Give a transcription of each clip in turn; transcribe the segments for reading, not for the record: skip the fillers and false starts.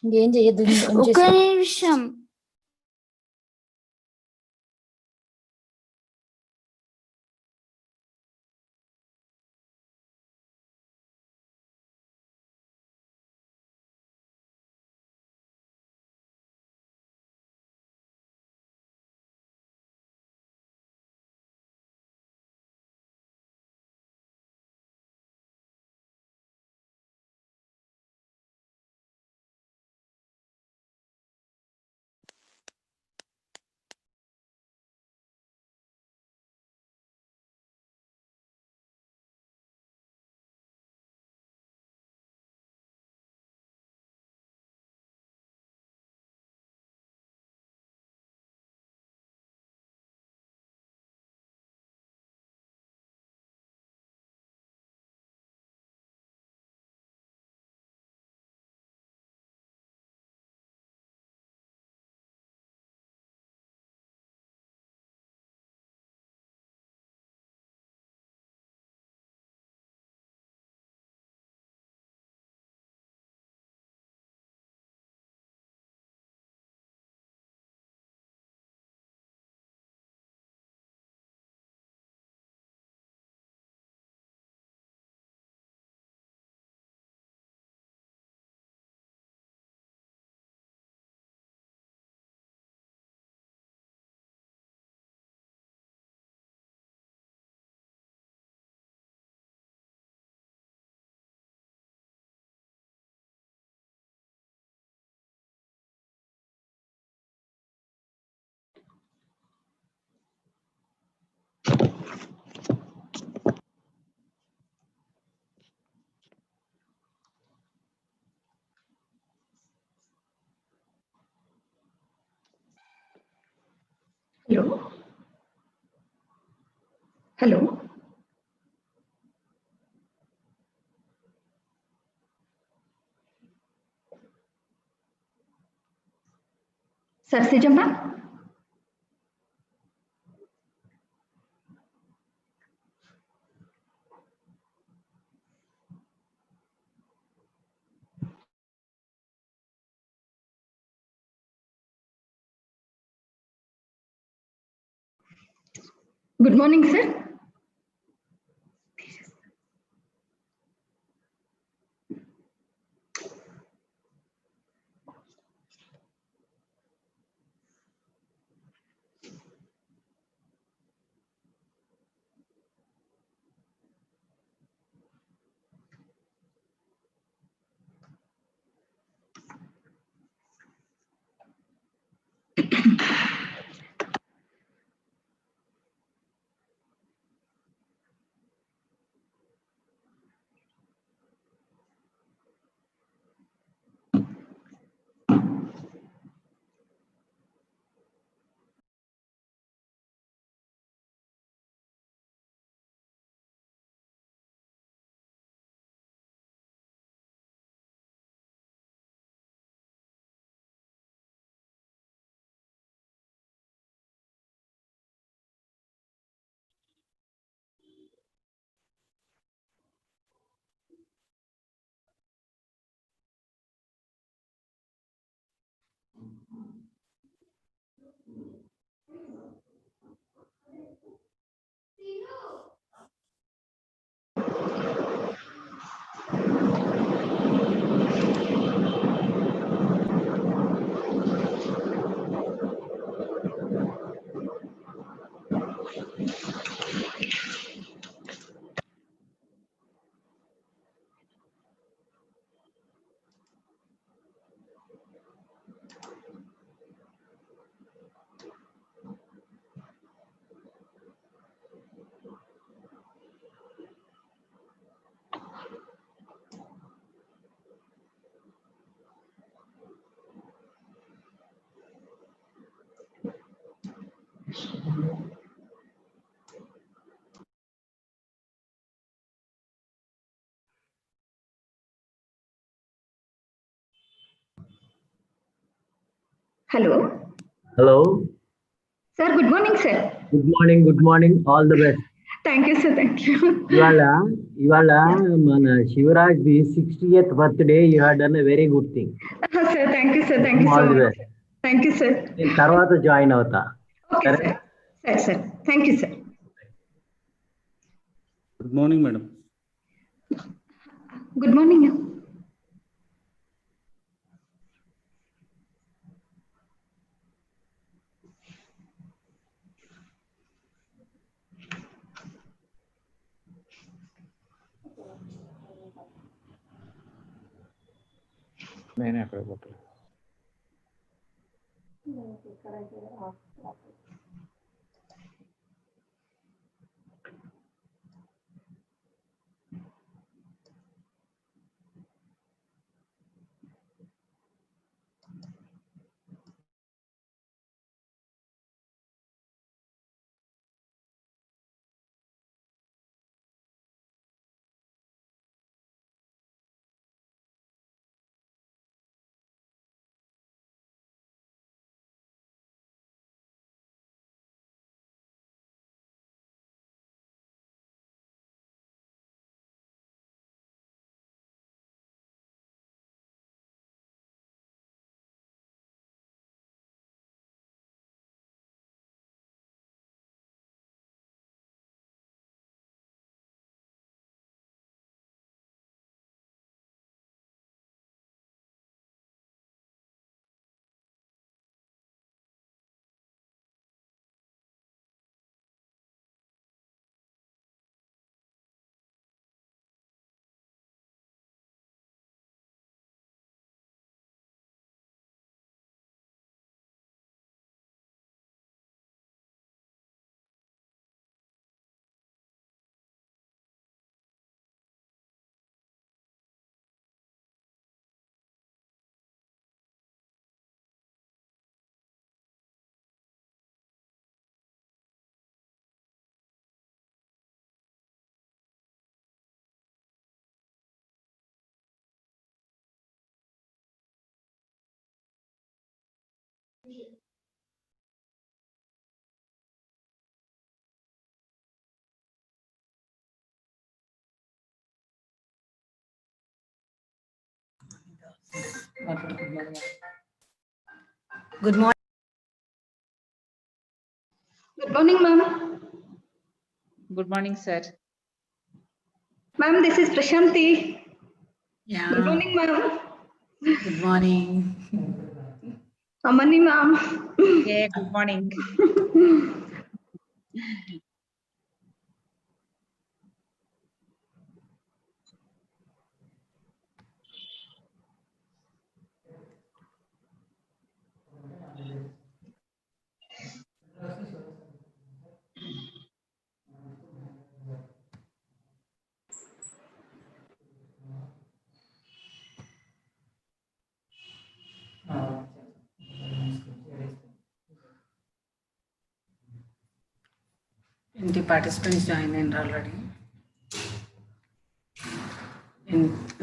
ఇంకేం చేయొద్దు. ఒక నిమిషం. Hello. Hello. Sarsijamma. Good morning, sir. Hello. Hello. Sir, good morning, sir. Good morning. All the best. Thank you, sir. Thank you. ఇవాళ మన Shivraj 60th birthday. You have done a very good thing. Sir, thank you, sir. Thank you so All the much. best. Thank you, sir. నేను తర్వాత join అవుతా. Okay, sir. Sir. Thank you, sir. Good morning, madam. Good morning. నేనే అక్కడ పోతాను. Good morning. Good morning, ma'am. Good morning, sir. Ma'am, this is Prashanti. Yeah. Good morning, ma'am. Good morning. Amani, ma'am. Yeah, good morning. The participants joined in already.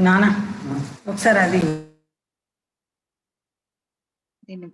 Nana, ఒకసారి అది నేను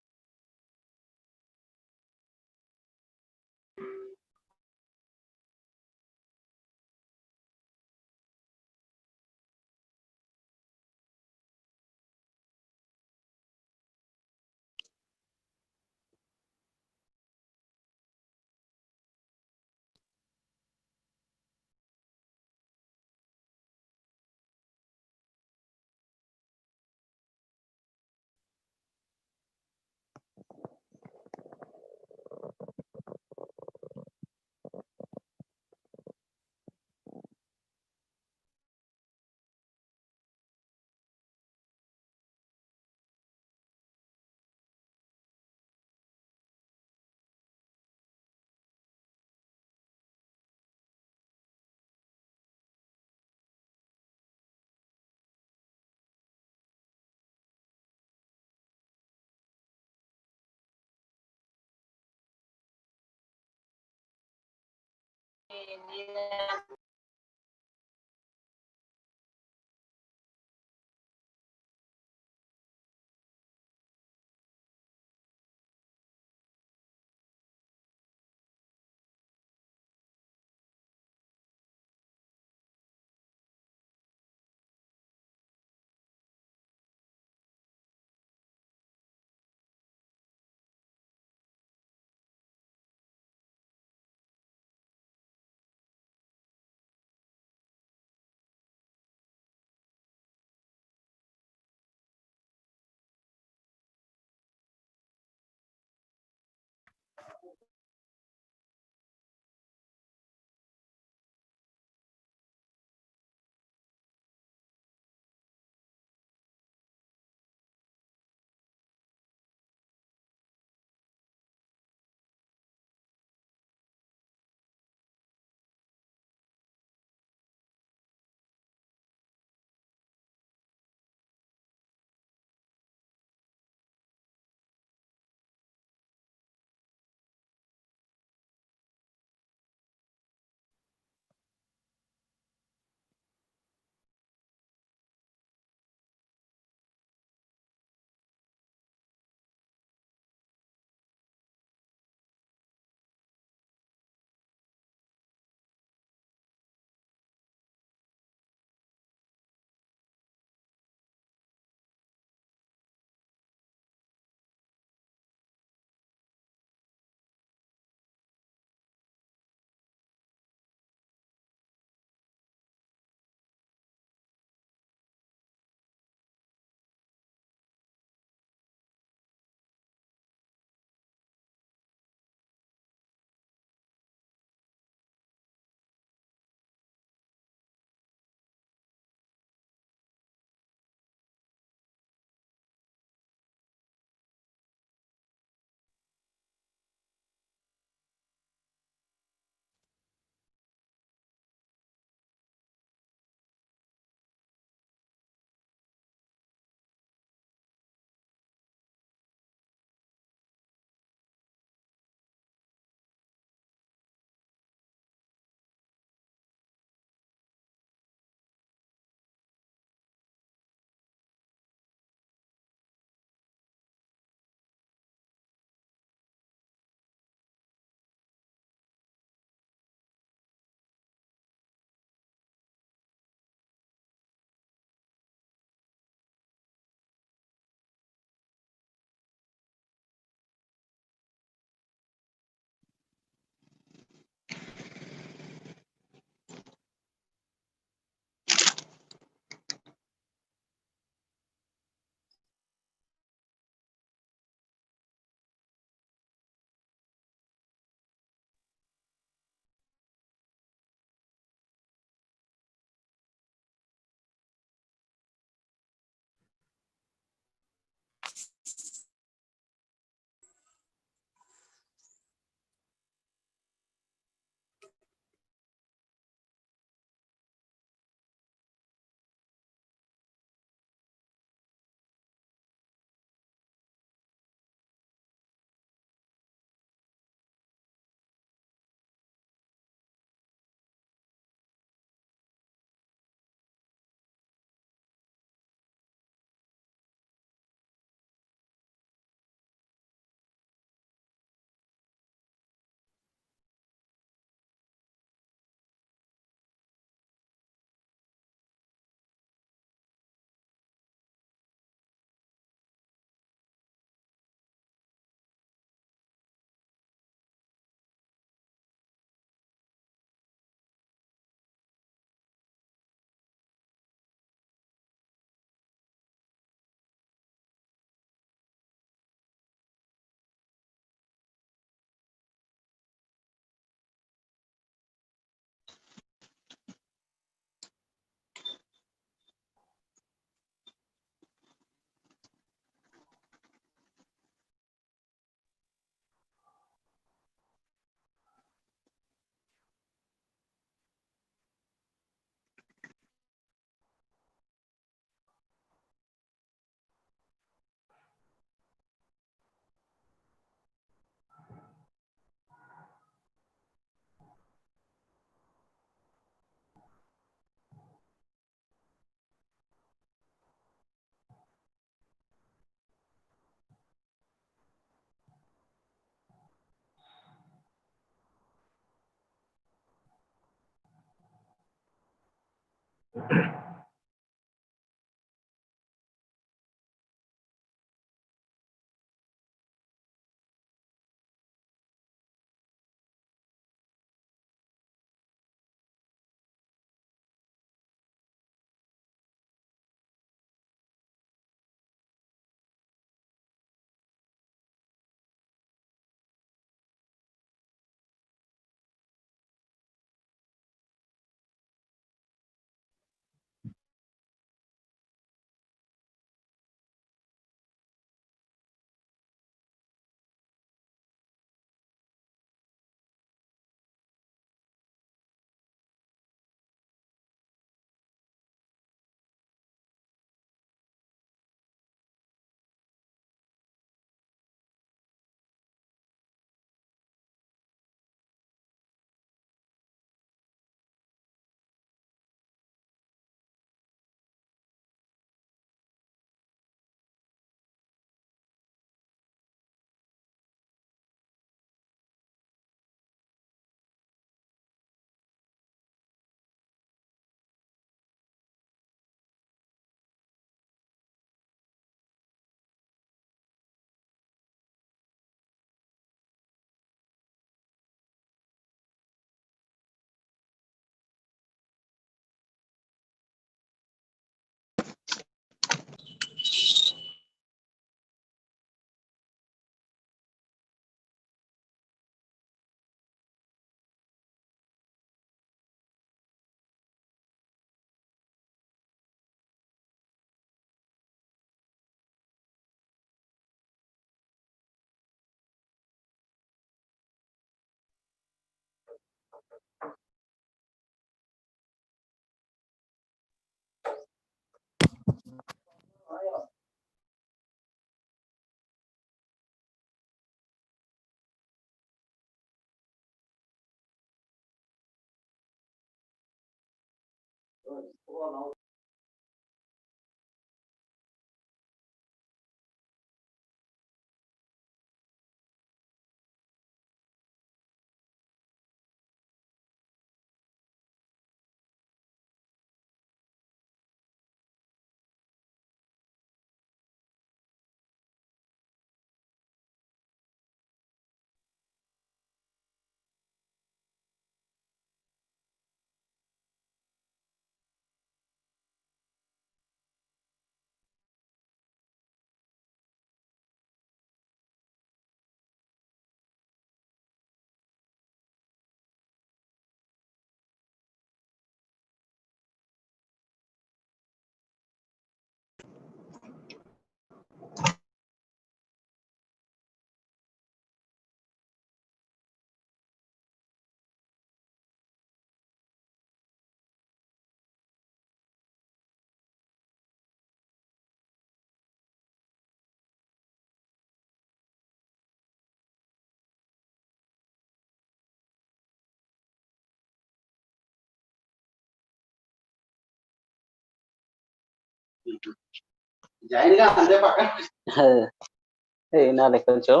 నాది కొంచెం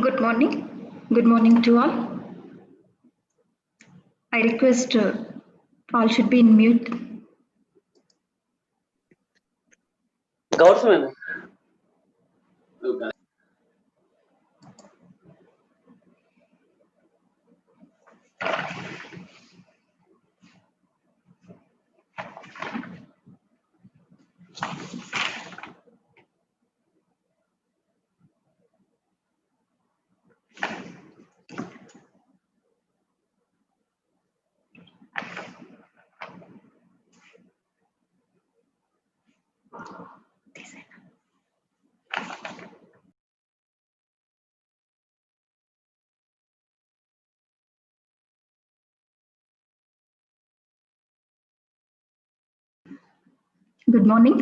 Good morning. Good morning to all. I request all should be in mute. గౌరవమైన Good morning.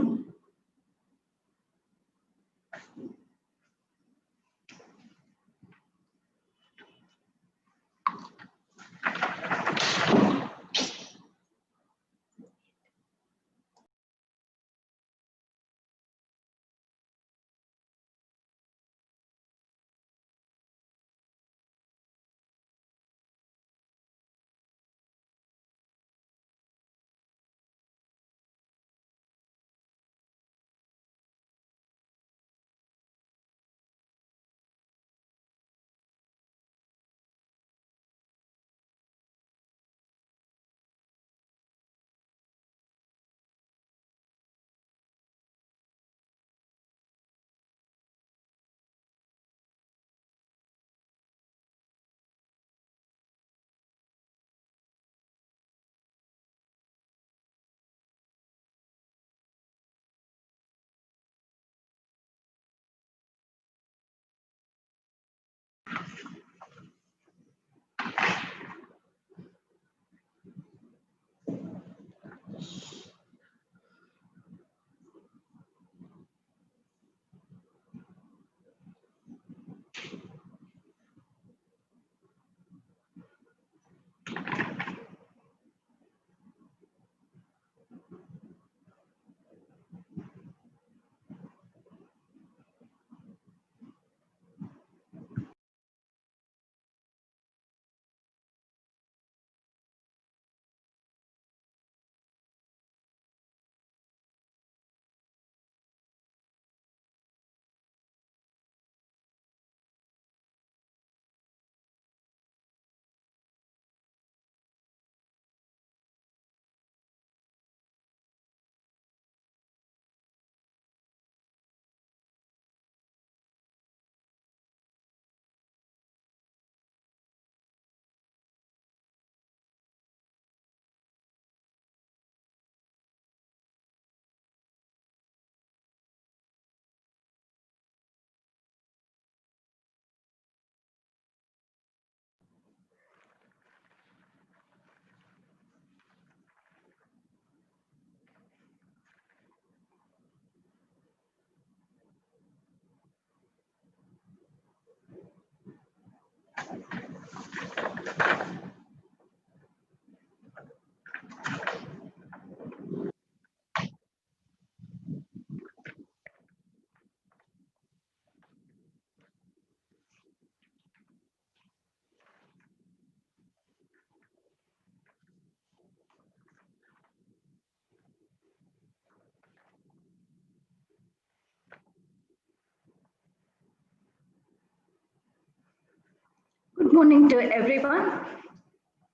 morning to everyone.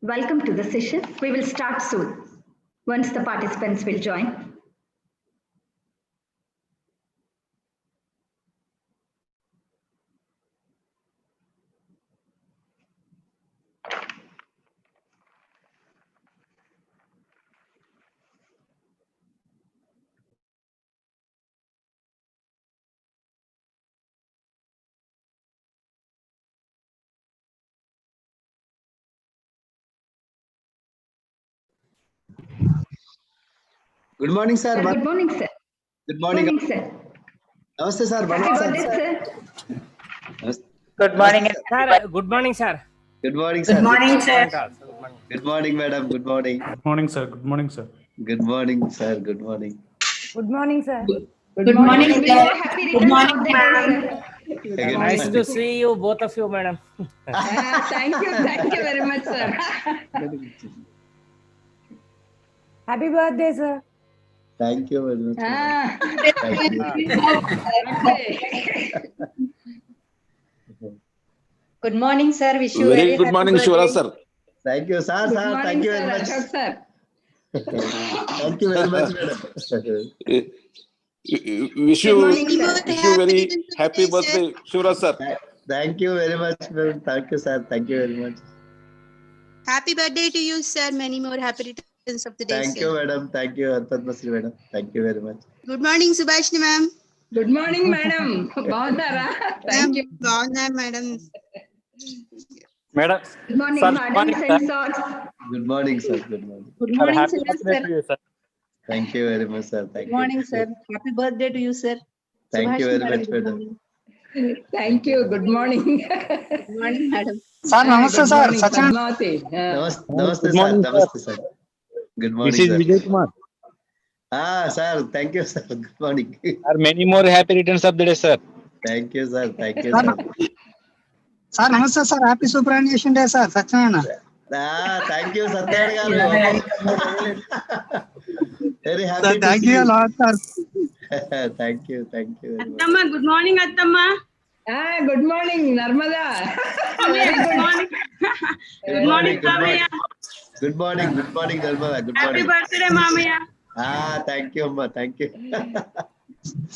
Welcome to the session. We will start soon once the participants will join. Good morning, sir. Sir, good morning, sir. Good morning. Morning, sir. Namaste, sir. Happy birthday, sir. Namaste. Good morning. Sir, good morning, sir. Good morning, sir. Good morning, sir. Good morning. Good morning, madam. Good morning. Good morning, sir. Good morning, sir. Good morning, sir. Good morning. Good morning, sir. Good morning, Many sir. more happy Good returns morning, of the day, ma'am. sir. Again, Nice to see you, both of you, madam. Thank you very much, sir. Happy birthday, sir. Thank you very much. madam. Thank you. Good morning, sir. Wish you Very good happy morning, birthday. Shivaraj Sir. Thank you, sir. Good Sir, morning, thank you sir. very much. Ashok, sir. Thank you very much, madam. Wish you, Good morning, sir. wish you very happy birthday, Shivaraj Sir. Thank you very much, madam. Thank you, sir. Thank you very much. Happy birthday to you, sir. Many more happy returns of the day, Thank sir. you, madam. Thank you, Padmasri, madam. Thank you very much. Good morning, Subhashni ma'am. Good morning, madam. బాగున్నారా? Thank you. బాగున్నా madam. Madam. Good morning, Sir, madams and sirs. Good morning, sir. Good morning. Good morning, happy sir. birthday to you, sir. Thank you very much, sir. Thank Good morning, you. sir. Happy birthday to you, sir. Thank you Subhashni very madam, much, good madam. morning. Thank you. Good morning. Good morning, madam. Sir, namaste, sir. Sachin. Padmavati. Namaste, Good sir. morning, Namaste, sir. Good morning, This is sir. Vijay Kumar. Sir. Thank you, sir. Good morning. Sir, many more happy returns of the day, sir. Thank you, sir. Thank you, Sir, sir. Sir, namaste, sir. Happy Superannuation Day, sir. Sachin. Thank you, Satyana garu. Very happy Sir, to thank see you a lot, sir. Thank you. Thank you very much. Attama, good morning, Attama. Good morning, Narmada. Good morning. Good morning. Good morning. Mamaya. Good morning. Good morning, Nirmala. Good Happy morning. birthday, Mamaya. Thank you, Amma. Thank you.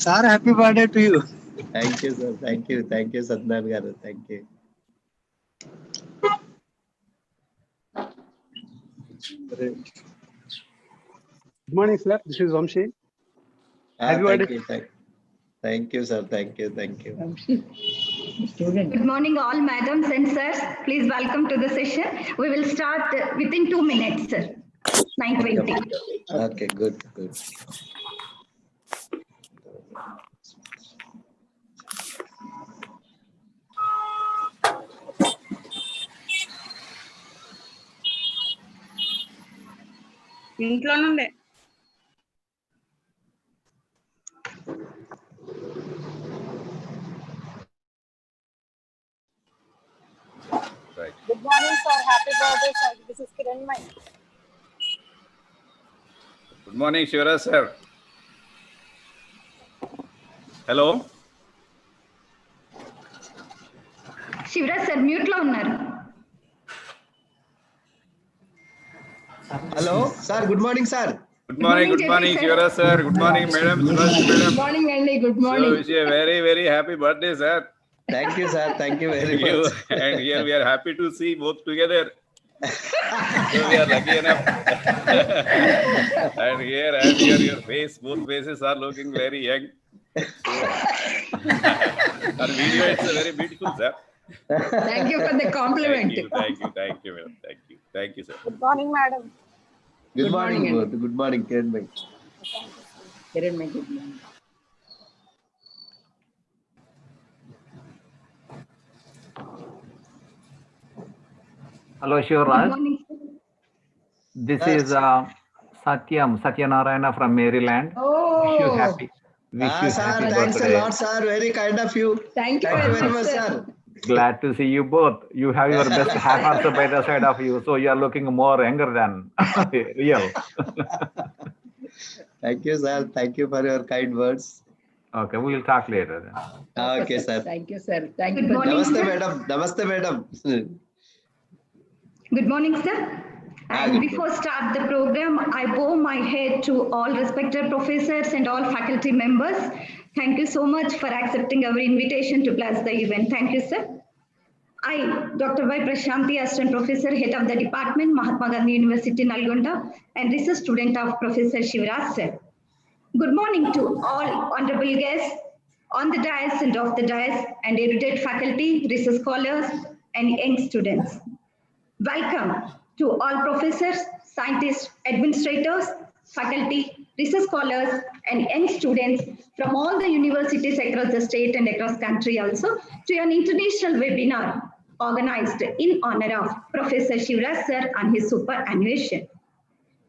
Sir, happy birthday to you. Thank you, sir. Thank you. Thank you, Satyana garu. Thank you. Good morning, sir. This is Vamshi. Happy Thank birthday. you. Thank you, sir. Thank you. Thank you. Good morning, all madams and sirs. Please welcome to the session. We will start within 2 minutes, sir. 9:20. Okay, good. Good. ఇంట్లో నుండే. Good morning, sir. Happy birthday, sir. This is Kiran Mai. Good morning, Shivaraj Sir. Hello. Shivaraj sir, mute lo unnaru. Hello, sir. Good morning, sir. Good morning, JP sir. Shivaraj Sir. Good morning, madam. Subhashni madam. Good morning, Andy. Good So, morning. wish you a very, very happy birthday, sir. Thank you, sir. Thank you very You, much. and here we are happy to see both together. So we are lucky enough. And here your face, both faces are looking very young. So, our video, it's a very beautiful, sir. Thank you for the compliment. Thank you, madam. Thank you, sir. Good morning, madam. Good morning, both. Good morning, Kiran bhai. Kiran mai, good morning. Hello, Good Shivaraj. morning. This is Satyanarayana from Maryland. Wish you happy. Wish you Sir, happy thanks a birthday. lot, sir. Very kind of you. Thank you very much, sir. Glad to see you both. You have your best half also by the side of you, so you are looking more younger than real. Thank you, sir. Thank you for your kind words. Okay, we will talk later then. Okay, sir. Thank you, sir. Thank you. Good morning, Namaste, sir. madam. Namaste, madam. Good morning, sir. And before start the program, I bow my head to all respected professors and all faculty members. Thank you so much for accepting our invitation to bless the event. Thank you, sir. I, Dr. Y. Prashanti, Assistant Professor, Head of the Department, Mahatma Gandhi University, Nalgonda, and research student of Professor Shivaraj Sir. Good morning to all honorable guests on the dais and off the dais, and erudite faculty, research scholars, and young students. Welcome to all professors, scientists, administrators, faculty, research scholars, and young students from all the universities across the state and across country also to an international webinar organized in honor of Professor Shivaraj Sir and his superannuation.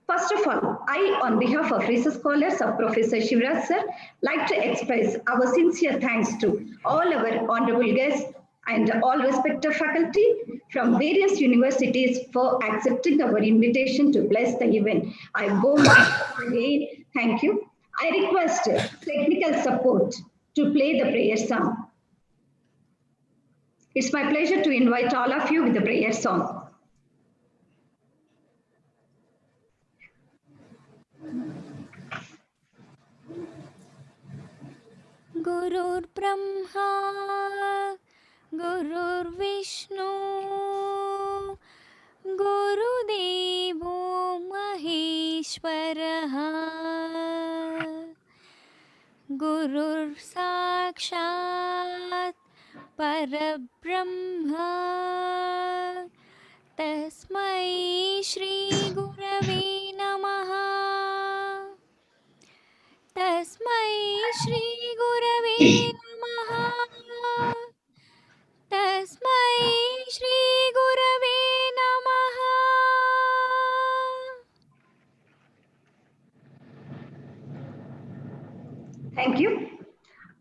First of all, I, on behalf of research scholars of Professor Shivaraj Sir, like to express our sincere thanks to all our honorable guests and all respected faculty from various universities for accepting our invitation to bless the event. I bow my head again. Thank you. I request technical support to play the prayer song. It's my pleasure to invite all of you with the prayer song. Gurur Brahma, Gurur Vishnu, Guru Devo Maheshwaraha, Gurur Sakshat Parabrahma, Tasmai Shri Gurave Namaha. Tasmai Shri Gurave Namaha. Tasmai Shri Gurave Namaha. Thank you.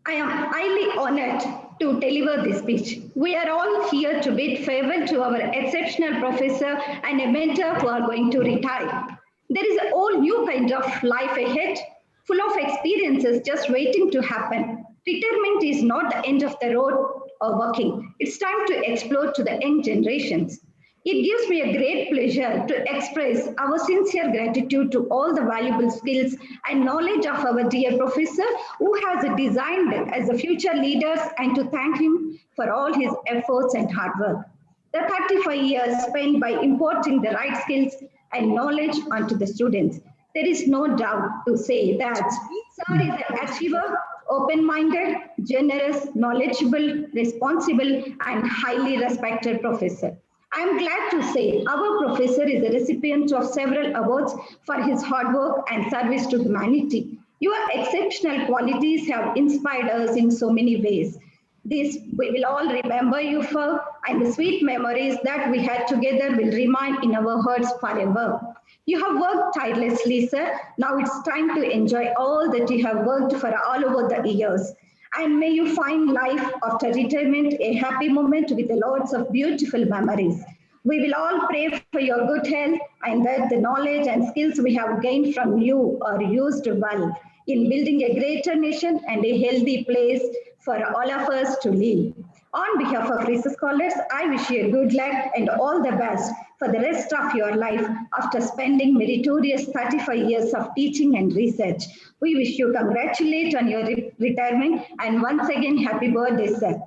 I am highly honored to deliver this speech. We are all here to bid farewell to our exceptional professor and a mentor who are going to retire. There is a whole new kind of life ahead, full of experiences just waiting to happen. Retirement is not the end of the road or working. It's time to explore to the young generations. It gives me a great pleasure to express our sincere gratitude to all the valuable skills and knowledge of our dear professor who has designed as the future leaders, and to thank him for all his efforts and hard work. The 35 years spent by importing the right skills and knowledge onto the students. There is no doubt to say that Sir is an achiever, open-minded, generous, knowledgeable, responsible, and highly respected professor. I am glad to say our professor is a recipient of several awards for his hard work and service to humanity. Your exceptional qualities have inspired us in so many ways. This we will all remember you for, and the sweet memories that we had together will remain in our hearts forever. You have worked tirelessly, sir. Now it's time to enjoy all that you have worked for all over the years. And may you find life after retirement a happy moment with lots of beautiful memories. We will all pray for your good health and that the knowledge and skills we have gained from you are used well in building a greater nation and a healthy place for all of us to live. On behalf of research scholars, I wish you good luck and all the best for the rest of your life after spending meritorious 35 years of teaching and research. We wish you congratulate on your retirement, and once again, happy birthday, sir.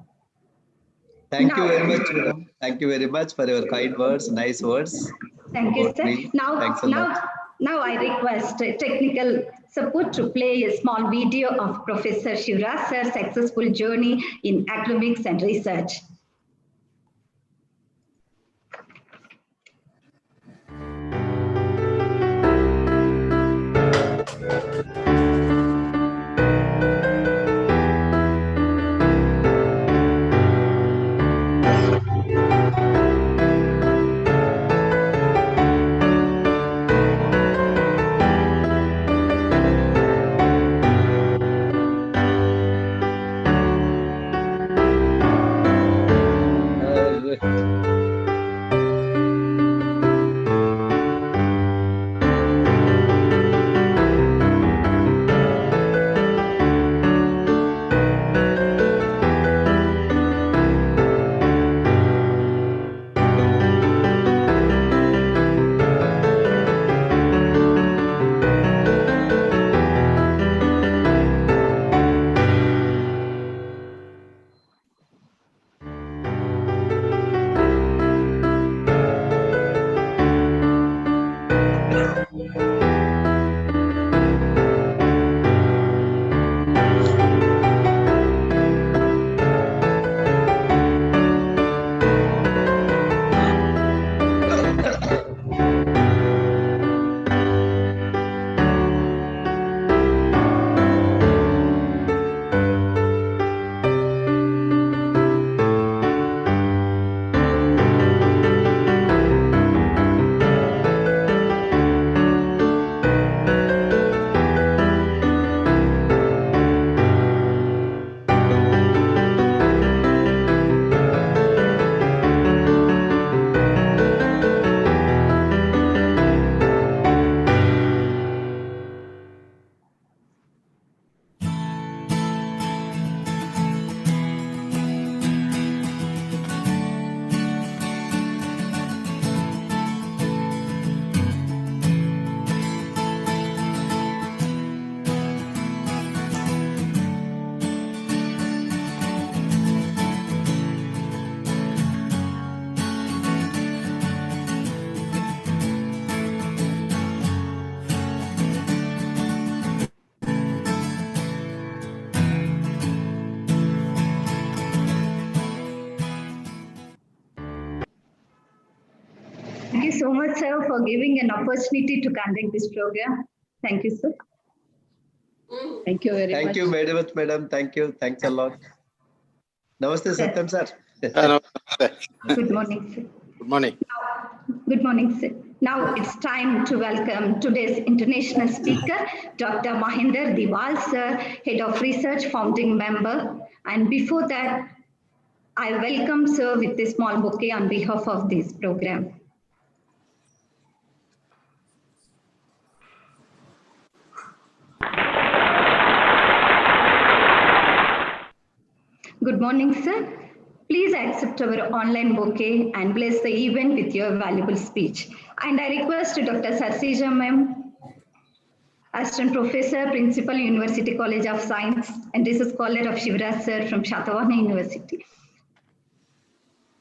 Thank you very much, madam. Thank you very much for your kind words, nice words. Thank you, sir. Me. Now I request technical support to play a small video of Professor Shivaraj Sir's successful journey in academics and research. Thank you so much, sir, for giving an opportunity to conduct this program. Thank you, sir. Thank you very Thank much. you very much, madam. Thank you. Thanks a lot. Namaste, Satyam sir. Good morning, sir. Good morning. Good morning, sir. Now it's time to welcome today's international speaker, Dr. Mahinder Diwal, sir, Head of Research, founding member. And before that, I welcome sir with a small bouquet on behalf of this program. Good morning, sir. Please accept our online bouquet and bless the event with your valuable speech. And I request Dr. Sarsija ma'am, Assistant Professor, Principal, University College of Science, and Research Scholar of Shivaraj Sir from Shatavahana University.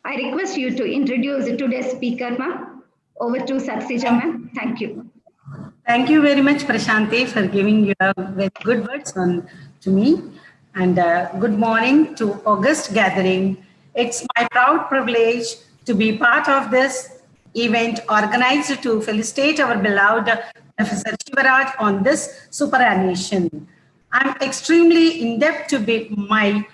I request you to introduce today's speaker, ma'am. Over to Sarsija ma'am. Thank you. Thank you very much, Prashanti, for giving your very good words to me. And good morning to August gathering. It's my proud privilege to be part of this event organized to felicitate our beloved Professor Shivaraj on this superannuation. I'm extremely indebted to be my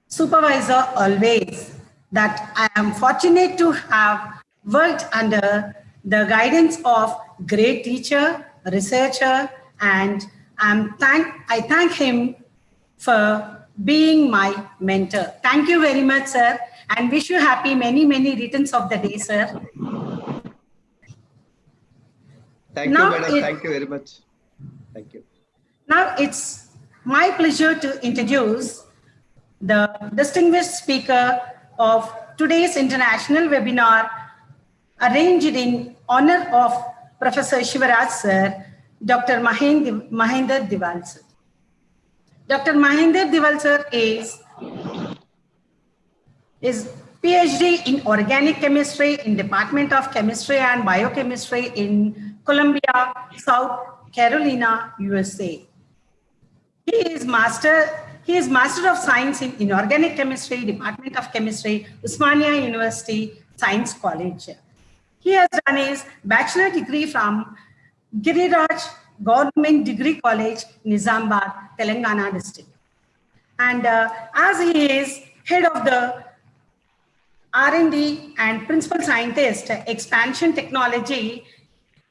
supervisor always, that I am fortunate to have worked under the guidance of great teacher, researcher, and I thank him for being my mentor. Thank you very much, sir, and wish you happy many returns of the day, sir. Thank you, madam. Thank you very much. Thank you. Now it's my pleasure to introduce the distinguished speaker of today's international webinar, arranged in honor of Professor Shivaraj Sir, Dr. Mahinder Diwal Sir. Dr. Mahinder Diwal Sir is PhD in Organic Chemistry in Department of Chemistry and Biochemistry in Columbia, South Carolina, USA. He is Master of Science in Inorganic Chemistry, Department of Chemistry, Usmania University, Science College. He has done his bachelor degree from Giriraj Government Degree College, Nizamabad, Telangana district. And as he is head of the R&D and principal scientist, expansion technology,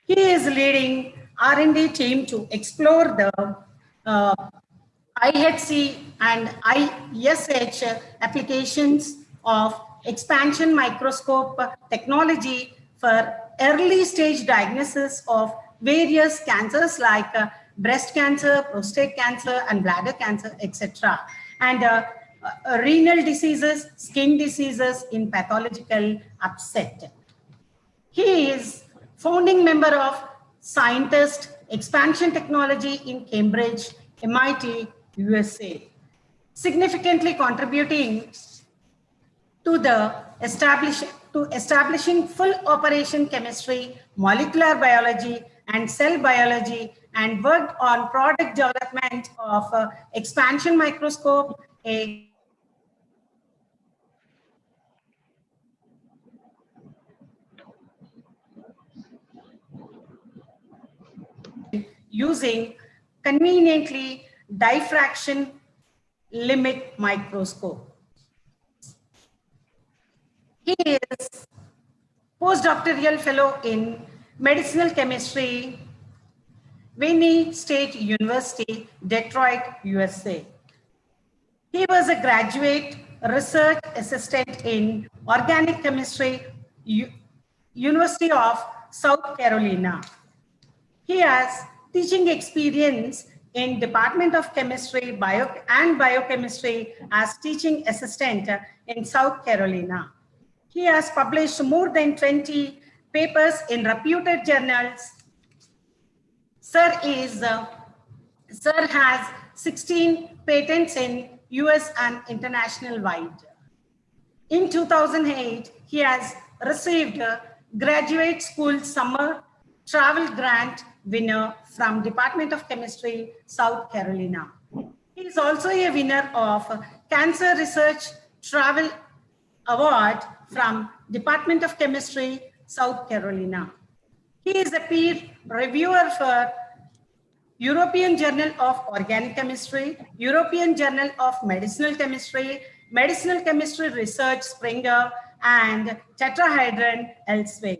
he is leading R&D team to explore the IHC and ISH applications of expansion microscope technology for early stage diagnosis of various cancers like breast cancer, prostate cancer, and bladder cancer, etc. And renal diseases, skin diseases in pathological upset. He is founding member of Scientist Expansion Technology in Cambridge, MIT, USA, significantly contributing to the establishing full operation chemistry, molecular biology, and cell biology, and worked on product development of expansion microscope, using conveniently diffraction limit microscope. He is postdoctoral fellow in medicinal chemistry, Wayne State University, Detroit, USA. He was a graduate research assistant in organic chemistry, University of South Carolina. He has teaching experience in Department of Chemistry and Biochemistry as teaching assistant in South Carolina. He has published more than 20 papers in reputed journals. Sir has 16 patents in US and international wide. In 2008, he has received a graduate school summer travel grant winner from Department of Chemistry, South Carolina. He is also a winner of Cancer Research Travel Award from Department of Chemistry, South Carolina. He is a peer reviewer for European Journal of Organic Chemistry, European Journal of Medicinal Chemistry, Medicinal Chemistry Research Springer, and Tetrahedron elsewhere.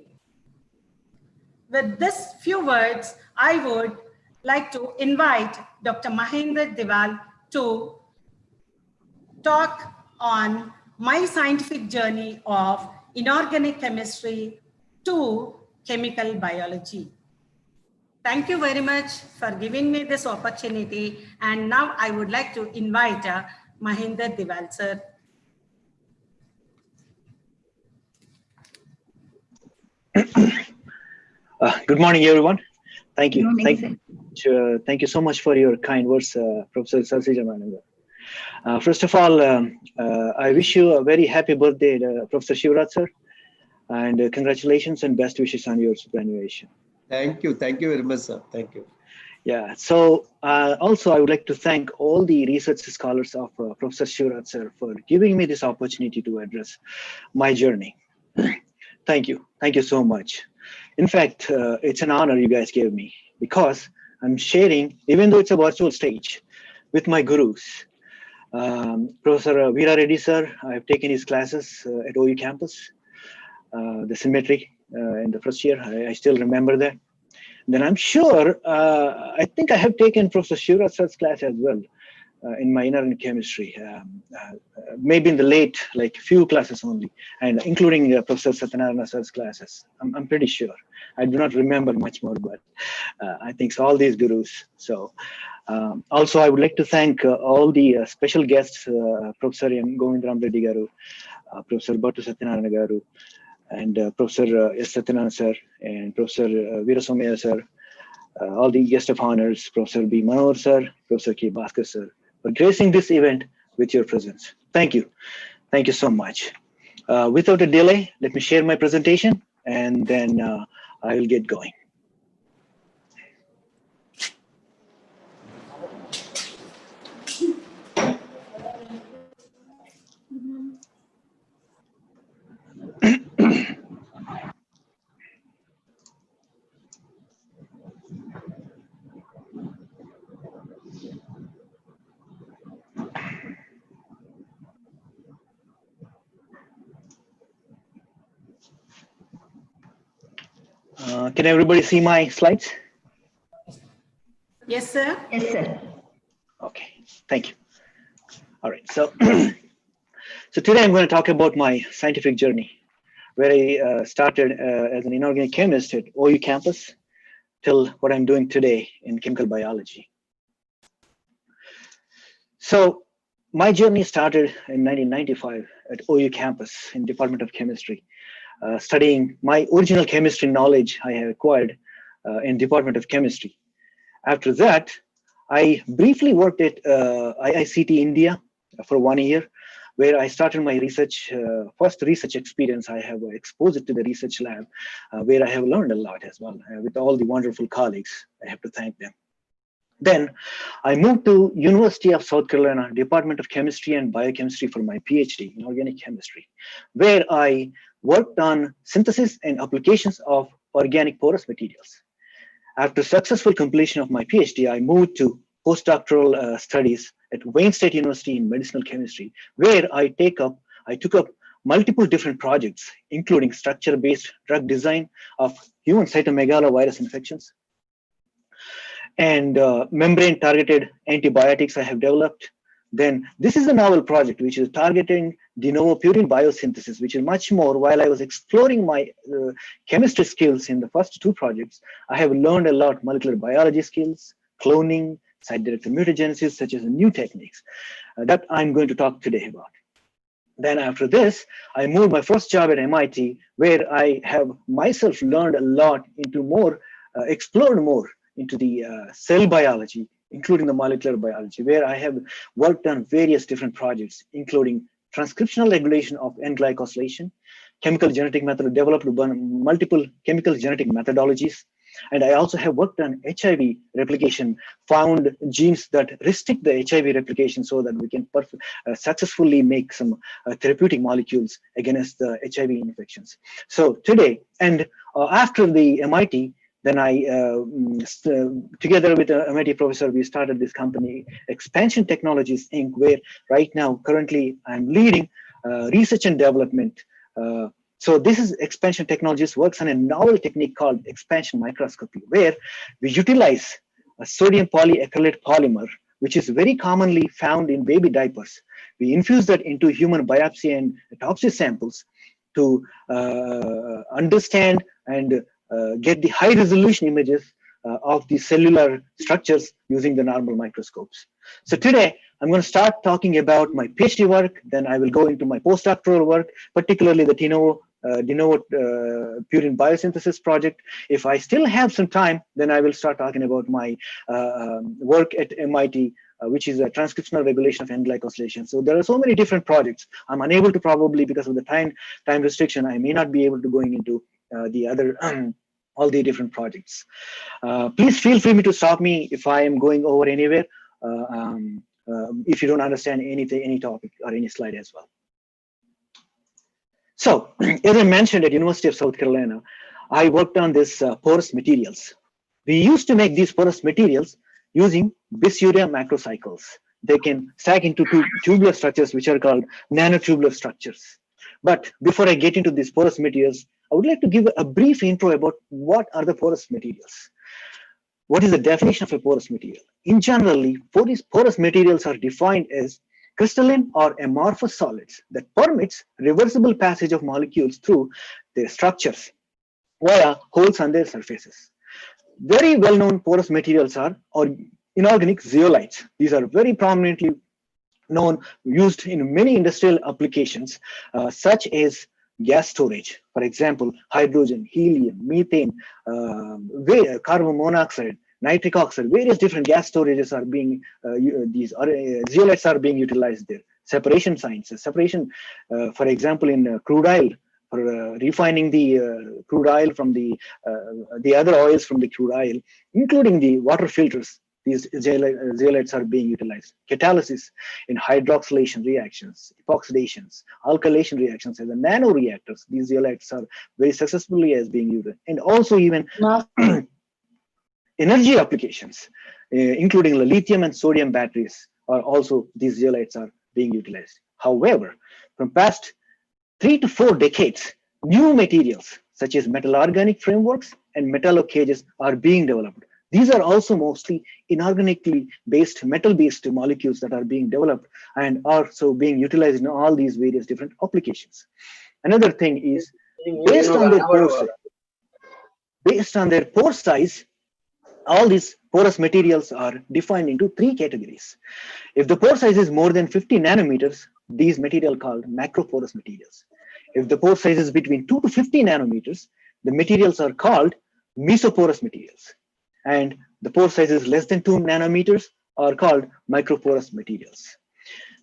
With this few words, I would like to invite Dr. Mahendra Diwal to talk on my scientific journey of inorganic chemistry to chemical biology. Thank you very much for giving me this opportunity. And now I would like to invite Mahendra Diwal, sir. Good morning, everyone. Thank you. Thank you so much for your kind words, Professor Sarsijamananga. First of all, I wish you a very happy birthday, Professor Shivaraj Sir, and congratulations and best wishes on your superannuation. Thank you. Thank you very much, sir. Thank you. Yeah. So also, I would like to thank all the research scholars of Professor Shivaraj Sir for giving me this opportunity to address my journey. Thank you. Thank you so much. In fact, it's an honor you guys gave me because I'm sharing, even though it's a virtual stage, with my gurus. Professor Veera Reddy Sir, I've taken his classes at OU campus, the symmetry in the first year. I still remember that. Then I'm sure, I think I have taken Professor Shivaraj Sir's class as well in my inorganic chemistry, maybe in the late, like few classes only, and including Professor Satyanarayana Sir's classes. I'm pretty sure. I do not remember much more, but I think so, all these gurus. So also, I would like to thank all the special guests, Professor M. Govindram Reddy Garu, Professor Bhattu Satyanarayana Garu, and Professor S. Satyanarayana Sir, and Professor Veerasomaya Sir, all the guest of honors, Professor B. Manohar Sir, Professor K. Bhaskar Sir, for gracing this event with your presence. Thank you. Thank you so much. Without a delay, let me share my presentation, and then I will get going. Can everybody see my slides? Yes, sir. Yes, sir. Okay, thank you. All right, so so today I'm going to talk about my scientific journey, where I started as an inorganic chemist at OU campus till what I'm doing today in chemical biology. So my journey started in 1995 at OU campus in Department of Chemistry, studying my original chemistry knowledge I have acquired in Department of Chemistry. After that, I briefly worked at IICT India for 1 year, where I started my research, first research experience. I have exposed to the research lab, where I have learned a lot as well with all the wonderful colleagues. I have to thank them. Then I moved to University of South Carolina, Department of Chemistry and Biochemistry for my PhD in organic chemistry, where I worked on synthesis and applications of organic porous materials. After successful completion of my PhD, I moved to postdoctoral studies at Wayne State University in medicinal chemistry, where I took up multiple different projects, including structure-based drug design of human cytomegalovirus infections, and membrane-targeted antibiotics I have developed. Then this is a novel project which is targeting de novo purine biosynthesis, which is much more. While I was exploring my chemistry skills in the first two projects, I have learned a lot molecular biology skills, cloning, site-directed mutagenesis, such as new techniques that I'm going to talk today about. Then after this, I moved my first job at MIT, where I have myself learned a lot into more, explored more into the cell biology, including the molecular biology, where I have worked on various different projects, including transcriptional regulation of N-glycosylation, chemical genetic method, developed multiple chemical genetic methodologies, And I also have worked on HIV replication, found genes that restrict the HIV replication so that we can successfully make some therapeutic molecules against the HIV infections. So today, and after the MIT, then I, together with an MIT professor, we started this company, Expansion Technologies Inc., where right now, currently, I'm leading research and development. So this is Expansion Technologies works on a novel technique called expansion microscopy, where we utilize a sodium polyacrylate polymer, which is very commonly found in baby diapers. We infuse that into human biopsy and autopsy samples to understand and get the high resolution images of the cellular structures using the normal microscopes. So today, I'm going to start talking about my PhD work, then I will go into my postdoctoral work, particularly the de novo purine biosynthesis project. If I still have some time, then I will start talking about my work at MIT, which is a transcriptional regulation of N-glycosylation. So there are so many different projects. I'm unable to probably, because of the time restriction, I may not be able to going into the other all the different projects. Please feel free to stop me if I am going over anywhere, if you don't understand anything, any topic or any slide as well. So, as I mentioned at University of South Carolina, I worked on this porous materials. We used to make these porous materials using bisuria macrocycles. They can stack into two tubular structures, which are called nanotubular structures. But before I get into these porous materials, I would like to give a brief intro about what are the porous materials. What is the definition of a porous material? In generally, porous materials are defined as crystalline or amorphous solids that permits reversible passage of molecules through their structures via holes on their surfaces. Very well-known porous materials are inorganic zeolites. These are very prominently known, used in many industrial applications, such as gas storage. For example, hydrogen, helium, methane, carbon monoxide, nitric oxide, various different gas storages are being, these zeolites are being utilized there. Separation sciences, separation, for example, in crude oil, for refining the crude oil from the other oils from the crude oil, including the water filters. These zeolites are being utilized. Catalysis in hydroxylation reactions, epoxidations, alkylation reactions as a nanoreactors. These zeolites are very successfully as being used. And also even energy applications, including the lithium and sodium batteries, are also these zeolites are being utilized. However, from past 3 to 4 decades, new materials such as metal organic frameworks and metallo cages are being developed. These are also mostly inorganically based, metal-based molecules that are being developed and are so being utilized in all these various different applications. Another thing is based on their pore size, all these porous materials are defined into 3 categories. If the pore size is more than 50 nanometers, these materials are called macroporous materials. If the pore size is between 2 to 50 nanometers, the materials are called mesoporous materials. And the pore size is less than 2 nanometers are called microporous materials.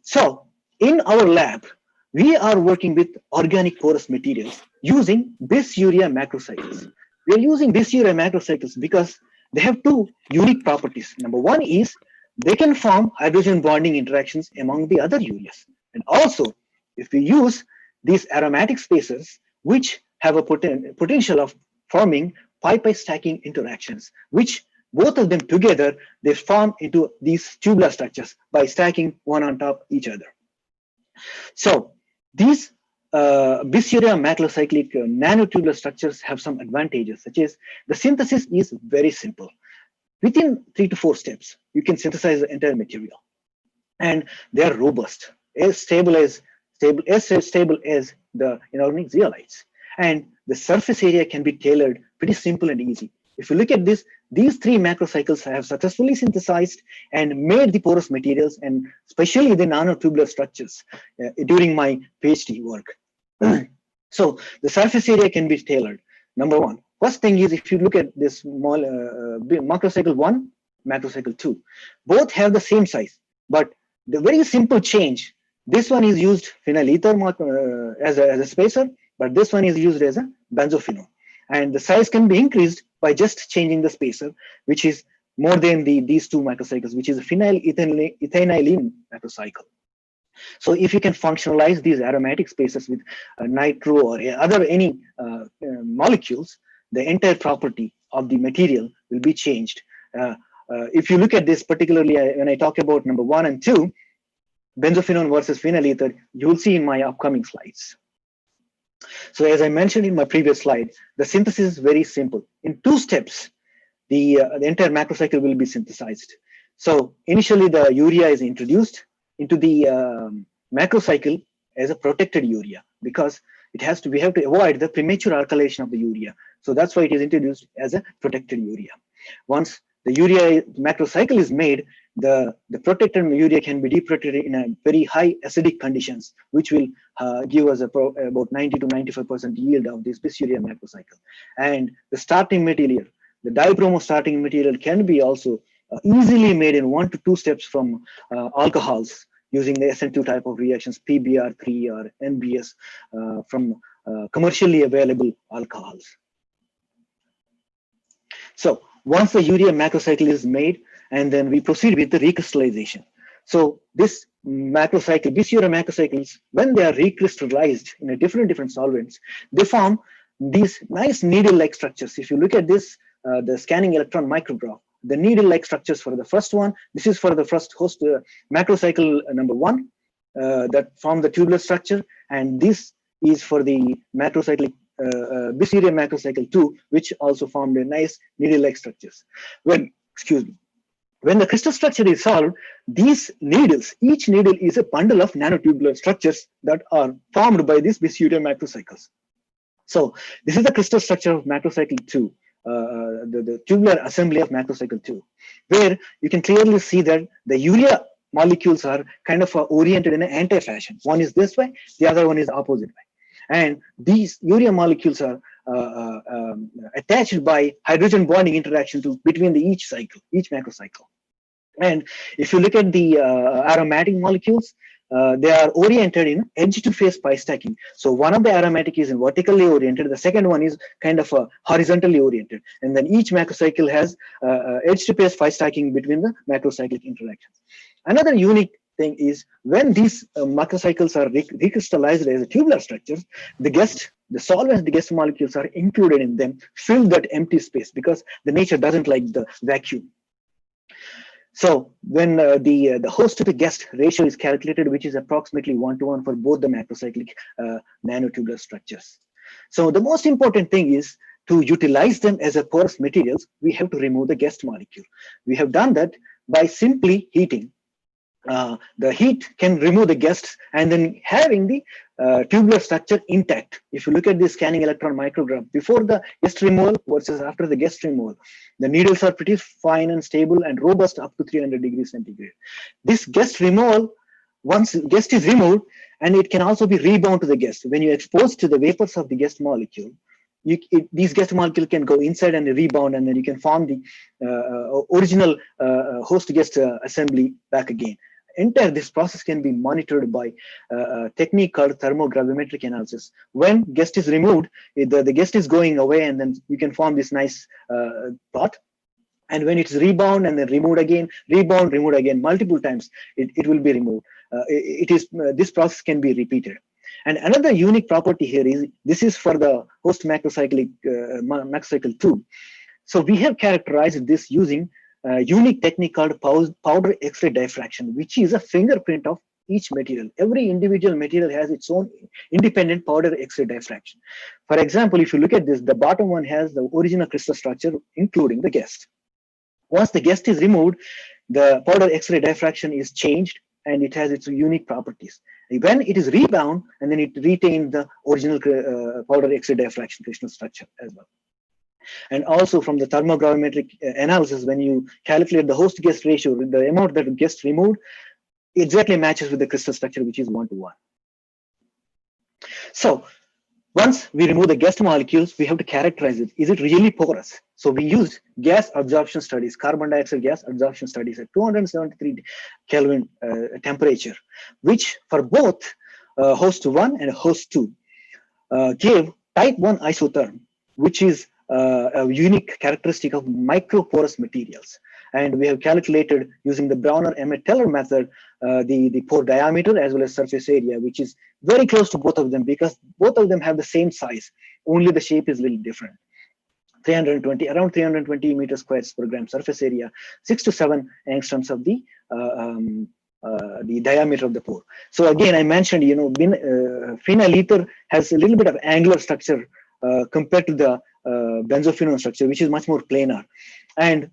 So in our lab, we are working with organic porous materials using bisuria macrocycles. We are using bisuria macrocycles because they have 2 unique properties. Number one is they can form hydrogen bonding interactions among the other ureas. And also, if we use these aromatic spacers, which have a potential of forming pi-pi stacking interactions, which both of them together, they form into these tubular structures by stacking one on top each other. So these bisuria macrocyclic nanotubular structures have some advantages, such as the synthesis is very simple. Within 3 to 4 steps, you can synthesize the entire material. And they are robust, as stable as the inorganic zeolites. And the surface area can be tailored pretty simple and easy. If you look at this, these 3 macrocycles have successfully synthesized and made the porous materials, and especially the nanotubular structures during my PhD work. So the surface area can be tailored. Number one, first thing is, if you look at this small macrocycle 1, macrocycle 2, both have the same size, but the very simple change, this one is used phenyl ether as a spacer, but this one is used as a benzophenone. And the size can be increased by just changing the spacer, which is more than these two macrocycles, which is a phenylethylene macrocycle. So if you can functionalize these aromatic spaces with nitro or any molecules, the entire property of the material will be changed. If you look at this particularly, when I talk about number 1 and 2, benzophenone versus phenyl ether, you will see in my upcoming slides. So as I mentioned in my previous slide, the synthesis is very simple. In 2 steps, the entire macrocycle will be synthesized. So initially the urea is introduced into the macrocycle as a protected urea, because we have to avoid the premature alkylation of the urea. So that's why it is introduced as a protected urea. Once the urea macrocycle is made, the protected urea can be deprotected in a very high acidic conditions, which will give us about 90 to 95% yield of this urea macrocycle. And the starting material, the dibromo starting material, can be also easily made in 1 to 2 steps from alcohols using the SN2 type of reactions, PBr3 or NBS, from commercially available alcohols. So once the urea macrocycle is made, and then we proceed with the recrystallization. So this macrocycle, these urea macrocycles, when they are recrystallized in a different solvents, they form these nice needle-like structures. If you look at this, the scanning electron micrograph, the needle-like structures for the first one, this is for the first host macrocycle number 1 that form the tubular structure, and this is for the macrocyclic bis urea macrocycle 2, which also formed a nice needle-like structures. When the crystal structure is solved, these needles, each needle is a bundle of nanotubular structures that are formed by these bis urea macrocycles. So this is the crystal structure of macrocycle 2, the tubular assembly of macrocycle 2, where you can clearly see that the urea molecules are kind of oriented in an anti-fashion. One is this way, the other one is opposite way. And these urea molecules are attached by hydrogen bonding interaction between each macrocycle. And if you look at the aromatic molecules, they are oriented in edge-to-face pi stacking. So one of the aromatic is vertically oriented, the second one is kind of horizontally oriented. And then each macrocycle has edge-to-face pi stacking between the macrocyclic interactions. Another unique thing is when these macrocycles are recrystallized as a tubular structures, the solvents, the guest molecules are included in them, fill that empty space, because the nature doesn't like the vacuum. So when the host to the guest ratio is calculated, which is approximately 1:1 for both the macrocyclic nanotubular structures. So the most important thing is to utilize them as a porous materials, we have to remove the guest molecule. We have done that by simply heating. The heat can remove the guests and then having the tubular structure intact. If you look at the scanning electron micrograph, before the guest removal versus after the guest removal, the needles are pretty fine and stable and robust up to 300 degrees centigrade. This guest removal, once guest is removed, and it can also be rebound to the guest. When you expose to the vapors of the guest molecule, these guest molecules can go inside and rebound, and then you can form the original host guest assembly back again. This process can be monitored by a technique called thermogravimetric analysis. When guest is removed, the guest is going away, and then you can form this nice plot. And when it's rebound and then removed again, rebound, removed again, multiple times, it will be removed. This process can be repeated. And another unique property here is, this is for the host macrocycle 2. So we have characterized this using a unique technique called powder X-ray diffraction, which is a fingerprint of each material. Every individual material has its own independent powder X-ray diffraction. For example, if you look at this, the bottom one has the original crystal structure, including the guest. Once the guest is removed, the powder X-ray diffraction is changed, and it has its unique properties. When it is rebound, and then it retains the original powder X-ray diffraction crystal structure as well. And also from the thermogravimetric analysis, when you calculate the host guest ratio, the amount that gets removed exactly matches with the crystal structure, which is 1:1. So once we remove the guest molecules, we have to characterize it. Is it really porous? So we used gas absorption studies, carbon dioxide gas absorption studies at 273 Kelvin temperature, which for both host 1 and host 2 gave type 1 isotherm, which is a unique characteristic of microporous materials. And we have calculated using the Browner-Emmett-Teller method the pore diameter as well as surface area, which is very close to both of them because both of them have the same size, only the shape is a little different. Around 320 meters squared per gram surface area, 6 to 7 angstroms of the diameter of the pore. So again, I mentioned, phenyl ether has a little bit of angular structure compared to the benzophenone structure, which is much more planar. And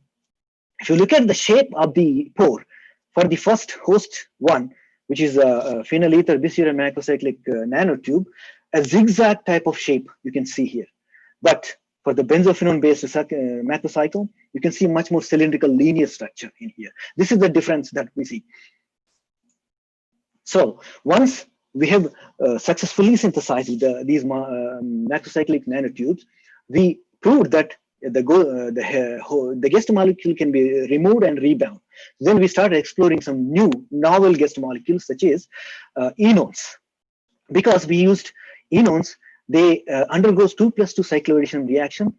if you look at the shape of the pore for the first host one, which is a phenyl ether bispheral macrocyclic nanotube, a zigzag type of shape you can see here. But for the benzophenone-based macrocycle, you can see much more cylindrical linear structure in here. This is the difference that we see. So once we have successfully synthesized these macrocyclic nanotubes, we proved that the guest molecule can be removed and rebound. Then we started exploring some new novel guest molecules such as enones. Because we used enones, they undergoes 2+2 cycloaddition reaction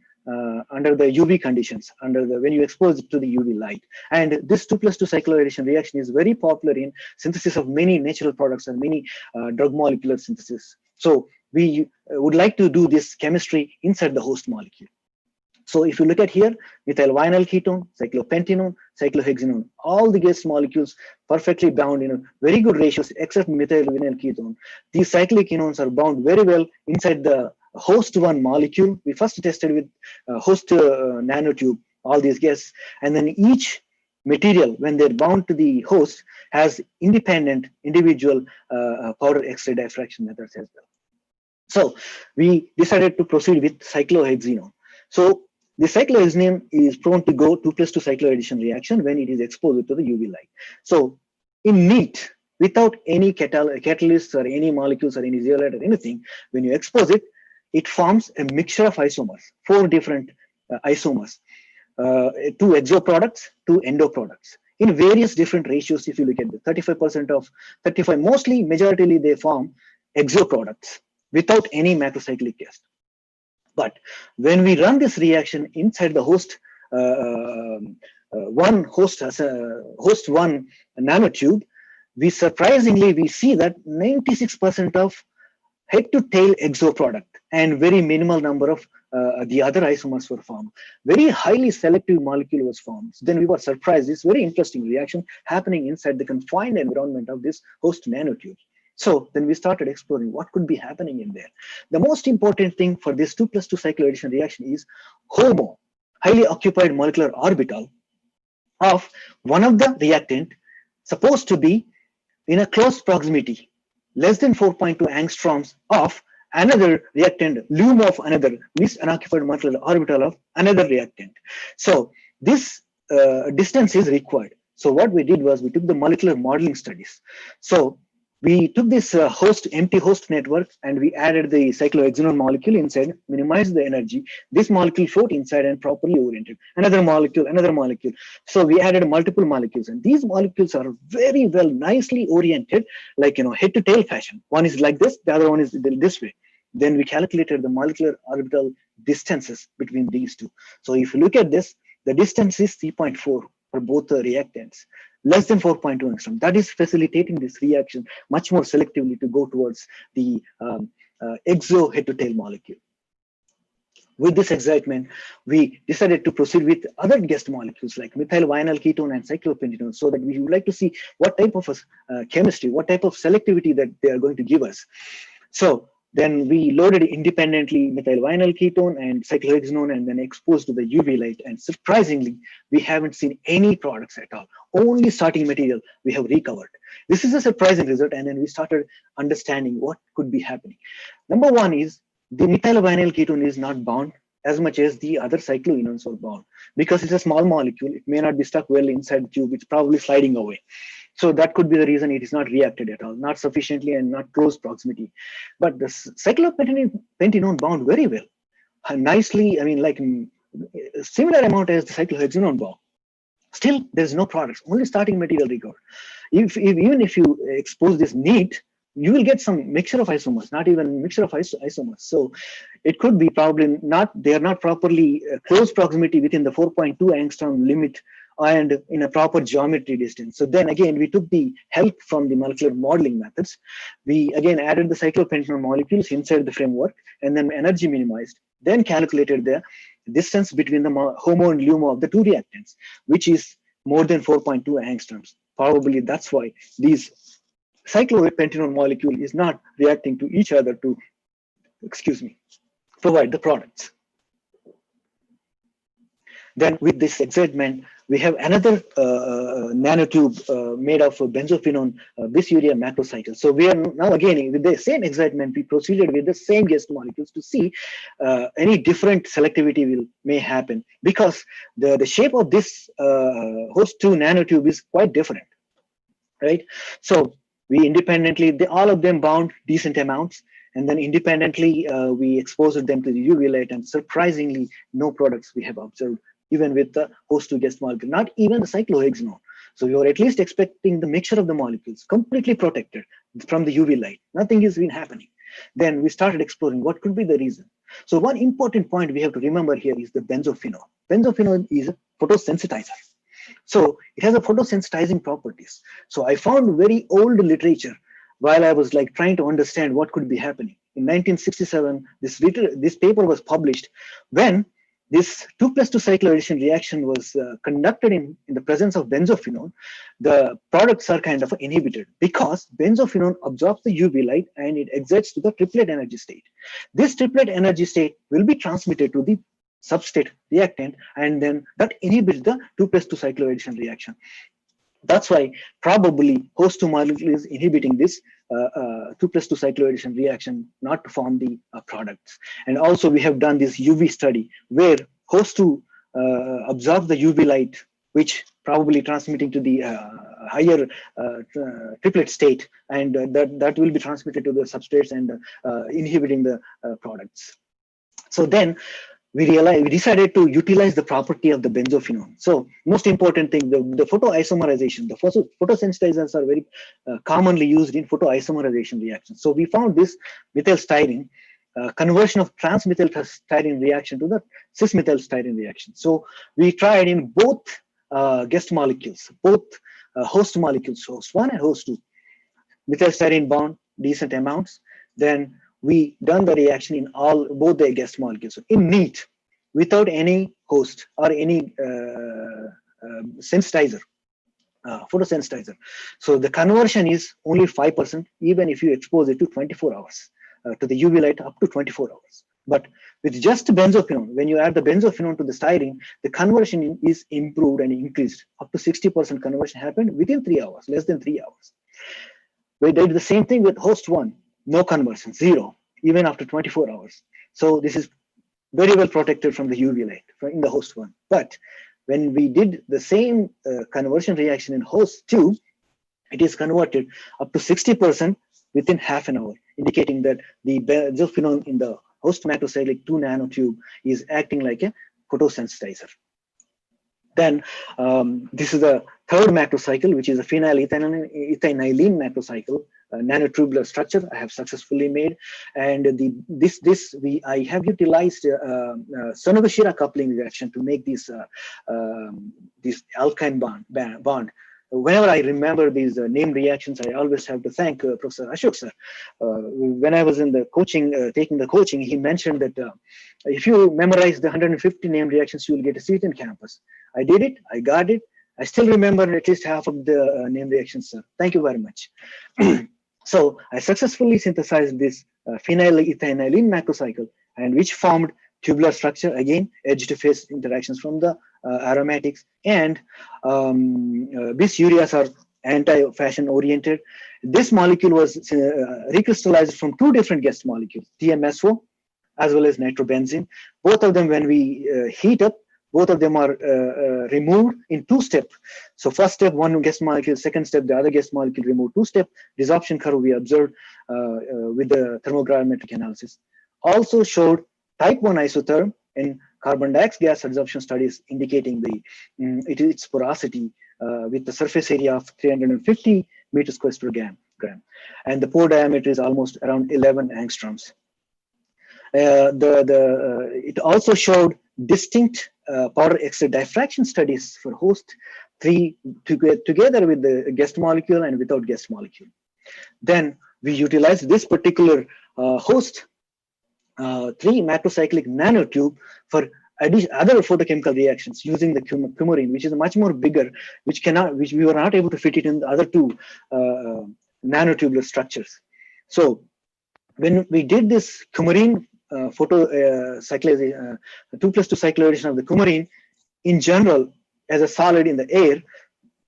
under the UV conditions, when you expose it to the UV light. And this 2+2 cycloaddition reaction is very popular in synthesis of many natural products and many drug molecular synthesis. So we would like to do this chemistry inside the host molecule. So if you look at here, methyl vinyl ketone, cyclopentanone, cyclohexanone, all the guest molecules perfectly bound in very good ratios except methyl vinyl ketone. These cyclic enones are bound very well inside the host one molecule. We first tested with host nanotube, all these guests, and then each material, when they're bound to the host, has independent individual powder X-ray diffraction methods as well. So we decided to proceed with cyclohexanone. So the cyclohexanone is prone to go 2+2 cycloaddition reaction when it is exposed to the UV light. So in neat, without any catalysts or any molecules or any zeolite or anything, when you expose it, it forms a mixture of isomers, 4 different isomers, 2 exo products, 2 endo products, in various different ratios. If you look at the 35% of 35, mostly majoritarily they form exo products without any macrocyclic guest. But when we run this reaction inside the host host one nanotube, we surprisingly see that 96% of head to tail exo product and very minimal number of the other isomers were formed. Very highly selective molecule was formed. Then we were surprised. This very interesting reaction happening inside the confined environment of this host nanotube. So then we started exploring what could be happening in there. The most important thing for this 2+2 cycloaddition reaction is HOMO, highly occupied molecular orbital of one of the reactant supposed to be in a close proximity, less than 4.2 angstroms of another reactant, lume of another, means unoccupied molecular orbital of another reactant. So this distance is required. So what we did was we took the molecular modeling studies. So we took this empty host network and we added the cyclohexanone molecule inside, minimized the energy. This molecule float inside and properly oriented. Another molecule, another molecule. So we added multiple molecules, and these molecules are very well, nicely oriented, like head to tail fashion. One is like this, the other one is this way. Then we calculated the molecular orbital distances between these two. So if you look at this, the distance is 3.4 for both the reactants. Less than 4.2 angstrom. That is facilitating this reaction much more selectively to go towards the exo head-to-tail molecule. With this excitement, we decided to proceed with other guest molecules like methyl vinyl ketone and cyclopentanone, so that we would like to see what type of chemistry, what type of selectivity that they are going to give us. So then we loaded independently methyl vinyl ketone and cyclohexanone and then exposed to the UV light. And surprisingly, we haven't seen any products at all. Only starting material we have recovered. This is a surprising result. And then we started understanding what could be happening. Number one is the methyl vinyl ketone is not bound as much as the other cyclohexanones are bound. Because it's a small molecule, it may not be stuck well inside the tube. It's probably sliding away. So that could be the reason it is not reacted at all, not sufficiently and not close proximity. But the cyclopentanone bound very well, nicely, like similar amount as the cyclohexanone bound. Still, there's no products, only starting material recovered. Even if you expose this neat, you will get some mixture of isomers, not even mixture of isomers. So it could be probably not, they are not properly close proximity within the 4.2 angstrom limit and in a proper geometry distance. So then again, we took the help from the molecular modeling methods. We again added the cyclopentanone molecules inside the framework and then energy minimized, then calculated the distance between the HOMO and LUMO of the two reactants, which is more than 4.2 angstroms. Probably that's why these cyclopentanone molecule is not reacting to each other to, provide the products. Then with this excitement, we have another nanotube made of benzophenone bisurea macrocycle. So we are now again with the same excitement, we proceeded with the same guest molecules to see any different selectivity may happen, because the shape of this host 2 nanotube is quite different, right? So we independently, all of them bound decent amounts, and then independently we exposed them to the UV light, and surprisingly, no products we have observed, even with the host 2 guest molecule, not even the cyclohexanone. So we were at least expecting the mixture of the molecules completely protected from the UV light. Nothing has been happening. Then we started exploring what could be the reason. So one important point we have to remember here is the benzophenone. Benzophenone is a photosensitizer. So it has a photosensitizing properties. So I found very old literature while I was like trying to understand what could be happening. In 1967, this paper was published when this 2+2 cycloaddition reaction was conducted in the presence of benzophenone. The products are kind of inhibited because benzophenone absorbs the UV light and it excites to the triplet energy state. This triplet energy state will be transmitted to the substrate reactant, and then that inhibits the 2+2 cycloaddition reaction. That's why probably host 2 molecule is inhibiting this 2+2 cycloaddition reaction not to form the products. And also we have done this UV study where host 2 absorbs the UV light, which probably transmitting to the higher triplet state, and that will be transmitted to the substrates and inhibiting the products. So then we decided to utilize the property of the benzophenone. So most important thing, the photoisomerization, the photosensitizers are very commonly used in photoisomerization reactions. So we found this methylstyrene, conversion of trans-methylstyrene reaction to the cis-methylstyrene reaction. So we tried in both guest molecules, both host molecules, host 1 and host 2. Methylstyrene bound decent amounts. Then we done the reaction in both the guest molecules in neat, without any host or any sensitizer, photosensitizer. So the conversion is only 5%, even if you expose it to 24 hours, to the UV light up to 24 hours. But with just benzophenone, when you add the benzophenone to the styrene, the conversion is improved and increased. Up to 60% conversion happened within 3 hours, less than 3 hours. We did the same thing with host 1. No conversion, 0, even after 24 hours. So this is very well protected from the UV light in the host 1. But when we did the same conversion reaction in host 2, it is converted up to 60% within half an hour, indicating that the benzophenone in the host macrocyclic 2 nanotube is acting like a photosensitizer. Then this is the third macrocycle, which is a phenylethanylene macrocycle, nanotubular structure I have successfully made. And I have utilized Sonogashira coupling reaction to make this alkyne bond. Whenever I remember these name reactions, I always have to thank Professor Ashok Sir. When I was in the coaching, taking the coaching, he mentioned that if you memorize the 150 name reactions, you will get a seat in campus. I did it, I got it. I still remember at least half of the name reactions, sir. Thank you very much. So I successfully synthesized this phenylethanylene macrocycle, and which formed tubular structure, again, edge-to-face interactions from the aromatics, and bisureas are anti-fashion oriented. This molecule was recrystallized from 2 different guest molecules, TMSO as well as nitrobenzene. Both of them, when we heat up, both of them are removed in 2 steps. So first step, one guest molecule, second step, the other guest molecule removed. 2-step desorption curve we observed with the thermogravimetric analysis. Also showed type 1 isotherm in carbon dioxide gas adsorption studies, indicating its porosity with the surface area of 350 meters squared per gram. gram, and the pore diameter is almost around 11 angstroms. It also showed distinct powder X-ray diffraction studies for host 3 together with the guest molecule and without guest molecule. Then we utilized this particular host 3 macrocyclic nanotube for other photochemical reactions using the coumarin, which is much more bigger, which we were not able to fit it in the other 2 nanotubular structures. So when we did this coumarin cyclization, 2+2 cycloaddition of the coumarin in general as a solid in the air,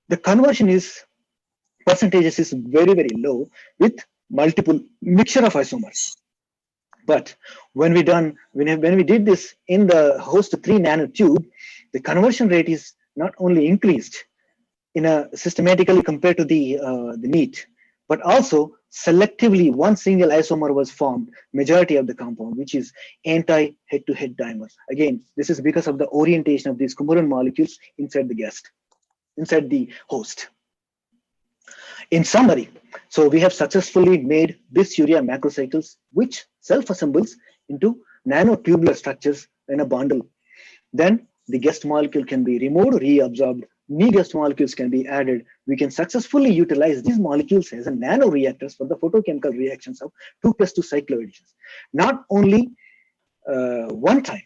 the conversion percentages is very, very low with multiple mixture of isomers. But when we did this in the host 3 nanotube, the conversion rate is not only increased in a systematically compared to the meat, but also selectively one single isomer was formed, majority of the compound, which is anti-head-to-head dimers. Again, this is because of the orientation of these coumarin molecules inside the host. In summary, so we have successfully made this urea macrocycles, which self-assembles into nanotubular structures in a bundle. Then the guest molecule can be removed, reabsorbed, new guest molecules can be added. We can successfully utilize these molecules as a nanoreactors for the photochemical reactions of 2+2 cycloadditions. Not only one time,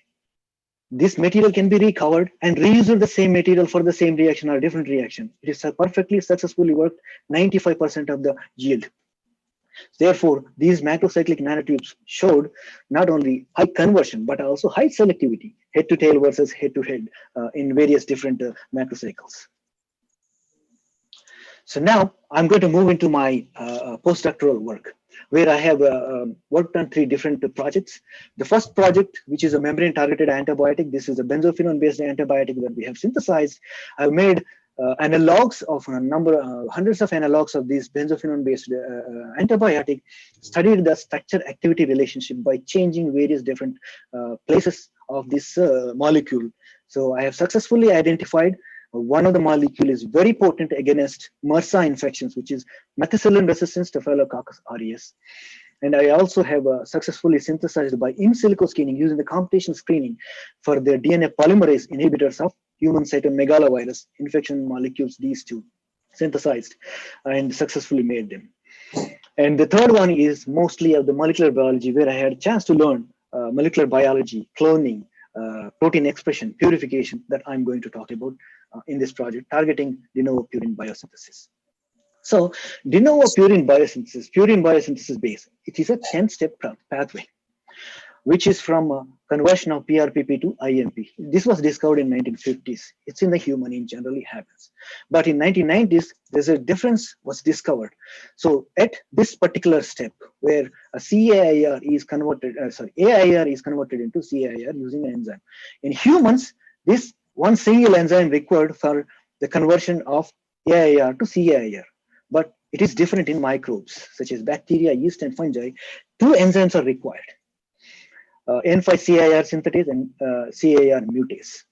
this material can be recovered and reused the same material for the same reaction or different reaction. It is perfectly successfully worked 95% of the yield. Therefore, these macrocyclic nanotubes showed not only high conversion, but also high selectivity, head to tail versus head to head in various different macrocycles. So now I'm going to move into my postdoctoral work, where I have worked on 3 different projects. The first project, which is a membrane-targeted antibiotic, this is a benzophenone-based antibiotic that we have synthesized. I've made analogs of hundreds of analogs of this benzophenone-based antibiotic, studied the structure-activity relationship by changing various different places of this molecule. So I have successfully identified one of the molecule is very potent against MRSA infections, which is methicillin-resistant Staphylococcus aureus. And I also have successfully synthesized by in silico screening using the computational screening for the DNA polymerase inhibitors of human cytomegalovirus infection molecules, these 2 synthesized and successfully made them. And the third one is mostly of the molecular biology, where I had a chance to learn molecular biology, cloning, protein expression, purification, that I'm going to talk about in this project, targeting de novo purine biosynthesis. So de novo purine biosynthesis base, it is a 10-step pathway, which is from conversion of PRPP to IMP. This was discovered in 1950s. It's in the human, it generally happens. But in 1990s, there's a difference was discovered. So at this particular step, where a AIR is converted into CAIR using an enzyme. In humans, this one single enzyme required for the conversion of AIR to CAIR. But it is different in microbes, such as bacteria, yeast, and fungi. 2 enzymes are required. N5-CAIR synthetase and CAIR mutase.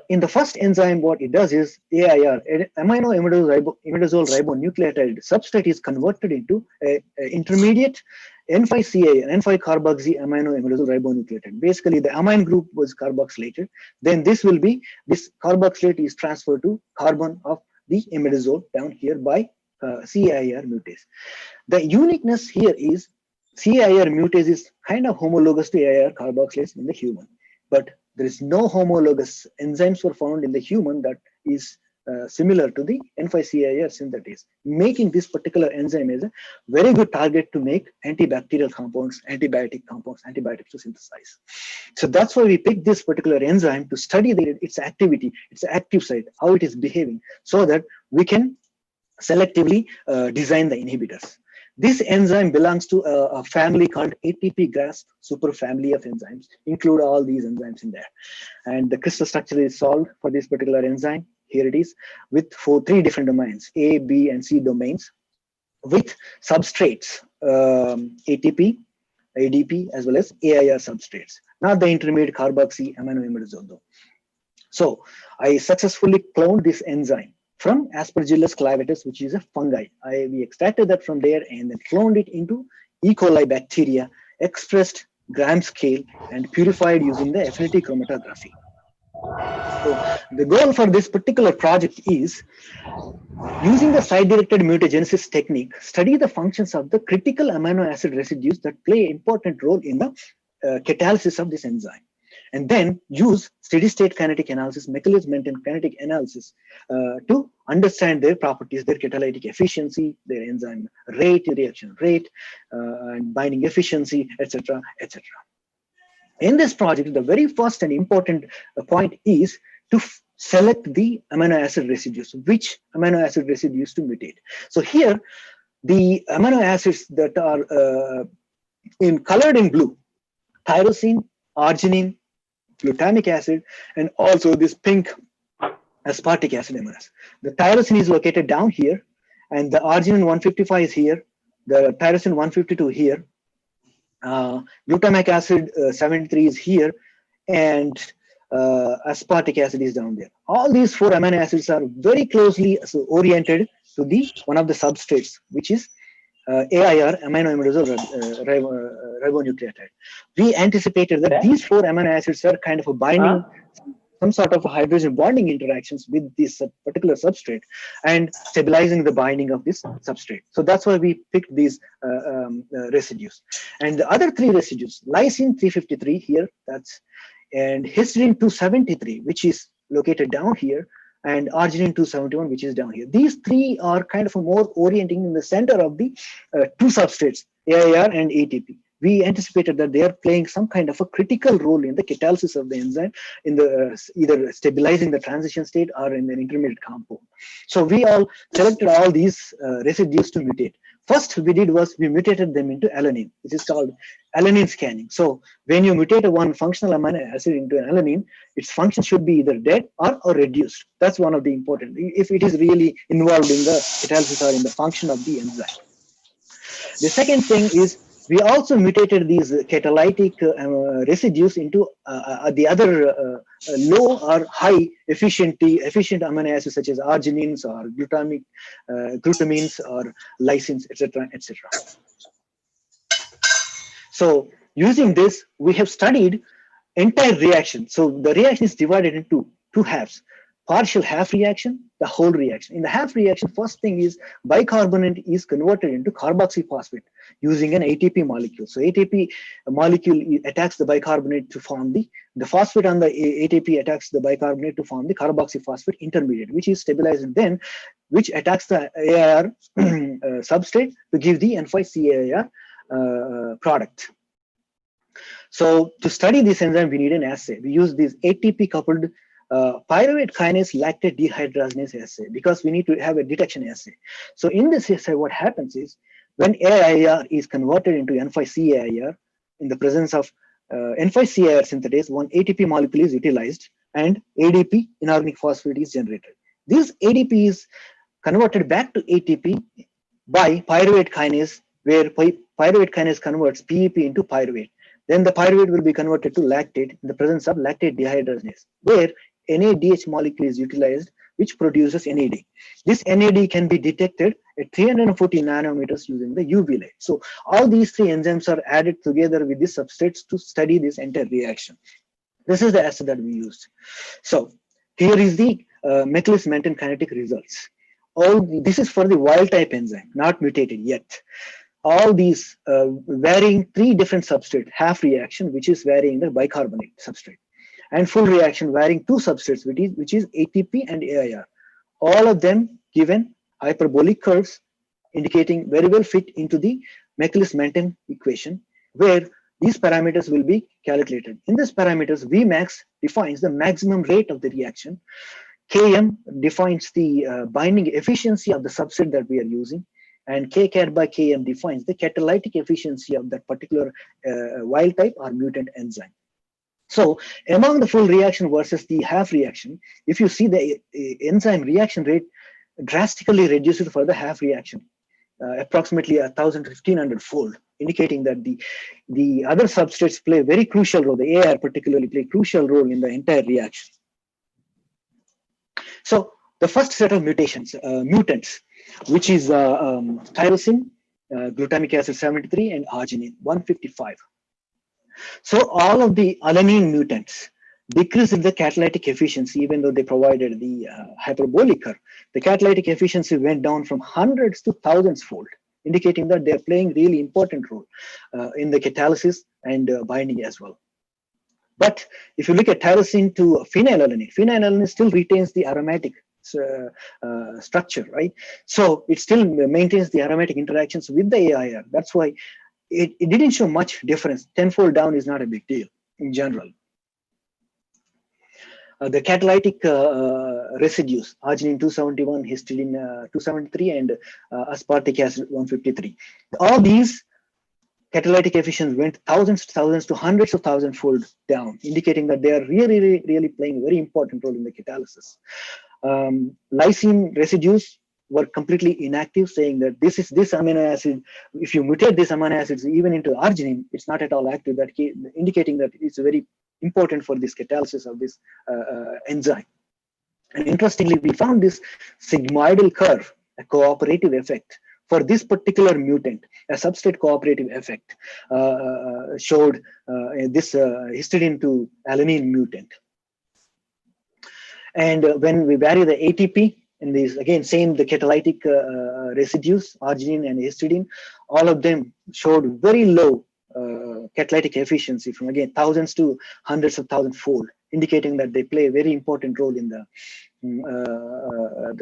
In the first enzyme, what it does is AIR, amino-imidazole ribonucleotide substrate, is converted into an intermediate N5-CAIR, N5-carboxy amino-imidazole ribonucleotide. Basically, the amine group was carboxylated. Then this carboxylate is transferred to carbon of the imidazole down here by CAIR mutase. The uniqueness here is CAIR mutase is kind of homologous to AIR carboxylase in the human, but there is no homologous enzymes were found in the human that is similar to the N5-CAIR synthetase, making this particular enzyme as a very good target to make antibacterial compounds, antibiotics to synthesize. So that's why we picked this particular enzyme to study its activity, its active site, how it is behaving, so that we can selectively design the inhibitors. This enzyme belongs to a family called ATP-GRASP superfamily of enzymes, include all these enzymes in there. And the crystal structure is solved for this particular enzyme. Here it is with 3 different domains, A, B, and C domains with substrates, ATP, ADP, as well as AIR substrates, not the intermediate carboxy aminoimidazole though. So I successfully cloned this enzyme from Aspergillus clavatus, which is a fungi. We extracted that from there and then cloned it into E. coli bacteria, expressed gram scale and purified using the affinity chromatography. So the goal for this particular project is, using the site-directed mutagenesis technique, study the functions of the critical amino acid residues that play an important role in the catalysis of this enzyme, and then use steady-state kinetic analysis, mechanism-maintained kinetic analysis to understand their properties, their catalytic efficiency, their enzyme rate, reaction rate, and binding efficiency, etc., etc. In this project, the very first and important point is to select the amino acid residues, which amino acid residues to mutate. So here, the amino acids that are colored in blue, tyrosine, arginine, glutamic acid, and also this pink aspartic acid amino acid. The tyrosine is located down here, and the arginine 155 is here, the tyrosine 152 here, glutamic acid 73 is here, and aspartic acid is down there. All these 4 amino acids are very closely oriented to the one of the substrates, which is AIR, amino imidazole ribonucleotide. We anticipated that these 4 amino acids are kind of a binding, some sort of hydrogen bonding interactions with this particular substrate and stabilizing the binding of this substrate. So that's why we picked these residues. And the other 3 residues, lysine 353 here, and histidine 273, which is located down here, and arginine 271, which is down here. These 3 are kind of more orienting in the center of the 2 substrates, AIR and ATP. We anticipated that they are playing some kind of a critical role in the catalysis of the enzyme, in the either stabilizing the transition state or in an intermediate compound. So we all selected all these residues to mutate. First we did was we mutated them into alanine, which is called alanine scanning. So when you mutate one functional amino acid into an alanine, its function should be either dead or reduced. That's one of the important, if it is really involved in the catalysis or in the function of the enzyme. The second thing is, we also mutated these catalytic residues into the other low or high efficient amino acids such as arginines or glutamines or lysines, etc., etc. So using this, we have studied entire reaction. So the reaction is divided into 2 halves. Partial half reaction, the whole reaction. In the half reaction, first thing is bicarbonate is converted into carboxyphosphate using an ATP molecule. So ATP molecule attacks the bicarbonate to form the phosphate on the ATP attacks the bicarbonate to form the carboxyphosphate intermediate, which is stabilized then, which attacks the AIR substrate to give the N5CAIR product. So to study this enzyme, we need an assay. We use this ATP coupled pyruvate kinase lactate dehydrogenase assay because we need to have a detection assay. So in this assay, what happens is when AIR is converted into N5CAIR in the presence of N5CAIR synthetase, one ATP molecule is utilized and ADP, inorganic phosphate, is generated. This ADP is converted back to ATP by pyruvate kinase, where pyruvate kinase converts PEP into pyruvate. Then the pyruvate will be converted to lactate in the presence of lactate dehydrogenase, where NADH molecule is utilized, which produces NAD. This NAD can be detected at 340 nanometers using the UV light. So all these 3 enzymes are added together with these substrates to study this entire reaction. This is the assay that we used. So here is the mechanism-maintained kinetic results. This is for the wild type enzyme, not mutated yet. All these varying 3 different substrates, half reaction, which is varying the bicarbonate substrate, and full reaction varying 2 substrates, which is ATP and AIR. All of them given hyperbolic curves indicating very well fit into the mechanism-maintained equation, where these parameters will be calculated. In these parameters, Vmax defines the maximum rate of the reaction. Km defines the binding efficiency of the substrate that we are using, and Kcat by Km defines the catalytic efficiency of that particular wild type or mutant enzyme. So among the full reaction versus the half reaction, if you see the enzyme reaction rate drastically reduced for the half reaction, approximately 1,000 to 1,500 fold, indicating that the other substrates play a very crucial role, the AR particularly play a crucial role in the entire reaction. So the first set of mutants, which is tyrosine, glutamic acid 73, and arginine 155. So all of the alanine mutants decrease in the catalytic efficiency, even though they provided the hyperbolic curve. The catalytic efficiency went down from hundreds to thousands fold, indicating that they're playing really important role in the catalysis and binding as well. But if you look at tyrosine to phenylalanine still retains the aromatic structure, right? So it still maintains the aromatic interactions with the AIR. That's why it didn't show much difference. Tenfold down is not a big deal in general. The catalytic residues, arginine 271, histidine 273, and aspartic acid 153. All these catalytic efficiency went thousands to hundreds of thousand-fold down, indicating that they are really playing a very important role in the catalysis. Lysine residues were completely inactive, saying that this amino acid, if you mutate this amino acids even into arginine, it's not at all active, that indicating that it's very important for this catalysis of this enzyme. And interestingly, we found this sigmoidal curve, a cooperative effect for this particular mutant, a substrate cooperative effect showed this histidine to alanine mutant. And when we vary the ATP in these, again, same the catalytic residues, arginine and histidine, all of them showed very low catalytic efficiency, from again thousands to hundreds of thousand fold, indicating that they play a very important role in the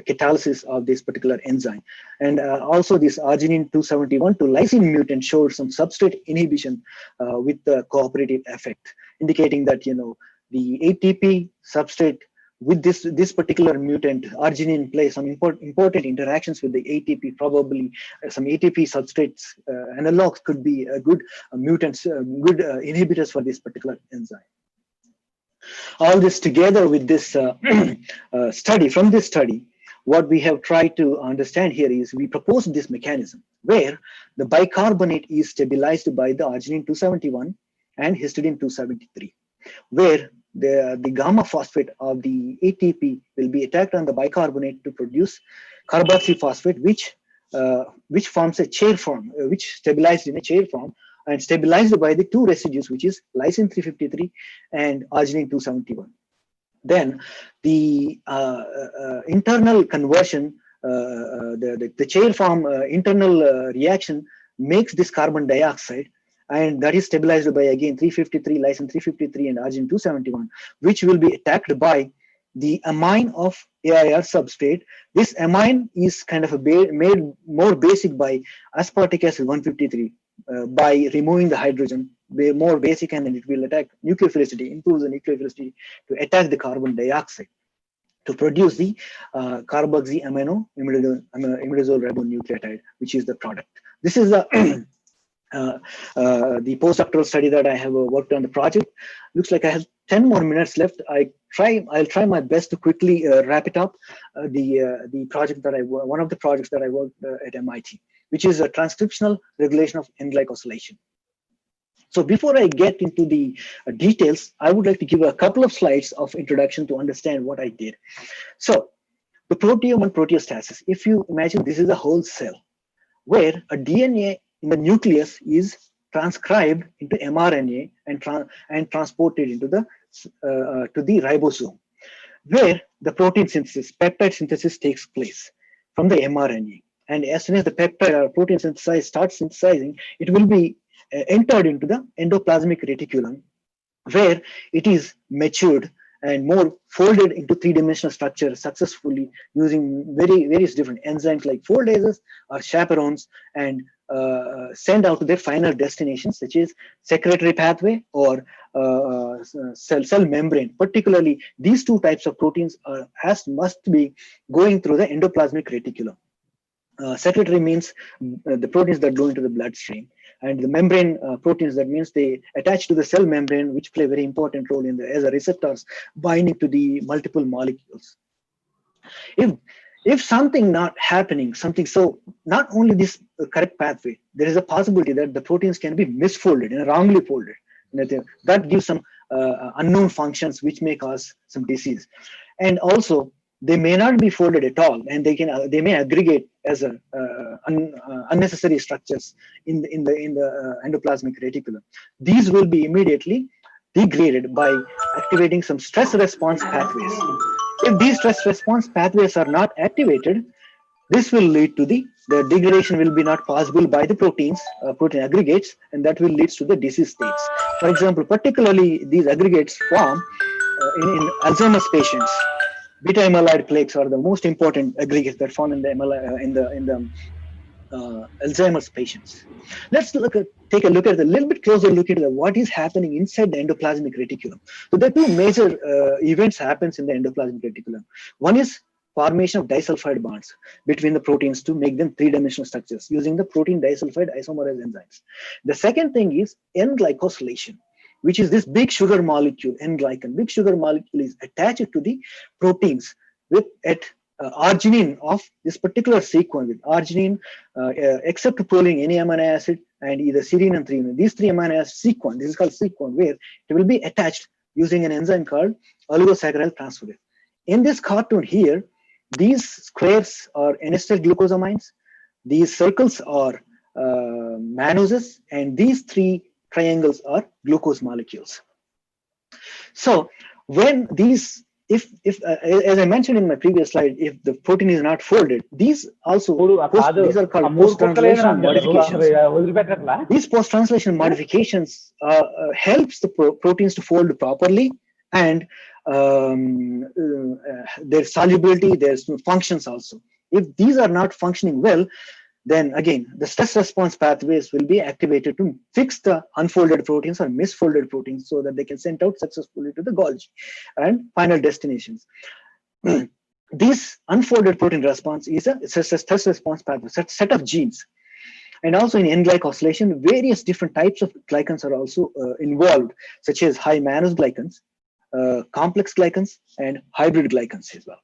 catalysis of this particular enzyme. And also this arginine 271 to lysine mutant showed some substrate inhibition with the cooperative effect, indicating that, you know, the ATP substrate with this particular mutant, arginine, plays some important interactions with the ATP. Probably some ATP substrates analogs could be a good mutants, good inhibitors for this particular enzyme. All this together with this study, from this study, what we have tried to understand here is we proposed this mechanism where the bicarbonate is stabilized by the arginine 271 and histidine 273, where the gamma phosphate of the ATP will be attacked on the bicarbonate to produce carboxyphosphate, which forms a chair form, which stabilized in a chair form and stabilized by the two residues, which is lysine 353 and arginine 271. Then the internal conversion, the chair form internal reaction makes this carbon dioxide, and that is stabilized by again 353, lysine 353 and arginine 271, which will be attacked by the amine of AIR substrate. This amine is kind of made more basic by aspartic acid 153 by removing the hydrogen, more basic, and then it will attack nucleophilicity, improves the nucleophilicity to attack the carbon dioxide to produce the carboxyamino imidazole ribonucleotide, which is the product. This is the the postdoctoral study that I have worked on the project. Looks like I have 10 more minutes left. I'll try my best to quickly wrap it up. The project that one of the projects that I worked at MIT, which is a transcriptional regulation of N-glycosylation. So before I get into the details, I would like to give a couple of slides of introduction to understand what I did. So the proteome and proteostasis, if you imagine this is a whole cell where a DNA in the nucleus is transcribed into mRNA and transported into the to the ribosome, where the protein synthesis, peptide synthesis takes place from the mRNA. And as soon as the peptide or protein synthesis starts synthesizing, it will be entered into the endoplasmic reticulum, where it is matured and more folded into three-dimensional structure successfully using various different enzymes like foldases or chaperones, and send out to their final destinations, such as secretory pathway or cell membrane. Particularly, these two types of proteins must be going through the endoplasmic reticulum. Secretory means the proteins that go into the bloodstream, and the membrane proteins, that means they attach to the cell membrane, which play a very important role in as a receptors binding to the multiple molecules. If something not happening, so not only this correct pathway, there is a possibility that the proteins can be misfolded and wrongly folded. That gives some unknown functions which may cause some disease. And also they may not be folded at all, and they may aggregate as unnecessary structures in the endoplasmic reticulum. These will be immediately degraded by activating some stress response pathways. If these stress response pathways are not activated, this will lead to the degradation will be not possible by the protein aggregates, and that will lead to the disease states. For example, particularly these aggregates form in Alzheimer's patients. Beta amyloid plaques are the most important aggregates that form in the Alzheimer's patients. Let's take a look at a little bit closer look at what is happening inside the endoplasmic reticulum. So there are two major events happens in the endoplasmic reticulum. One is formation of disulfide bonds between the proteins to make them three-dimensional structures using the protein disulfide isomerase enzymes. The second thing is N-glycosylation, which is this big sugar molecule, N-glycan. Big sugar molecule is attached to the proteins at arginine of this particular sequence, with arginine, except proline, any amino acid, and either serine and threonine. These three amino acid sequence, this is called sequence, where it will be attached using an enzyme called oligosaccharide transferase. In this cartoon here, these squares are N-acetyl glucosamines, these circles are mannoses, and these three triangles are glucose molecules. So when these, if as I mentioned in my previous slide, if the protein is not folded, these also these are called post-translation modifications. These post-translation modifications helps the proteins to fold properly, and their solubility, their functions also. If these are not functioning well, then again the stress response pathways will be activated to fix the unfolded proteins or misfolded proteins so that they can send out successfully to the Golgi and final destinations. This unfolded protein response is a stress response pathway, set of genes. And also in N-glycosylation, various different types of glycans are also involved, such as high mannose glycans, complex glycans, and hybrid glycans as well.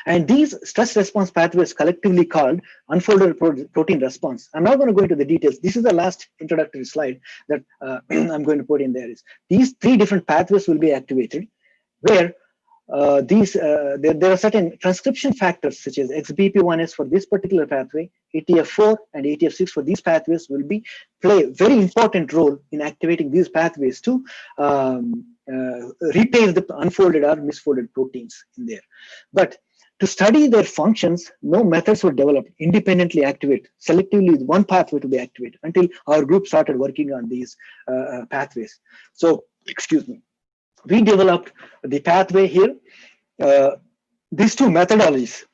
And these stress response pathways collectively called unfolded protein response. I'm not going to go into the details. This is the last introductory slide that I'm going to put in there. Is these three different pathways will be activated, where there are certain transcription factors such as XBP1S for this particular pathway, ATF4 and ATF6 for these pathways will play a very important role in activating these pathways to repair the unfolded or misfolded proteins in there. But to study their functions, no methods were developed independently activate selectively one pathway to be activated until our group started working on these pathways. So, excuse me, we developed the pathway here. These two methodologies.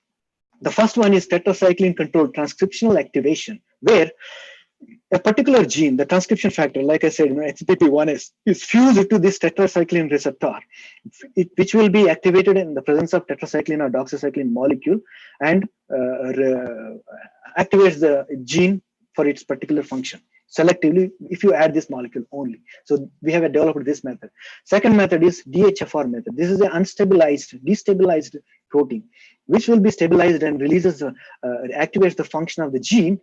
The first one is tetracycline controlled transcriptional activation, where a particular gene, the transcription factor, like I said, XBP1S, is fused to this tetracycline receptor, which will be activated in the presence of tetracycline or doxycycline molecule, and activates the gene for its particular function selectively if you add this molecule only. So we have developed this method. Second method is DHFR method. This is an destabilized protein, which will be stabilized and releases, activates the function of the gene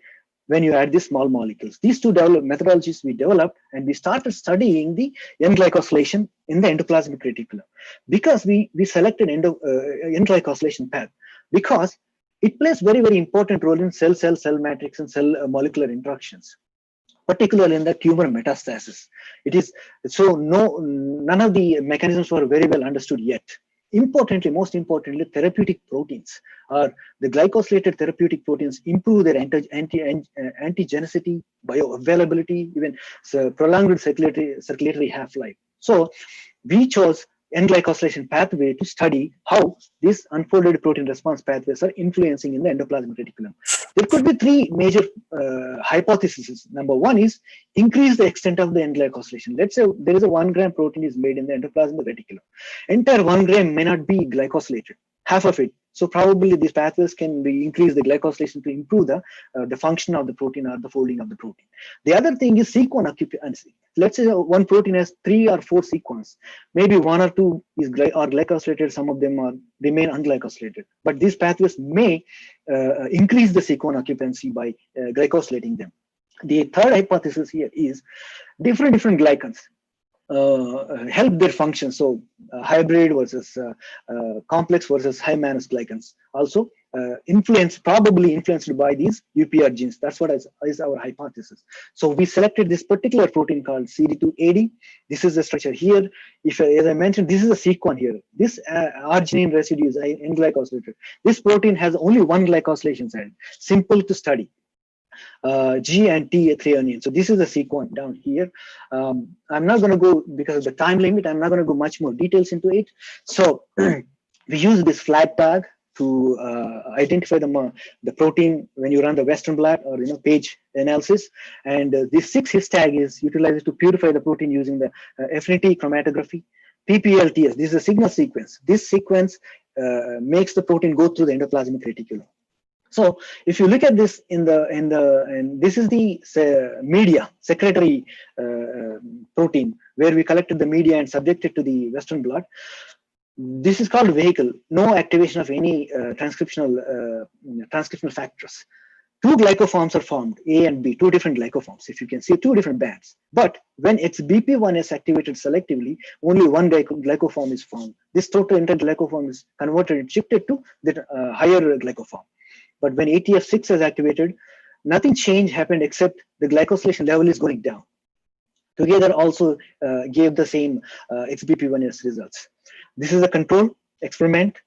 when you add these small molecules. These two methodologies we developed, and we started studying the N-glycosylation in the endoplasmic reticulum. Because we selected N-glycosylation path, because it plays very, very important role in cell matrix and cell molecular interactions, particularly in the tumor metastasis. It is so none of the mechanisms were very well understood yet. Importantly, most importantly, therapeutic proteins or the glycosylated therapeutic proteins improve their antigenicity, bioavailability, even prolonged circulatory half-life. So we chose N-glycosylation pathway to study how these unfolded protein response pathways are influencing in the endoplasmic reticulum. There could be three major hypotheses. Number one is increase the extent of the N-glycosylation. Let's say there is a 1 gram protein is made in the endoplasmic reticulum. Entire 1 gram may not be glycosylated, half of it. So probably these pathways can increase the glycosylation to improve the function of the protein or the folding of the protein. The other thing is sequence occupancy. Let's say one protein has 3 or 4 sequences. Maybe 1 or 2 is glycosylated. Some of them remain unglycosylated. But these pathways may increase the sequence occupancy by glycosylating them. The third hypothesis here is different glycans help their function. So hybrid versus complex versus high mannose glycans. Also probably influenced by these UPR genes. That's what is our hypothesis. So we selected this particular protein called CD2AD. This is the structure here. As I mentioned, this is a sequence here. This arginine residue is N-glycosylated. This protein has only one glycosylation site. Simple to study. G and T threonine. So this is the sequence down here. I'm not going to go, because of the time limit, I'm not going to go much more details into it. So we use this flag tag to identify the protein when you run the Western blot or page analysis. And this 6 tag is utilized to purify the protein using the affinity chromatography. PPLTS, this is a signal sequence. This sequence makes the protein go through the endoplasmic reticulum. So if you look at this and this is the media secretory protein, where we collected the media and subjected to the Western blot. This is called vehicle. No activation of any transcriptional factors. 2 glycoforms are formed, A and B, 2 different glycoforms. If you can see 2 different bands. But when XBP1 is activated selectively, only 1 glycoform is formed. This total intent glycoform is converted, shifted to the higher glycoform. But when ATF6 is activated, nothing change happened except the glycosylation level is going down. Together also gave the same XBP1S results. This is a control experiment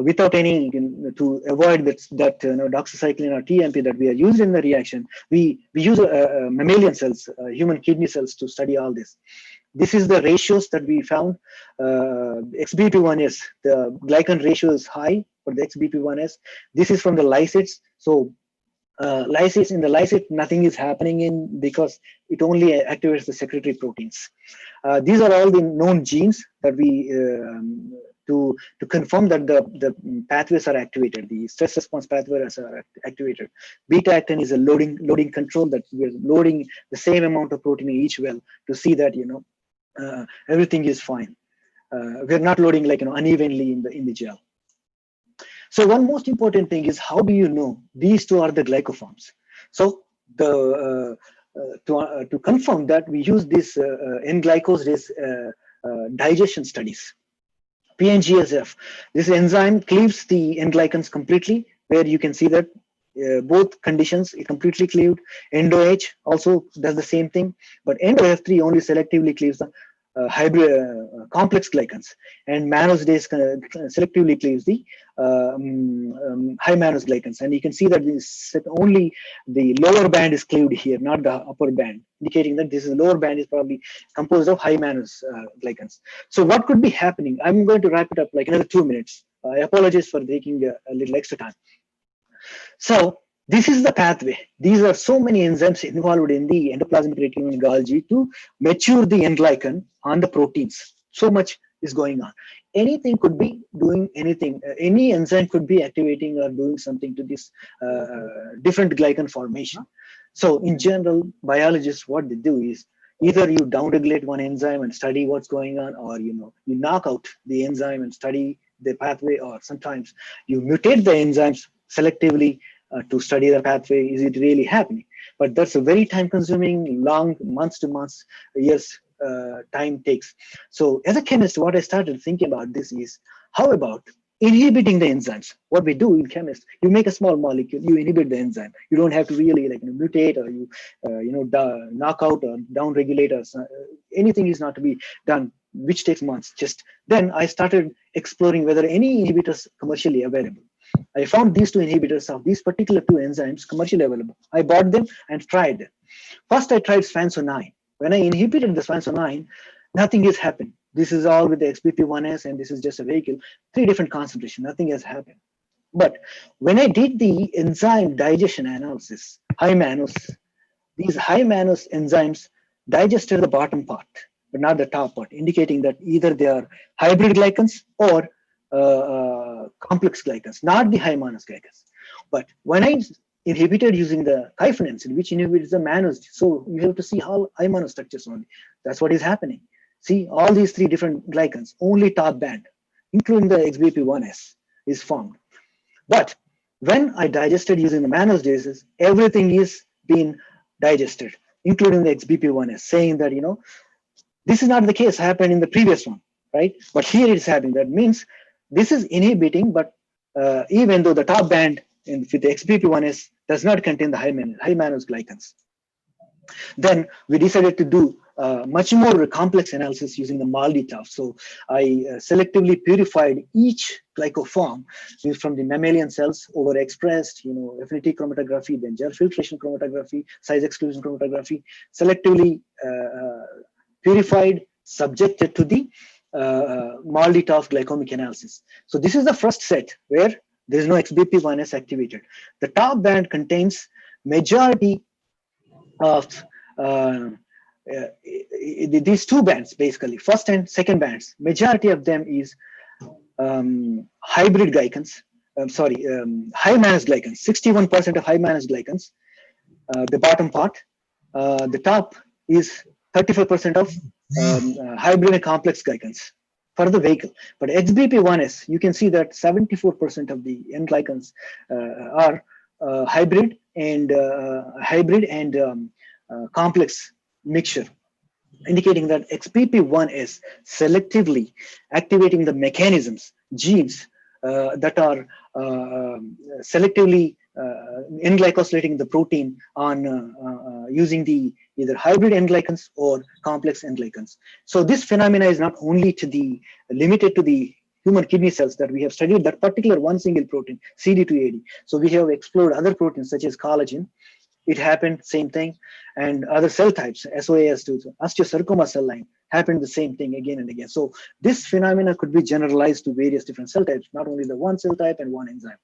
without any, to avoid that doxycycline or TMP that we are used in the reaction. We use mammalian cells, human kidney cells to study all this. This is the ratios that we found. XBP1S, the glycan ratio is high for the XBP1S. This is from the lysates. So lysates, in the lysate, nothing is happening because it only activates the secretory proteins. These are all the known genes that we to confirm that the pathways are activated. The stress response pathways are activated. Beta-actin is a loading control, that we're loading the same amount of protein in each well to see that everything is fine. We're not loading unevenly in the gel. So one most important thing is, how do you know these 2 are the glycoforms? So to confirm that, we use this N-glycosidase digestion studies. PNGSF. This enzyme cleaves the N-glycans completely, where you can see that both conditions it completely cleaved. EndoH also does the same thing, but EndoF3 only selectively cleaves the hybrid complex glycans, and mannosidase selectively cleaves the high mannose glycans. And you can see that this only the lower band is cleaved here, not the upper band, indicating that this lower band is probably composed of high mannose glycans. So what could be happening? I'm going to wrap it up another 2 minutes. I apologize for taking a little extra time. So this is the pathway. These are so many enzymes involved in the endoplasmic reticulum and Golgi to mature the N-glycan on the proteins. So much is going on. Anything could be doing anything. Any enzyme could be activating or doing something to this different glycan formation. So in general, biologists, what they do is either you downregulate one enzyme and study what's going on, or you knock out the enzyme and study the pathway, or sometimes you mutate the enzymes selectively to study the pathway. Is it really happening? But that's a very time-consuming, long, months to months, years time takes. So as a chemist, what I started thinking about this is, how about inhibiting the enzymes? What we do in chemists, you make a small molecule, you inhibit the enzyme. You don't have to really mutate, or you knock out or downregulate, or anything is not to be done, which takes months. Just then I started exploring whether any inhibitors commercially available. I found these 2 inhibitors of these particular 2 enzymes commercially available. I bought them and tried them. First, I tried svanso9. When I inhibited the svanso9, nothing has happened. This is all with the XBP1S, and this is just a vehicle. 3 different concentrations, nothing has happened. But when I did the enzyme digestion analysis, high mannose, these high mannose enzymes digested the bottom part, but not the top part, indicating that either they are hybrid glycans or complex glycans, not the high mannose glycans. But when I inhibited using the kyphenensin, which inhibits the mannose, so you have to see how high mannose structures only. That's what is happening. See, all these 3 different glycans, only top band, including the XBP1S, is formed. But when I digested using the mannose, everything is being digested, including the XBP1S, saying that This is not the case happened in the previous one, right? But here it is happening. That means this is inhibiting, but even though the top band with the XBP1S does not contain the high mannose glycans. Then we decided to do much more complex analysis using the MALDI-TOF. So I selectively purified each glycoform from the mammalian cells, overexpressed, affinity chromatography, then gel filtration chromatography, size exclusion chromatography, selectively purified, subjected to the MALDI-TOF glycomic analysis. So this is the first set where there is no XBP1S activated. The top band contains majority of these two bands, basically first and second bands. Majority of them is hybrid glycans. High mannose glycans. 61% of high mannose glycans. The bottom part. The top is 35% of hybrid and complex glycans for the vehicle. But XBP1S, you can see that 74% of the N glycans are hybrid and complex mixture, indicating that XBP1S selectively activating the mechanisms, genes that are selectively N-glycosylating the protein on using the either hybrid N-glycans or complex N-glycans. So this phenomena is not only limited to the human kidney cells that we have studied that particular one single protein, CD280. So we have explored other proteins such as collagen. It happened, same thing, and other cell types, SOAS2, osteosarcoma cell line, happened the same thing again and again. So this phenomena could be generalized to various different cell types, not only the one cell type and one enzyme.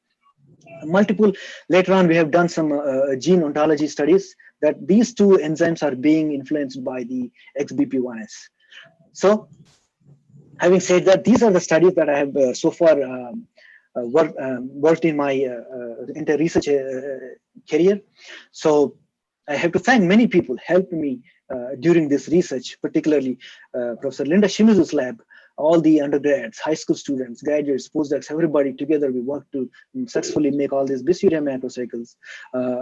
Multiple, later on we have done some gene ontology studies that these two enzymes are being influenced by the XBP1S. So having said that, these are the studies that I have so far worked in my entire research career. So I have to thank many people helped me during this research, particularly Professor Linda Shimizu's lab, all the undergrads, high school students, graduates, postdocs, everybody together, we worked to successfully make all these bisphenol macrocycles,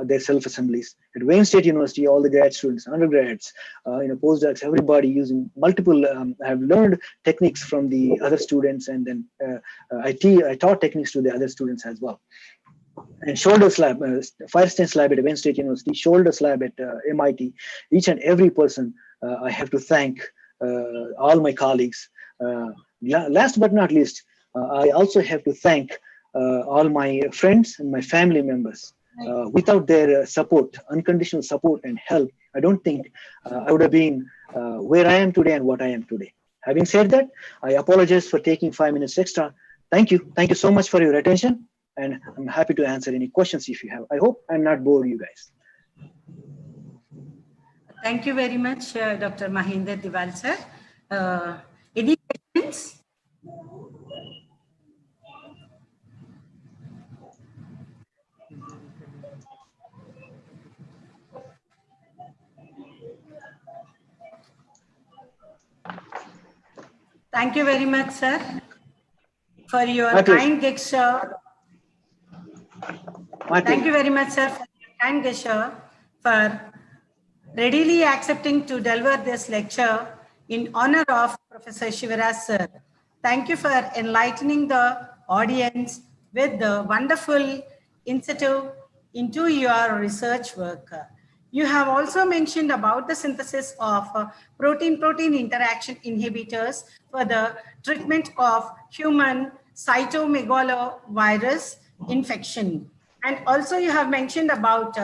their self-assemblies. At Wayne State University, all the grad students, undergrads, postdocs, everybody using multiple, have learned techniques from the other students, and then I taught techniques to the other students as well. And Shoulders lab, Firestein's lab at Wayne State University, Shoulders lab at MIT, each and every person I have to thank all my colleagues. Last but not least, I also have to thank all my friends and my family members. Without their support, unconditional support and help, I don't think I would have been where I am today and what I am today. Having said that, I apologize for taking 5 minutes extra. Thank you. Thank you so much for your attention. And I'm happy to answer any questions if you have. I hope I'm not bored you guys. Thank you very much, Dr. Mahinder Diwal sir. Any questions? Thank you very much, sir, for your kind gesture. Thank you very much, sir, for your kind gesture, for readily accepting to deliver this lecture in honor of Professor Shivaraj Sir. Thank you for enlightening the audience with the wonderful insight into your research work. You have also mentioned about the synthesis of protein-protein interaction inhibitors for the treatment of human cytomegalovirus infection. And also you have mentioned about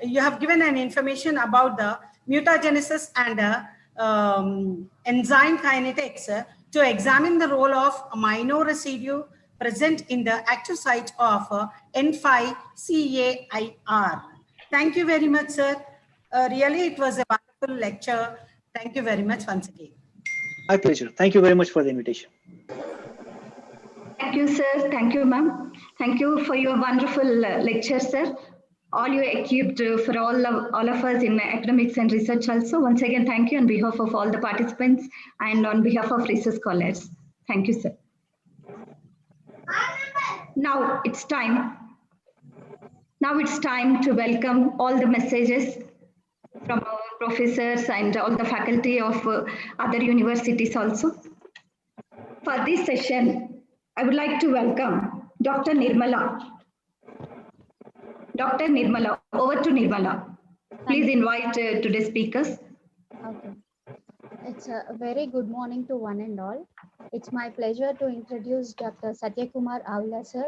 you have given an information about the mutagenesis and enzyme kinetics to examine the role of amino residue present in the active site of N5-CAIR. Thank you very much, sir. Really, it was a wonderful lecture. Thank you very much once again. My pleasure. Thank you very much for the invitation. Thank you, sir. Thank you, ma'am. Thank you for your wonderful lecture, sir. All you equipped for all of us in academics and research also. Once again, thank you on behalf of all the participants and on behalf of research scholars. Thank you, sir. Now it's time. Now it's time to welcome all the messages from our professors and all the faculty of other universities also. For this session, I would like to welcome Dr. Nirmala. Dr. Nirmala, over to Nirmala. Please invite today's speakers. Okay. It's a very good morning to one and all. It's my pleasure to introduce Dr. Satyakumar Avla sir.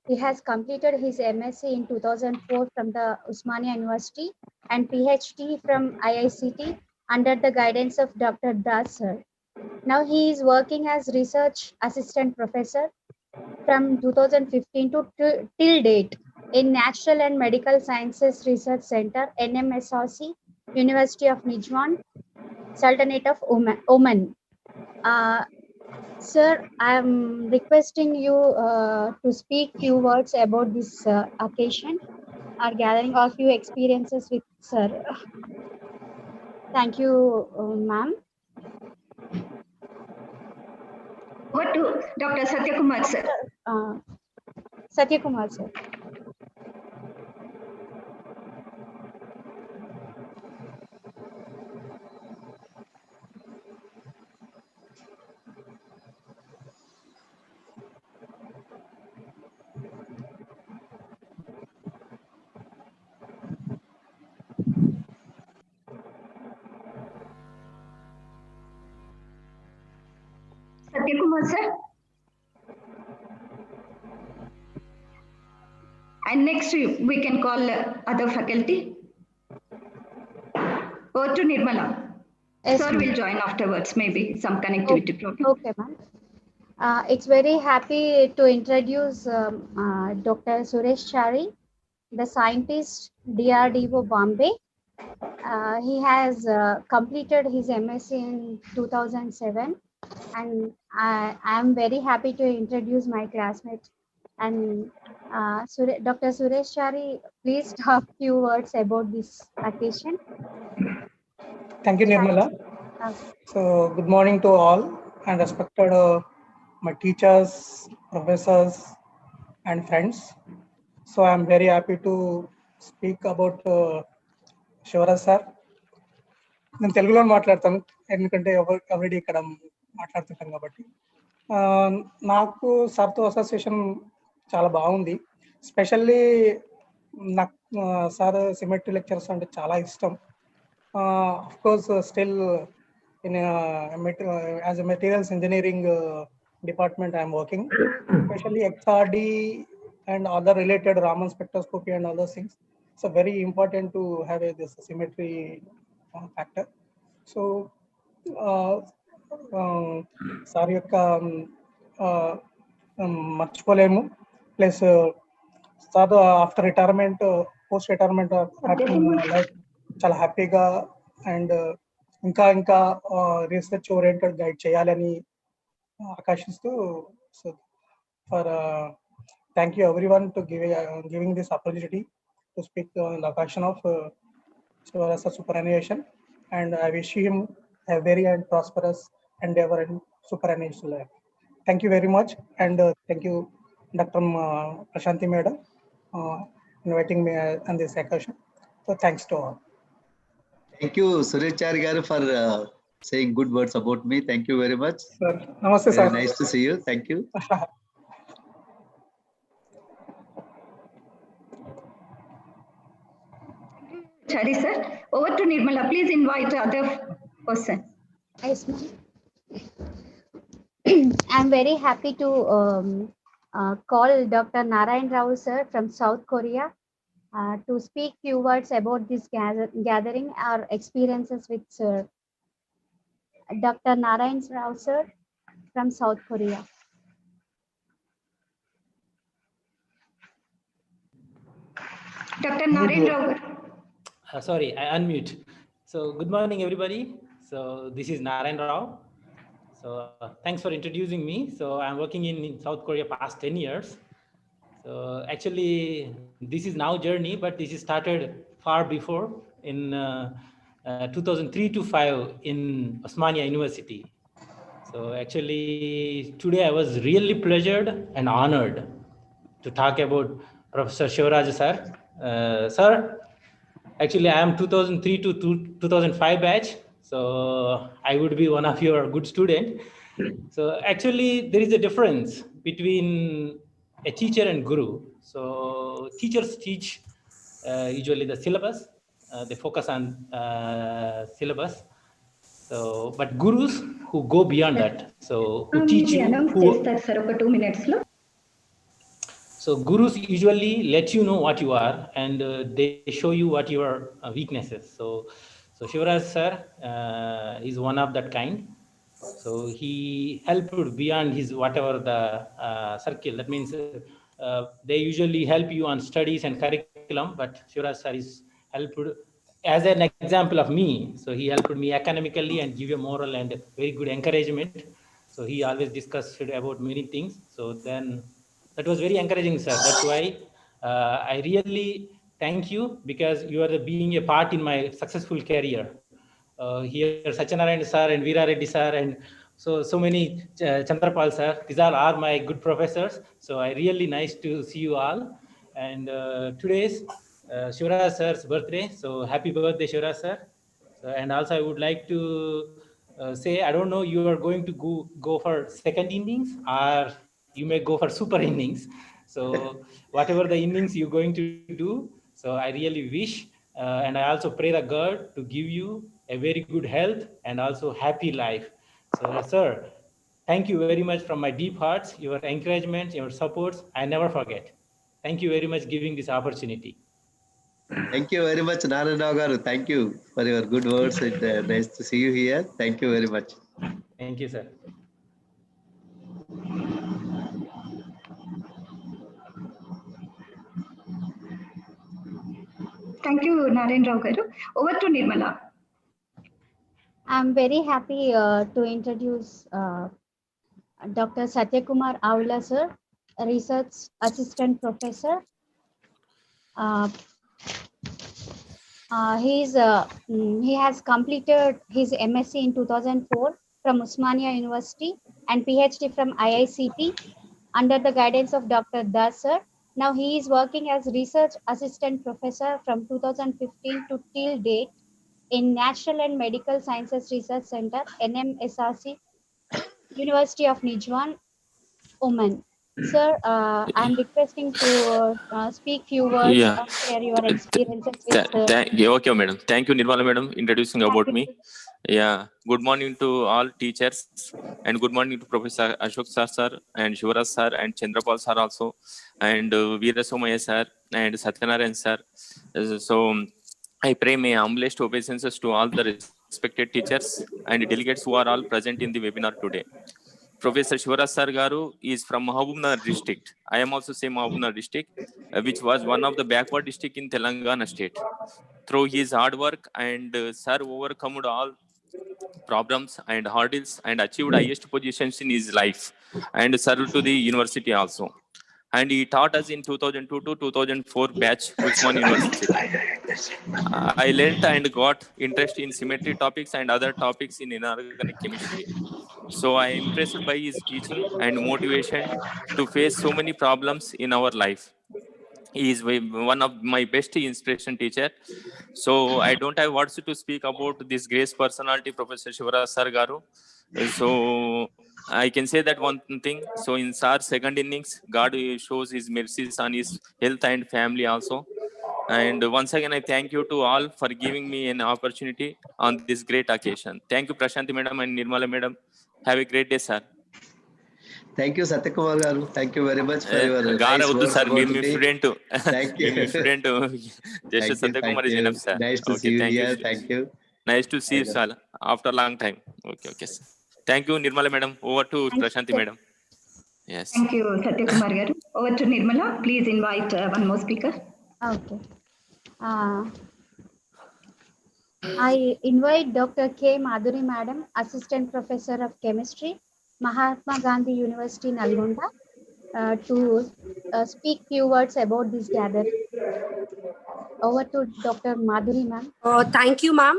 He has completed his MSc in 2004 from the Usmania University and PhD from IICT under the guidance of Dr. Das sir. Now he is working as research assistant professor from 2015 to till date in Natural and Medical Sciences Research Center, NMSRC, University of Nijwan, Sultanate of Oman. Sir, I am requesting you to speak few words about this occasion, our gathering, or few experiences with sir. Thank you, ma'am. Over to Dr. Satyakumar sir. Satyakumar sir. Satyakumar sir. And next we can call other faculty. Over to Nirmala. Yes, sir will join afterwards, maybe some connectivity problem. Okay, ma'am. It's very happy to introduce Dr. Suresh Chari, the scientist, DRDO Bombay. He has completed his MSc in 2007, and I am very happy to introduce my classmate. And Dr. Suresh Chari, please talk few words about this occasion. Thank you, Nirmala. So, good morning to all and respected my teachers, professors, and friends. So, I am very happy to speak about Shivaraj Sir. నేను తెలుగులో మాట్లాడతాను ఎందుకంటే already ఇక్కడ మాట్లాడుతుంటాం కాబట్టి నాకు సార్తో association చాలా బాగుంది. స్పెషల్లీ నాకు సార్ సిమెట్రీ లెక్చర్స్ అంటే చాలా ఇష్టం. Of course still in as a materials engineering department I'm working, especially XRD and other related Raman spectroscopy and other things. So very important to have this symmetry factor. So sir యొక్క మర్చిపోలేము. Plus sir after retirement, post retirement life చాలా హ్యాపీగా and ఇంకా research oriented guide చేయాలని ఆకాంక్షిస్తూ, so for thank you everyone to giving this opportunity to speak on the occasion of Shivaraj Sir Superannuation, and I wish him a very and prosperous endeavor in superannuation life. Thank you very much, and thank you Dr. Prashanti Madam inviting me on this occasion. So thanks to all. Thank you Suresh Chari garu for saying good words about me. Thank you very much. Sir, namaste sir. Nice to see you. Thank you. Chari sir, over to Nirmala. Please invite other person. Yes, ma'am. I'm very happy to call Dr. Narayan Rao sir from South Korea to speak few words about this gathering, our experiences with sir. Dr. Narayan Rao sir from South Korea. Dr. Narayan Rao. Sorry, I unmute. So good morning, everybody. So this is Narayan Rao. So thanks for introducing me. So I'm working in South Korea past 10 years. So actually, this is now journey, but this is started far before in 2003 to 5 in Osmania University. So actually, today I was really pleasured and honored to talk about Professor Shivaraj Sir. Sir, Actually, I am 2003 to 2005 batch. So I would be one of your good student. So actually, there is a difference between a teacher and guru. So teachers teach usually the syllabus. They focus on syllabus. So, but gurus who go beyond that. So who teach Maybe you, announce who చేస్తారు sir ఒక 2 minutes లో. so gurus usually let you know what you are, and they show you what your weaknesses. So Shivaraj Sir is one of that kind. So he helped beyond his whatever the circle. That means they usually help you on studies and curriculum, but Shivaraj Sir is helped as an example of me. So he helped me academically and give a moral and very good encouragement. So he always discussed about many things. So then that was very encouraging, sir. That's why I really thank you, because you are being a part in my successful career. Here, Satyanarayan sir and Veera Reddy sir and so many Chandrapal sir. These all are my good professors. So I really nice to see you all. And today's Shivaraj sir's birthday. So happy birthday, Shivaraj sir. So, and also I would like to say, I don't know, you are going to go for second innings, or you may go for super innings. So whatever the innings you're going to do, so I really wish, and I also pray the God to give you a very good health and also happy life. So sir, thank you very much from my deep hearts. Your encouragement, your supports, I never forget. Thank you very much giving this opportunity. Thank you very much, Narendra garu. Thank you for your good words. It's nice to see you here. Thank you very much. Thank you, sir. Thank you, Narendra garu. Over to Nirmala. I'm very happy to introduce Dr. Satyakumar Avula sir, a research assistant professor. He has completed his MSc in 2004 from Osmania University and PhD from IICT under the guidance of Dr. Das sir. Now he is working as research assistant professor from 2015 to till date in Natural and Medical Sciences Research Center, NMSRC, University of Nijuan, Oman. Sir, I'm requesting to speak few words Yeah. or share your experiences with Yeah, okay, madam. Thank you, Nirmala madam, introducing about me. Yeah. Good morning to all teachers, and good morning to Professor Ashok sir and Shivaraj sir and Chandrapal sir also, and Veera Somaya sir and Satyanarayan sir. So I pray my humblest obeisances to all the respected teachers and delegates who are all present in the webinar today. Professor Shivaraj Sir Garu is from Mahabubnagar district. I am also same Mahabubnagar district, which was one of the backward district in Telangana state. Through his hard work, and Sir overcome all problems and hurdles and achieved highest positions in his life, and served to the university also. And he taught us in 2002 to 2004 batch, Usman University. I learnt and got interest in symmetry topics and other topics in inorganic chemistry. So I am impressed by his teaching and motivation to face so many problems in our life. He is one of my best inspiration teacher. So I don't have words to speak about this great personality, Professor Shivaraj Sir Garu. So I can say that one thing. So in Sir second innings, God shows his mercies on his health and family also. And once again, I thank you to all for giving me an opportunity on this great occasion. Thank you, Prashanti madam and Nirmala madam. Have a great day, sir. Thank you, Satyakumar garu. Thank you very much for your nice words sir. about me. Student. Thank you. Student. Just Satyakumar is enough, sir. Nice to see you here. Thank you. Nice to see you, sir. After a long time. Okay, sir. Thank you, Nirmala madam. Over to Prashanti madam. Yes. Thank you, Satyakumar garu. Over to Nirmala. Please invite one more speaker. Okay. I invite Dr. K. Madhuri Madam, Assistant Professor of Chemistry, Mahatma Gandhi University, Nalgonda, to speak few words about this gathering. Over to Dr. Madhuri ma'am. Thank you, ma'am.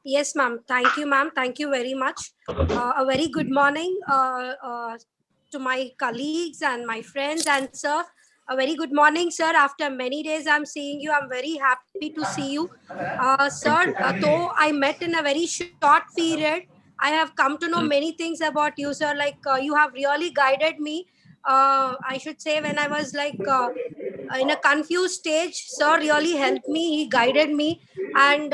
Yes, ma'am. Thank you, ma'am. Thank you very much. A very good morning to my colleagues and my friends, and sir, A very good morning, sir. After many days, I'm seeing you. I'm very happy to see you. Sir, though I met in a very short period, I have come to know many things about you, sir. Like you have really guided me. I should say when I was like in a confused stage, sir really helped me. He guided me. And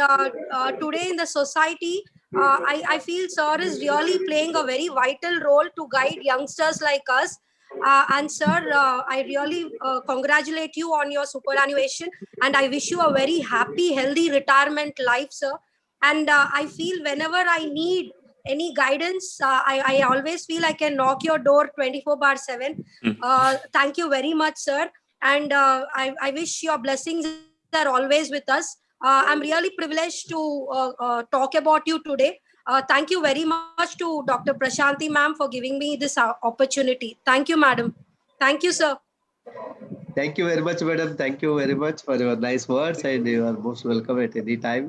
today in the society, I feel sir is really playing a very vital role to guide youngsters like us. And sir, I really congratulate you on your superannuation, and I wish you a very happy, healthy retirement life, sir. And I feel whenever I need any guidance, I always feel I can knock your door 24/7. Thank you very much, sir. And I wish your blessings are always with us. I'm really privileged to talk about you today. Thank you very much to Dr. Prashanti ma'am for giving me this opportunity. Thank you, madam. Thank you, sir. Thank you very much, madam. Thank you very much for your nice words, and you are most welcome at any time.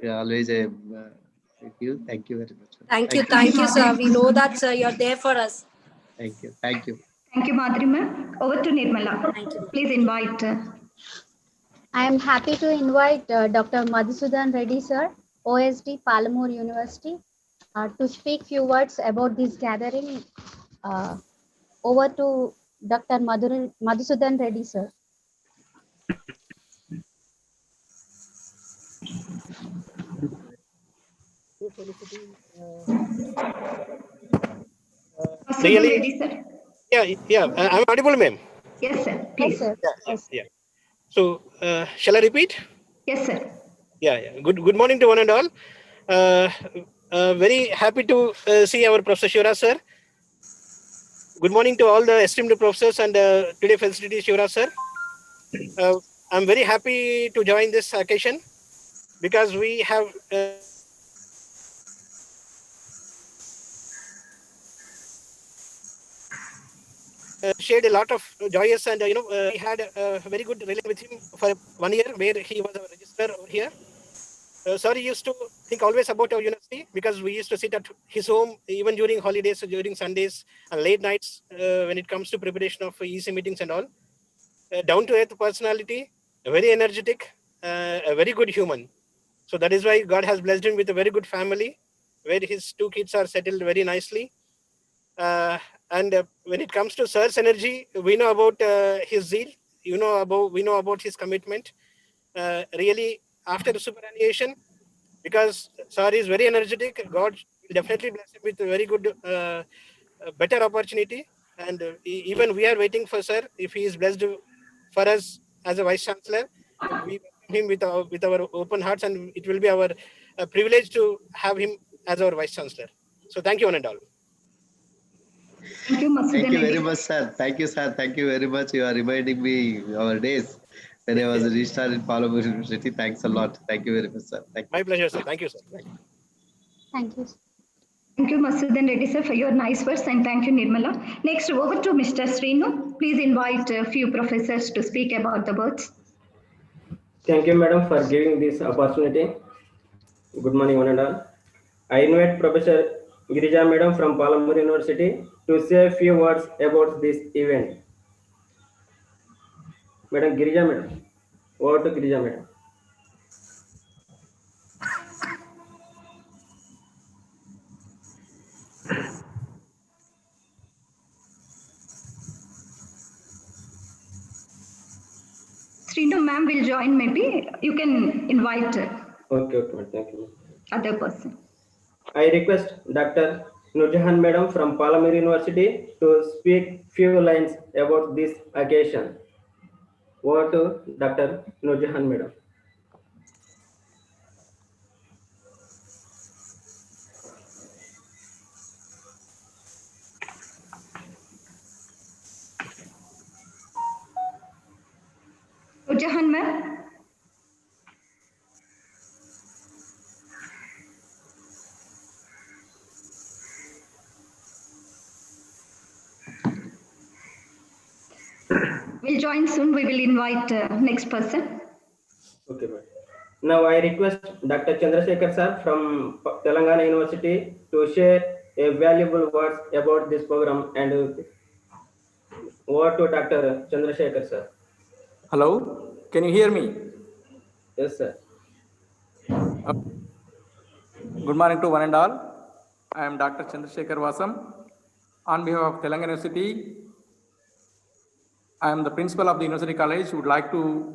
You are always thank you. Thank you very much. Thank you, sir. We know that, sir. You're there for us. Thank you. Thank you. Thank you, Madhuri ma'am. Over to Nirmala. Thank you. Please invite. I am happy to invite Dr. Madhusudan Reddy sir, OSD, Palamur University, to speak few words about this gathering. Over to Dr. Madhusudan Reddy sir. Really? Reddy sir. Yeah. I'm audible, ma'am. Yes, sir. Please. Yes, sir. Yeah. So, shall I repeat? Yes, sir. Yeah. Good morning to one and all. Very happy to see our Professor Shivaraj Sir. Good morning to all the esteemed professors and today facility Shivaraj Sir. I'm very happy to join this occasion because we have shared a lot of joyous and we had a very good relation with him for 1 year where he was our registrar over here. Sorry, used to think always about our university because we used to sit at his home even during holidays, during Sundays and late nights when it comes to preparation of EC meetings and all. Down to earth personality, very energetic, a very good human. So that is why God has blessed him with a very good family where his 2 kids are settled very nicely. And when it comes to Sir's energy, we know about his zeal, we know about his commitment. Really, after the superannuation, because Sir is very energetic, God will definitely bless him with a very good, better opportunity. And even we are waiting for Sir. If he is blessed for us as a Vice Chancellor, we welcome him with our open hearts, and it will be our privilege to have him as our Vice Chancellor. So thank you one and all. Thank you, Thank you very much, sir. Thank you, sir. Thank you very much. You are reminding me our days when I was a registrar in Palamur University. Thanks a lot. Thank you very much, sir. My pleasure, sir. Thank you, sir. Thank you. Thank you, Madhusudan Reddy sir, for your nice words, and thank you, Nirmala. Next, over to Mr. Srinu. Please invite a few professors to speak about the birds. Thank you, madam, for giving this opportunity. Good morning, one and all. I invite Professor Girija madam from Palamur University to say a few words about this event. Madam Girija madam. Over to Girija madam. Srinu ma'am will join maybe. You can invite Okay, thank you. other person. I request Dr. Nurjahan madam from Palamur University to speak few lines about this occasion. Over to Dr. Nurjahan madam. Nurjahan ma'am. We'll join soon. We will invite next person. Okay, madam. Now I request Dr. Chandrasekhar sir from Telangana University to share a valuable words about this program and Over to Dr. Chandrasekhar, sir. Hello, can you hear me? Yes, sir. Good morning to one and all. I am Dr. Chandrasekhar Vasam. On behalf of Telangana University, I am the principal of the University College. Would like to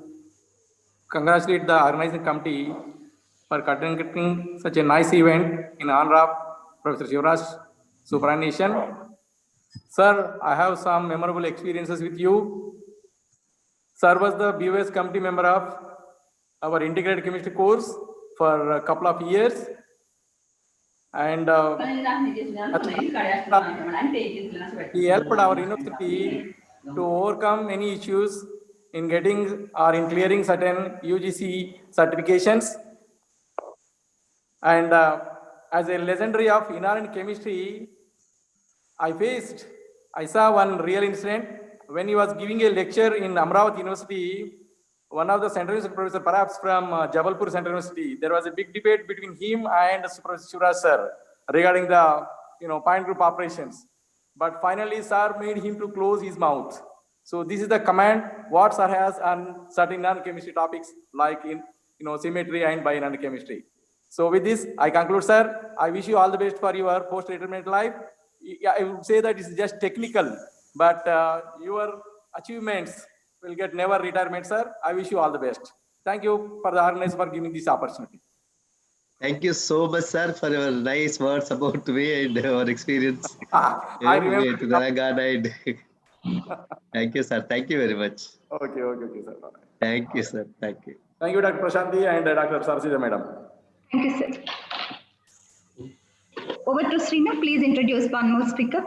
congratulate the organizing committee for conducting such a nice event in honor of Professor Shivaraj Superannuation. Sir, I have some memorable experiences with you. Sir was the BOS committee member of our integrated chemistry course for a couple of years. And he helped our university to overcome any issues in getting or in clearing certain UGC certifications. And as a legendary of inorganic chemistry, I saw one real incident when he was giving a lecture in Amravati University. One of the Central University professor, perhaps from Jabalpur Central University, there was a big debate between him and Professor Shivaraj Sir regarding the point group operations. But finally, Sir made him to close his mouth. So this is the command what Sir has on certain non-chemistry topics like in symmetry and bioinorganic chemistry. So with this, I conclude, Sir. I wish you all the best for your post-retirement life. I would say that it's just technical, but your achievements will get never retirement, sir. I wish you all the best. Thank you for the organizer for giving this opportunity. Thank you so much, sir, for your nice words about me and our experience. I remember. Thank you, sir. Thank you very much. Okay, sir. Thank you, sir. Thank you. Thank you, Dr. Prashanti and Dr. Sarasija, madam. Thank you, sir. Over to Srina. Please introduce one more speaker.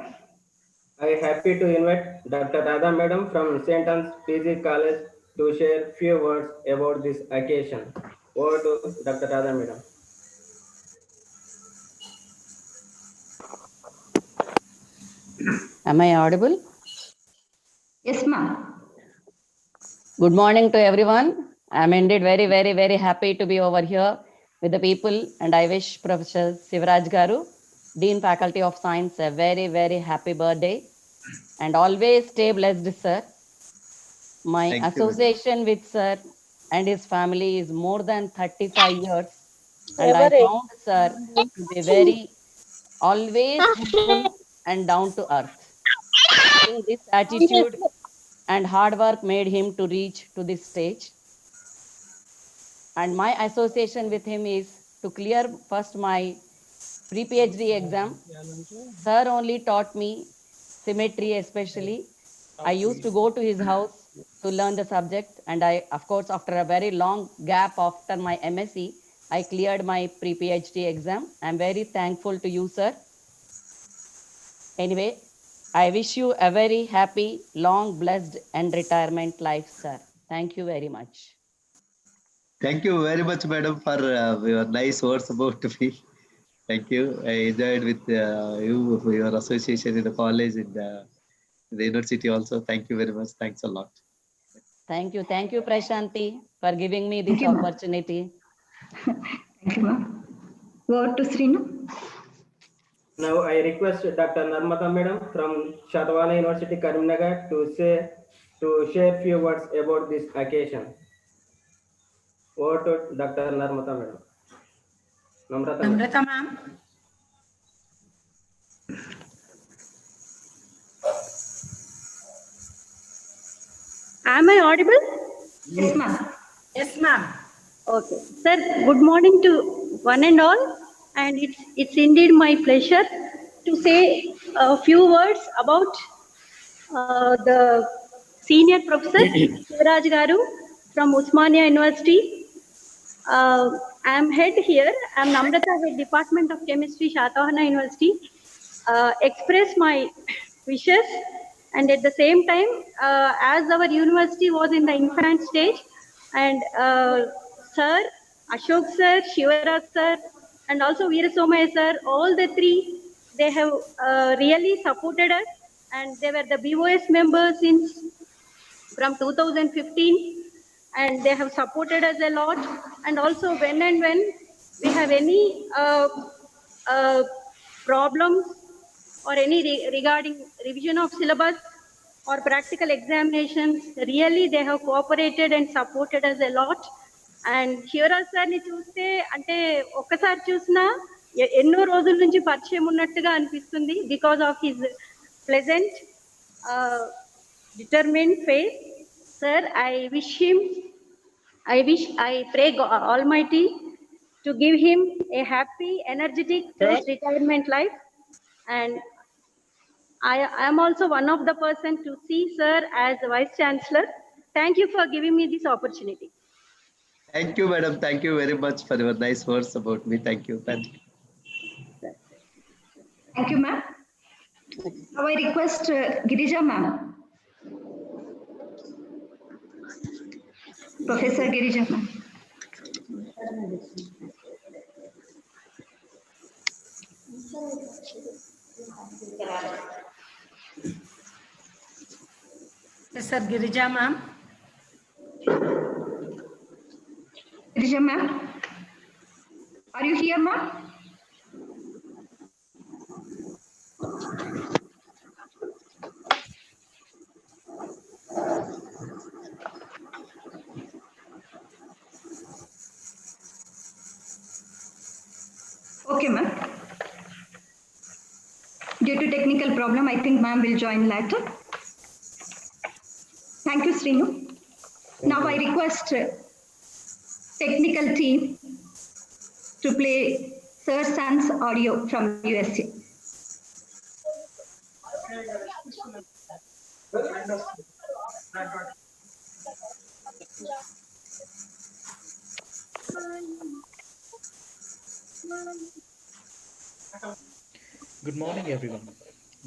I am happy to invite Dr. Radha Madam from St. Anne's PG College to share few words about this occasion. Over to Dr. Radha Madam. Am I audible? Yes, ma'am. Good morning to everyone. I'm indeed very, very, very happy to be over here with the people, and I wish Professor Shivaraj Garu, Dean Faculty of Science, a very, very happy birthday. And always stay blessed, sir. My association with sir and his family is more than 35 years. And I found sir to be very always helpful and down to earth. I think this attitude and hard work made him to reach to this stage. And my association with him is to clear first my pre-PhD exam. Sir only taught me symmetry especially. I used to go to his house to learn the subject, and of course, after a very long gap after my MSc, I cleared my pre-PhD exam. I'm very thankful to you, sir. Anyway, I wish you a very happy, long, blessed and retirement life, sir. Thank you very much. Thank you very much, madam, for your nice words about me. Thank you. I enjoyed with you for your association in the college, in the university also. Thank you very much. Thanks a lot. Thank you, Prashanti, for giving me this opportunity. Thank you, ma'am. Over to Srina. Now I request Dr. Narmata Madam from Shatwana University, Karimnagar to share few words about this occasion. Over to Dr. Narmata Madam. Namrata ma'am. Am I audible? Yes, ma'am. Yes, ma'am. Okay. Sir, good morning to one and all. And it's indeed my pleasure to say a few words about the senior professor, Shivaraj Garu from Osmania University. I am head here. I am Namrata, head Department of Chemistry, Shatwana University. Express my wishes, and at the same time, as our university was in the infant stage, and Sir, Ashok Sir, Shivaraj Sir, and also Veerasomaya Sir, all the three, they have really supported us, and they were the BOS members since from 2015, and they have supported us a lot. And also when we have any problems or any regarding revision of syllabus, or practical examinations. Really, they have cooperated and supported us a lot. And Shivaraj Sir ni చూస్తే అంటే ఒక్కసారి చూసినా ఎన్నో రోజుల నుంచి పరిచయం ఉన్నట్టుగా అనిపిస్తుంది because of his pleasant, determined face. Sir, I pray God Almighty to give him a happy, energetic post-retirement life. And I am also one of the person to see Sir as Vice Chancellor. Thank you for giving me this opportunity. Thank you, madam. Thank you very much for your nice words about me. Thank you. Thank you. Thank you, ma'am. Now I request Girija ma'am. Professor Girija ma'am. Professor Girija ma'am. Girija ma'am. Are you here, ma'am? Okay, ma'am. Due to technical problem, I think ma'am will join later. Thank you, Srinu. Now I request technical team to play Sir San's audio from USA. Good morning, everyone.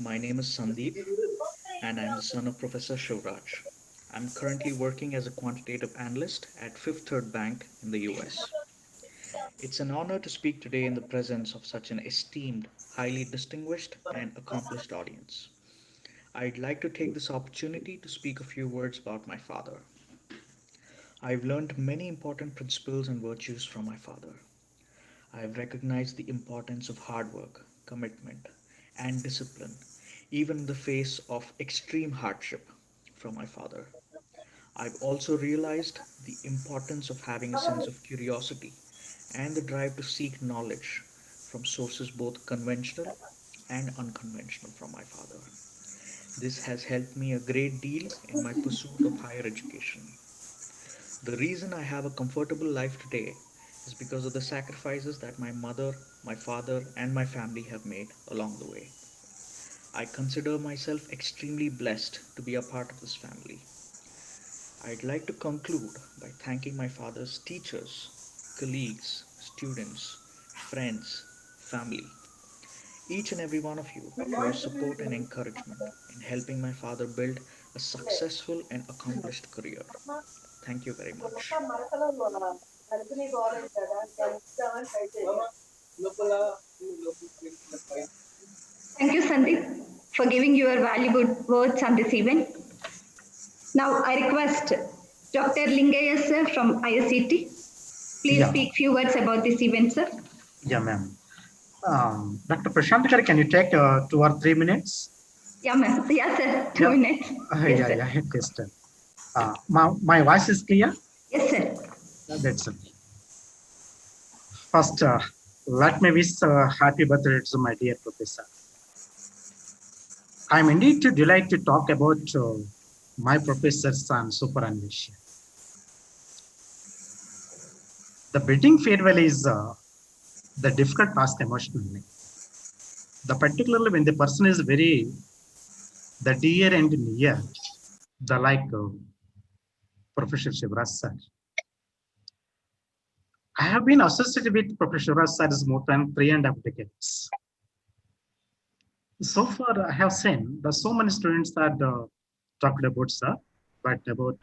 My name is Sandeep, and I'm the son of Professor Shivaraj. I'm currently working as a quantitative analyst at Fifth Third Bank in the US. It's an honor to speak today in the presence of such an esteemed, highly distinguished, and accomplished audience. I'd like to take this opportunity to speak a few words about my father. I've learned many important principles and virtues from my father. I've recognized the importance of hard work, commitment, and discipline, even in the face of extreme hardship, from my father. I've also realized the importance of having a sense of curiosity and the drive to seek knowledge from sources both conventional and unconventional from my father. This has helped me a great deal in my pursuit of higher education. The reason I have a comfortable life today is because of the sacrifices that my mother, my father, and my family have made along the way. I consider myself extremely blessed to be a part of this family. I'd like to conclude by thanking my father's teachers, colleagues, students, friends, family, each and every one of you for your support and encouragement in helping my father build a successful and accomplished career. Thank you very much. Thank you, Sandeep, for giving your valuable words on this event. Now I request Dr. Lingaya sir from ISCT. Please speak few words about this event, sir. Yeah, ma'am. Dr. Prashant, can you take 2 or 3 minutes? Yeah, ma'am. Yeah, sir. 2 minutes. Yes, sir. Yeah, yes, sir. My voice is clear? Yes, sir. That's it. First, let me wish happy birthday to my dear professor. I'm indeed delighted to talk about my professor's son, Superannuation. The building farewell is the difficult task emotionally. Particularly when the person is very the dear and near, the like Professor Shivaraj Sir. I have been associated with Professor Shivaraj Sir more than 3.5 decades. So far, I have seen that so many students that talked about Sir, but about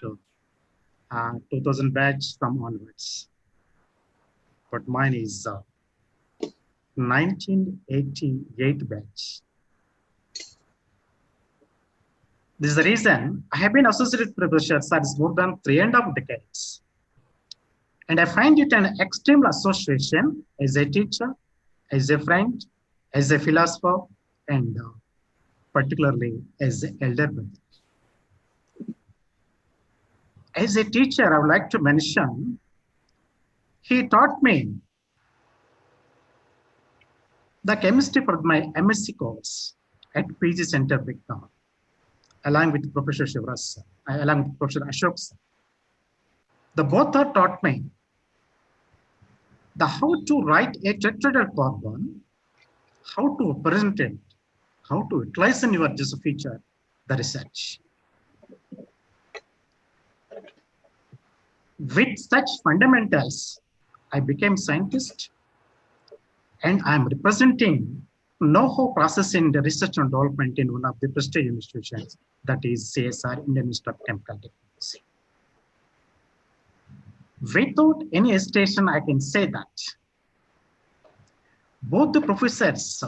2000 batch from onwards. But mine is 1988 batch. This is the reason I have been associated with Professor Sir more than 3.5 decades. And I find it an extreme association as a teacher, as a friend, as a philosopher, and particularly as an elder brother. As a teacher, I would like to mention, he taught me the chemistry for my MSc course at PG Center, Vietnam, along with Professor Shivaraj Sir, along with Professor Ashok Sir. The both are taught me the how to write a tetrahedral carbon, how to present it, how to utilize in your just feature, the research. With such fundamentals, I became scientist, and I'm representing know-how process in the research and development in one of the prestigious institutions, that is CSR, Indian Institute of Chemical Technology. Without any hesitation, I can say that both the professors,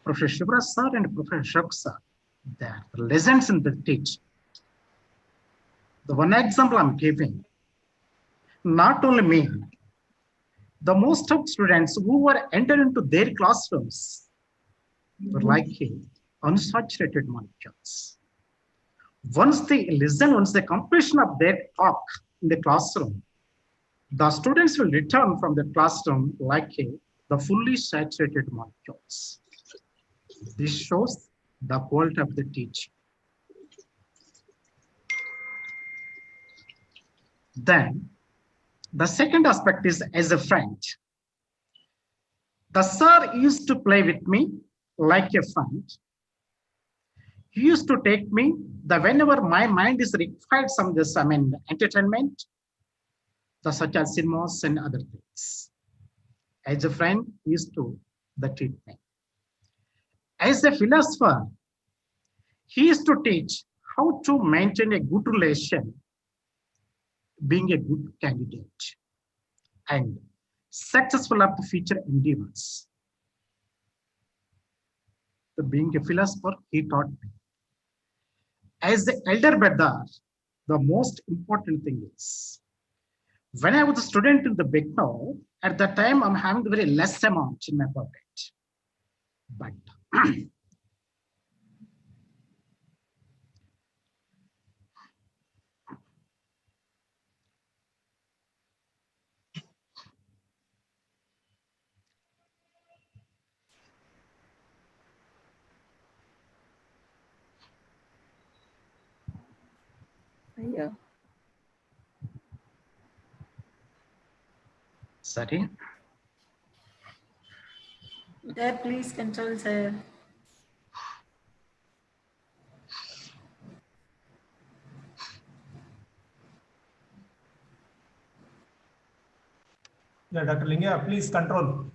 Professor Shivaraj Sir and Professor Ashok Sir, they are legends in the teaching. The one example I'm giving, not only me, the most of students who were entered into their classrooms were like unsaturated molecules. Once they listen, once the completion of their talk in the classroom, the students will return from the classroom like the fully saturated molecules. This shows the quality of the teaching. Then, the second aspect is as a friend. The sir used to play with me like a friend. He used to take me whenever my mind is required some entertainment, such as cinemas and other things. As a friend, he used to treat me. As a philosopher, he used to teach how to maintain a good relation, being a good candidate, and successful of the future endeavors. So being a philosopher, he taught me. As the elder brother, the most important thing is, when I was a student in the Bicknell, at that time I'm having very less amount in my pocket. But Yeah. Sorry. There, please control, sir. Yeah, Dr. Lingya, please control.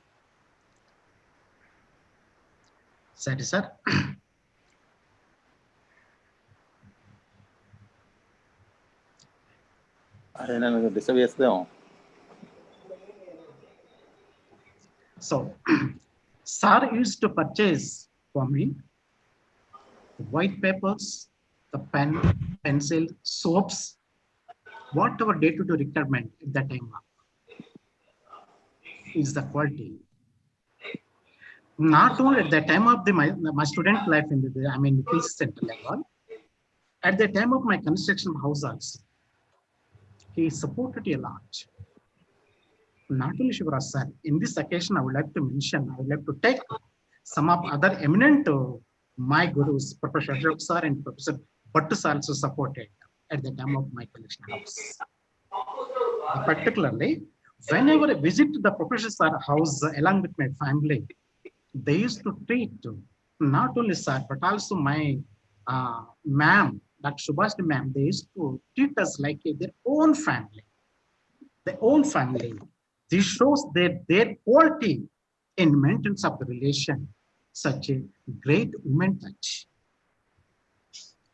Sorry, sir. So, sir used to purchase for me white papers, the pen, pencil, soaps, whatever day-to-day requirement at that time is the quality. Not only at the time of my student life in the PG center level, at the time of my construction house also, he supported a lot. Not only Shivaraj Sir, in this occasion, I would like to mention, I would like to take some of other eminent my gurus, Professor Ashok Sir and Professor Bhattu Sir also supported at the time of my collection house. Particularly, whenever I visit the Professor Sir house along with my family, they used to treat not only Sir, but also my ma'am, Dr. Subhash ma'am, they used to treat us like their own family. Their own family. This shows their quality in maintenance of the relation, such a great human touch.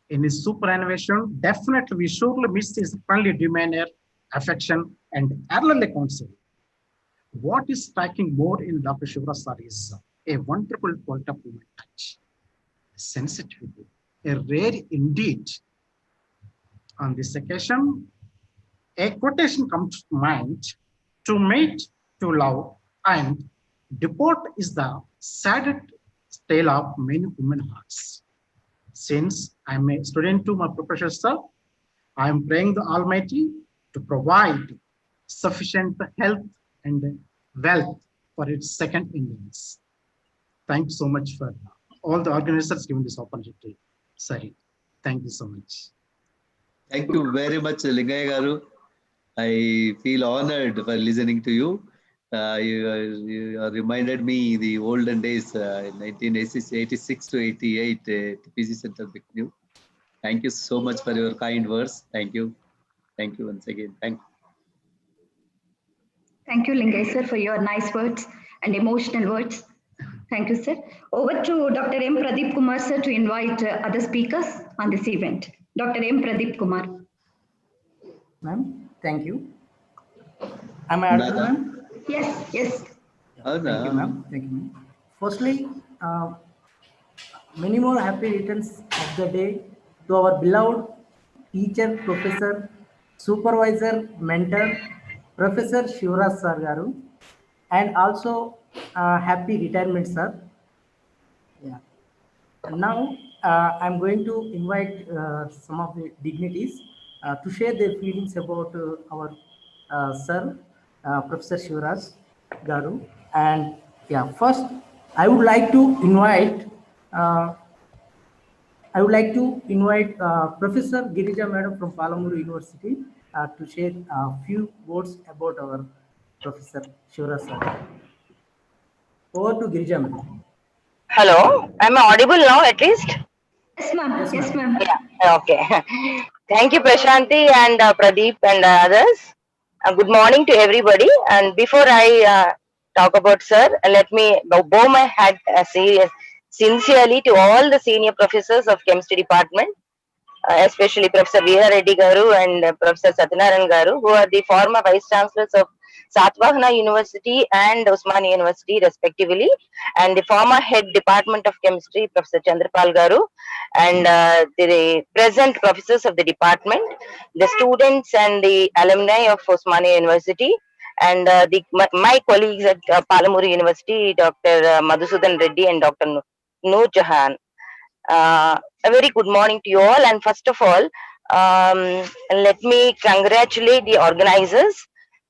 In his superannuation, definitely we surely miss his friendly demeanor, affection, and elderly counsel. What is striking more in Dr. Shivaraj Sir is a wonderful quality of human touch, sensitivity, a rare indeed. On this occasion, a quotation comes to mind: to meet, to love, and depart is the saddest tale of many human hearts. Since I'm a student to my professor, I am praying the Almighty to provide sufficient health and wealth for its second innings. Thank you so much for all the organizers giving this opportunity. Sorry. Thank you so much. Thank you very much, Lingaya Garu. I feel honored for listening to you. You reminded me the olden days in 1986 to 88 at PG Center Biknew. Thank you so much for your kind words. Thank you. Thank you once again. Thank you. Thank you, Lingay sir, for your nice words and emotional words. Thank you, sir. Over to Dr. M. Pradeep Kumar, sir, to invite other speakers on this event. Dr. M. Pradeep Kumar. Ma'am, thank you. Am I audible, ma'am? Yes, yes. Thank you, ma'am. Thank you, ma'am. Firstly, many more happy returns of the day to our beloved teacher, professor, supervisor, mentor, Professor Shivaraj Sir Garu, and also happy retirement, sir. Yeah. Now, I'm going to invite some of the dignitaries to share their feelings about our sir, Professor Shivaraj Garu. And yeah, first, I would like to invite uh, Professor Girija Madam from Palamuru University to share a few words about our Professor Shivaraj Sir. Over to Girija Madam. Hello, am I audible now at least? Yes, ma'am. Yes, ma'am. Yeah, okay. Thank you, Prashanti and Pradeep and others. Good morning to everybody. And before I talk about Sir, let me bow my hat sincerely to all the senior professors of Chemistry Department, especially Professor Veera Reddy Garu and Professor Satyanarayan Garu, who are the former Vice Chancellors of Satvahana University and Osmania University, respectively, and the former Head Department of Chemistry, Professor Chandrapal Garu, and the present professors of the department, the students and the alumni of Osmania University, and my colleagues at Palamuru University, Dr. Madhusudan Reddy and Dr. Noor Jahan. A very good morning to you all, and first of all, let me congratulate the organizers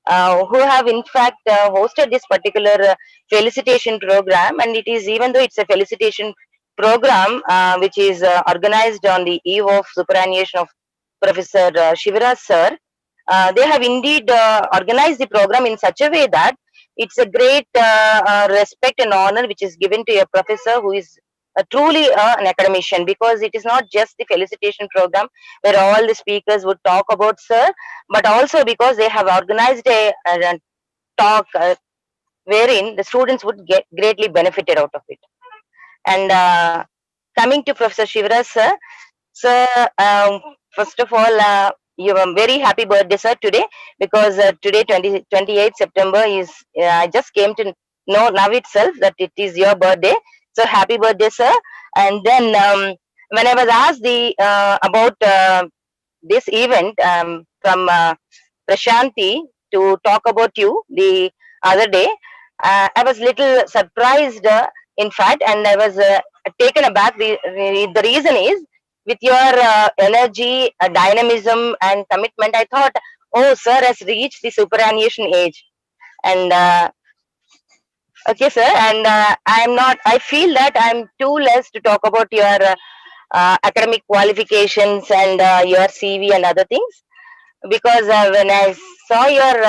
who have in fact hosted this particular felicitation program. And it is, even though it's a felicitation program which is organized on the eve of superannuation of Professor Shivaraj Sir, they have indeed organized the program in such a way that it's a great respect and honor which is given to a professor who is truly an academician, because it is not just the felicitation program where all the speakers would talk about Sir, but also because they have organized a talk wherein the students would get greatly benefited out of it. And coming to Professor Shivaraj Sir, Sir, first of all, you are very happy birthday, sir, today, because today, 28th September is, I just came to know now itself that it is your birthday. So happy birthday, sir. And then when I was asked about this event from Prashanti to talk about you the other day, I was little surprised, in fact, and I was taken aback. The reason is, with your energy, dynamism, and commitment, I thought, oh, sir has reached the superannuation age. And okay, sir, and I feel that I'm too less to talk about your academic qualifications and your CV and other things, because when I saw your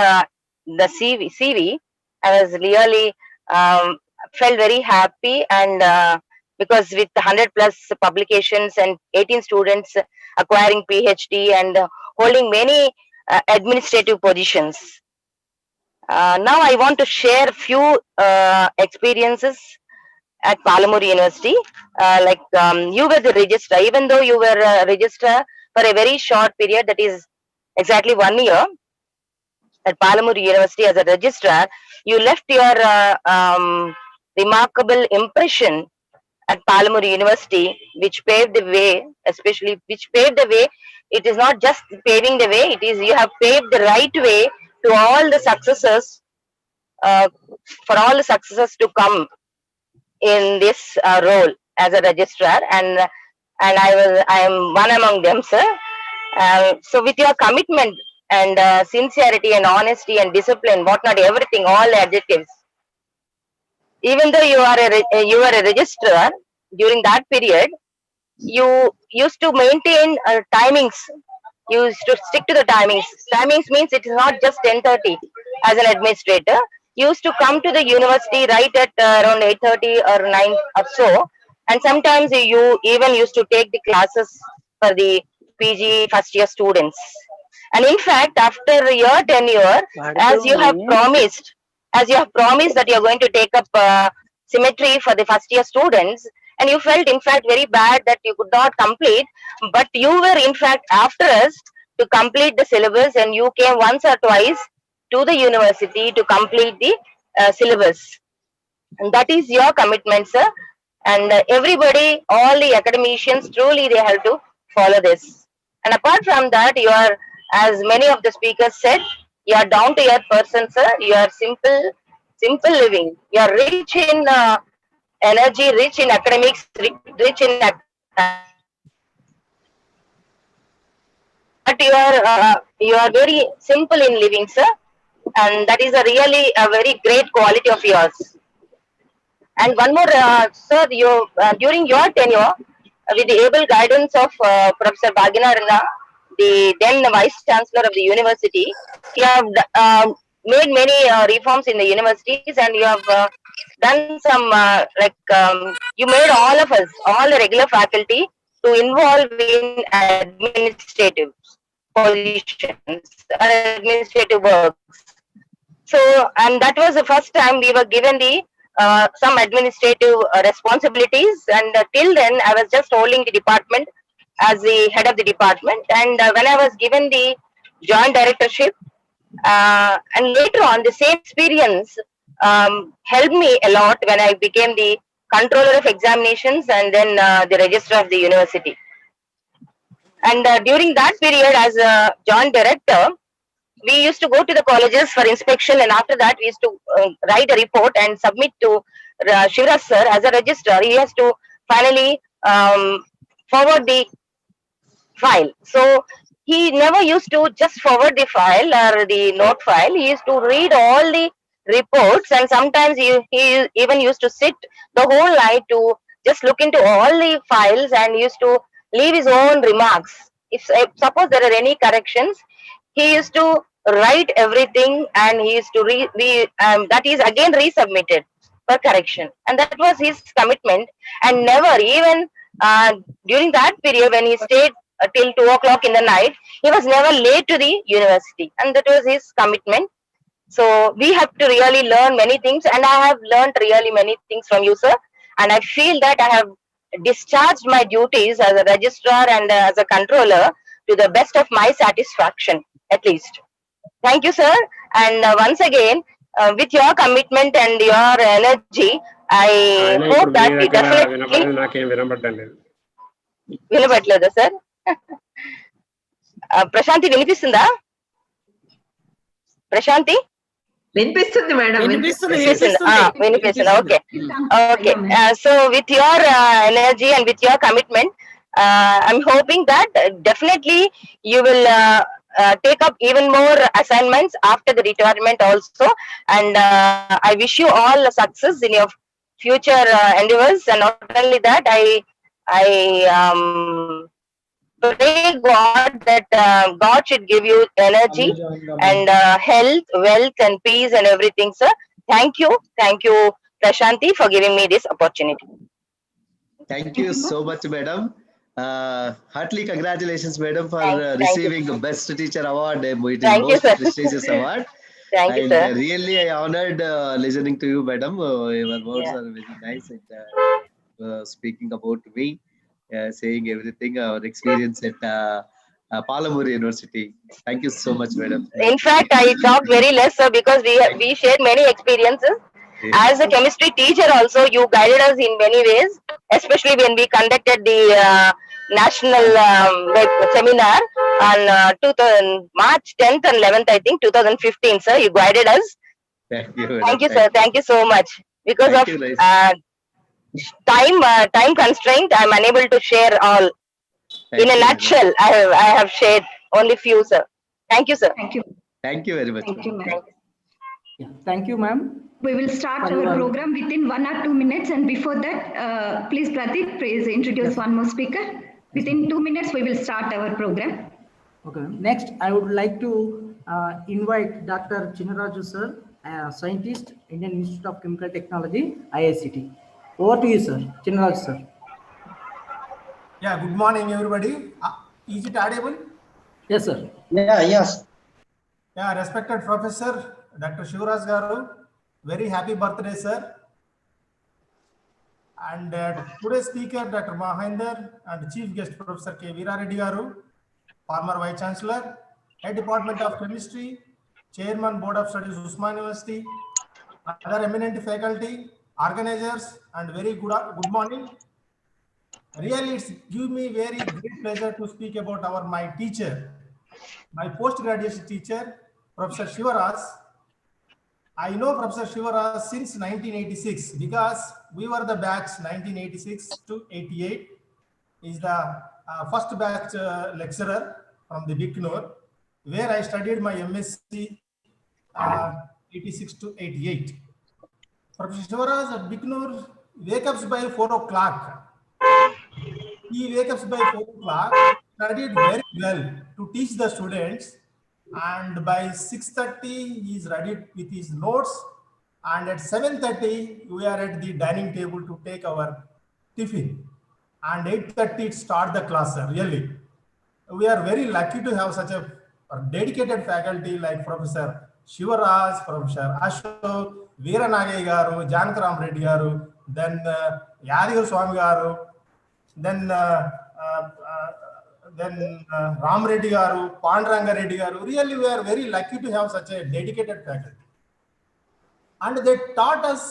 the CV, I was really felt very happy, and because with 100 plus publications and 18 students acquiring PhD and holding many administrative positions. Now I want to share a few experiences at Palamuru University. You were the registrar, even though you were a registrar for a very short period, that is exactly 1 year at Palamuru University as a registrar, you left your remarkable impression at Palamuru University, which paved the way, it is not just paving the way, it is you have paved the right way to all the successors, for all the successors to come in this role as a registrar, and I am one among them, sir. So with your commitment and sincerity and honesty and discipline, whatnot, everything, all adjectives. Even though you were a registrar during that period, you used to maintain timings. You used to stick to the timings. Timings means it is not just 10:30 as an administrator. You used to come to the university right at around 8:30 or 9 or so. And sometimes you even used to take the classes for the PG first year students. And in fact, after your tenure, as you have promised that you are going to take up symmetry for the first year students, and you felt in fact very bad that you could not complete, but you were in fact after us to complete the syllabus, and you came once or twice to the university to complete the syllabus. And that is your commitment, sir. And everybody, all the academicians, truly they have to follow this. And apart from that, you are, as many of the speakers said, you are down to earth person, sir. You are simple living. You are rich in energy, rich in academics, rich in but you are very simple in living, sir, and that is a really a very great quality of yours. And one more, sir, you during your tenure, with the able guidance of Professor Bhaginarana, the then Vice Chancellor of the university, you have made many reforms in the universities, and you have done some you made all of us, all the regular faculty, to involve in administrative positions, administrative works. So, and that was the first time we were given the some administrative responsibilities, and till then I was just holding the department as the head of the department. And when I was given the joint directorship, and later on the same experience helped me a lot when I became the controller of examinations and then the registrar of the university. And during that period as a joint director, we used to go to the colleges for inspection, and after that we used to write a report and submit to Shivaraj Sir as a registrar. He has to finally forward the file. So he never used to just forward the file or the note file. He used to read all the reports, and sometimes he even used to sit the whole night to just look into all the files and used to leave his own remarks. If suppose there are any corrections, he used to write everything, and he used to that is again resubmitted for correction. And that was his commitment. And never even during that period when he stayed till 2 o'clock in the night, he was never late to the university, and that was his commitment. So we have to really learn many things, and I have learned really many things from you, sir. And I feel that I have discharged my duties as a registrar and as a controller to the best of my satisfaction, at least. Thank you, sir. And once again, with your commitment and your energy, I hope that we definitely వినపట్లేదా sir? Prashanti వినిపిస్తుందా? ప్రశాంతి వినిపిస్తుంది madam, వినిపిస్తుంది. Okay, okay. So with your energy and with your commitment, I'm hoping that definitely you will take up even more assignments after the retirement also. And I wish you all success in your future endeavors. And not only that, I pray God that God should give you energy and health, wealth, and peace and everything, sir. Thank you, Prashanti, for giving me this opportunity. Thank you so much, madam. Heartily congratulations, madam, for receiving the Best Teacher Award. It is the most prestigious award. Thank you, sir. Really, I honored listening to you, madam. Your words are very nice, and speaking about me, saying everything, our experience at Palamuri University. Thank you so much, madam. In fact, I talked very less, sir, because we shared many experiences. As a chemistry teacher also, you guided us in many ways, especially when we conducted the national seminar on March 10th and 11th, I think, 2015, sir. You guided us. Thank you, madam. Thank you, sir. Thank you so much. Because of time constraint, I'm unable to share all. Thank In a you, madam. nutshell, I have shared only few, sir. Thank you, sir. Thank you. Thank you very much. Thank you, ma'am. Yeah. Thank you, ma'am. We will start For our your- program within 1 or 2 minutes. And before that, please, Pradeep, please introduce one more speaker. Within 2 minutes, we will start our program. Okay. Next, I would like to invite Dr. Shivaraj Sir, scientist, Indian Institute of Chemical Technology, IICT. Over to you, sir. Shivaraj Sir. Yeah, good morning, everybody. Is it audible? Yes, sir. Yeah, yes. Yeah, respected Professor Dr. Shivaraj Garu, very happy birthday, sir. And today's speaker, Dr. Mahinder, and Chief Guest Professor K. Veera Reddy Garu, former Vice Chancellor, Head Department of Chemistry, Chairman Board of Studies, Usman University, other eminent faculty, organizers, and very good morning. Really, it's give me very great pleasure to speak about my teacher, my post-graduation teacher, Professor Shivaraj. I know Professor Shivaraj since 1986 because we were the batch 1986 to 88. Is the first batch lecturer from the Biknur, where I studied my MSc 86 to 88. Professor Shivaraj at Biknur wake up by 4 o'clock. He wakes up by 4 o'clock, studied very well to teach the students, and by 6:30 he is ready with his notes, and at 7:30 we are at the dining table to take our tiffin, and 8:30 start the class, sir. Really, we are very lucky to have such a dedicated faculty like Professor Shivaraj, Professor Ashok, Veera Nagay garu, Janakaram Reddy garu, then Yadigal Swami garu, then Ram Reddy garu, Panduranga Reddy garu. Really, we are very lucky to have such a dedicated faculty. And they taught us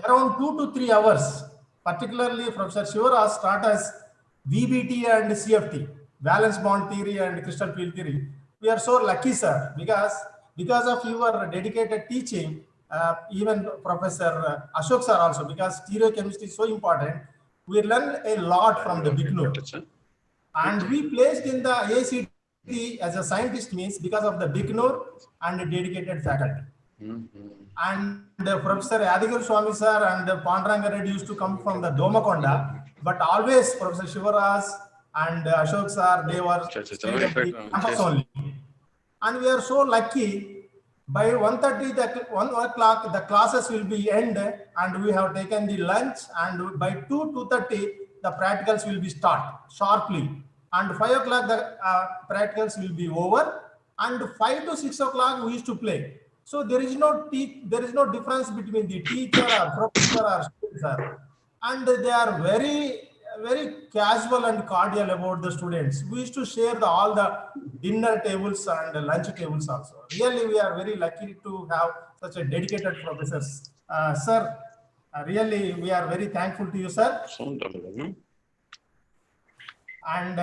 around 2 to 3 hours. Particularly, Professor Shivaraj taught us VBT and CFT, valence bond theory and crystal field theory. We are so lucky, sir, because of your dedicated teaching, even Professor Ashok sir also, because stereochemistry is so important. We learn a lot from the Biknur. And we placed in the ACT as a scientist means because of the Biknur and the dedicated faculty. And Professor Yadigal Swami sir and Panduranga Reddy used to come from the Domakonda, but always Professor Shivaraj and Ashok sir, they were stayed at the campus only. And we are so lucky. By 1:30, 1 o'clock, the classes will be end, and we have taken the lunch. And by 2:30, the practicals will be start sharply. And 5 o'clock, the practicals will be over. And 5 to 6 o'clock, we used to play. So there is no difference between the teacher or professor or students, and they are very, very casual and cordial about the students. We used to share all the dinner tables and lunch tables also. Really, we are very lucky to have such a dedicated professors. Sir, really, we are very thankful to you, sir. And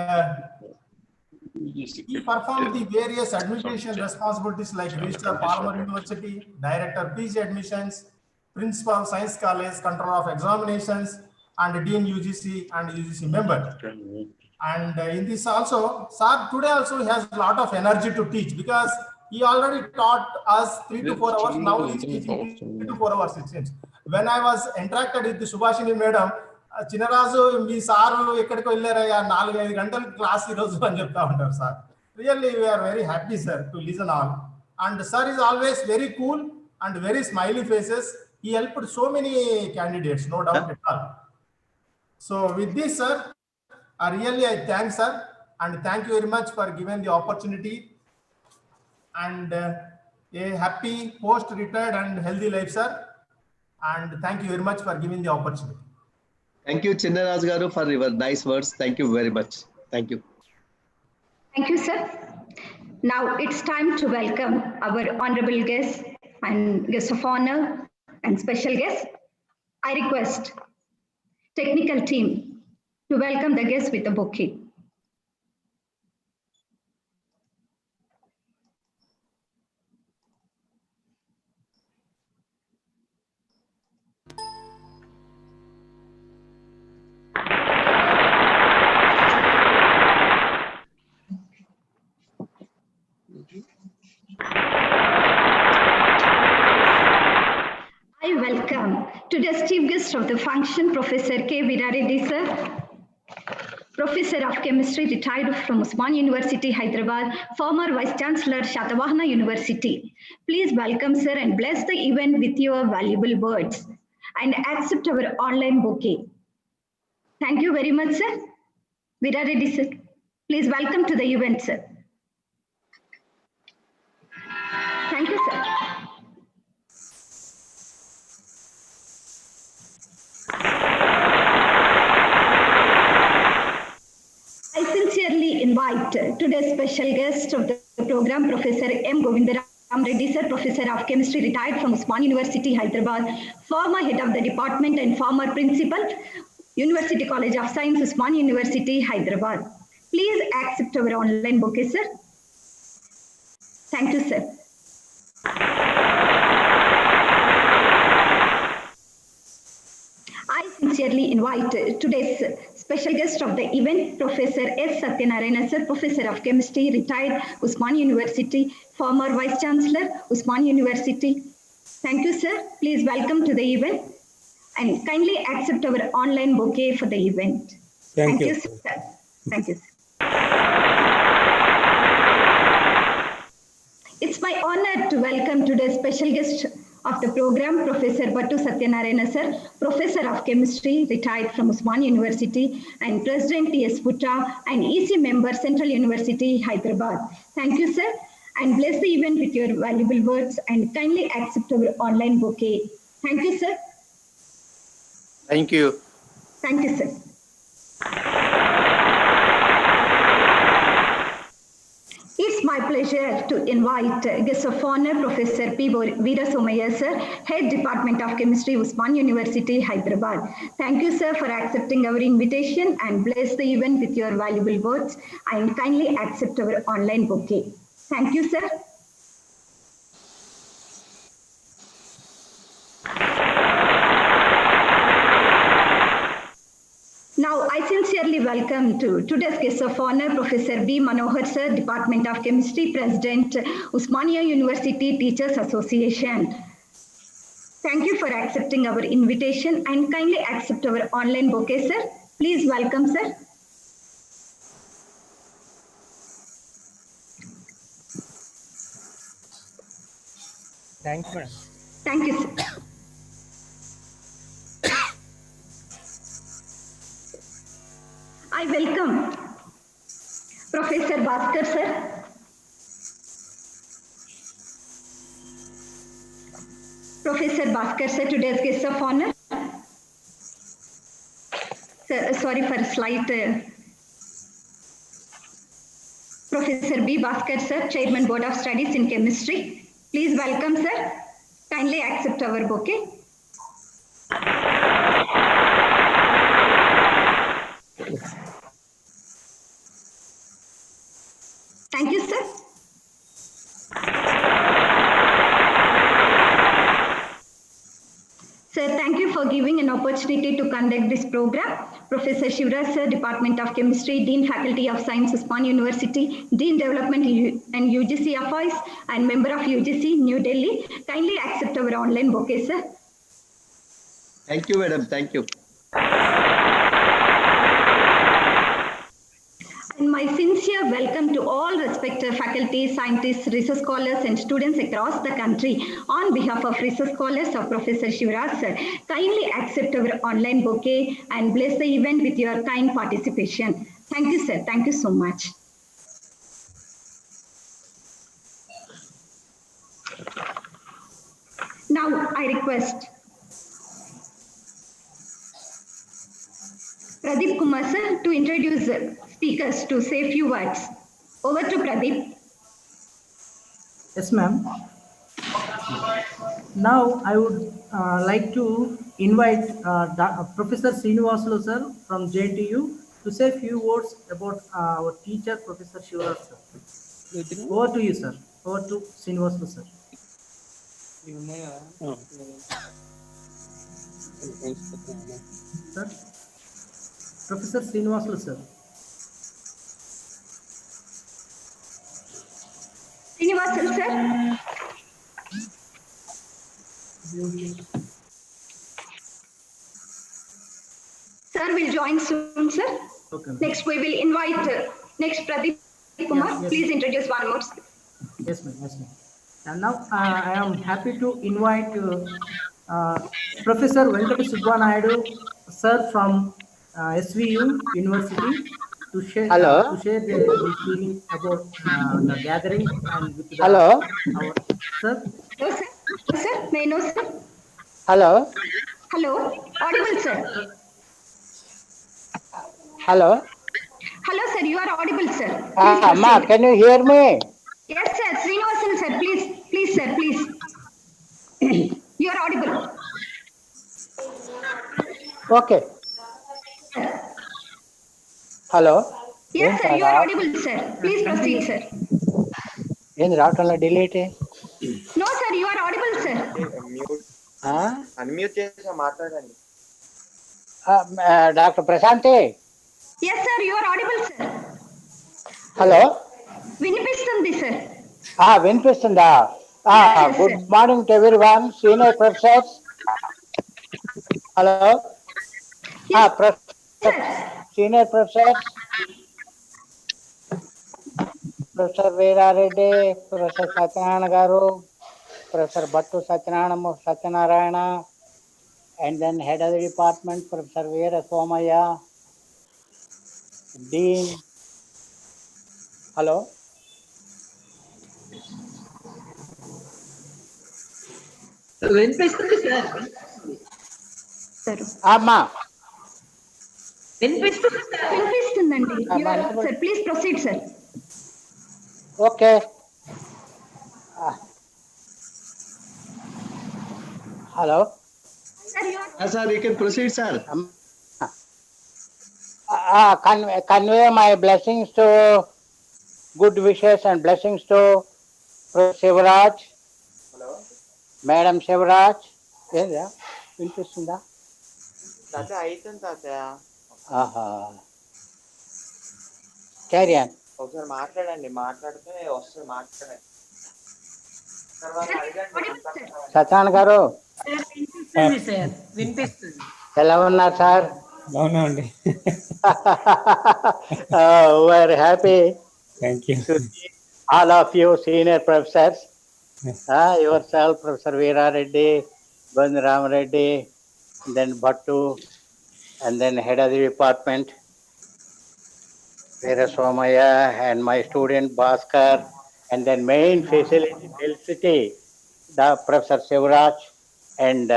he performed the various administration responsibilities like Registrar Palmer University, Director PG Admissions, Principal Science College, Controller of Examinations, and Dean UGC and UGC member. And in this also, sir today also he has a lot of energy to teach because he already taught us 3 to 4 hours. Now he is teaching 3 to 4 hours, it seems. When I was interacted with the Subhashini madam, Chinarazu, me sir ఎక్కడికి వెళ్ళారయ్యా 4-5 గంటలు class ఈరోజు అని చెప్తా ఉంటారు sir. Really, we are very happy, sir, to listen all. And sir is always very cool and very smiley faces. He helped so many candidates, no doubt at all. So with this, sir, I thank sir and thank you very much for giving the opportunity and a happy post-retired and healthy life, sir. And thank you very much for giving the opportunity. Thank you, Shivaraj Garu, for your nice words. Thank you very much. Thank you. Thank you, sir. Now it's time to welcome our honorable guests and guests of honor and special guests. I request technical team to welcome the guests with a bouquet. Today's chief guest of the function, Professor K. Virareddy sir, Professor of Chemistry, retired from Usman University, Hyderabad, former Vice Chancellor, Shatavahana University. Please welcome sir and bless the event with your valuable words and accept our online bouquet. Thank you very much, sir. Virareddy sir, please welcome to the event, sir. Thank you, sir. I sincerely invite today's special guest of the program, Professor M. Govindaram Reddy sir, Professor of Chemistry, retired from Usman University, Hyderabad, former head of the department and former principal, University College of Science, Usman University, Hyderabad. Please accept our online bouquet, sir. Thank you, sir. I sincerely invite today's special guest of the event, Professor S. Satyanarayana sir, Professor of Chemistry, retired Usman University, former Vice Chancellor, Usman University. Thank you, sir. Please welcome to the event and kindly accept our online bouquet for the event. Thank you, sir. Thank you, sir. It's my honor to welcome today's special guest of the program, Professor Battu Satyanarayana sir, Professor of Chemistry, retired from Usman University, and President T.S. Putta, and EC member, Central University, Hyderabad. Thank you, sir, and bless the event with your valuable words and kindly accept our online bouquet. Thank you, sir. Thank you. Thank you, sir. It's my pleasure to invite guest of honor, Professor P. Veerasomaya sir, Head Department of Chemistry, Usman University, Hyderabad. Thank you, sir, for accepting our invitation and bless the event with your valuable words and kindly accept our online bouquet. Thank you, sir. Now, I sincerely welcome to today's guest of honor, Professor B. Manohar sir, Department of Chemistry, President, Usmania University Teachers Association. Thank you for accepting our invitation and kindly accept our online bouquet, sir. Please welcome, sir. Thank you, madam. Thank you, sir. I welcome Professor Bhaskar sir. Professor Bhaskar sir, today's guest of honor. Sir, sorry for slight. Professor B. Bhaskar sir, Chairman Board of Studies in Chemistry. Please welcome, sir. Kindly accept our bouquet. Thank you, sir. Sir, thank you for giving an opportunity to conduct this program. Professor Shivaraj Sir, Department of Chemistry, Dean Faculty of Science, Usman University, Dean Development and UGC Affairs, and member of UGC, New Delhi. Kindly accept our online bouquet, sir. Thank you, madam. Thank you. And my sincere welcome to all respected faculty, scientists, research scholars, and students across the country. On behalf of research scholars of Professor Shivaraj Sir, kindly accept our online bouquet and bless the event with your kind participation. Thank you, sir. Thank you so much. Now, I request Pradeep Kumar sir to introduce speakers to say a few words. Over to Pradeep. Yes, ma'am. Now I would like to invite Professor Srinivasulu sir from JNTU to say a few words about our teacher, Professor Shivaraj sir. Over to you, sir. Over to Srinivasulu sir. Sir, Professor Srinivasulu sir. Srinivasulu sir. join soon, sir. Okay. Next, we will invite next Pradeep Kumar. Yes, yes. Please introduce one more. Yes, ma'am. Yes, ma'am. And now I am happy to invite Professor Venkata Subba Naidu, sir from SVU University, to share his feeling about the gathering and with the Hello. our sir. Hello, sir. Hello, sir. May I know, sir? Hello. Hello. Audible, sir. Hello. Hello, sir. You are audible, sir. Please Ma, proceed. can you hear me? Yes, sir. Srinivasan, sir. Please, sir. Please. You are audible. Okay. Hello. Yes, sir. You are audible, sir. Please proceed, sir. ಏನು రావటంలో delete No, sir. You are audible, sir. Unmute చేసి మాట్లాడండి. Doctor Prashanti. Yes, sir. You are audible, sir. Hello. వినిపిస్తుంది, sir. వినిపిస్తుందా? Good morning to everyone, senior professors. Hello. Senior professors, professor Veerareddy, professor Satyanarayana garu, professor Bhattu Satyanarayana, and then head of the department, Professor Veera Somaya, Dean. Hello. వినిపిస్తుంది sir. అమ్మా. వినిపిస్తుందండి. Sir, please proceed, sir. Okay. Hello. Sir, you can proceed, sir. Convey my blessings to, good wishes and blessings to Shivaraj. Hello. Madam Shivaraj. ఏందా వినిపిస్తుందా? తాత అయితుంది తాతయ్య. Carry on. ఒకసారి మాట్లాడండి, మాట్లాడితే వస్తుంది. మాట్లాడండి. సత్యనారాయణ గారు వినిపిస్తుంది. ఎలా ఉన్నారు సార్? బాగున్నామండి. We're happy. Thank you. To see all of you senior professors. Yourself, Professor Veera Reddy, Bandram Reddy, then Bhattu, and then head of the department, Veera Somaya, and my student Bhaskar, and then main facility, the Professor Shivaraj, and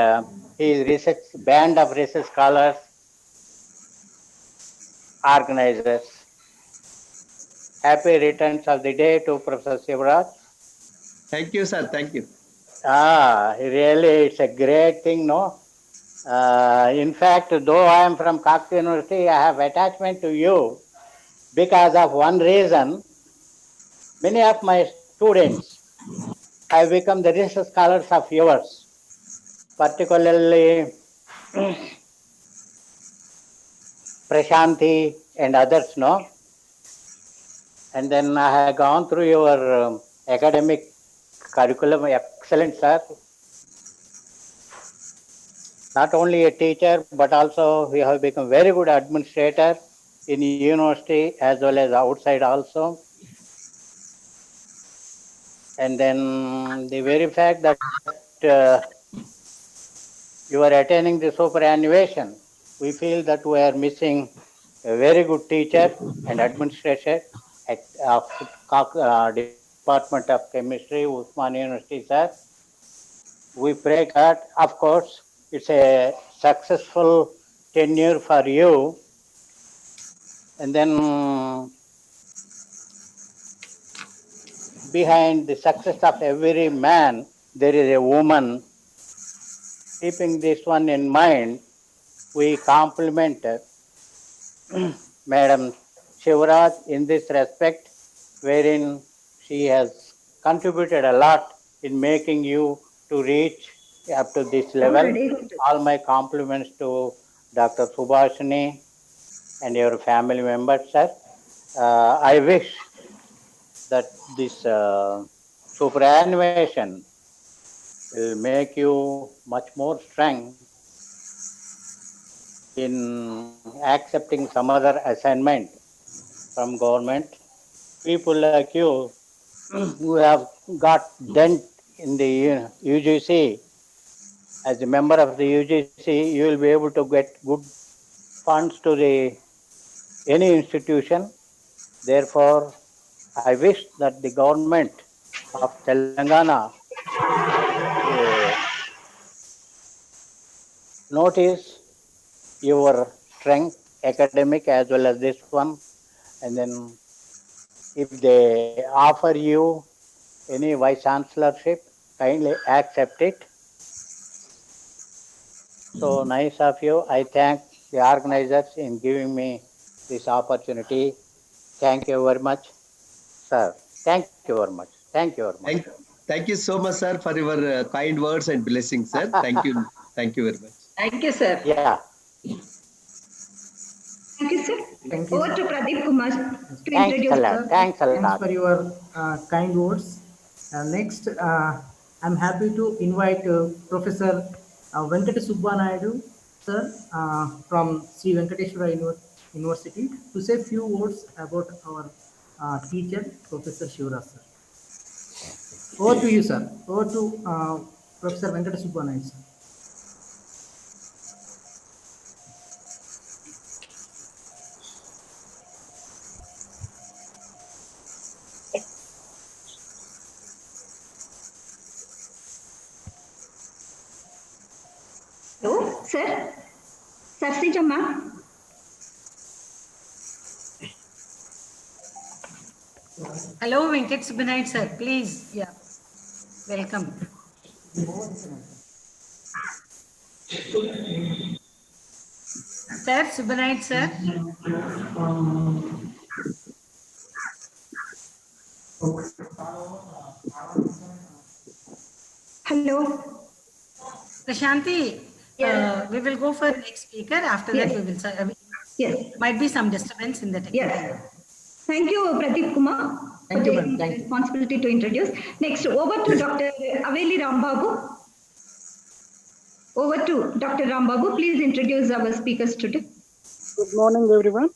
his research band of research scholars, organizers. Happy returns of the day to Professor Shivaraj. Thank you, sir. Thank you. Really, it's a great thing, no? In fact, though I am from Kakti University, I have attachment to you because of one reason. Many of my students have become the research scholars of yours, particularly Prashanti and others, no? And then I have gone through your academic curriculum. Excellent, sir. Not only a teacher, but also you have become very good administrator in university as well as outside also. And then the very fact that you are attaining the superannuation, we feel that we are missing a very good teacher and administrator of Department of Chemistry, Usman University, sir. We pray God, of course, it's a successful tenure for you. And then behind the success of every man, there is a woman. Keeping this one in mind, we compliment Madam Shivaraj in this respect, wherein she has contributed a lot in making you to reach up to this level. All my compliments to Dr. Subhashini and your family members, sir. I wish that this superannuation will make you much more strength in accepting some other assignment from government. People like you who have got dent in the UGC, as a member of the UGC, you will be able to get good funds to the any institution. Therefore, I wish that the government of Telangana notice your strength, academic as well as this one, and then if they offer you any vice chancellorship, kindly accept it. So nice of you. I thank the organizers in giving me this opportunity. Thank you very much, sir. Thank you very much. Thank you very much. Thank you so much, sir, for your kind words and blessings, sir. Thank you. Thank you very much. Thank you, sir. Yeah. Thank you, sir. Thank you, Over sir. to Pradeep Kumar to Thanks introduce a lot. Sir, Thanks a thanks lot. for your kind words. Next, I'm happy to invite Professor Venkata Subba Naidu, sir, from Sri Venkateswara University, to say few words about our teacher, Professor Shivaraj Sir. Over to you, sir. Over to Professor Venkata Subba Naidu, sir. Hello, sir. Sarsijamma. Hello, Venkat Subbanayat sir. Please, yeah, welcome. Sir, Subbanayat sir. Hello. Prashanti, Yes. we will go for next speaker. After that, we will. Yes. Might be some disturbance in the technical. Yes. Thank you, Pradeep Kumar, for Thank you, taking ma'am. the Thank you. responsibility to introduce. Next, over to Dr. Aveli Rambabu. Over to Dr. Rambabu. Please introduce our speakers today. Good morning, everyone.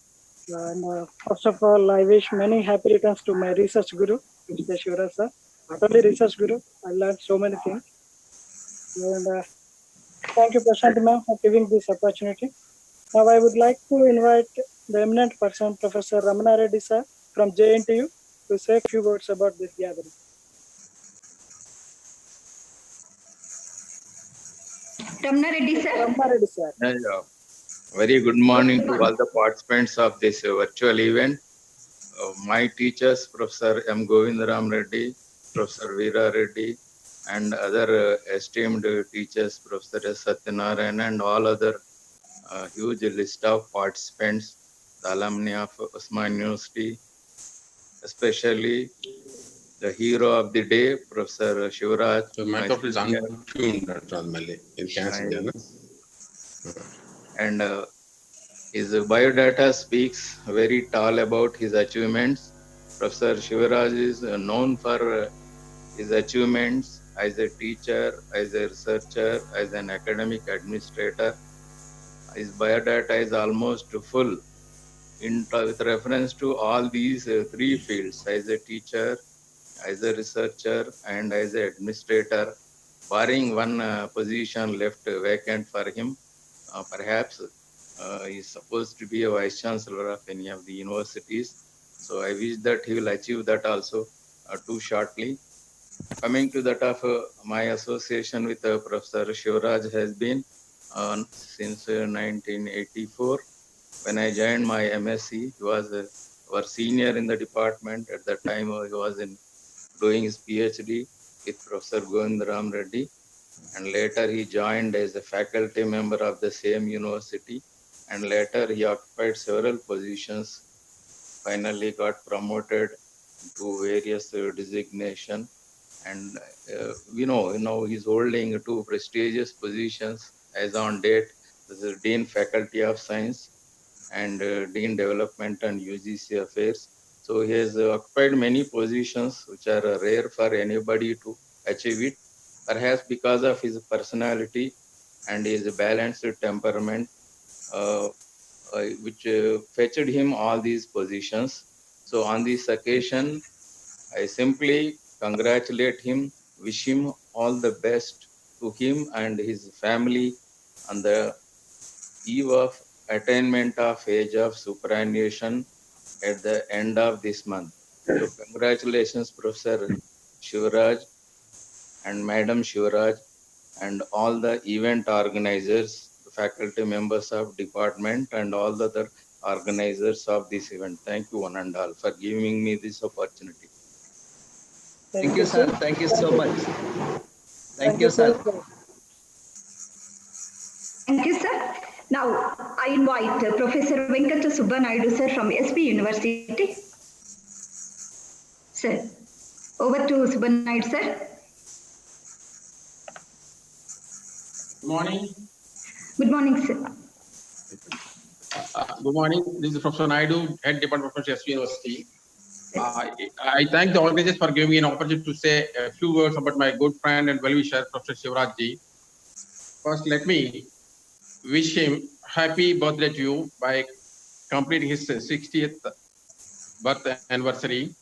And first of all, I wish many happy returns to my research guru, Mr. Shivaraj Sir. Not only research guru, I learned so many things. And thank you, Prashanti ma'am, for giving this opportunity. Now, I would like to invite the eminent person, Professor Ramana Reddy Sir from JNTU, to say a few words about this gathering. Ramana Reddy sir. Ramana Reddy sir. Yeah. Very good morning to all the participants of this virtual event. My teachers, Professor M. Govindaram Reddy, Professor Veera Reddy, and other esteemed teachers, Professor S. Satyanarayan, and all other huge list of participants, the alumni of Osman University, especially the hero of the day, Professor Shivaraj. So microphone is untuned normally. It cancels. And his biodata speaks very tall about his achievements. Professor Shivaraj is known for his achievements as a teacher, as a researcher, as an academic administrator. His biodata is almost full with reference to all these three fields, as a teacher, as a researcher, and as an administrator, barring one position left vacant for him. Perhaps he is supposed to be a vice chancellor of any of the universities. So I wish that he will achieve that also too shortly. Coming to that of my association with Professor Shivaraj has been since 1984. When I joined my MSc, he was our senior in the department. At that time, he was doing his PhD with Professor Govindaram Reddy. And later he joined as a faculty member of the same university. And later he occupied several positions. Finally got promoted to various designation. And we know now he's holding two prestigious positions as on date. This is Dean Faculty of Science and Dean Development and UGC Affairs. So he has occupied many positions which are rare for anybody to achieve it. Perhaps because of his personality and his balanced temperament, which fetched him all these positions. So on this occasion, I simply congratulate him, wish him all the best to him and his family on the eve of attainment of age of superannuation at the end of this month. So congratulations, Professor Shivaraj and Madam Shivaraj and all the event organizers, the faculty members of department and all the other organizers of this event. Thank you one and all for giving me this opportunity. Thank you, sir. Thank you so much. Thank you, sir. Thank you, sir. Now, I invite Professor Venkata Subbanaidu, sir, from SP University. Sir, over to Subbanaidu, sir. Good morning. Good morning, sir. Good morning. This is Professor Naidu, Head Department of SP University. I thank the organizers for giving me an opportunity to say a few words about my good friend and well-wisher, Professor Shivaraj Ji. First, let me wish him happy birthday to you by completing his 60th birth anniversary.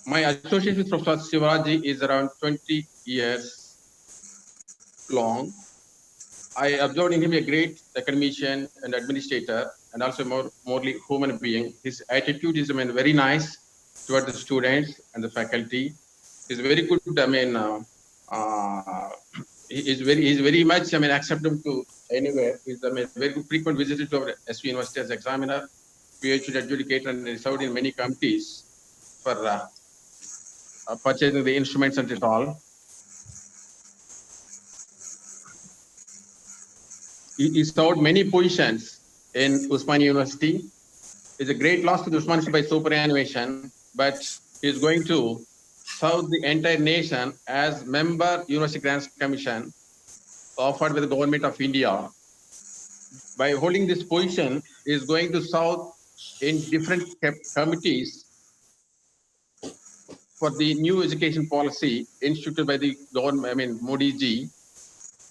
My association with Professor Shivaraj Ji is around 20 years long. I observed in him a great academician and administrator, and also morely human being. His attitude is, very nice toward the students and the faculty. He's very good. He's very much, acceptable to anywhere. He's, very good frequent visitor to our SP University as examiner, PhD adjudicator, and he served in many committees for purchasing the instruments and it all. He served many positions in Usmania University. It's a great loss to the Usmania University by superannuation, but he's going to serve the entire nation as member University Grants Commission offered by the Government of India. By holding this position, he is going to serve in different committees for the new education policy instituted by the government, Modi ji.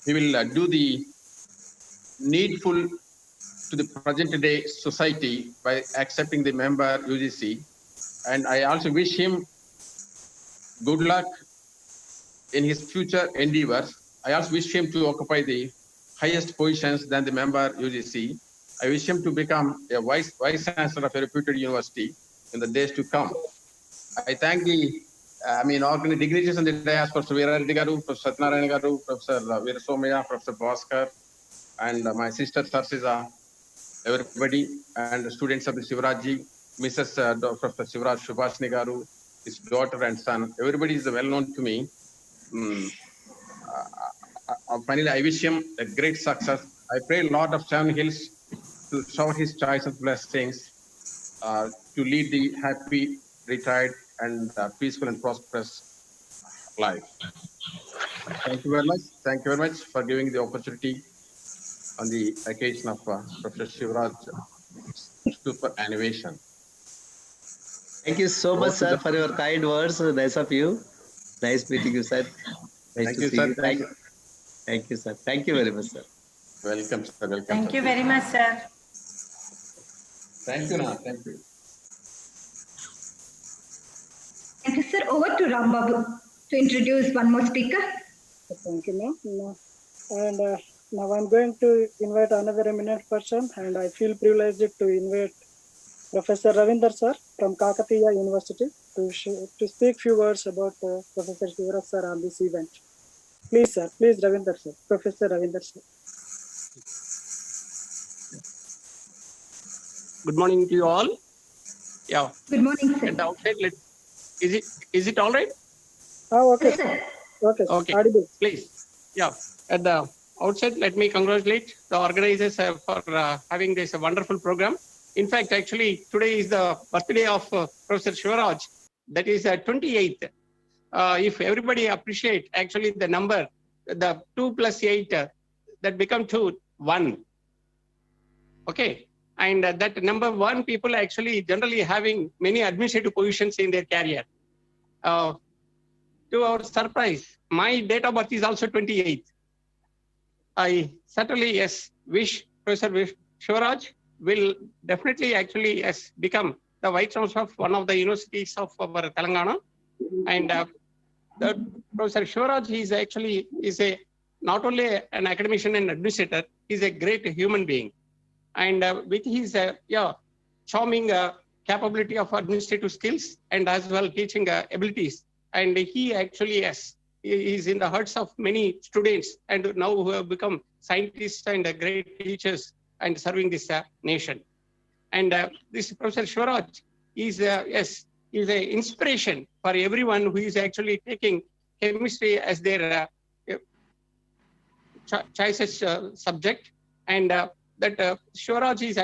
He will do the needful to the present day society by accepting the member UGC. And I also wish him good luck in his future endeavors. I also wish him to occupy the highest positions than the member UGC. I wish him to become a vice chancellor of a reputed university in the days to come. I thank the organized dignitaries on the dais, Professor Veera Garu, Professor Satyanarayana Garu, Professor Veera Somaya, Professor Bhaskar, and my sister Sarsiza, everybody, and the students of the Shivaraj, Mrs. Professor Shivaraj Subhashini Garu, his daughter and son. Everybody is well known to me. Finally, I wish him a great success. I pray Lord of Seven Hills to shower his choice of blessings to lead the happy, retired, and peaceful and prosperous life. Thank you very much. Thank you very much for giving the opportunity on the occasion of Professor Shivaraj Superannuation. Thank you so much, sir, for your kind words. Nice of you. Nice meeting you, sir. Nice to see you. Thank you, sir. Thank you very much, sir. Welcome, sir. Welcome. Thank you very much, sir. Thank you, Na. Thank you. Thank you, sir. Over to Rambabu to introduce one more speaker. Thank you, ma'am. And now I'm going to invite another eminent person, and I feel privileged to invite Professor Ravinder Sir from Kakatiya University to speak few words about Professor Shivaraj Sir on this event. Please, sir. Please, Ravinder Sir. Professor Ravinder Sir. Good morning to you all. Yeah. Good morning, sir. At the outset, is it all right? Oh, okay. Yes, sir. Okay. Okay. Audible. Please. Yeah. At the outset, let me congratulate the organizers for having this wonderful program. In fact, actually, today is the birthday of Professor Shivaraj. That is 28th. If everybody appreciate actually the number, the 2 plus 8, that become 2, 1. Okay. And that number 1, people actually generally having many administrative positions in their career. To our surprise, my date of birth is also 28th. I certainly, yes, wish Professor Shivaraj will definitely actually become the Vice Chancellor of one of the universities of our Telangana. And the Professor Shivaraj is not only an academician and administrator, he's a great human being. And with his charming capability of administrative skills and as well teaching abilities, and he actually is in the hearts of many students and now who have become scientists and great teachers and serving this nation. And this Professor Shivaraj is is an inspiration for everyone who is actually taking chemistry as their choices subject. And that Shivaraj is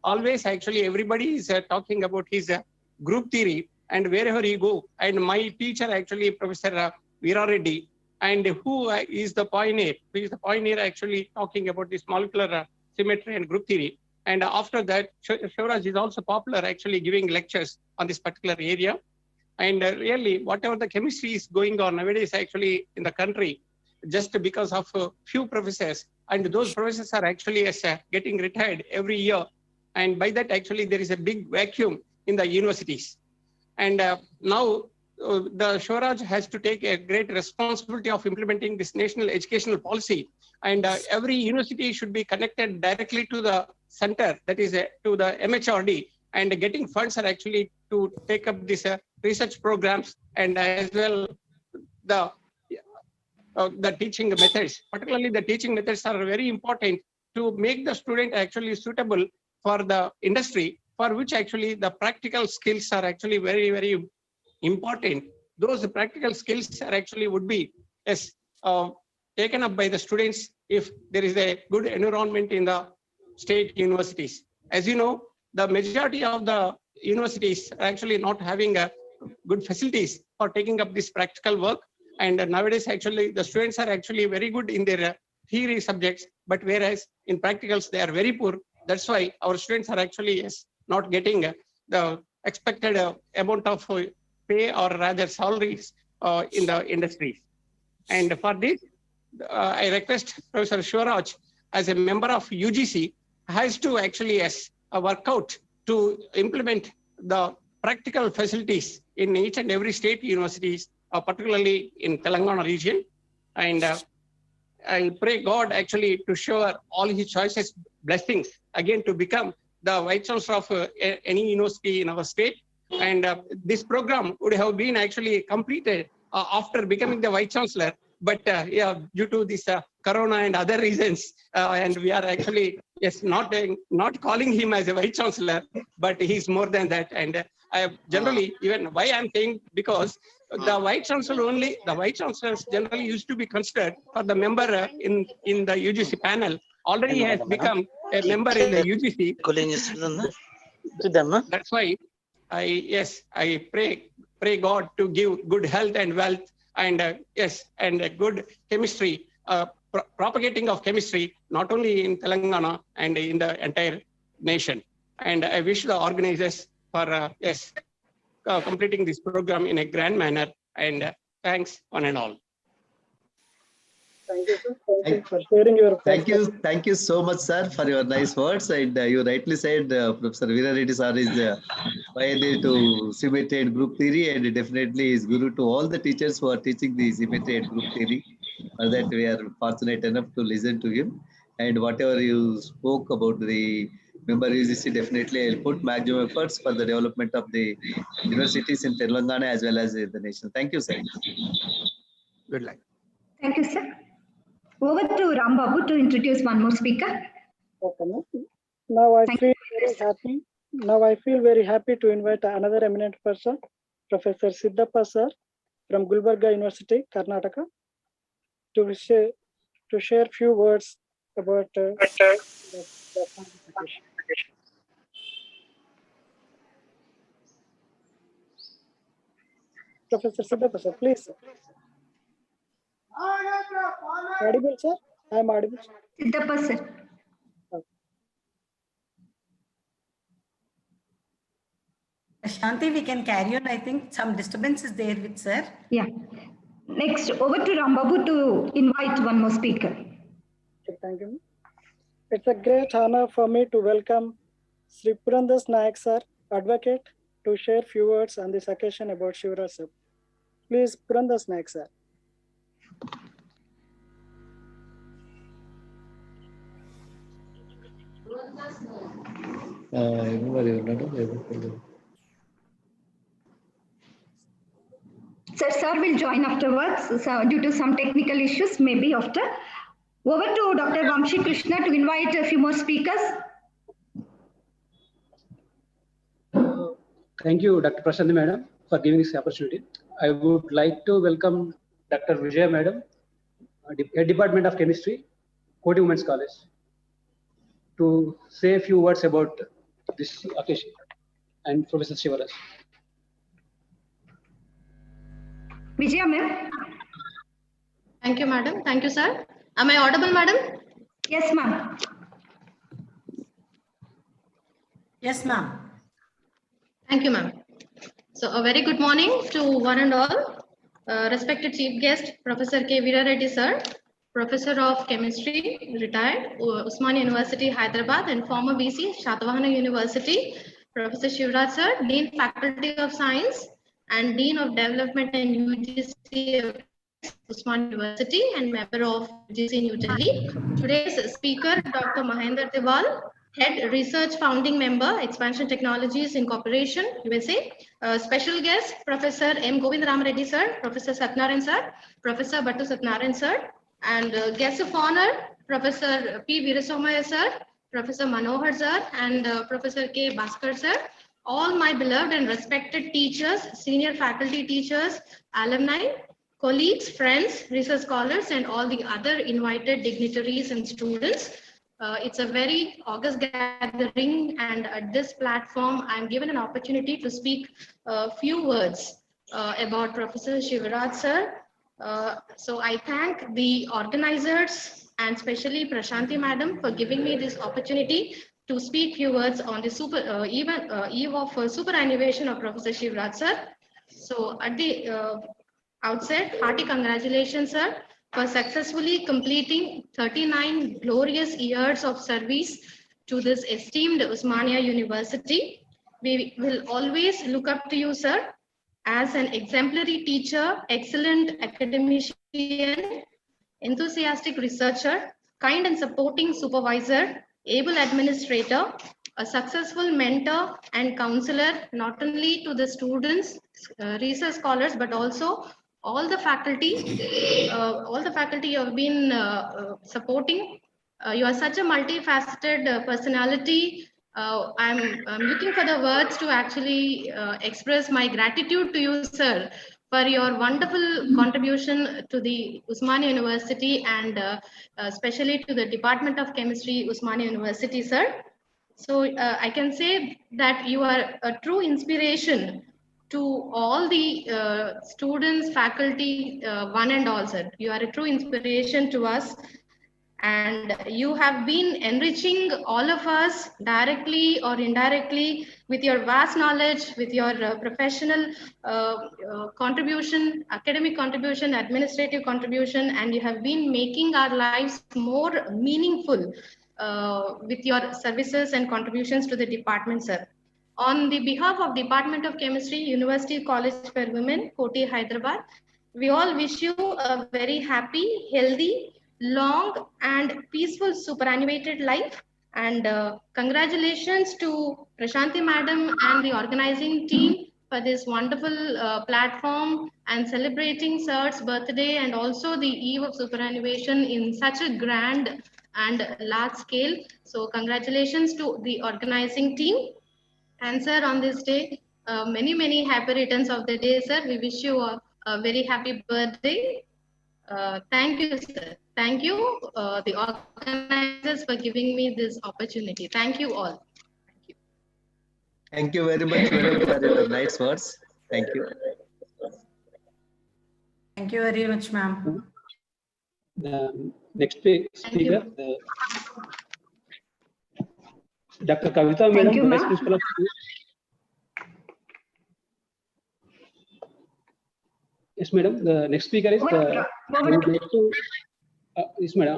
always everybody is talking about his group theory, and wherever he go, and my teacher Professor Veera Reddy, and who is the pioneer, actually talking about this molecular symmetry and group theory. And after that, Shivaraj is also popular giving lectures on this particular area. And really, whatever the chemistry is going on nowadays in the country, just because of a few professors, and those professors are getting retired every year. And by that, there is a big vacuum in the universities. And now the Shivaraj has to take a great responsibility of implementing this national educational policy. And every university should be connected directly to the center, that is to the MHRD, and getting funds are to take up this research programs, and as well the teaching methods. Particularly the teaching methods are very important to make the student suitable for the industry, for which the practical skills are very, very important. Those practical skills are would be taken up by the students if there is a good environment in the state universities. As you know, the majority of the universities are not having good facilities for taking up this practical work. And nowadays, the students are very good in their theory subjects, but whereas in practicals, they are very poor. That's why our students are not getting the expected amount of pay, or rather salaries in the industries. And for this, I request Professor Shivaraj, as a member of UGC, has to work out to implement the practical facilities in each and every state universities, particularly in Telangana region. And I pray God to shower all his choices blessings again to become the Vice Chancellor of any university in our state. And this program would have been completed after becoming the Vice Chancellor. But due to this Corona and other reasons, and we are not calling him as a Vice Chancellor, but he's more than that. And I generally, even why I'm saying, because the Vice Chancellors generally used to be considered for the member in the UGC panel. Already he has become a member in the UGC. That's why I pray God to give good health and wealth, and and a good chemistry, propagating of chemistry, not only in Telangana and in the entire nation. And I wish the organizers for completing this program in a grand manner. And thanks one and all. Thank you, sir. Thank you for sharing your Thank you so much, sir, for your nice words. And you rightly said, Professor Veera Reddy sir is pioneer to symmetry and group theory, and definitely is guru to all the teachers who are teaching the symmetry and group theory. For that, we are fortunate enough to listen to him. And whatever you spoke about the member UGC, definitely I'll put maximum efforts for the development of the universities in Telangana as well as in the nation. Thank you, sir. Good luck. Thank you, sir. Over to Rambabu to introduce one more speaker. Okay. Now I feel very happy. Now I feel very happy to invite another eminent person, Professor Siddhappa Sir from Gulbarga University, Karnataka, to share few words about the certification. Professor Siddhappa Sir, please. Audible, sir? I am audible. Siddhappa Sir. Shanti, we can carry on. I think some disturbance is there with sir. Yeah. Next, over to Rambabu to invite one more speaker. Okay, thank you. It's a great honor for me to welcome Sri Purandas Nayak Sir, Advocate, to share few words on this occasion about Shivaraj Sir. Please, Purandas Nayak Sir. Sir will join afterwards. So due to some technical issues, maybe after. Over to Dr. Vamshi Krishna to invite a few more speakers. Thank you, Dr. Prashanthi Madam, for giving this opportunity. I would like to welcome Dr. Vijaya Madam, Head Department of Chemistry, Koti Women's College, to say a few words about this occasion, and Professor Shivaraj. Vijaya ma'am. Thank you, madam. Thank you, sir. Am I audible, madam? Yes, ma'am. Yes, ma'am. Thank you, ma'am. So a very good morning to one and all. Respected chief guest, Professor K. Veera Reddy, sir, Professor of Chemistry, retired, Usmania University, Hyderabad, and former VC, Shatavahana University, Professor Shivaraj Sir, Dean Faculty of Science, and Dean of Development and UGC of Usmania University, and member of UGC New Delhi. Today's speaker, Dr. Mahendra Tiwal, Head Research Founding Member, Expansion Technologies Incorporation, USA. Special guest, Professor M. Govind Ram Reddy, sir, Professor Satnarayan, sir, Professor Bhattu Satnarayan, sir, and guest of honor, Professor P. Veerasomaya, sir, Professor Manohar, sir, and Professor K. Bhaskar, sir. All my beloved and respected teachers, senior faculty teachers, alumni, colleagues, friends, research scholars, and all the other invited dignitaries and students. It's a very august gathering, and at this platform, I'm given an opportunity to speak a few words about Professor Shivaraj Sir. So I thank the organizers and especially Prashanthi Madam for giving me this opportunity to speak few words on the eve of superannuation of Professor Shivaraj Sir. So at the outset, hearty congratulations, sir, for successfully completing 39 glorious years of service to this esteemed Usmania University. We will always look up to you, sir, as an exemplary teacher, excellent academician, enthusiastic researcher, kind and supporting supervisor, able administrator, a successful mentor and counselor, not only to the students, research scholars, but also all the faculty you have been supporting. You are such a multifaceted personality. I'm looking for the words to actually express my gratitude to you, sir, for your wonderful contribution to the Usmania University and especially to the Department of Chemistry, Usmania University, sir. So I can say that you are a true inspiration to all the students, faculty, one and all, sir. You are a true inspiration to us. And you have been enriching all of us directly or indirectly with your vast knowledge, with your professional contribution, academic contribution, administrative contribution, and you have been making our lives more meaningful with your services and contributions to the department, sir. On the behalf of Department of Chemistry, University College for Women, Koti, Hyderabad, we all wish you a very happy, healthy, long and peaceful superannuated life. And congratulations to Prashanthi Madam and the organizing team for this wonderful platform and celebrating Sir's birthday and also the eve of superannuation in such a grand and large scale. So congratulations to the organizing team. And sir, on this day, many happy returns of the day, sir. We wish you a very happy birthday. Thank you, sir. Thank you, the organizers, for giving me this opportunity. Thank you all. Thank you very much, madam, for your nice words. Thank you. Thank you very much, ma'am. The next speaker, Dr. Kavita Madam, you, Vice ma'am. Principal of School. Yes, madam. The next speaker is. I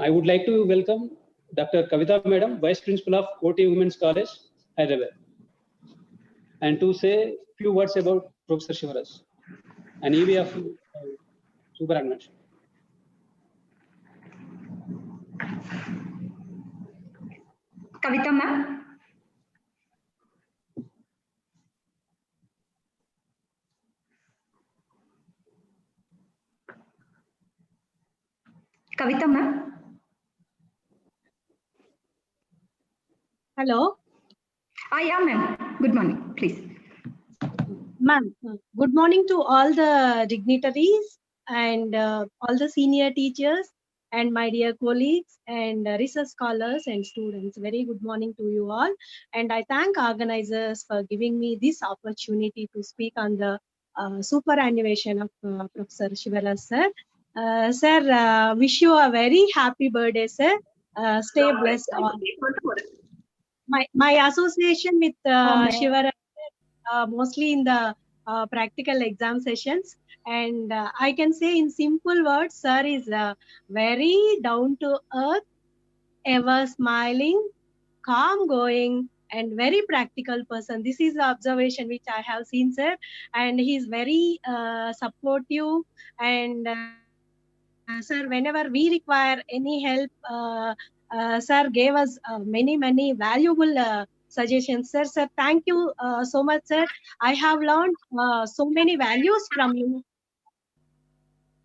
would like to welcome Dr. Kavita Madam, Vice Principal of Koti Women's College, Hyderabad. And to say few words about Professor Shivaraj, an EV of Superannuation. Kavita ma'am. Kavita ma'am. Hello. Yeah, ma'am. Good morning, please. Ma'am, good morning to all the dignitaries and all the senior teachers and my dear colleagues and research scholars and students. Very good morning to you all. And I thank organizers for giving me this opportunity to speak on the superannuation of Professor Shivaraj Sir. Sir, wish you a very happy birthday, sir. Stay blessed all. My association with Shivaraj mostly in the practical exam sessions, and I can say in simple words, sir is very down to earth, ever smiling, calm going, and very practical person. This is the observation which I have seen, sir, and he is very supportive. And sir, whenever we require any help, sir gave us many valuable suggestions. Sir, thank you so much, sir. I have learned so many values from you,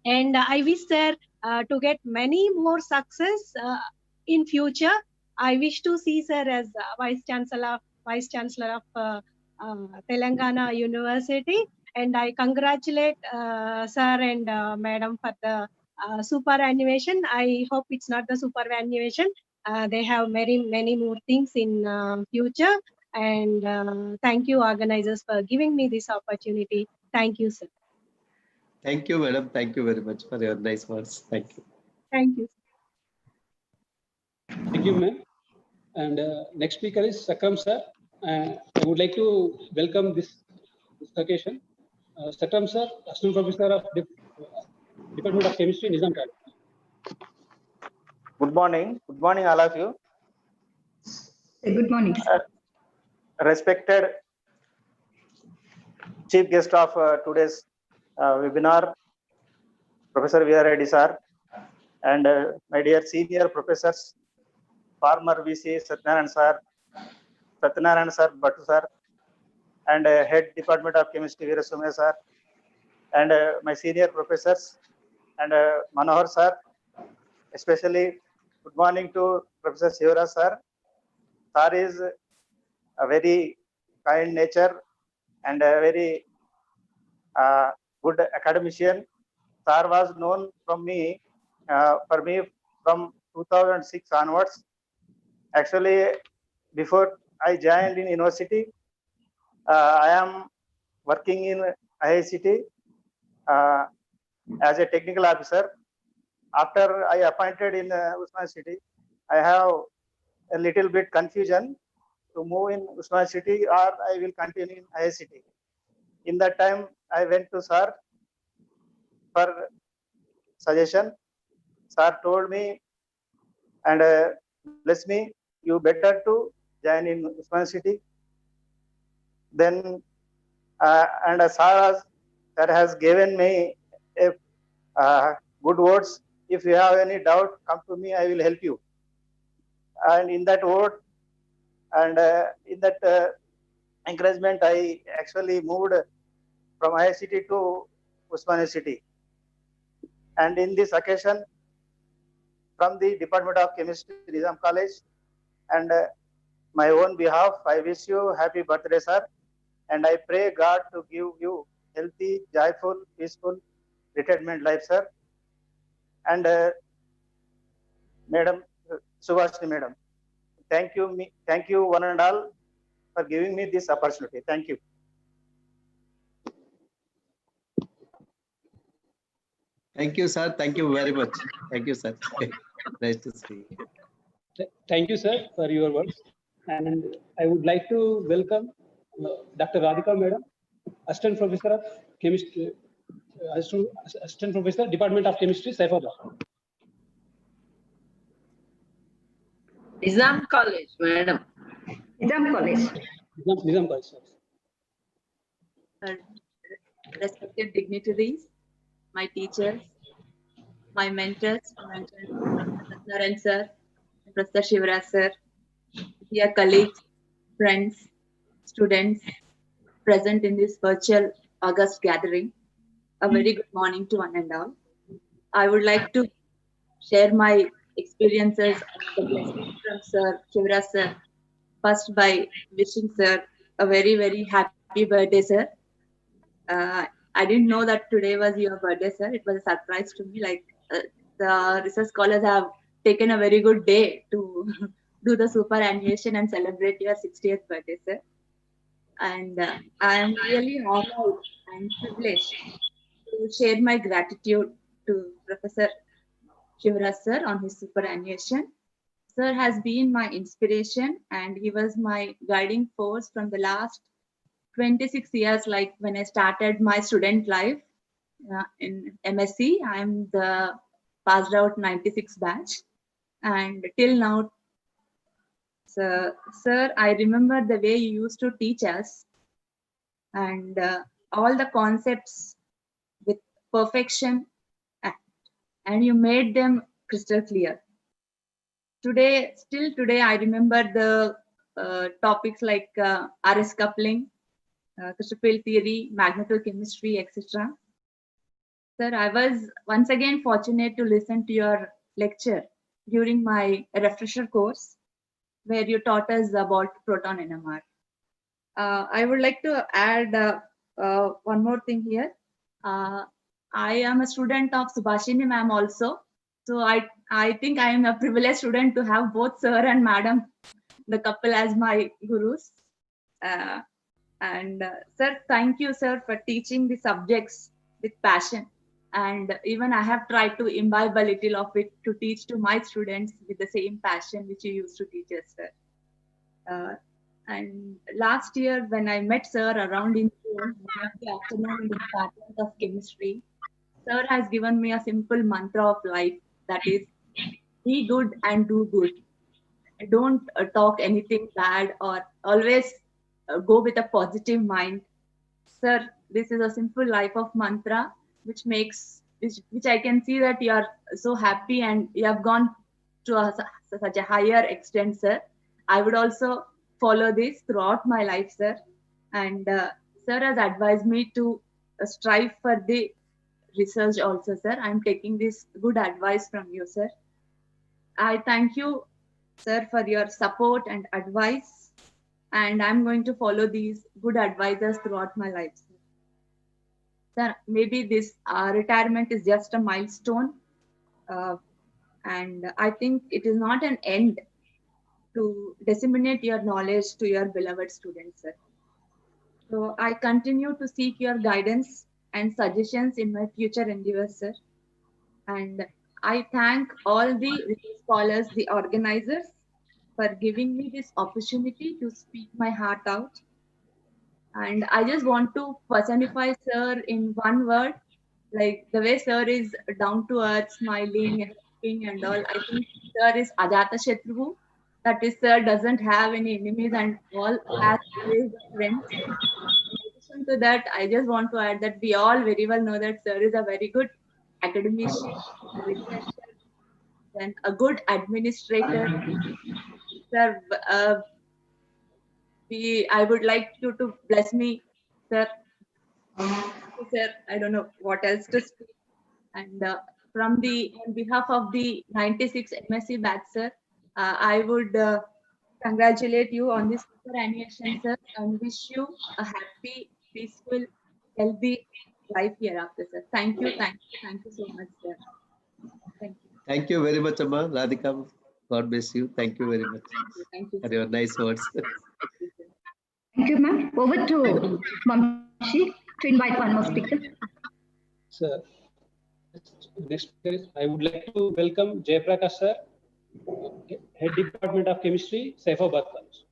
and I wish, sir, to get many more success in future. I wish to see sir as Vice Chancellor of Telangana University, and I congratulate sir and madam for the superannuation. I hope it's not the superannuation. They have many more things in future. And thank you, organizers, for giving me this opportunity. Thank you, sir. Thank you, madam. Thank you very much for your nice words. Thank you. Thank you. Thank you, ma'am. And next speaker is Sakram sir. I would like to welcome this occasion. Sakram sir, Assistant Professor of Department of Chemistry, Nizam College. Good morning, all of you. Good morning. Respected chief guest of today's webinar, Professor V.R. Reddy sir, and my dear senior professors, former VC Satyanarayan sir, Bhattu sir, and head Department of Chemistry Veeraswamy sir, and my senior professors, and Manohar sir, especially good morning to Professor Shivaraj sir. Sir is a very kind nature and a very good academician. Sir was known for me from 2006 onwards. Actually, before I joined in university, I am working in IICT as a technical officer. After I appointed in Usman City, I have a little bit confusion to move in Usman City or I will continue in IICT. In that time, I went to Sir for suggestion. Sir told me and bless me, you better to join in Usman City. Then and Sir has given me a good words. If you have any doubt, come to me, I will help you. And in that word and in that encouragement, I actually moved from IICT to Usmania City. And in this occasion, from the Department of Chemistry, Nizam College, and my own behalf, I wish you happy birthday, sir. And I pray God to give you healthy, joyful, peaceful retirement life, sir. And Madam Subhashini, Madam, thank you one and all for giving me this opportunity. Thank you. Thank you, sir. Thank you very much. Thank you, sir. Nice to see you. Thank you, sir, for your words. And I would like to welcome Dr. Radhika Madam, Assistant Professor of Chemistry, Assistant Professor, Department of Chemistry, Saifabad. Nizam College, madam. Nizam College. Nizam College, sir. Respected dignitaries, my teachers, my mentors, Professor Naren Sir, Professor Shivaraj Sir, dear colleagues, friends, students present in this virtual August gathering, a very good morning to one and all. I would like to share my experiences and the blessings from Sir Shivaraj Sir. First, by wishing Sir a very, very happy birthday, Sir. I didn't know that today was your birthday, sir. It was a surprise to me. Like the research scholars have taken a very good day to do the superannuation and celebrate your 60th birthday, sir. And I am really honored and privileged to share my gratitude to Professor Shivaraj Sir on his superannuation. Sir has been my inspiration and he was my guiding force from the last 26 years, like when I started my student life in MSc. I'm the passed out 96 batch. And till now, sir, I remember the way you used to teach us and all the concepts with perfection, and you made them crystal clear. Still today, I remember the topics like RS coupling, crystal field theory, magnetochemistry, etc. Sir, I was once again fortunate to listen to your lecture during my refresher course, where you taught us about proton NMR. I would like to add one more thing here. I am a student of Subhashini ma'am also. So I think I am a privileged student to have both sir and madam, the couple, as my gurus. Sir, thank you, sir, for teaching the subjects with passion. And even I have tried to imbibe a little of it to teach to my students with the same passion which you used to teach us, sir. And last year, when I met sir around in June, one of the afternoon in the Department of Chemistry, sir has given me a simple mantra of life, that is, be good and do good. Don't talk anything bad, or always go with a positive mind. Sir, this is a simple life of mantra which I can see that you are so happy and you have gone to such a higher extent, sir. I would also follow this throughout my life, sir. And sir has advised me to strive for the research also, sir. I'm taking this good advice from you, sir. I thank you, sir, for your support and advice. And I'm going to follow these good advisors throughout my life, sir. Sir, maybe this retirement is just a milestone. And I think it is not an end to disseminate your knowledge to your beloved students, sir. So I continue to seek your guidance and suggestions in my future endeavors, sir. And I thank all the research scholars, the organizers, for giving me this opportunity to speak my heart out. And I just want to personify sir in one word, like the way sir is down to earth, smiling, helping and all. I think sir is Ajata Shatru. That is, sir doesn't have any enemies and all has always friends. In addition to that, I just want to add that we all very well know that sir is a very good academician, a researcher, then a good administrator. Sir, I would like you to bless me, sir. Sir, I don't know what else to speak. And on behalf of the 96 MSc batch, sir, I would congratulate you on this superannuation, sir, and wish you a happy, peaceful, healthy life hereafter, sir. Thank you so much, sir. Thank you. Thank you very much, Amma. Radhika, God bless you. Thank you very much Thank you, for your nice words. Thank you, ma'am. Over to Mamshi to invite one more speaker. Sir, next I would like to welcome Jayaprakash sir, Head Department of Chemistry, Saifabad College.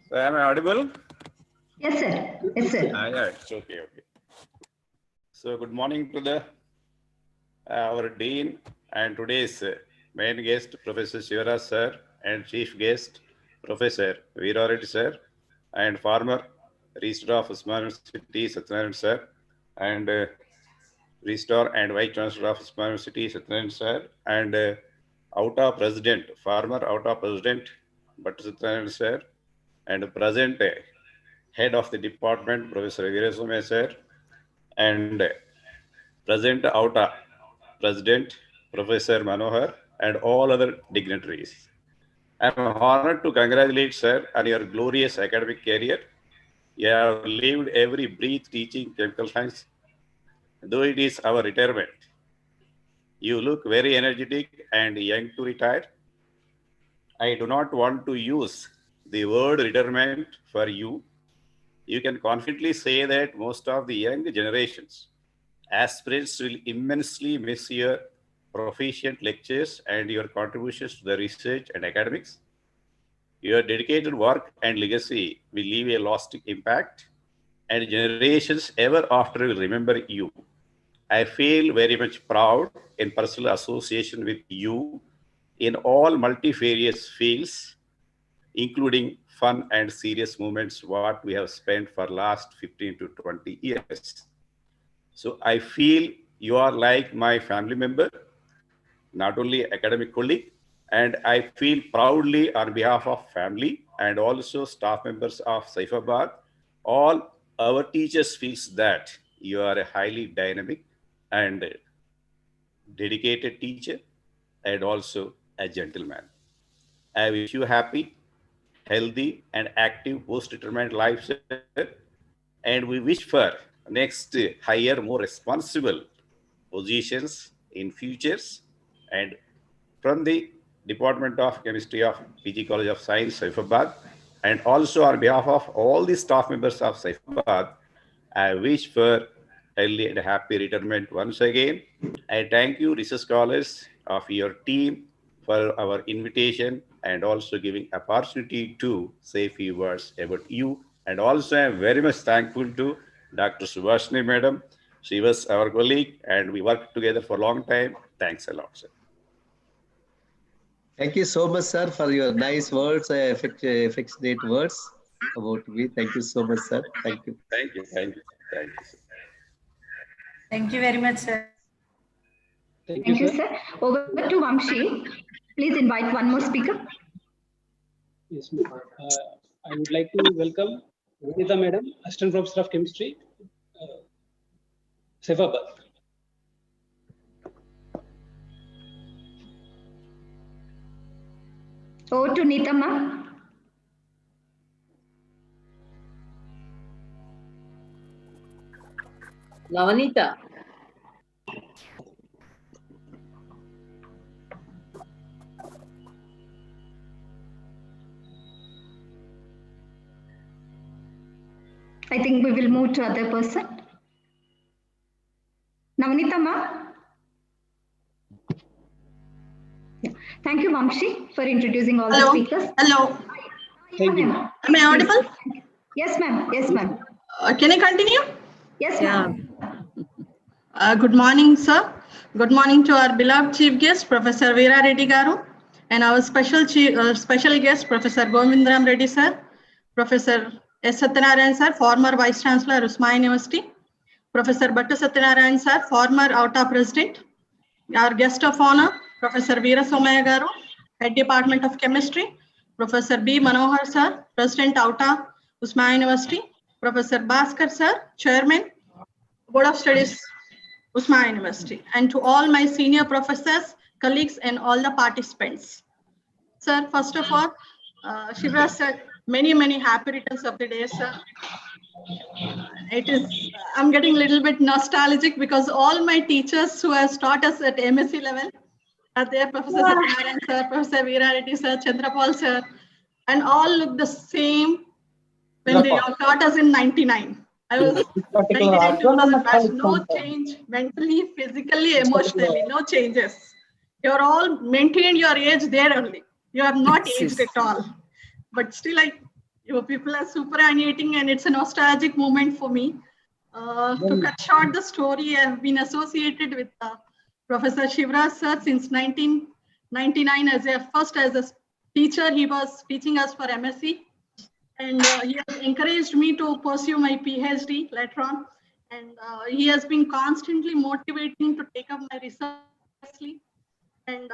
So am I audible? Yes, sir. Yes, sir. Yeah, it's okay. So good morning to our Dean and today's main guest, Professor Shivaraj Sir, and chief guest, Professor Veera Sir, and former Registrar of Usman University, Satyanarayana Sir, and Registrar and Vice Chancellor of Usman University, Satyanarayana Sir, and OUTA President, former OUTA President, Bhattu Satyanarayana Sir, and present Head of the Department, Professor Veera Sir, and present OUTA President, Professor Manohar, and all other dignitaries. I am honored to congratulate Sir on your glorious academic career. You have lived every breath teaching chemical science, though it is our retirement. You look very energetic and young to retire. I do not want to use the word retirement for you. You can confidently say that most of the young generations, aspirants, will immensely miss your proficient lectures and your contributions to the research and academics. Your dedicated work and legacy will leave a lasting impact, and generations ever after will remember you. I feel very much proud in personal association with you in all multifarious fields, including fun and serious moments what we have spent for last 15 to 20 years. So I feel you are like my family member, not only academic colleague, and I feel proudly on behalf of family and also staff members of Saifabad, all our teachers feels that you are a highly dynamic and dedicated teacher and also a gentleman. I wish you happy, healthy, and active post-retirement life, sir. And we wish for next higher, more responsible positions in futures. And from the Department of Chemistry of PG College of Science, Saifabad, and also on behalf of all the staff members of Saifabad, I wish for healthy and happy retirement once again. I thank you, research scholars of your team, for our invitation and also giving opportunity to say a few words about you. And also I am very much thankful to Dr. Subhashini Madam. She was our colleague and we worked together for a long time. Thanks a lot, sir. Thank you so much, sir, for your nice words, affectionate words about me. Thank you so much, sir. Thank you. Thank you. Thank you. Thank you, sir. Thank you very much, sir. Thank you, sir. Over to Vamshi. Please invite one more speaker. Yes, ma'am. I would like to welcome Vinita Madam, Assistant Professor of Chemistry, Saifabad. Over to Nita, ma'am. Navanita. I think we will move to other person. Navanita, ma'am. Yeah. Thank you, Vamshi, for introducing all the speakers. Hello. Thank you. Am I audible? Yes, ma'am. Yes, ma'am. Can I continue? Yes, ma'am. Good morning, sir. Good morning to our beloved chief guest, Professor Veera Reddy Garu, and our special guest, Professor Govindram Reddy sir, Professor S. Satyanarayana sir, former Vice Chancellor, Usman University, Professor Bhattu Satyanarayana sir, former OUTA President, our guest of honor, Professor Veera Garu, Head Department of Chemistry, Professor B. Manohar sir, President OUTA, Usman University, Professor Bhaskar sir, Chairman, Board of Studies, Usman University, and to all my senior professors, colleagues, and all the participants. Sir, first of all, Shivaraj sir, many happy returns of the day, sir. I'm getting a little bit nostalgic because all my teachers who have taught us at MSc level are there, Professor Satyanarayana sir, Professor Veera Reddy sir, Chandrapal sir, and all look the same when they taught us in 99. I was 99 2000 batch, no change mentally, physically, emotionally, no changes. You're all maintained your age there only. You have not aged at all. But still, you people are superannuating, and it's a nostalgic moment for me. To cut short the story, I have been associated with Professor Shivaraj Sir since 1999 as a teacher. He was teaching us for MSc, and he has encouraged me to pursue my PhD later on. And he has been constantly motivating to take up my research. And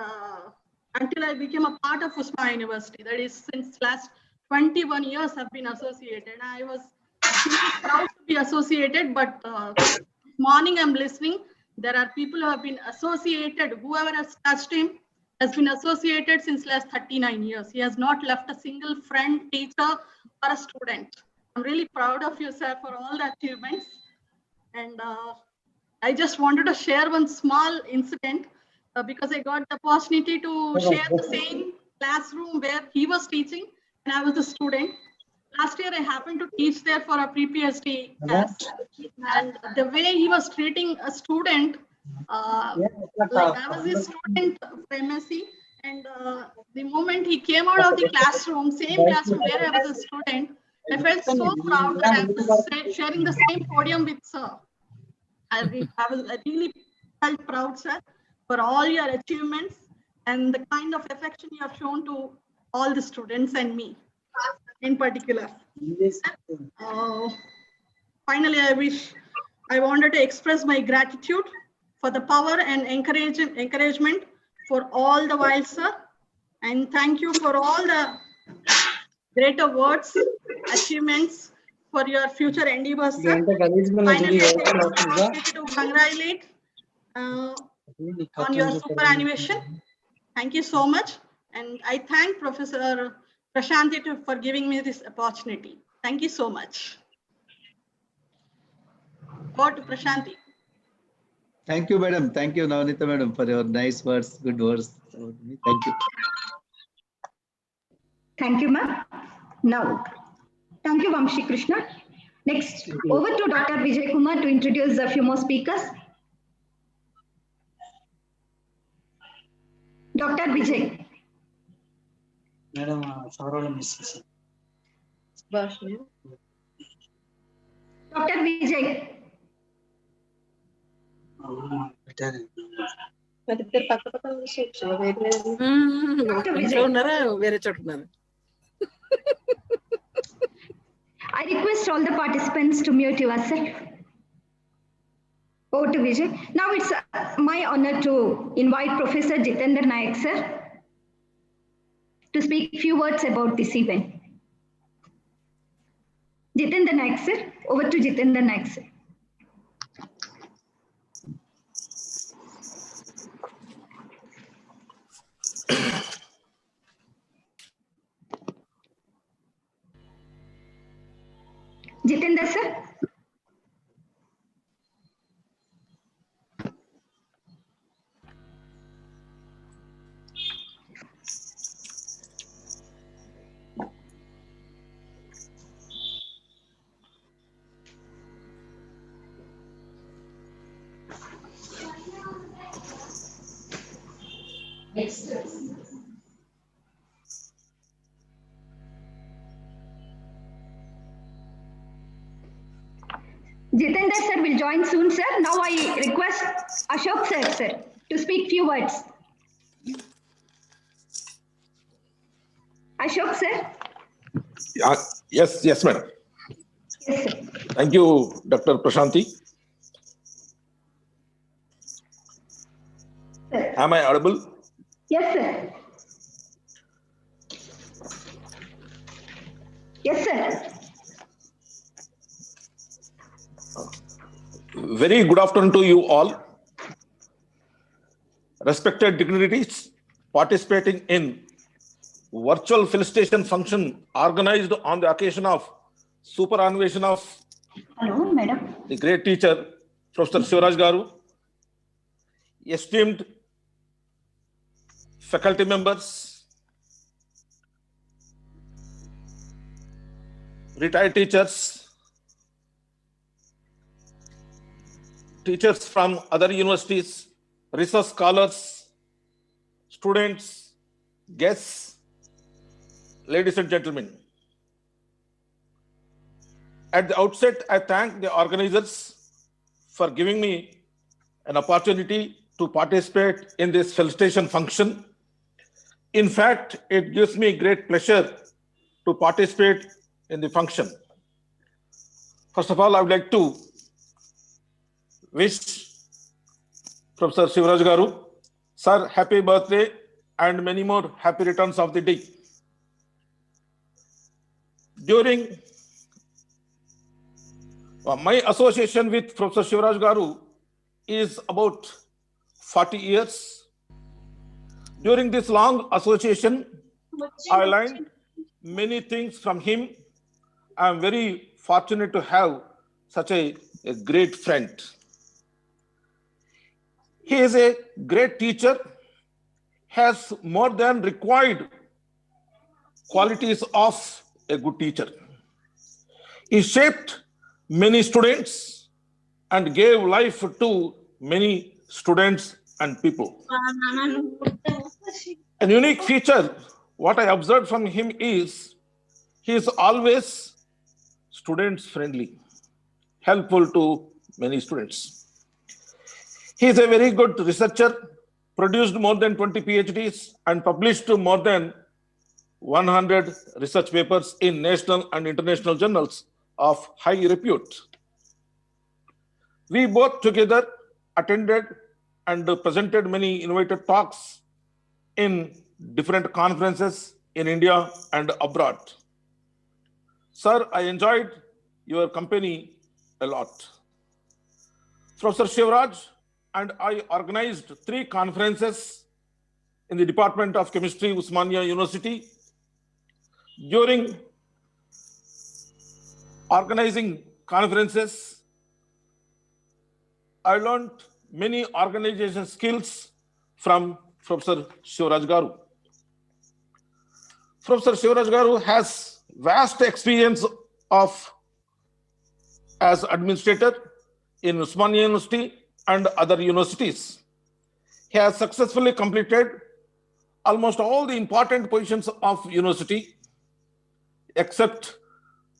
until I became a part of Usma University, that is since last 21 years I've been associated. I was proud to be associated, but this morning I'm listening. There are people who have been associated, whoever has touched him has been associated since last 39 years. He has not left a single friend, teacher, or a student. I'm really proud of you, sir, for all the achievements. And I just wanted to share one small incident because I got the opportunity to share the same classroom where he was teaching and I was a student. Last year, I happened to teach there for a pre-PhD class, and the way he was treating a student, like I was a student for MSc, and the moment he came out of the classroom, same classroom where I was a student, I felt so proud that I was sharing the same podium with Sir. I really felt proud, sir, for all your achievements and the kind of affection you have shown to all the students and me in particular. Finally, I wanted to express my gratitude for the power and encouragement for all the while, sir. And thank you for all the greater words, achievements for your future endeavors, sir. Finally, I take this opportunity to congratulate on your superannuation. Thank you so much. And I thank Professor Prashanti for giving me this opportunity. Thank you so much. Go to Prashanti. Thank you, madam. Thank you, Navnita madam, for your nice words, good words. Thank you. Thank you, ma'am. Now, thank you, Vamshi Krishna. Next, over to Dr. Vijay Kumar to introduce a few more speakers. Dr. Vijay. Madam, several misses. Dr. Vijay. I request all the participants to mute yourself. Over to Vijay. Now it's my honor to invite Professor Jitendra Naik, sir, to speak a few words about this event. Jitendra Naik, sir. Over to Jitendra Naik, sir. Jitendra, sir. Jitendra sir will join soon, sir. Now I request Ashok sir, to speak few words. Ashok sir. Yes, madam. Yes, sir. Thank you, Dr. Prashanti. Sir. Am I audible? Yes, sir. Yes, sir. Very good afternoon to you all. Respected dignitaries participating in virtual felicitation function organized on the occasion of superannuation of Hello, madam. the great teacher, Professor Shivaraj Garu, esteemed faculty members, retired teachers, teachers from other universities, research scholars, students, guests, ladies and gentlemen. At the outset, I thank the organizers for giving me an opportunity to participate in this felicitation function. In fact, it gives me great pleasure to participate in the function. First of all, I would like to wish Professor Shivaraj Garu, sir, happy birthday and many more happy returns of the day. During my association with Professor Shivaraj Garu is about 40 years. During this long association, I learned many things from him. I am very fortunate to have such a great friend. He is a great teacher, has more than required qualities of a good teacher. He shaped many students and gave life to many students and people. A unique feature, what I observed from him is, he is always students friendly, helpful to many students. He is a very good researcher, produced more than 20 PhDs and published more than 100 research papers in national and international journals of high repute. We both together attended and presented many innovative talks in different conferences in India and abroad. Sir, I enjoyed your company a lot. Professor Shivaraj and I organized 3 conferences in the Department of Chemistry, Osmania University. During organizing conferences, I learned many organization skills from Professor Shivaraj Garu. Professor Shivaraj Garu has vast experience as administrator in Osmania University and other universities. He has successfully completed almost all the important positions of university, except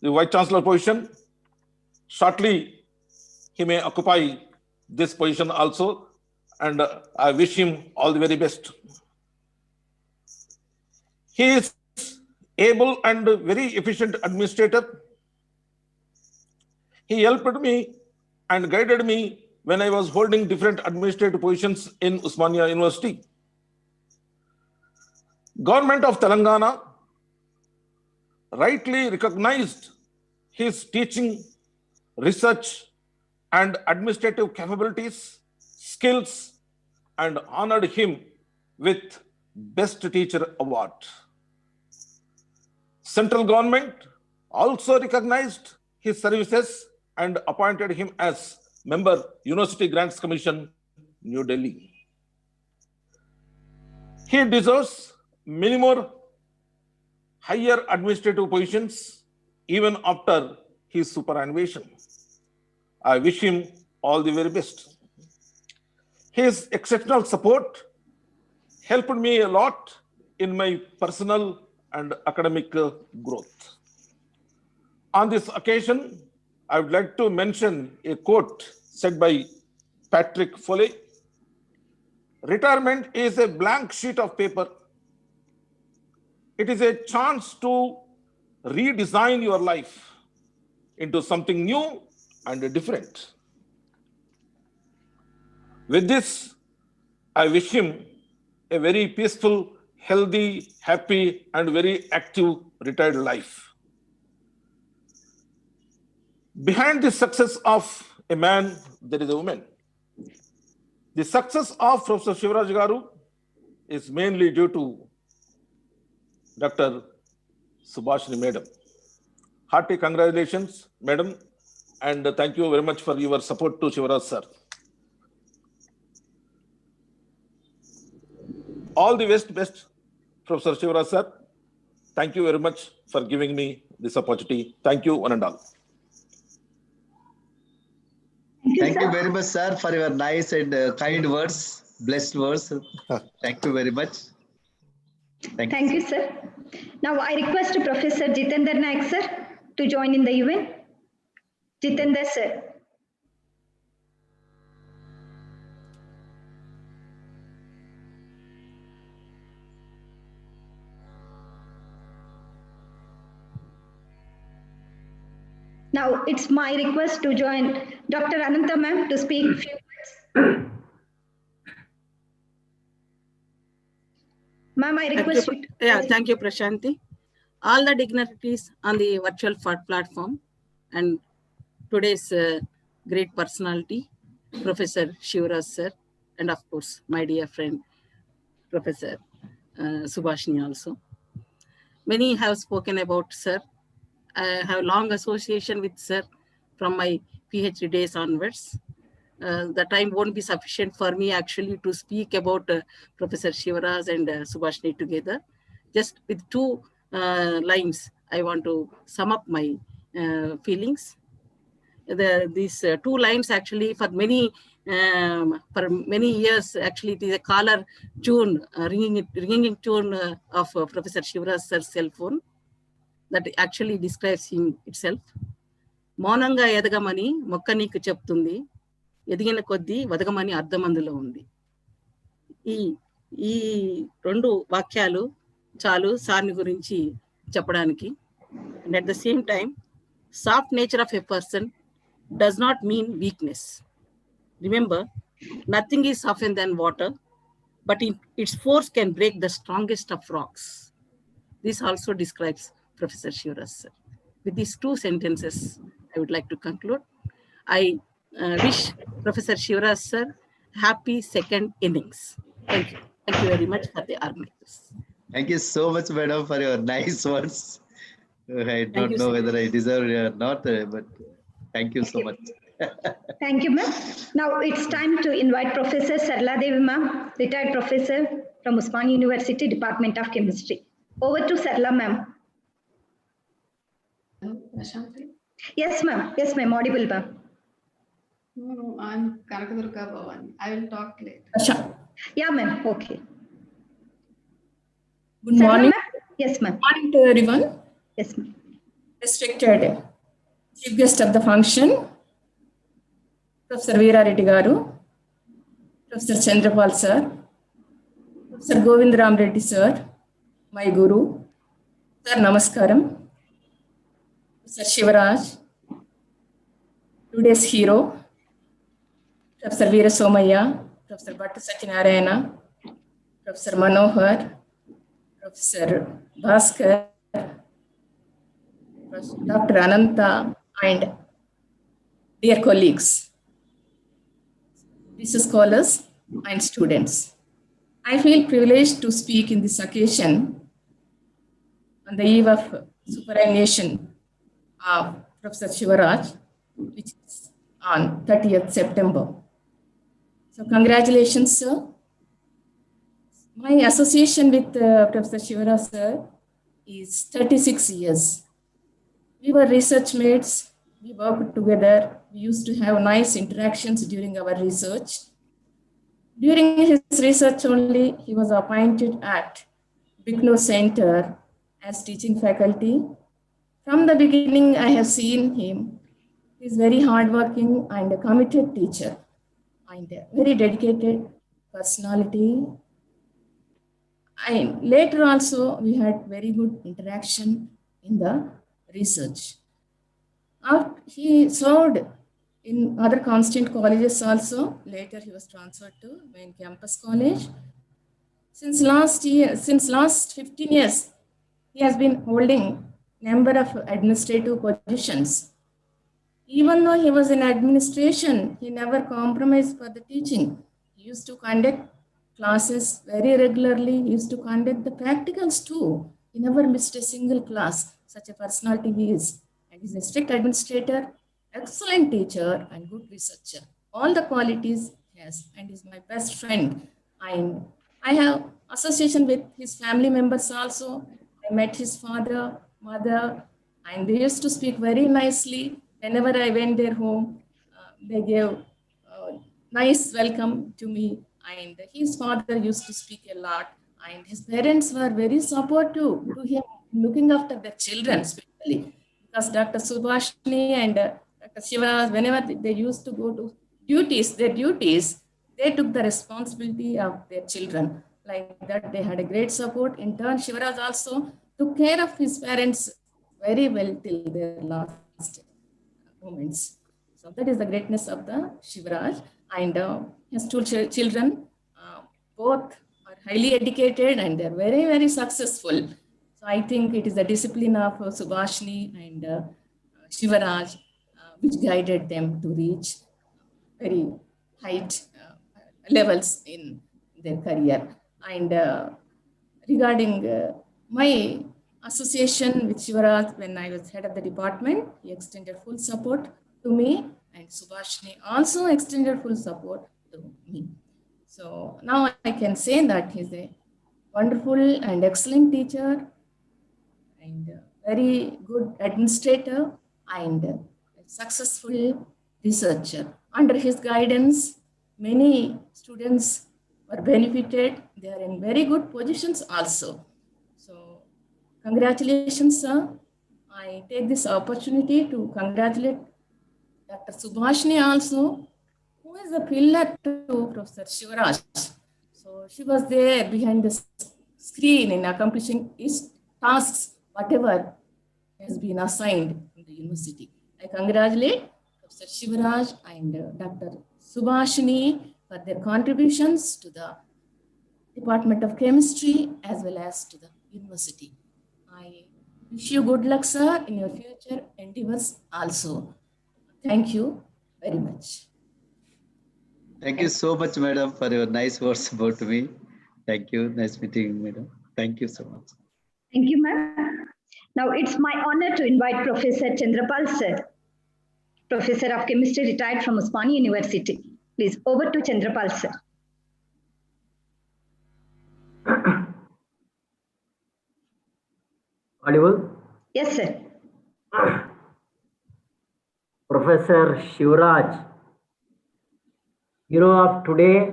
the Vice Chancellor position. Shortly, he may occupy this position also, and I wish him all the very best. He is able and very efficient administrator. He helped me and guided me when I was holding different administrative positions in Osmania University. Government of Telangana rightly recognized his teaching, research, and administrative capabilities, skills, and honored him with Best Teacher Award. Central government also recognized his services and appointed him as member University Grants Commission, New Delhi. He deserves many more higher administrative positions even after his superannuation. I wish him all the very best. His exceptional support helped me a lot in my personal and academic growth. On this occasion, I would like to mention a quote said by Patrick Foley. Retirement is a blank sheet of paper. It is a chance to redesign your life into something new and different. With this, I wish him a very peaceful, healthy, happy, and very active retired life. Behind the success of a man, there is a woman. The success of Professor Shivaraj Garu is mainly due to Dr. Subhashini Madam. Hearty congratulations, Madam, and thank you very much for your support to Shivaraj Sir. All the best, Professor Shivaraj Sir. Thank you very much for giving me this opportunity. Thank you, one and all. Thank you very much, sir, for your nice and kind words, blessed words. Thank you very much. Thank you, sir. Now I request Professor Jitendra Naik, sir, to join in the event. Jitendra, sir. Now it's my request to join Dr. Ananta ma'am to speak few words. Ma'am, I request you. Thank you, Prashanti. All the dignitaries on the virtual platform and today's great personality, Professor Shivaraj Sir, and of course, my dear friend, Professor Subhashini also. Many have spoken about Sir. I have long association with Sir from my PhD days onwards. The time won't be sufficient for me actually to speak about Professor Shivaraj and Subhashini together. Just with two lines, I want to sum up my feelings. These two lines actually for many years, actually it is a caller tune, ringing tune of Professor Shivaraj Sir's cell phone that actually describes him itself. మౌనంగా ఎదగమని మొక్క నీకు చెప్తుంది, ఎదిగిన కొద్దీ వదగమని అర్థం అందులో ఉంది. ఈ రెండు వాక్యాలు చాలు సార్ని గురించి చెప్పడానికి. And at the same time, soft nature of a person does not mean weakness. Remember, nothing is softer than water, but its force can break the strongest of rocks. This also describes Professor Shivaraj Sir. With these two sentences, I would like to conclude. I wish Professor Shivaraj Sir happy second innings. Thank you. Thank you very much for the organizers. Thank you so much, madam, for your nice words. I don't know whether I deserve it or not, but thank you so much. Thank you, ma'am. Now it's time to invite Professor Sarla Devi, ma'am, retired professor from Usmania University, Department of Chemistry. Over to Sarla, ma'am. Prashanti? Yes, ma'am. Yes, ma'am. Audible, ma'am. No, I'm Kanakadurga Bhavani. I will talk later. Yeah, ma'am. Okay. Good morning. Yes, ma'am. Good morning to everyone. Yes, ma'am. Respected chief guest of the function, Professor Veera Reddy Garu, Professor Chandrapal Sir, Professor Govindram Reddy Sir, my Guru, Sir Namaskaram, Professor Shivaraj, today's hero, Professor Veera Somaya, Professor Bhattu Satyanarayana, Professor Manohar, Professor Bhaskar, Dr. Ananta, and dear colleagues, research scholars, and students. I feel privileged to speak in this occasion on the eve of Superannuation of Professor Shivaraj, which is on 30th September. So congratulations, sir. My association with Professor Shivaraj Sir is 36 years. We were research mates, we worked together, we used to have nice interactions during our research. During his research only, he was appointed at Bicknor Center as teaching faculty. From the beginning, I have seen him. He is very hardworking and a committed teacher and a very dedicated personality. And later also, we had very good interaction in the research. He served in other constant colleges also. Later, he was transferred to main campus college. Since last 15 years, he has been holding number of administrative positions. Even though he was in administration, he never compromised for the teaching. He used to conduct classes very regularly. He used to conduct the practicals too. He never missed a single class. Such a personality he is. And he's a strict administrator, excellent teacher, and good researcher. All the qualities he has, and is my best friend. And I have association with his family members also. I met his father, mother, and they used to speak very nicely. Whenever I went their home, they gave nice welcome to me. And his father used to speak a lot. And his parents were very supportive to him, looking after their children, especially. Because Dr. Subhashini and Dr. Shivaraj, whenever they used to go to their duties, they took the responsibility of their children. Like that, they had a great support. In turn, Shivaraj also took care of his parents very well till their last day. moments. So that is the greatness of the Shivaraj. And his two children, both are highly educated and they're very, very successful. So I think it is the discipline of Subhashini and Shivaraj which guided them to reach very height levels in their career. And regarding my association with Shivaraj when I was head of the department, he extended full support to me, and Subhashini also extended full support to me. So now I can say that he's a wonderful and excellent teacher and very good administrator and a successful researcher. Under his guidance, many students were benefited. They are in very good positions also. So congratulations, sir. I take this opportunity to congratulate Dr. Subhashini also, who is a pillar to Professor Shivaraj. So she was there behind the screen in accomplishing his tasks, whatever has been assigned in the university. I congratulate Professor Shivaraj and Dr. Subhashini for their contributions to the Department of Chemistry as well as to the university. I wish you good luck, sir, in your future endeavors also. Thank you very much. Thank you so much, madam, for your nice words about me. Thank you. Nice meeting, madam. Thank you so much. Thank you, ma'am. Now it's my honor to invite Professor Chandrapal Sir, Professor of Chemistry, retired from Osmani University. Please, over to Chandrapal Sir. Audible? Yes, sir. Professor Shivaraj, hero of today,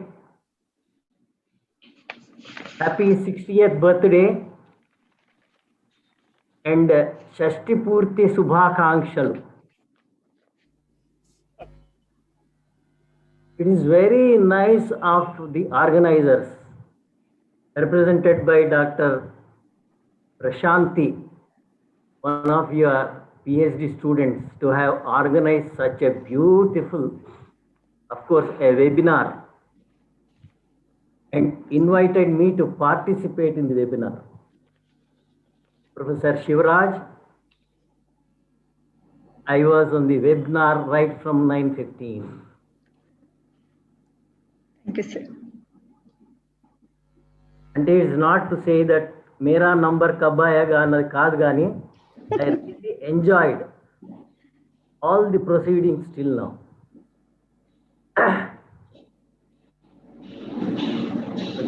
happy 60th birthday and Shashti Purti Subhakangshalu. It is very nice of the organizers represented by Dr. Prashanti, one of your PhD students, to have organized such a beautiful, of course, a webinar and invited me to participate in the webinar. Professor Shivaraj, I was on the webinar right from 9:15. Thank you, sir. And it is not to say that mera number kab aayega annadi kaadu gaani, I really enjoyed all the proceedings till now.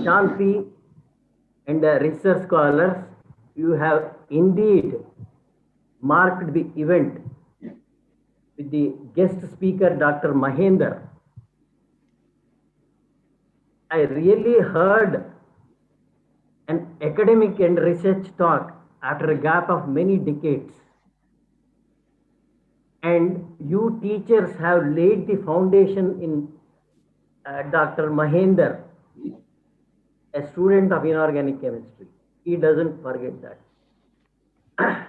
Shanti and the research scholars, you have indeed marked the event with the guest speaker, Dr. Mahender. I really heard an academic and research talk after a gap of many decades. And you teachers have laid the foundation in Dr. Mahender, a student of inorganic chemistry. He doesn't forget that.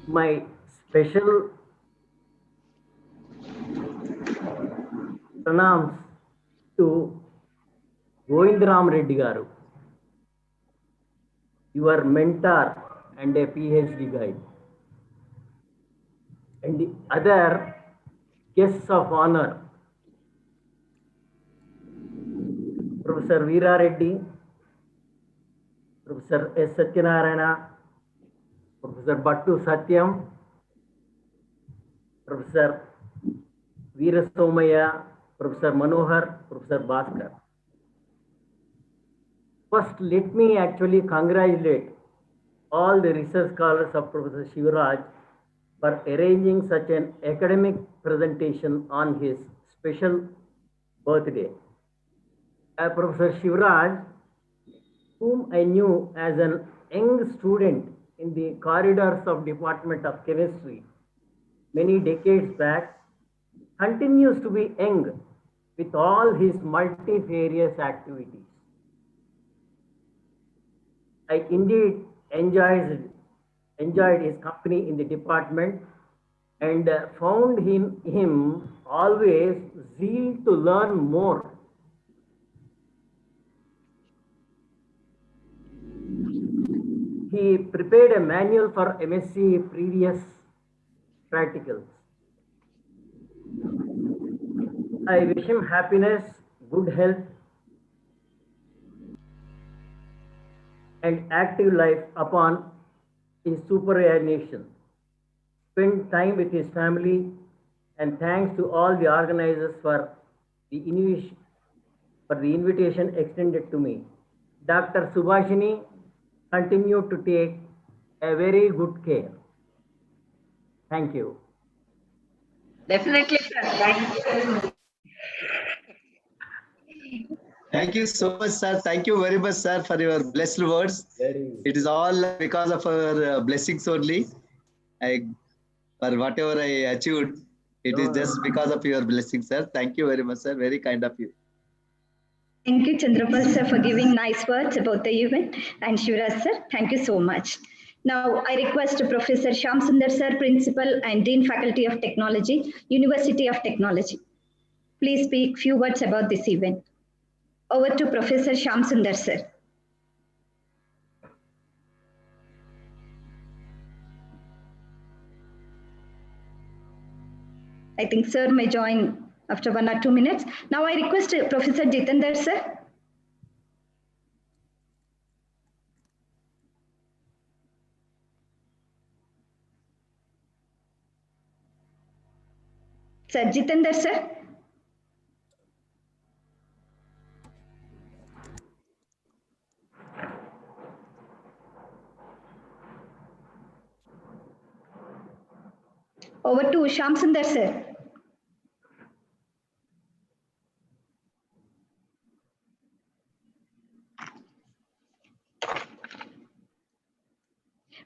My special pranams to Govindram Reddy Garu, your mentor and a PhD guide. And the other guests of honor, Professor Veera Reddy, Professor S. Satyanarayana, Professor Bhattu Satyam, Professor Veera Somaya, Professor Manohar, Professor Bhaskar. First, let me actually congratulate all the research scholars of Professor Shivaraj for arranging such an academic presentation on his special birthday. Professor Shivaraj, whom I knew as an young student in the corridors of Department of Chemistry many decades back, continues to be young with all his multifarious activities. I indeed enjoyed his company in the department and found in him always zeal to learn more. He prepared a manual for MSc previous practicals. I wish him happiness, good health, and active life upon his superannuation. Spend time with his family, and thanks to all the organizers for the invitation extended to me. Dr. Subhashini continued to take a very good care. Thank you. Definitely, sir. Thank you very much. Thank you so much, sir. Thank you very much, sir, for your blessed words. It is all because of our blessings only. For whatever I achieved, it is just because of your blessings, sir. Thank you very much, sir. Very kind of you. Thank you, Chandrapal sir, for giving nice words about the event. And Shivaraj sir, thank you so much. Now, I request Professor Shyam Sundar sir, Principal and Dean Faculty of Technology, University of Technology. Please speak few words about this event. Over to Professor Shyam Sundar sir. I think sir may join after 1 or 2 minutes. Now I request Professor Jitendra sir. Sir Jitendra sir. Over to Shyam Sundar sir.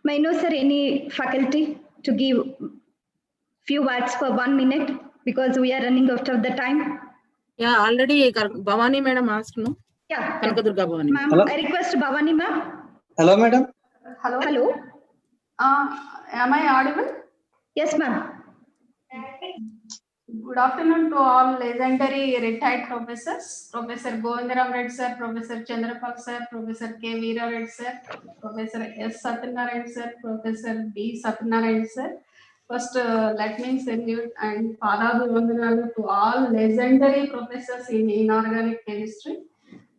May I know, sir, any faculty to give few words for 1 minute because we are running out of the time? Yeah, already Bhavani madam asked, no? Yeah. Kanakadurga Bhavani. Ma'am, I request Bhavani ma'am. Hello, madam. Hello. Hello. Am I audible? Yes, ma'am. Good afternoon to all legendary retired professors, Professor Govindaram Reddy sir, Professor Chandrapal sir, Professor K. Veera Reddy sir, Professor S. Satyanarayan sir, Professor B. Satyanarayan sir. First, let me salute and Padabhivandanalu to all legendary professors in inorganic chemistry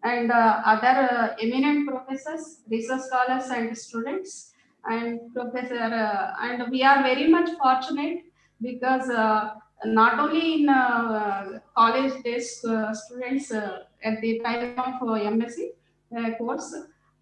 and other eminent professors, research scholars and students and and we are very much fortunate because not only in college days students at the time of MSc course,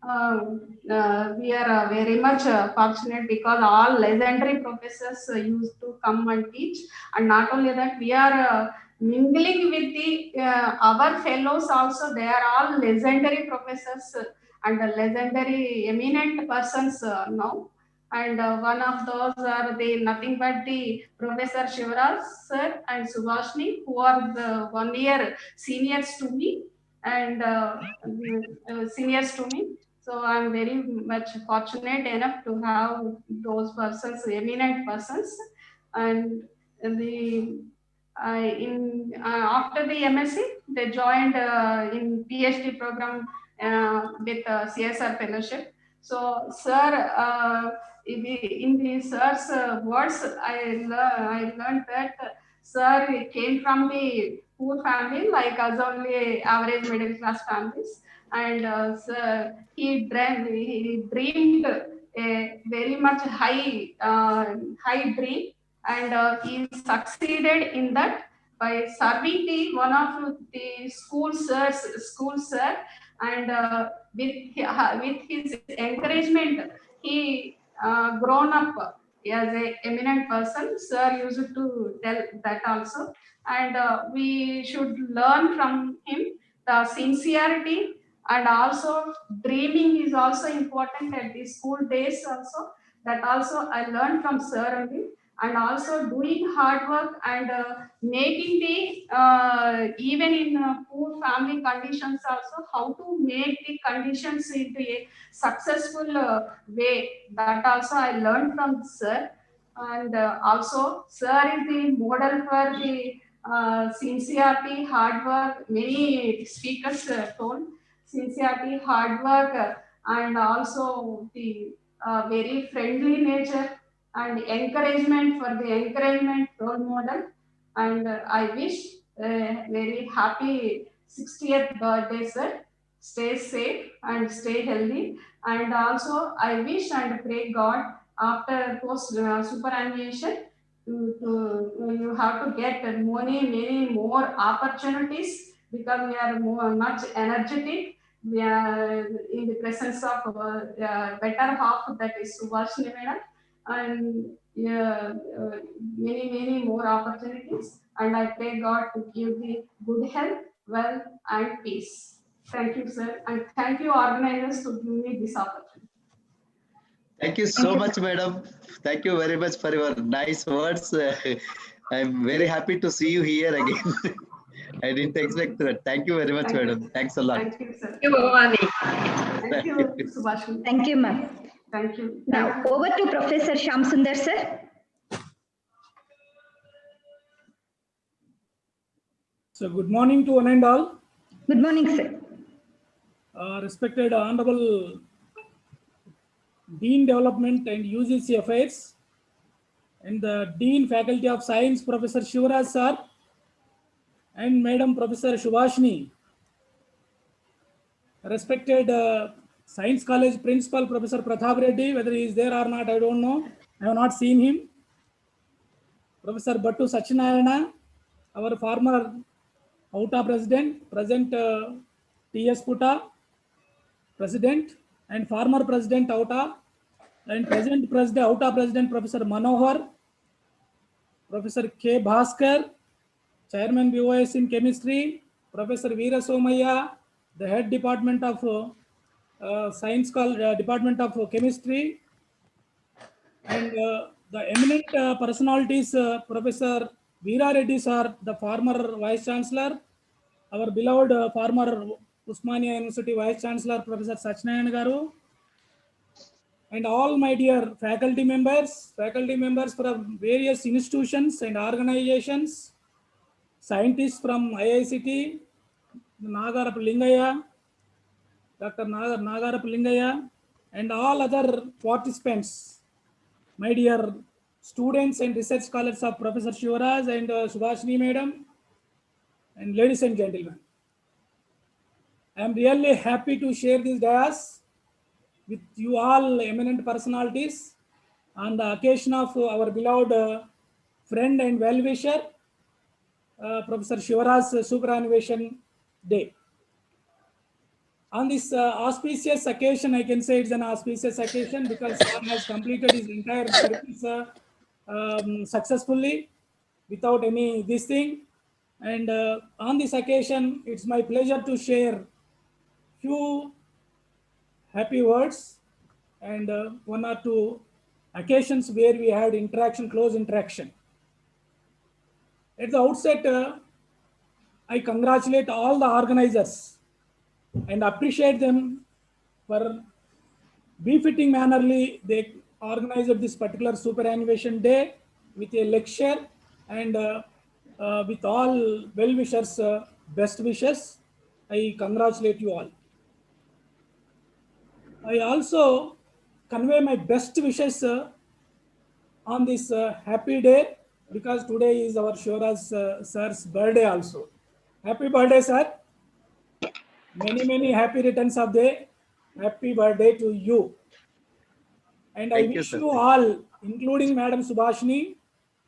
we are very much fortunate because all legendary professors used to come and teach, and not only that, we are mingling with the our fellows also. They are all legendary professors and legendary eminent persons now. And one of those are the nothing but the Professor Shivaraj Sir and Subhashini, who are the 1 year seniors to me and seniors to me. So I'm very much fortunate enough to have those persons, eminent persons, and the after the MSc, they joined in PhD program with CSR fellowship. So, sir, in the sir's words, I learned that sir came from the poor family, like us only average middle class families, and sir, he dreamed a very much high dream, and he succeeded in that by serving the one of the school sir, and with his encouragement, he grown up as a eminent person. Sir used to tell that also, and we should learn from him the sincerity, and also dreaming is also important at the school days also. That also I learned from sir only, and also doing hard work and making the even in poor family conditions also, how to make the conditions into a successful way. That also I learned from sir. And also, sir is the model for the sincerity, hard work. Many speakers told sincerity, hard work, and also the very friendly nature and encouragement for the encouragement role model. And I wish very happy 60th birthday, sir. Stay safe and stay healthy. And also, I wish and pray God after post superannuation you have to get many more opportunities because we are much energetic. We are in the presence of better half, that is Subhashini Madam, and many more opportunities. And I pray God to give the good health, wealth, and peace. Thank you, sir, and thank you, organizers, to give me this opportunity. Thank you so much, madam. Thank you very much for your nice words. I'm very happy to see you here again. I didn't expect that. Thank you very much, madam. Thanks a lot. Thank you, sir. Thank you, Bhavani. Thank you, Subhashini. Thank you, ma'am. Thank you. Now, over to Professor Shamsundar, sir. So, good morning to one and all. Good morning, sir. Respected Honorable Dean Development and UGC Affairs and the Dean Faculty of Science, Professor Shivaraj Sir, and Madam Professor Subhashini. Respected Science College Principal, Professor Pratap Reddy, whether he is there or not, I don't know. I have not seen him. Professor Bhattu Sachinarayana, our former OUTA President, present T.S. Putta, President, and former President OUTA, and present President OUTA President Professor Manohar, Professor K. Bhaskar, Chairman BOS in Chemistry, Professor Veera Somaya, the Head Department of Science Department of Chemistry, and the eminent personalities, Professor Veera Reddy Sir, the former Vice Chancellor, our beloved former Usmania University Vice Chancellor, Professor Sachinarayan Garu, and all my dear faculty members from various institutions and organizations, scientists from IICT, Nagarap Lingaya, Dr. Nagarap Lingaya, and all other participants, my dear students and research scholars of Professor Shivaraj and Subhashini Madam, and ladies and gentlemen. I am really happy to share this dais with you all eminent personalities on the occasion of our beloved friend and well-wisher, Professor Shivaraj Superannuation Day. On this auspicious occasion, I can say it's an auspicious occasion because Sir has completed his entire service successfully without any this thing. And on this occasion, it's my pleasure to share few happy words and one or two occasions where we had interaction, close interaction. At the outset, I congratulate all the organizers and appreciate them for befitting mannerly. They organized this particular Superannuation Day with a lecture and with all well-wishers, best wishes. I congratulate you all. I also convey my best wishes on this happy day because today is our Shivaraj Sir's birthday also. Happy birthday, sir. Many happy returns of the day. Happy birthday to you. And I wish you all, including Madam Subhashini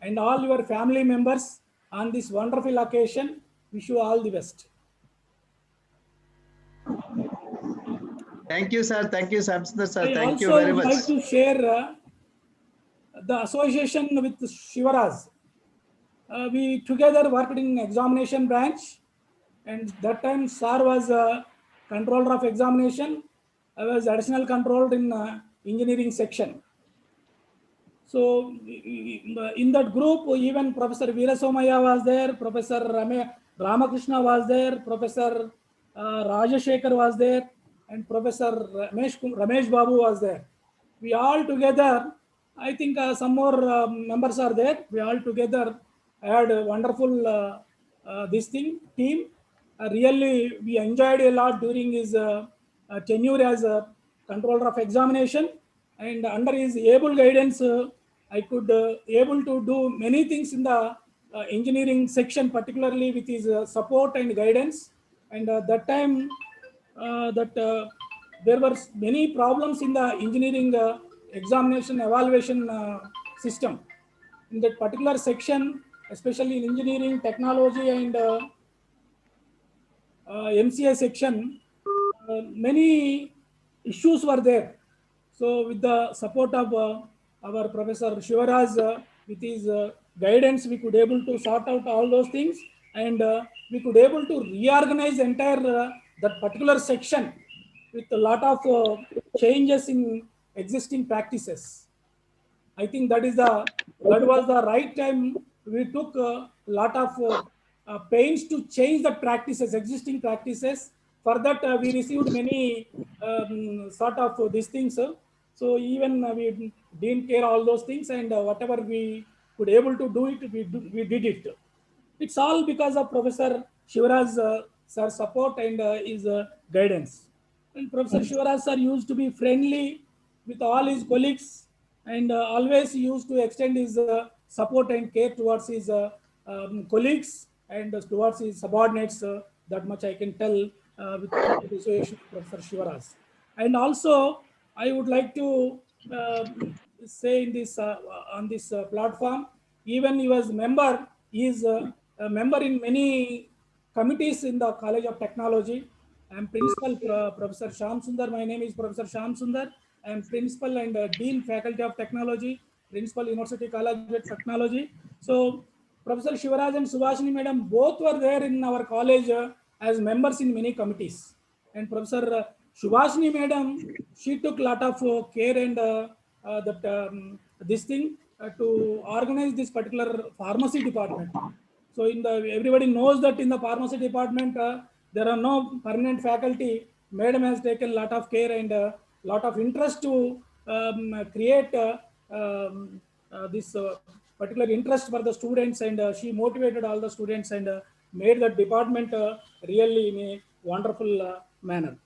and all your family members on this wonderful occasion, wish you all the best. Thank you, sir. Thank you, Shamsundar sir. Thank you I very also would much. like to share the association with Shivaraj. We together worked in examination branch, and that time Sir was controller of examination. I was additional controller in engineering section. So in that group, even Professor Veera Somaya was there, Professor Ramakrishna was there, Professor Rajashekar was there, and Professor Ramesh Babu was there. We all together I think some more members are there. We all together had a wonderful team. Really, we enjoyed a lot during his tenure as a controller of examination, and under his able guidance, I could able to do many things in the engineering section, particularly with his support and guidance. And that time, there were many problems in the engineering examination evaluation system. In that particular section, especially in engineering, technology, and MCA section, many issues were there. So with the support of our Professor Shivaraj, with his guidance, we could able to sort out all those things, and we could able to reorganize entire that particular section with a lot of changes in existing practices. I think that was the right time. We took a lot of pains to change the practices, existing practices. For that, we received many sort of these things. So even we didn't care all those things, and whatever we could able to do it, we did it. It's all because of Professor Shivaraj Sir's support and his guidance. And Professor Shivaraj Sir used to be friendly with all his colleagues, and always used to extend his support and care towards his colleagues and towards his subordinates. That much I can tell with the association of Professor Shivaraj. And also, I would like to say in this on this platform, even he was member, he is a member in many committees in the College of Technology. I am principal Professor Sham Sundar. My name is Professor Sham Sundar. I am principal and dean faculty of technology, principal University College of Technology. So Professor Shivaraj and Subhashini madam both were there in our college as members in many committees. And Professor Subhashini madam, she took a lot of care and this thing to organize this particular pharmacy department. So everybody knows that in the pharmacy department, there are no permanent faculty. Madam has taken a lot of care and a lot of interest to create this particular interest for the students, and she motivated all the students and made the department really in a wonderful manner.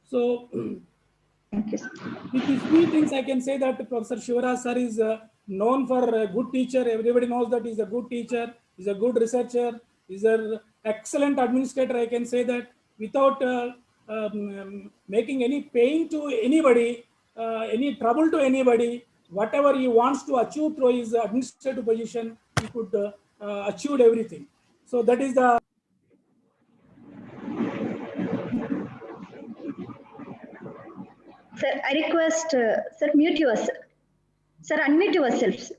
So with these few things, I can say that Professor Shivaraj Sir is known for a good teacher. Everybody knows that he's a good teacher, he's a good researcher, he's an excellent administrator. I can say that without making any pain to anybody, any trouble to anybody, whatever he wants to achieve through his administrative position, he could achieve everything. So that is the Sir, I request, sir, mute yourself. Sir, unmute yourself.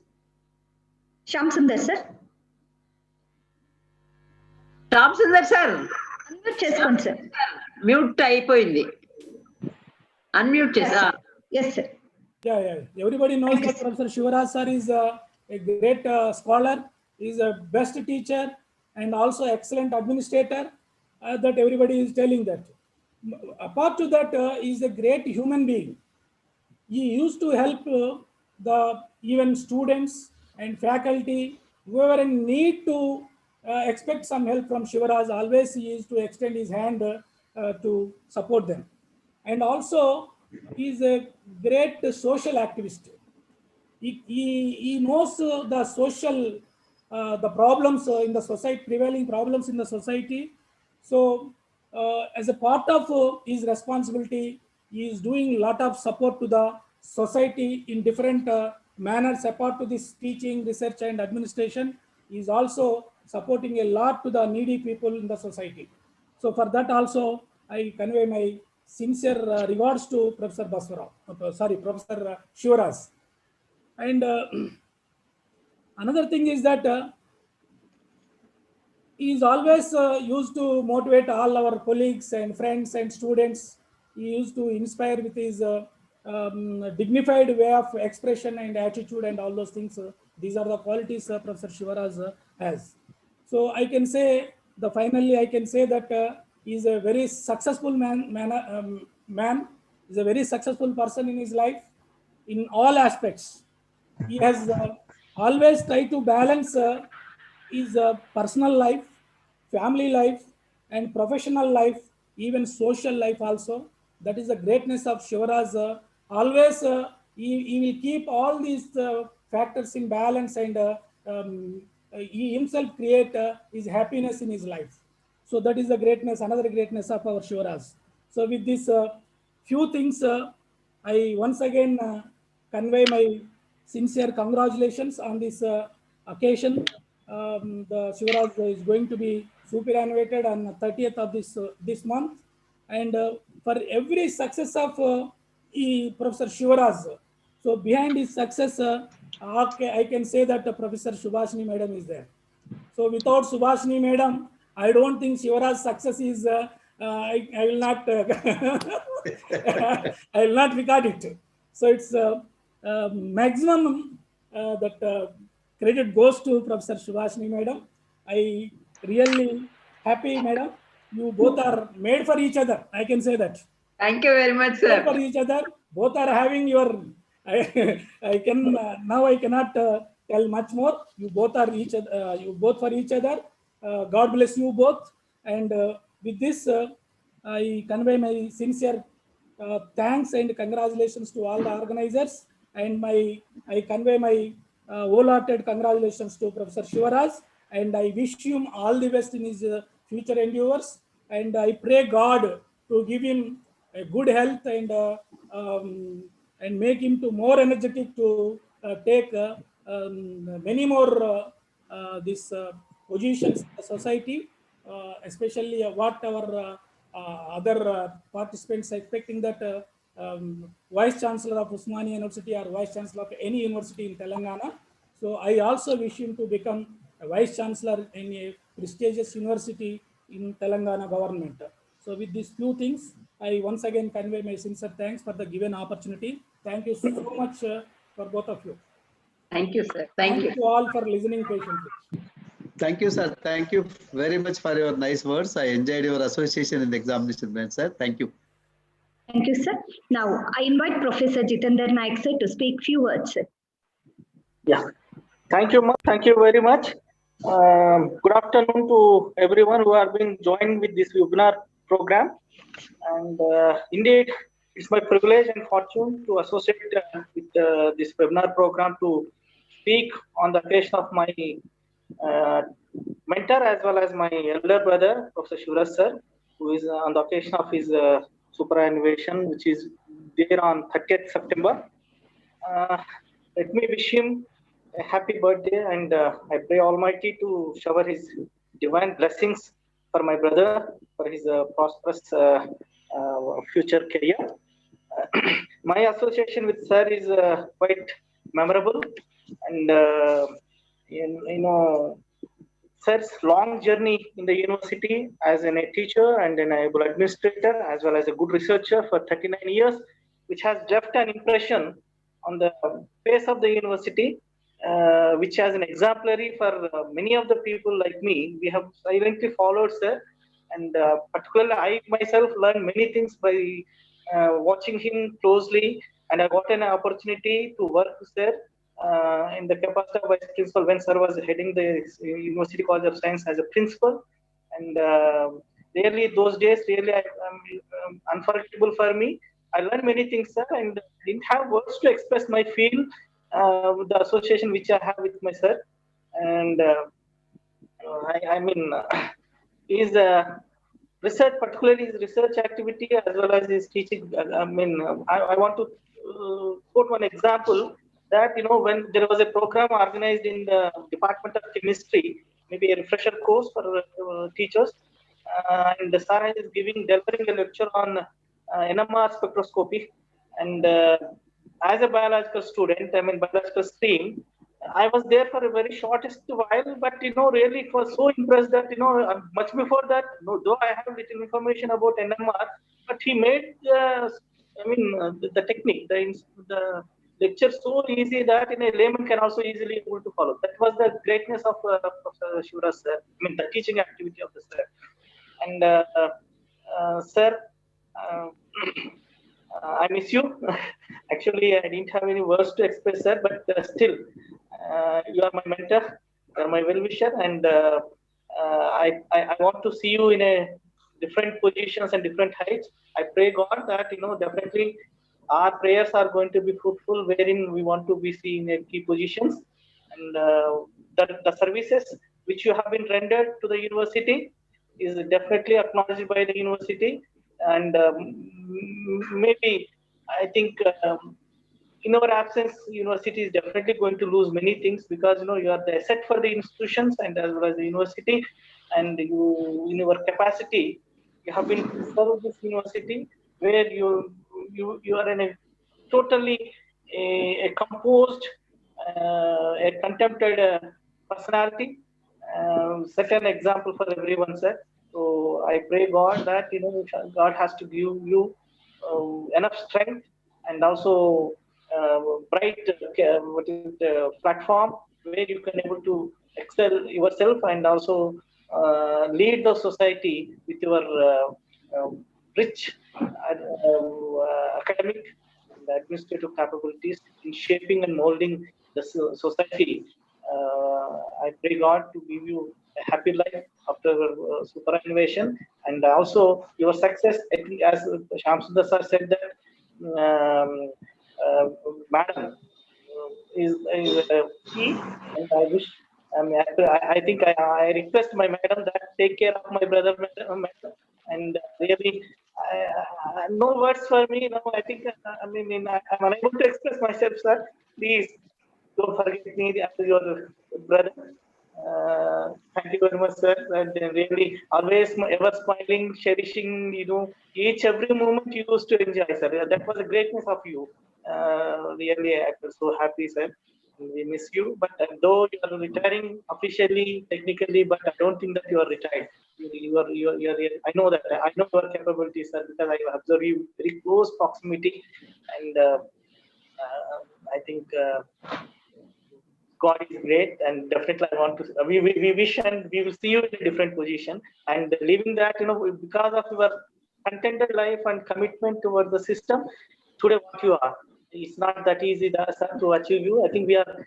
Sham Sundar, sir. Sham Sundar, sir. Unmute చేసుకోండి, sir. Mute అయిపోయింది. Unmute చేసా. Yes, sir. Yeah. Everybody knows that Professor Shivaraj Sir is a great scholar. He is a best teacher and also excellent administrator. That everybody is telling that. Apart to that, he is a great human being. He used to help the even students and faculty, whoever in need to expect some help from Shivaraj. Always he used to extend his hand to support them. And also, he is a great social activist. He knows the social, the problems in the society, prevailing problems in the society. So as a part of his responsibility, he is doing a lot of support to the society in different manners. Apart to this teaching, research, and administration, he is also supporting a lot to the needy people in the society. So for that also, I convey my sincere regards to Professor Professor Shivaraj. And another thing is that he is always used to motivate all our colleagues and friends and students. He used to inspire with his dignified way of expression and attitude and all those things. These are the qualities Professor Shivaraj has. So I can say, finally I can say that he is a very successful man. Is a very successful person in his life in all aspects. He has always tried to balance his personal life, family life, and professional life, even social life also. That is the greatness of Shivaraj. Always he will keep all these factors in balance, and he himself create his happiness in his life. So that is the greatness, another greatness of our Shivaraj. So with this few things, I once again convey my sincere congratulations on this occasion. The Shivaraj is going to be superannuated on the 30th of this month, and for every success of Professor Shivaraj, so behind his success, I can say that Professor Subhashini Madam is there. So without Subhashini Madam, I don't think Shivaraj's success is. I will not. I will not record it. So it's maximum that credit goes to Professor Subhashini Madam. I really happy, Madam. You both are made for each other. I can say that. Thank you very much, Made sir. for each other. Both are having your. I can now. I cannot tell much more. You both are each other. You both for each other. God bless you both. And with this, I convey my sincere thanks and congratulations to all the organizers. And I convey my wholehearted congratulations to Professor Shivaraj. And I wish him all the best in his future endeavors. And I pray God to give him a good health, and make him to more energetic to take many more these positions in the society, especially what our other participants are expecting, that Vice Chancellor of Usmania University or Vice Chancellor of any university in Telangana. So I also wish him to become a Vice Chancellor in a prestigious university in Telangana government. So with these few things, I once again convey my sincere thanks for the given opportunity. Thank you so much for both of you. Thank you, sir. Thank you. You all for listening patiently. Thank you, sir. Thank you very much for your nice words. I enjoyed your association in the examination, sir. Thank you. Thank you, sir. Now, I invite Professor Jitendra Naik, sir, to speak few words, sir. Yeah, thank you, thank you very much. Good afternoon to everyone who have been joined with this webinar program. And indeed, it's my privilege and fortune to associate with this webinar program to speak on the occasion of my mentor as well as my elder brother, Professor Shivaraj Sir, who is on the occasion of his superannuation, which is there on 30th September. Let me wish him a happy birthday, and I pray Almighty to shower His divine blessings for my brother, for his prosperous future career. My association with Sir is quite memorable, and you know, Sir's long journey in the university as a teacher and an able administrator, as well as a good researcher for 39 years, which has left an impression on the face of the university, which has an exemplary for many of the people like me. We have silently followed Sir, and particularly I myself learned many things by watching him closely, and I got an opportunity to work with Sir in the capacity of vice principal when Sir was heading the University College of Science as a principal. And really those days really unforgettable for me. I learned many things, Sir, and didn't have words to express my feel with the association which I have with my Sir. And I mean, his research, particularly his research activity as well as his teaching. I mean, I want to quote one example that, you know, when there was a program organized in the Department of Chemistry, maybe a refresher course for teachers, and the Sir is delivering a lecture on NMR spectroscopy, and as a biological student, I mean biological stream, I was there for a very shortest while, but you know, really it was so impressed that, you know, much before that, though I have little information about NMR, but he made the technique, the lecture so easy that a layman can also easily able to follow. That was the greatness of Professor Shivaraj Sir. I mean, the teaching activity of the Sir. And Sir, I miss you. Actually, I didn't have any words to express, sir, but still, you are my mentor, you are my well-wisher, and I want to see you in a different positions and different heights. I pray God that definitely our prayers are going to be fruitful, wherein we want to be seen in key positions, and the services which you have been rendered to the university is definitely acknowledged by the university, and maybe I think in our absence, university is definitely going to lose many things, because you are the asset for the institutions and as well as the university, and you in your capacity you have been to serve this university, where you are in a totally a composed, a contemplated personality, set an example for everyone, sir. So I pray God that God has to give you enough strength, and also bright platform where you can able to excel yourself, and also lead the society with your rich academic and administrative capabilities in shaping and molding the society. I pray God to give you a happy life after superannuation, and also your success. I think, as Shamsundar sir said, that madam is key, and I wish. I think I request my madam that take care of my brother, madam, and really, no words for me. No, I think I'm unable to express myself, sir. Please don't forget me as your brother. Thank you very much, sir. And really, always ever smiling, cherishing, each every moment you used to enjoy, sir. That was the greatness of you. Really, I was so happy, sir. We miss you, but though you are retiring officially, technically, but I don't think that you are retired. I know that. I know your capabilities, sir, because I observe you very close proximity, and I think God is great, and definitely I want to. We wish and we will see you in a different position. And leaving that, because of your contented life and commitment towards the system, today what you are, it's not that easy to achieve you. I think we are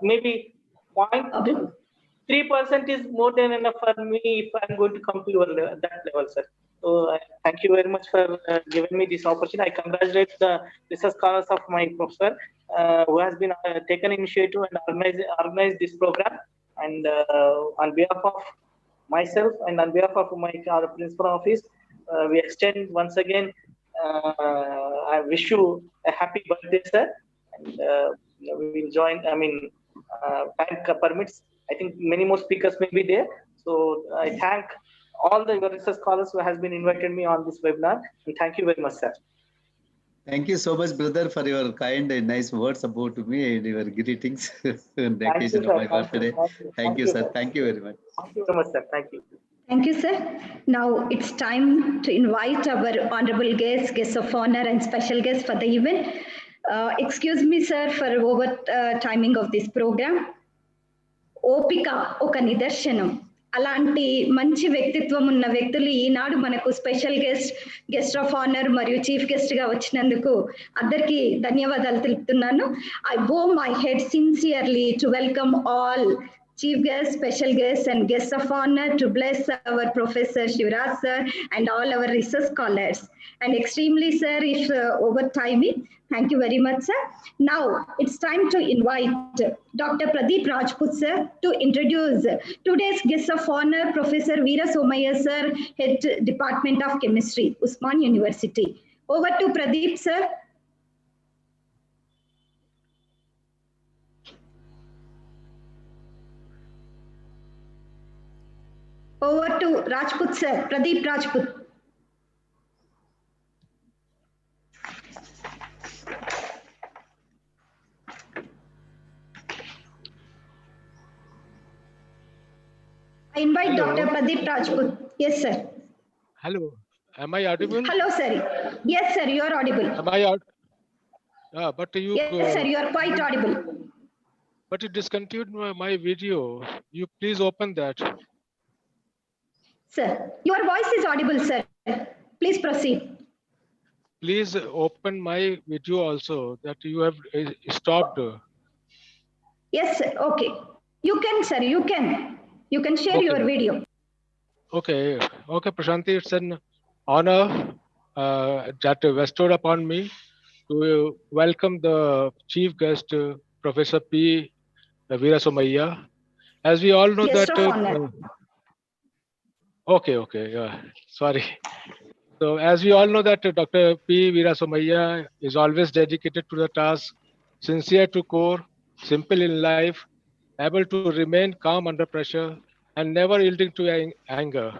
maybe 0.3% is more than enough for me if I'm going to come to your that level, sir. So thank you very much for giving me this opportunity. I congratulate the research scholars of my professor who has been taken initiative and organized this program. And on behalf of myself and on behalf of my principal office, we extend once again. I wish you a happy birthday, sir. And we will join. Time permits. I think many more speakers may be there. So I thank all the research scholars who has been invited me on this webinar. And thank you very much, sir. Thank you so much, brother, for your kind and nice words about me and your greetings on the occasion of my birthday. Thank you, sir. Thank you very much. Thank you very much, sir. Thank you. Thank you, sir. Now it's time to invite our honorable guests, guests of honor and special guests for the event. Excuse me, sir, for over timing of this program. ఓపిక ఒక నిదర్శనం. అలాంటి మంచి వ్యక్తిత్వం ఉన్న వ్యక్తులు ఈనాడు మనకు special guest of honour మరియు చీఫ్ గెస్ట్ గా వచ్చినందుకు అందరికీ ధన్యవాదాలు తెలుపుతున్నాను. ఐ బో my head sincerely to welcome all chief guests, special guests, and guests of honor to bless our Professor Shivaraj Sir and all our research scholars. And extremely, sir, if over timing, thank you very much, sir. Now it's time to invite Dr. Pradeep Rajput, sir, to introduce today's guest of honor, Professor Veera Somaya, sir, Head Department of Chemistry, Usman University. Over to Pradeep, sir. Over to Rajput, sir. Pradeep Rajput. I invite Hello. Dr. Pradeep Rajput. Yes, sir. Hello. Am I audible? Hello, sir. Yes, sir. You are audible. Am I out? But you. Yes, sir. You are quite audible. But you discontinued my video. You please open that. Sir, your voice is audible, sir. Please proceed. please open my video also that you have stopped. Yes, sir. Okay. You can, sir. You can. You can share your video. Okay, okay, Prashanti, it's an honor that bestowed upon me to welcome the chief guest, Professor P. Veerasomaiya. As we all know Guest that. of honor. Okay, yeah, sorry. So, as we all know that Dr. P. Veerasomaiya is always dedicated to the task, sincere to core, simple in life, able to remain calm under pressure, and never yielding to anger.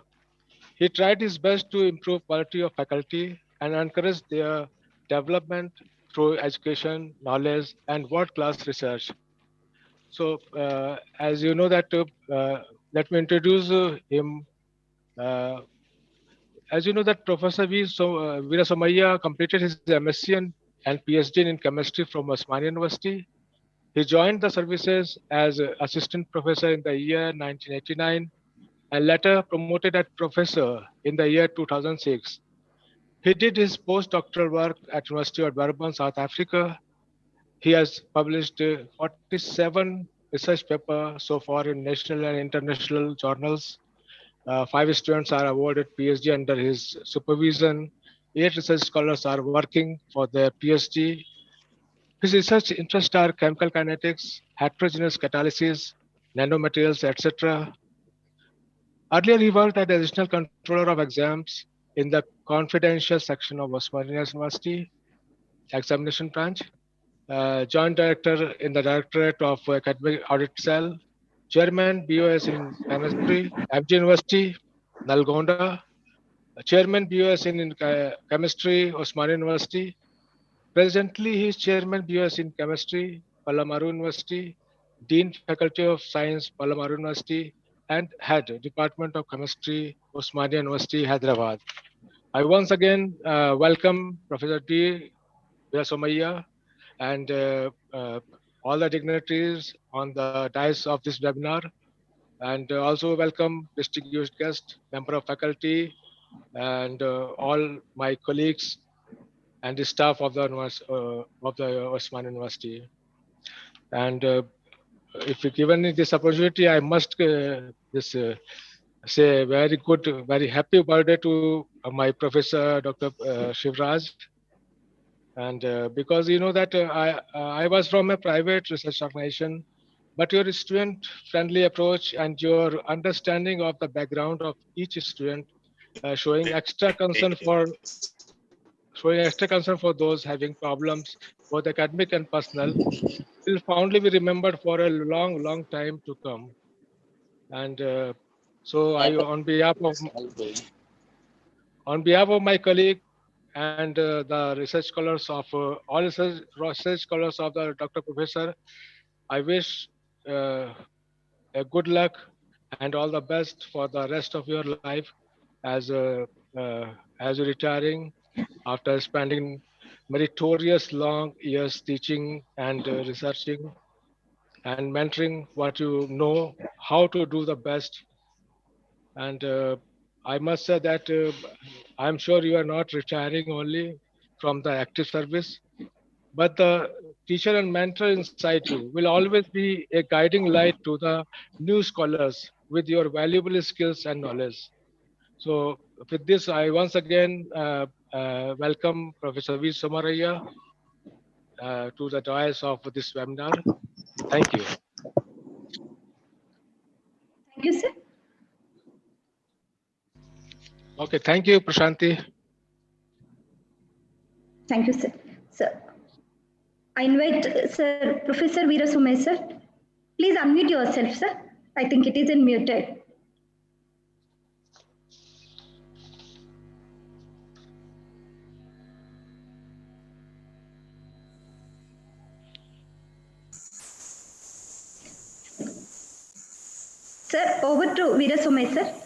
He tried his best to improve quality of faculty and encourage their development through education, knowledge, and world-class research. So, as you know that, let me introduce him. Uh, as you know that Professor Veerasomaiya completed his MSc and PhD in chemistry from Osmania University. He joined the services as assistant professor in the year 1989 and later promoted as professor in the year 2006. He did his postdoctoral work at University of Durban, South Africa. He has published 47 research papers so far in national and international journals. 5 students are awarded PhD under his supervision. 8 research scholars are working for their PhD. His research interests are chemical kinetics, heterogeneous catalysis, nanomaterials, etc. Earlier, he worked as additional controller of exams in the confidential section of Osmania University examination branch, joint director in the Directorate of Academic Audit Cell, chairman BOS in chemistry, MG University, Nalgonda, chairman BOS in chemistry, Osmania University. Presently, he is chairman BOS in chemistry, Palamaru University, dean faculty of science, Palamaru University, and head department of chemistry, Osmania University, Hyderabad. I once again welcome Professor D. Veerasomaiya and all the dignitaries on the dais of this webinar, and also welcome distinguished guest, member of faculty, and all my colleagues and the staff of the Osman University. And if you're given me this opportunity, I must say very good, very happy birthday to my professor, Dr. Shivraj. And because you know that I was from a private research organization, but your student-friendly approach and your understanding of the background of each student, showing extra concern for those having problems, both academic and personal, will fondly be remembered for a long time to come. And so I, on behalf of my colleague and the research scholars of all research scholars of the Dr. Professor, I wish a good luck and all the best for the rest of your life as as you're retiring after spending meritorious long years teaching and researching and mentoring what you know how to do the best. And I must say that I'm sure you are not retiring only from the active service, but the teacher and mentor inside you will always be a guiding light to the new scholars with your valuable skills and knowledge. So with this, I once again welcome Professor V. Somaraya to the dais of this webinar. Thank you. Thank you, sir. Okay, thank you, Prashanti. Thank you, sir. Sir, I invite Sir Professor Veerasomaiya, sir. Please unmute yourself, sir. I think it is unmuted. Sir, over to Veerasomaiya, sir.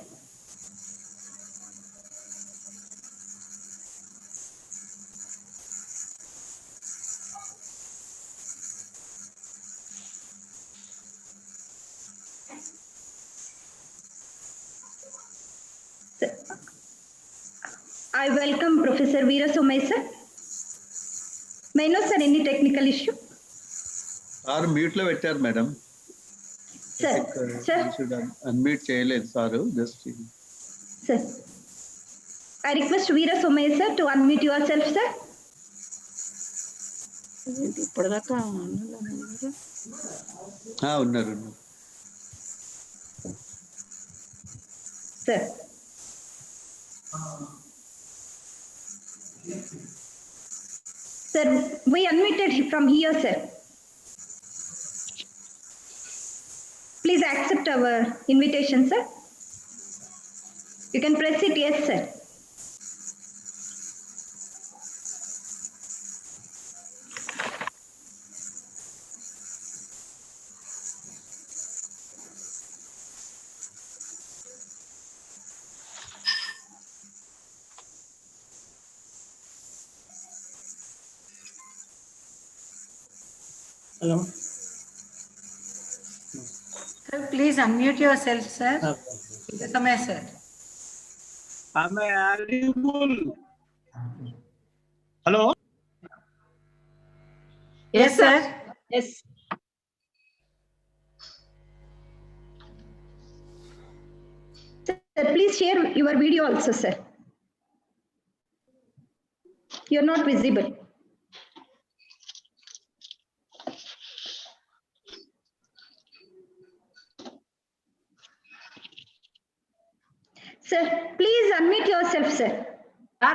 I welcome Professor Veerasomaiya, sir. May I know, sir, any technical issue? Sir mute లో పెట్టారు madam. Sir, sir. Unmute చేయలేదు sir. Just Sir, I request Veera Somaya sir to unmute yourself, sir. ఇప్పటిదాకా ఉన్నారు. Sir. Sir, we unmuted from here, sir. Please accept our invitation, sir. You can press it, yes, sir. Hello. Sir, please unmute yourself, sir. Somaya sir. Am I audible? Hello? Yes, sir. Yes. Sir, please share your video also, sir. You're not visible. Sir, please unmute yourself, sir.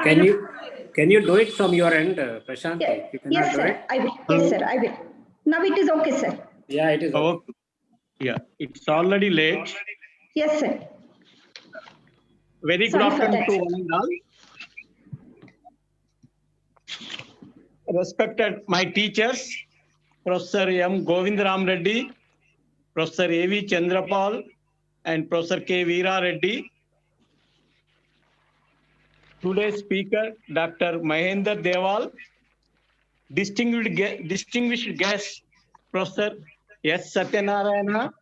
Can you do it from your end, Prashant? Yeah. You cannot Yes, do sir. it? I will. Yes, sir. I will. Now it is okay, sir. Yeah, it is okay. Yeah, it's already late. Yes, sir. Very good Sorry for afternoon that. to one and all. Respected my teachers, Professor M. Govindaram Reddy, Professor A.V. Chandrapal, and Professor K. Veera Reddy. Today's speaker, Dr. Mahendra Deval, distinguished guest, Professor S. Satyanarayana,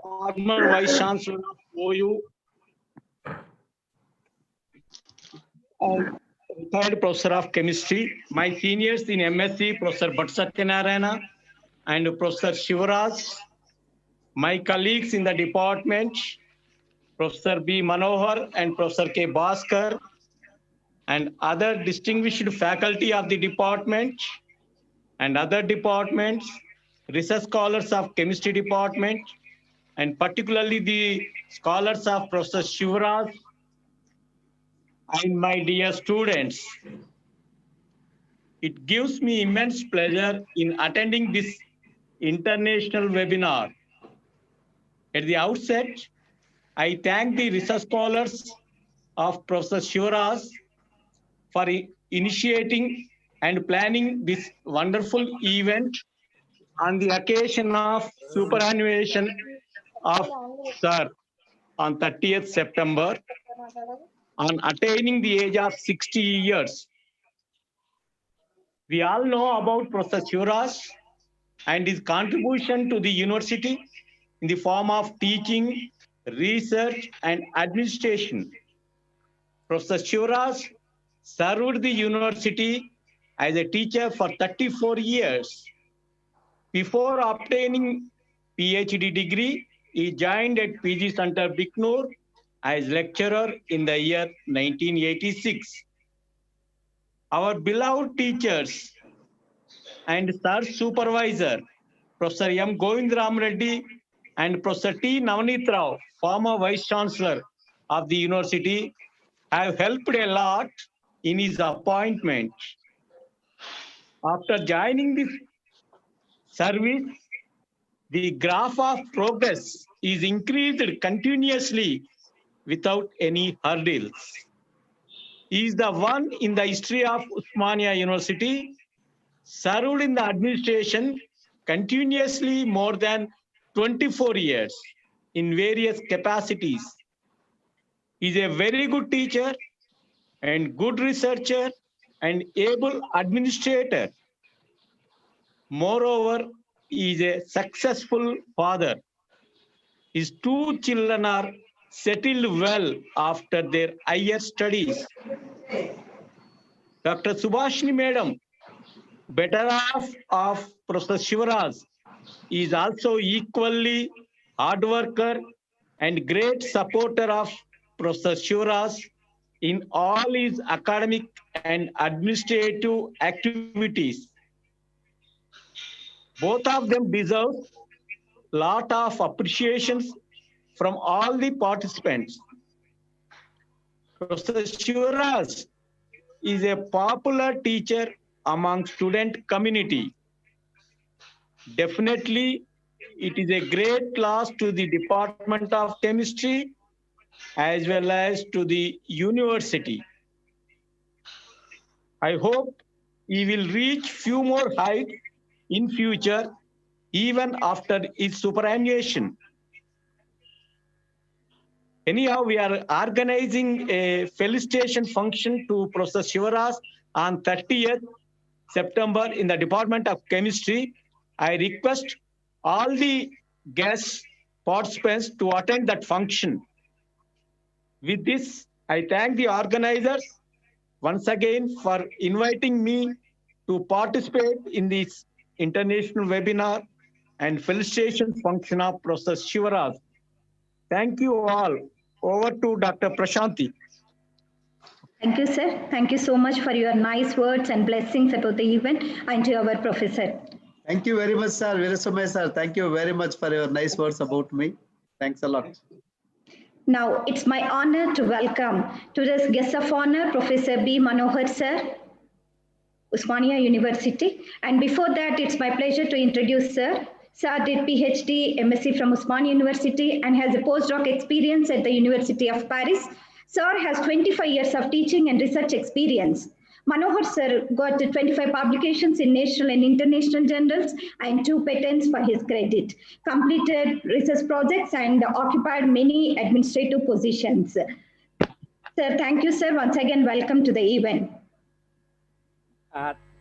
former Vice Chancellor of OU, and retired Professor of Chemistry. My seniors in MSc, Professor Bhatt Satyanarayana and Professor Shivaraj. My colleagues in the department, Professor B. Manohar and Professor K. Bhaskar, and other distinguished faculty of the department and other departments, research scholars of chemistry department, and particularly the scholars of Professor Shivaraj, and my dear students. It gives me immense pleasure in attending this international webinar. At the outset, I thank the research scholars of Professor Shivaraj for initiating and planning this wonderful event on the occasion of Superannuation of Sir on 30th September on attaining the age of 60 years. We all know about Professor Shivaraj and his contribution to the university in the form of teaching, research, and administration. Professor Shivaraj served the university as a teacher for 34 years. Before obtaining PhD degree, he joined at PG Center Bicknoor as lecturer in the year 1986. Our beloved teachers and Sir Supervisor, Professor M. Govindaram Reddy and Professor T. Navneet Rao, former Vice Chancellor of the university, have helped a lot in his appointment. After joining the service, the graph of progress is increased continuously without any hurdles. He is the one in the history of Osmania University served in the administration continuously more than 24 years in various capacities. He is a very good teacher and good researcher and able administrator. Moreover, he is a successful father. His two children are settled well after their higher studies. Dr. Subhashini Madam, better half of Professor Shivaraj, is also equally hard worker and great supporter of Professor Shivaraj in all his academic and administrative activities. Both of them deserve lot of appreciations from all the participants. Professor Shivaraj is a popular teacher among student community. Definitely, it is a great loss to the Department of Chemistry as well as to the university. I hope he will reach few more heights in future, even after his superannuation. Anyhow, we are organizing a felicitation function to Professor Shivaraj on 30th September in the Department of Chemistry. I request all the guests, participants to attend that function. With this, I thank the organizers once again for inviting me to participate in this international webinar and felicitation function of Professor Shivaraj. Thank you all. Over to Dr. Prashanti. Thank you, sir. Thank you so much for your nice words and blessings about the event and to our professor. Thank you very much, sir. Virasumaya sir, thank you very much for your nice words about me. Thanks a lot. Now, it's my honor to welcome today's guest of honor, Professor B. Manohar Sir, Osmania University. And before that, it's my pleasure to introduce Sir. Sir did PhD, MSc from Osmania University and has a postdoc experience at the University of Paris. Sir has 25 years of teaching and research experience. Manohar Sir got 25 publications in national and international journals and 2 patents for his credit. Completed research projects and occupied many administrative positions. Sir, thank you, sir. Once again, welcome to the event.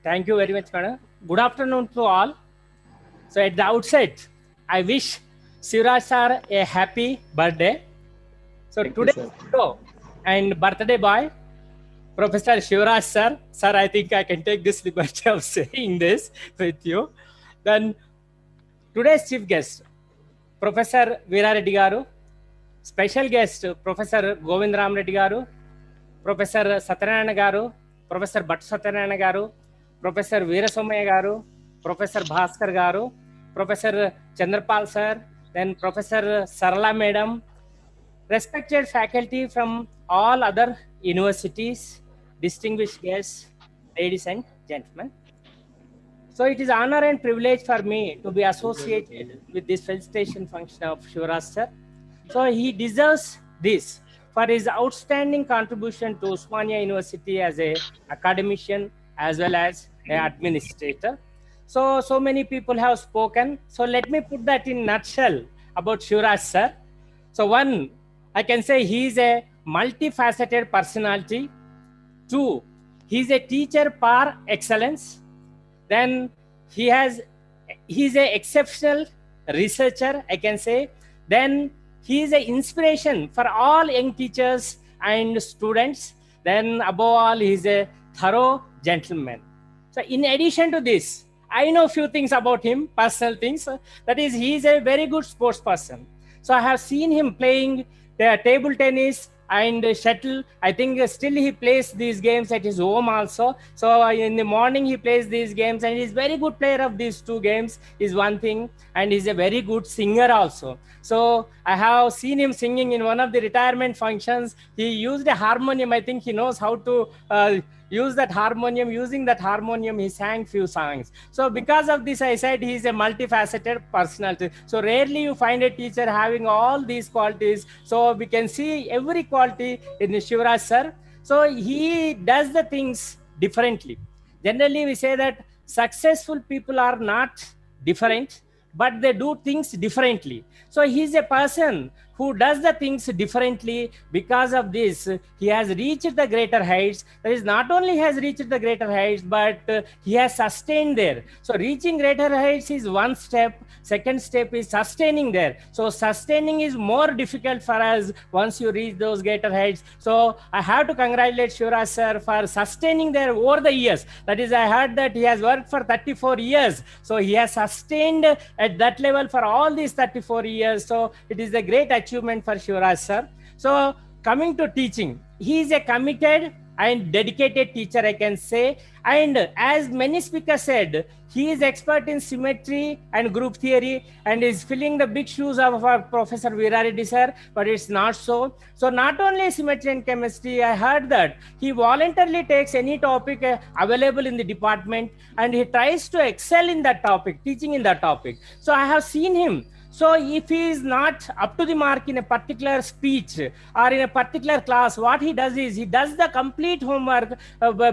Thank you very much, madam. Good afternoon to all. So at the outset, I wish Shivaraj Sir a happy birthday. So today's show and birthday boy, Professor Shivaraj Sir. Sir, I think I can take this liberty of saying this with you. Then today's chief guest, Professor Veera Reddy Garu. Special guest, Professor Govind Ram Reddy Garu, Professor Satyanarayana Garu, Professor Bhattu Satyanarayana Garu, Professor Veera Somaya Garu, Professor Bhaskar Garu, Professor Chandrapal Sir, then Professor Sarala Madam, respected faculty from all other universities, distinguished guests, ladies and gentlemen. So it is honor and privilege for me to be associated with this felicitation function of Shivaraj Sir. So he deserves this for his outstanding contribution to Osmania University as an academician as well as an administrator. So many people have spoken. So let me put that in a nutshell about Shivaraj Sir. So one, I can say he is a multifaceted personality. 2, he is a teacher par excellence. Then he is an exceptional researcher, I can say. Then he is an inspiration for all young teachers and students. Then above all, he is a thorough gentleman. So in addition to this, I know a few things about him, personal things. That is, he is a very good sports person. So I have seen him playing table tennis and shuttle. I think still he plays these games at his home also. So in the morning he plays these games, and he's very good player of these 2 games is one thing, and he's a very good singer also. So I have seen him singing in one of the retirement functions. He used a harmonium. I think he knows how to use that harmonium. Using that harmonium, he sang few songs. So because of this, I said he is a multifaceted personality. So rarely you find a teacher having all these qualities. So we can see every quality in Shivaraj Sir. So he does the things differently. Generally, we say that successful people are not different, but they do things differently. So he's a person who does the things differently. Because of this, he has reached the greater heights. That is, not only has reached the greater heights, but he has sustained there. So reaching greater heights is one step. Second step is sustaining there. So sustaining is more difficult for us once you reach those greater heights. So I have to congratulate Shivaraj Sir for sustaining there over the years. That is, I heard that he has worked for 34 years. So he has sustained at that level for all these 34 years. So it is a great achievement for Shivaraj Sir. So coming to teaching, he is a committed and dedicated teacher, I can say. And as many speakers said, he is expert in symmetry and group theory and is filling the big shoes of our Professor Veerareddy Sir, but it's not so. So not only symmetry and chemistry, I heard that he voluntarily takes any topic available in the department and he tries to excel in that topic, teaching in that topic. So I have seen him. So if he is not up to the mark in a particular speech or in a particular class, what he does is he does the complete homework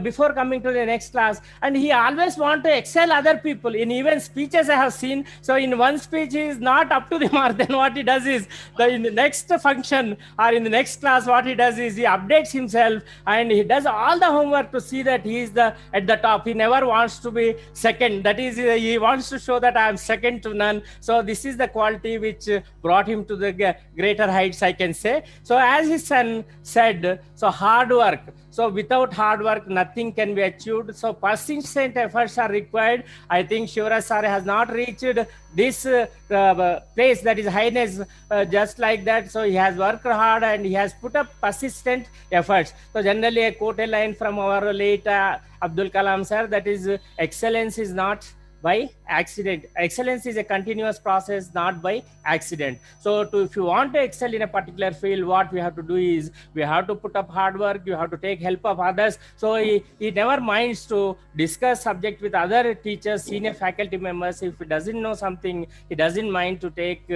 before coming to the next class, and he always wants to excel other people. In even speeches I have seen, so in one speech he is not up to the mark, then what he does is in the next function or in the next class, what he does is he updates himself and he does all the homework to see that he is at the top. He never wants to be second. That is, he wants to show that I am second to none. So this is the quality which brought him to the greater heights, I can say. So as his son said, so hard work. So without hard work, nothing can be achieved. So persistent efforts are required. I think Shivaraj Sir has not reached this place, that is highness, just like that. So he has worked hard and he has put up persistent efforts. So generally I quote a line from our late Abdul Kalam Sir, that is, excellence is not by accident. Excellence is a continuous process, not by accident. So if you want to excel in a particular field, what we have to do is we have to put up hard work, you have to take help of others. So he never minds to discuss subject with other teachers, senior faculty members. If he doesn't know something, he doesn't mind to take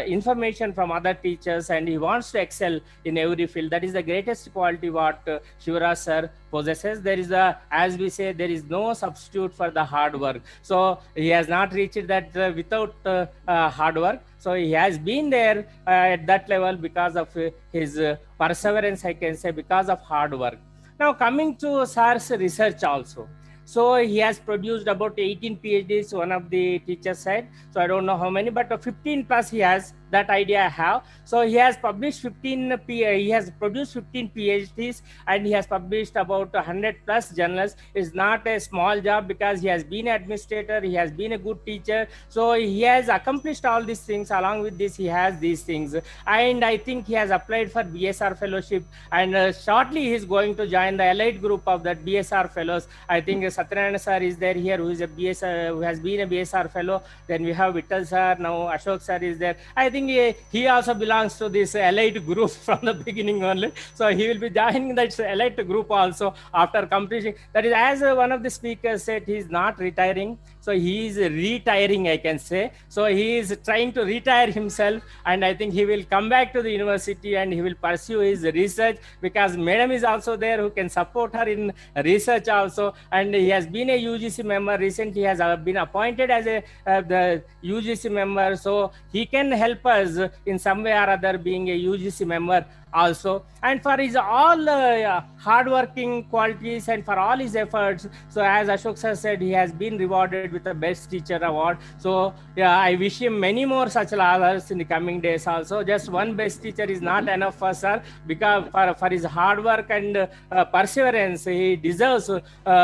information from other teachers, and he wants to excel in every field. That is the greatest quality what Shivaraj Sir possesses. There is as we say, there is no substitute for the hard work. So he has not reached that without hard work. So he has been there at that level because of his perseverance, I can say, because of hard work. Now coming to Sir's research also. So he has produced about 18 PhDs, one of the teachers said. So I don't know how many, but 15 plus he has. That idea I have. So he has published 15 he has produced 15 PhDs and he has published about 100 plus journals. It's not a small job because he has been an administrator, he has been a good teacher. So he has accomplished all these things. Along with this, he has these things. And I think he has applied for BSR fellowship, and shortly he is going to join the elite group of that BSR fellows. I think Satyanarayana Sir is there here, who is a BSR, who has been a BSR fellow. Then we have Vittal Sir, now Ashok Sir is there. I think he also belongs to this elite group from the beginning only. So he will be joining that elite group also after completing. That is, as one of the speakers said, he is not retiring. So he is retiring, I can say. So he is trying to retire himself, and I think he will come back to the university and he will pursue his research, because Madam is also there who can support her in research also. And he has been a UGC member. Recently he has been appointed as the UGC member. So he can help us in some way or other, being a UGC member also. And for his all hardworking qualities and for all his efforts, so as Ashok Sir said, he has been rewarded with the Best Teacher Award. So yeah, I wish him many more such awards in the coming days also. Just one Best Teacher is not enough for Sir, because for his hard work and perseverance, he deserves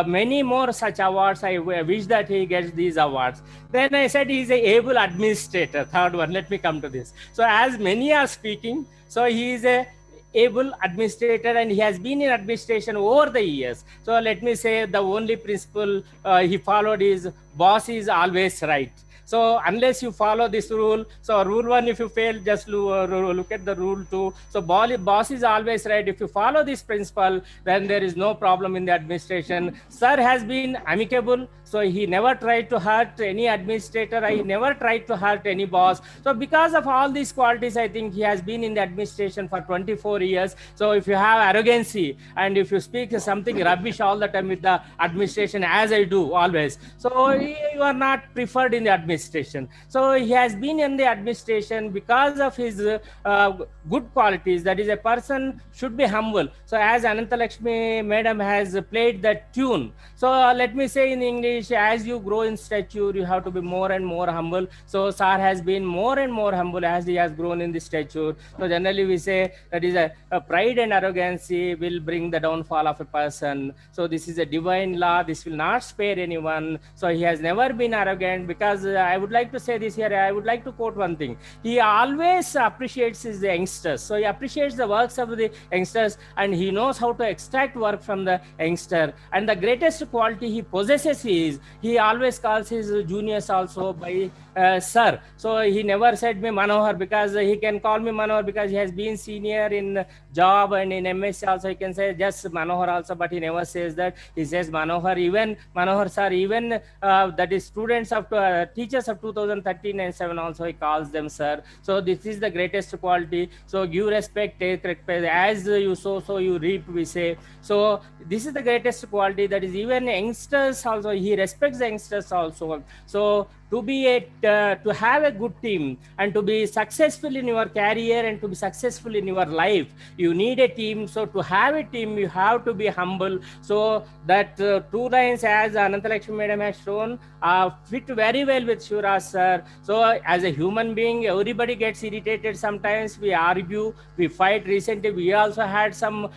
many more such awards. I wish that he gets these awards. Then I said he is an able administrator. Third one, let me come to this. So as many are speaking, so he is a able administrator and he has been in administration over the years. So let me say the only principle he followed is boss is always right. So unless you follow this rule, so rule 1, if you fail, just look at the rule 2. So boss is always right. If you follow this principle, then there is no problem in the administration. Sir has been amicable. So he never tried to hurt any administrator. He never tried to hurt any boss. So because of all these qualities, I think he has been in the administration for 24 years. So if you have arrogancy and if you speak something rubbish all the time with the administration, as I do always, so you are not preferred in the administration. So he has been in the administration because of his good qualities. That is, a person should be humble. So as Anantalakshmi madam has played that tune, so let me say in English, as you grow in stature, you have to be more and more humble. So Sir has been more and more humble as he has grown in the stature. So generally we say that is a pride and arrogancy will bring the downfall of a person. So this is a divine law. This will not spare anyone. So he has never been arrogant, because I would like to say this here. I would like to quote one thing. He always appreciates his youngsters. So he appreciates the works of the youngsters, and he knows how to extract work from the youngster. And the greatest quality he possesses is he always calls his juniors also by sir. So he never said me Manohar, because he can call me Manohar because he has been senior in job, and in MSc also he can say just Manohar also, but he never says that. He says Manohar, even Manohar sir, even that is students of teachers of 2013 and 7 also he calls them sir. So this is the greatest quality. So give respect, take respect, as you sow, so you reap, we say. So this is the greatest quality. That is, even youngsters also, he respects the youngsters also. So to be to have a good team and to be successful in your career and to be successful in your life, you need a team. So to have a team, you have to be humble. So that two lines, as Anantalakshmi madam has shown, fit very well with Shivaraj sir. So as a human being, everybody gets irritated sometimes. We argue, we fight. Recently we also had some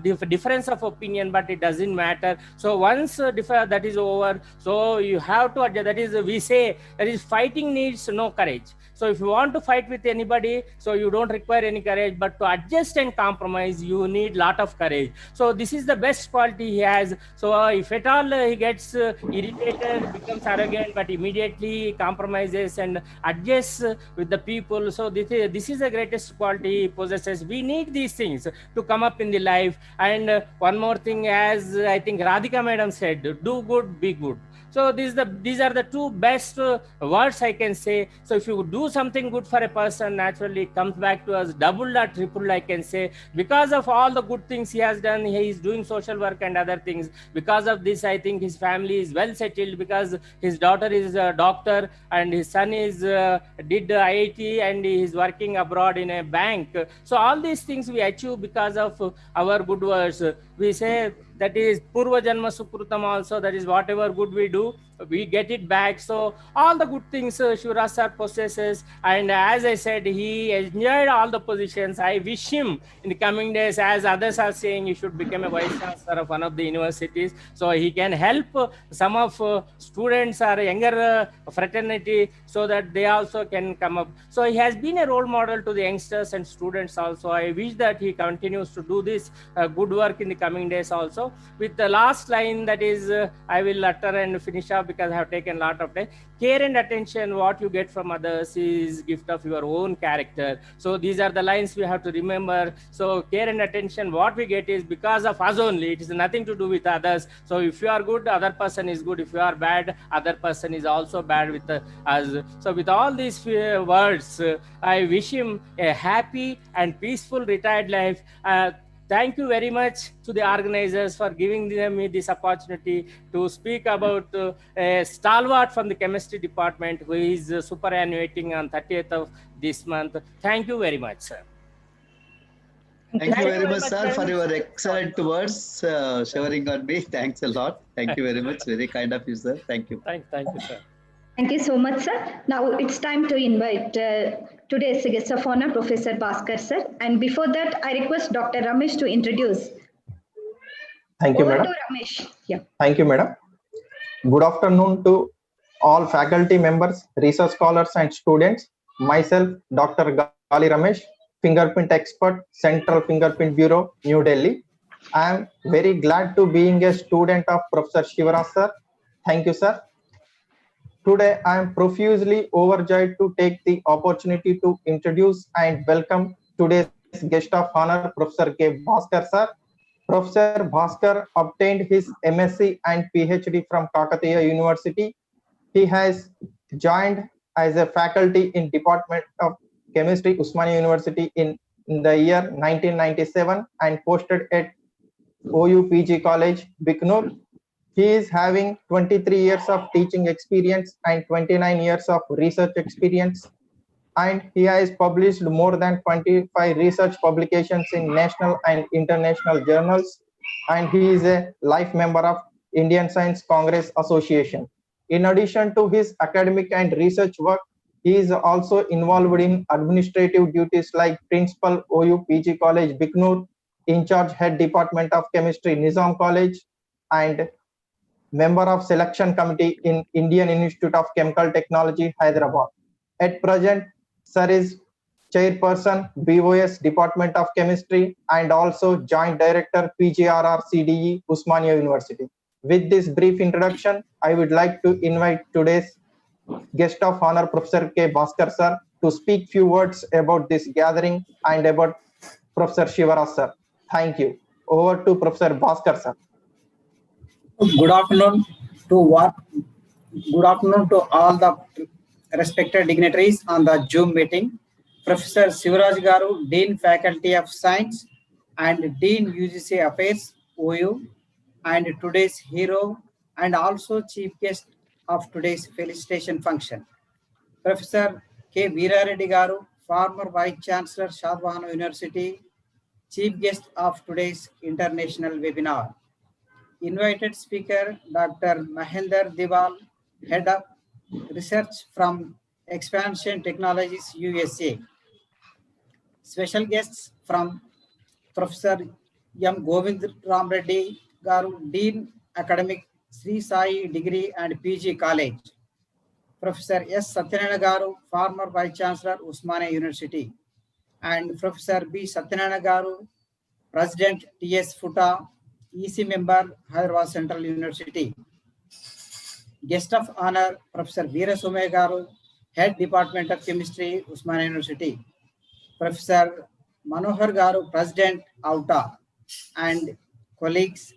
difference of opinion, but it doesn't matter. So once that is over, so you have to adjust. That is, we say that is, fighting needs no courage. So if you want to fight with anybody, so you don't require any courage, but to adjust and compromise, you need lot of courage. So this is the best quality he has. So if at all he gets irritated, becomes arrogant, but immediately he compromises and adjusts with the people. So this is the greatest quality he possesses. We need these things to come up in the life. And one more thing, as I think Radhika madam said, do good, be good. So these are the two best words I can say. So if you do something good for a person, naturally it comes back to us double or triple, I can say. Because of all the good things he has done, he is doing social work and other things. Because of this, I think his family is well settled, because his daughter is a doctor and his son is did IIT and he is working abroad in a bank. So all these things we achieve because of our good words. We say that is Purva Janma Sukrutam also, that is whatever good we do, we get it back. So all the good things Shivaraj sir possesses, and as I said, he enjoyed all the positions. I wish him in the coming days, as others are saying, he should become a vice chancellor of one of the universities, so he can help some of students or younger fraternity, so that they also can come up. So he has been a role model to the youngsters and students also. I wish that he continues to do this good work in the coming days also. With the last line, that is, I will utter and finish up because I have taken a lot of time. Care and attention, what you get from others is gift of your own character. So these are the lines we have to remember. So care and attention, what we get is because of us only. It is nothing to do with others. So if you are good, other person is good. If you are bad, other person is also bad with us. So with all these words, I wish him a happy and peaceful retired life. Thank you very much to the organizers for giving me this opportunity to speak about a stalwart from the chemistry department who is superannuating on 30th of this month. Thank you very much, sir. Thank you very much, sir, for your excellent words, showering on me. Thanks a lot. Thank you very much. Very kind of you, sir. Thank you. Thank you, sir. Thank you so much, sir. Now it's time to invite today's guest of honor, Professor Bhaskar, sir. And before that, I request Dr. Ramesh to introduce. Thank you, Over madam. to Ramesh. Yeah. Thank you, madam. Good afternoon to all faculty members, research scholars, and students. Myself, Dr. Gali Ramesh, fingerprint expert, Central Fingerprint Bureau, New Delhi. I am very glad to being a student of Professor Shivaraj Sir. Thank you, sir. Today, I am profusely overjoyed to take the opportunity to introduce and welcome today's guest of honor, Professor K. Bhaskar Sir, Professor Bhaskar obtained his MSc and PhD from Kakatiya University. He has joined as a faculty in Department of Chemistry, Usmania University in the year 1997 and posted at OU PG College, Biknur. He is having 23 years of teaching experience and 29 years of research experience, and he has published more than 25 research publications in national and international journals, and he is a life member of Indian Science Congress Association. In addition to his academic and research work, he is also involved in administrative duties like Principal OU PG College, Biknur, in charge head Department of Chemistry, Nizam College, and member of selection committee in Indian Institute of Chemical Technology, Hyderabad. At present, Sir is chairperson BOS Department of Chemistry and also joint director PGRR CDE, Usmania University. With this brief introduction, I would like to invite today's guest of honor, Professor K. Bhaskar Sir, to speak few words about this gathering and about Professor Shivaraj Sir. Thank you. Over to Professor Bhaskar Sir. Good afternoon to what? Good afternoon to all the respected dignitaries on the Zoom meeting. Professor Shivaraj Garu, Dean Faculty of Science and Dean UGC Affairs, OU, and today's hero and also chief guest of today's felicitation function. Professor K. Veerareddy Garu, former Vice Chancellor, Shadwahana University, chief guest of today's international webinar. Invited speaker, Dr. Mahender Diwal, Head of Research from Expansion Technologies, USA. Special guests from Professor M. Govind Ram Reddy Garu, Dean Academic, Sri Sai Degree and PG College. Professor S. Satyanarayana Garu, former Vice Chancellor, Usmania University. And Professor B. Satyanarayana Garu, President T.S. Futa, EC member, Hyderabad Central University. Guest of honor, Professor Veera Somaya Garu, Head Department of Chemistry, Usmania University. Professor Manohar Garu, President, AUTA, and colleagues,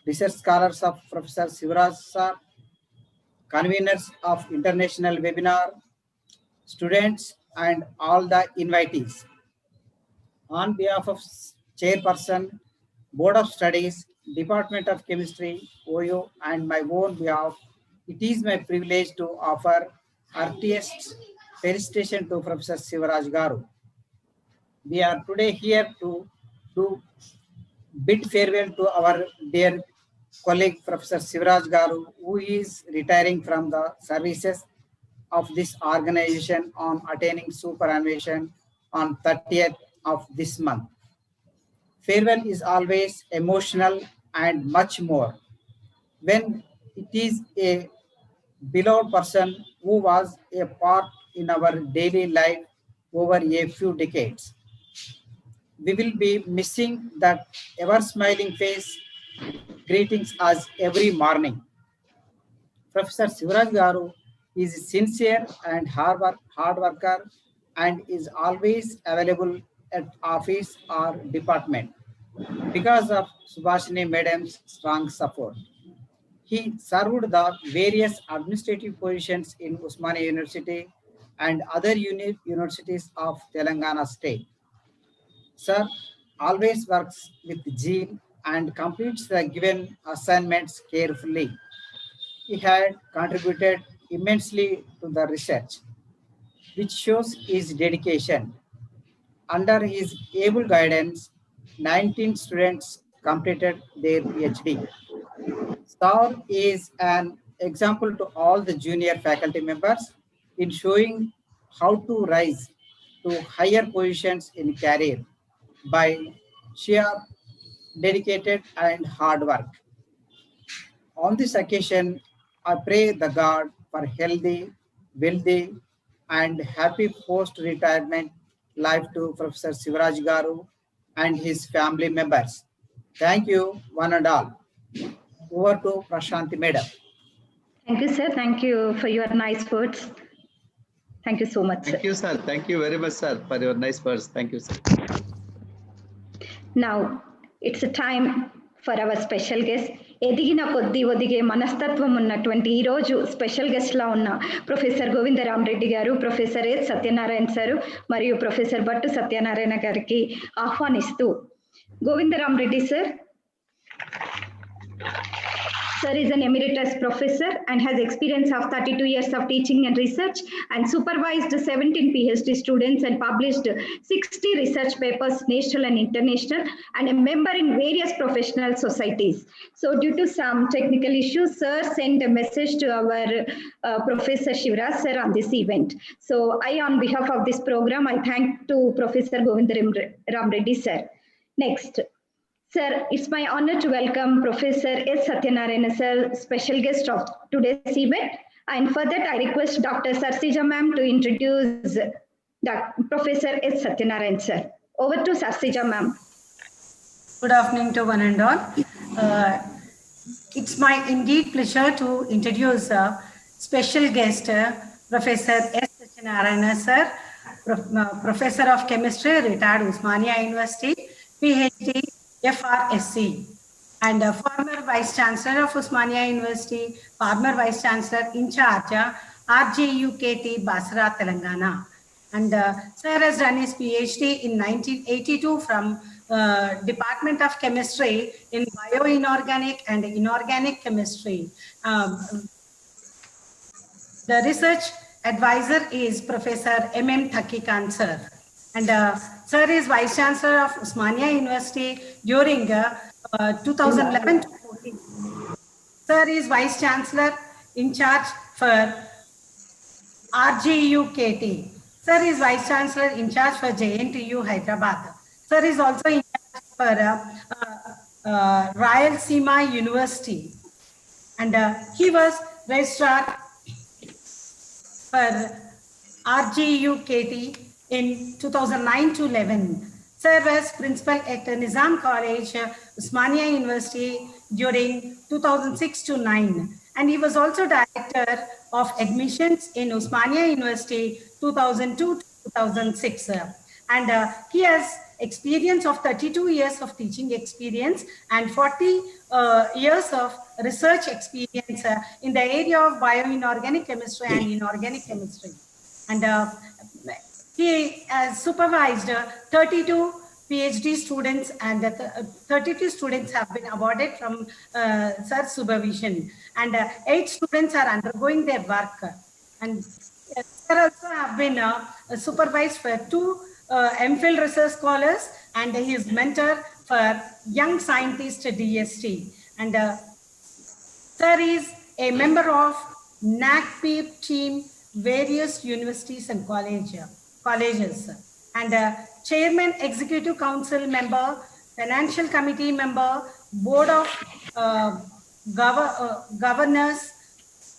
research scholars of Professor Shivaraj Sir, conveners of international webinar, students, and all the invitees. On behalf of Chairperson, Board of Studies, Department of Chemistry, OU, and my own behalf, it is my privilege to offer heartiest felicitation to Professor Shivaraj Garu. We are today here to bid farewell to our dear colleague Professor Shivaraj Garu, who is retiring from the services of this organization on attaining superannuation on 30th of this month. Farewell is always emotional and much more when it is a beloved person who was a part in our daily life over a few decades. We will be missing that ever smiling face greetings us every morning. Professor Shivaraj Garu is sincere and hard worker and is always available at office or department because of Subhashini Madam's strong support. He served the various administrative positions in Usmania University and other universities of Telangana state. Sir always works with zeal and completes the given assignments carefully. He had contributed immensely to the research, which shows his dedication. Under his able guidance, 19 students completed their PhD. Sir is an example to all the junior faculty members in showing how to rise to higher positions in career by sheer dedicated and hard work. On this occasion, I pray the God for healthy, wealthy, and happy post-retirement life to Professor Shivaraj Garu and his family members. Thank you, one and all. Over to Prashanti Madam. Thank you, sir. Thank you for your nice words. Thank you so much, sir. Thank you, sir. Thank you very much, sir, for your nice words. Thank you, sir. Now, It's a time for our special guest. ఎదిగిన కొద్ది ఒదిగే మనస్తత్వం ఉన్నటువంటి ఈరోజు special గెస్ట్లా ఉన్న professor Govindaram Reddy garu, professor S Satyanarayana sir మరియు professor Bhattu Satyanarayana గారికి ఆహ్వానిస్తూ, Govindaram Reddy sir. Sir is an emeritus professor and has experience of 32 years of teaching and research, and supervised 17 PhD students and published 60 research papers, national and international, and a member in various professional societies. So due to some technical issues, Sir sent a message to our Professor Shivaraj Sir on this event. So on behalf of this program, I thank to Professor Govindaram Reddy Sir. Next. Sir, it's my honor to welcome Professor S. Satyanarayana Sir, special guest of today's event. And for that, I request Dr. Sarsija Ma'am to introduce Professor S. Satyanarayana Sir. Over to Sarsija Ma'am. Good afternoon to one and all. It's my indeed pleasure to introduce special guest, Professor S. Satyanarayana Sir, Professor of Chemistry, retired Osmania University, PhD, FRSC, and former Vice Chancellor of Osmania University, former Vice Chancellor in charge, RJUKT, Basra, Telangana. And Sir has done his PhD in 1982 from Department of Chemistry in Bioinorganic and Inorganic Chemistry. The research advisor is Professor M.M. Thakikan Sir. And Sir is Vice Chancellor of Osmania University during 2011 to 14. Sir is Vice Chancellor in charge for RJUKT. Sir is Vice Chancellor in charge for JNTU Hyderabad. Sir is also in charge for Rayalaseema University. And he was Registrar for RJUKT in 2009 to 11. Sir was Principal at Nizam College, Osmania University during 2006 to 9. And he was also Director of Admissions in Osmania University 2002 to 2006. And he has experience of 32 years of teaching experience and 40 years of research experience in the area of bioinorganic chemistry and inorganic chemistry. And he has supervised 32 PhD students, and 32 students have been awarded from Sir's supervision, and 8 students are undergoing their work. And Sir also have been supervised for 2 MPhil research scholars, and he is mentor for young scientist DST. And Sir is a member of NACPEEP team, various universities and colleges, and Chairman Executive Council member, Financial Committee member, Board of Governors,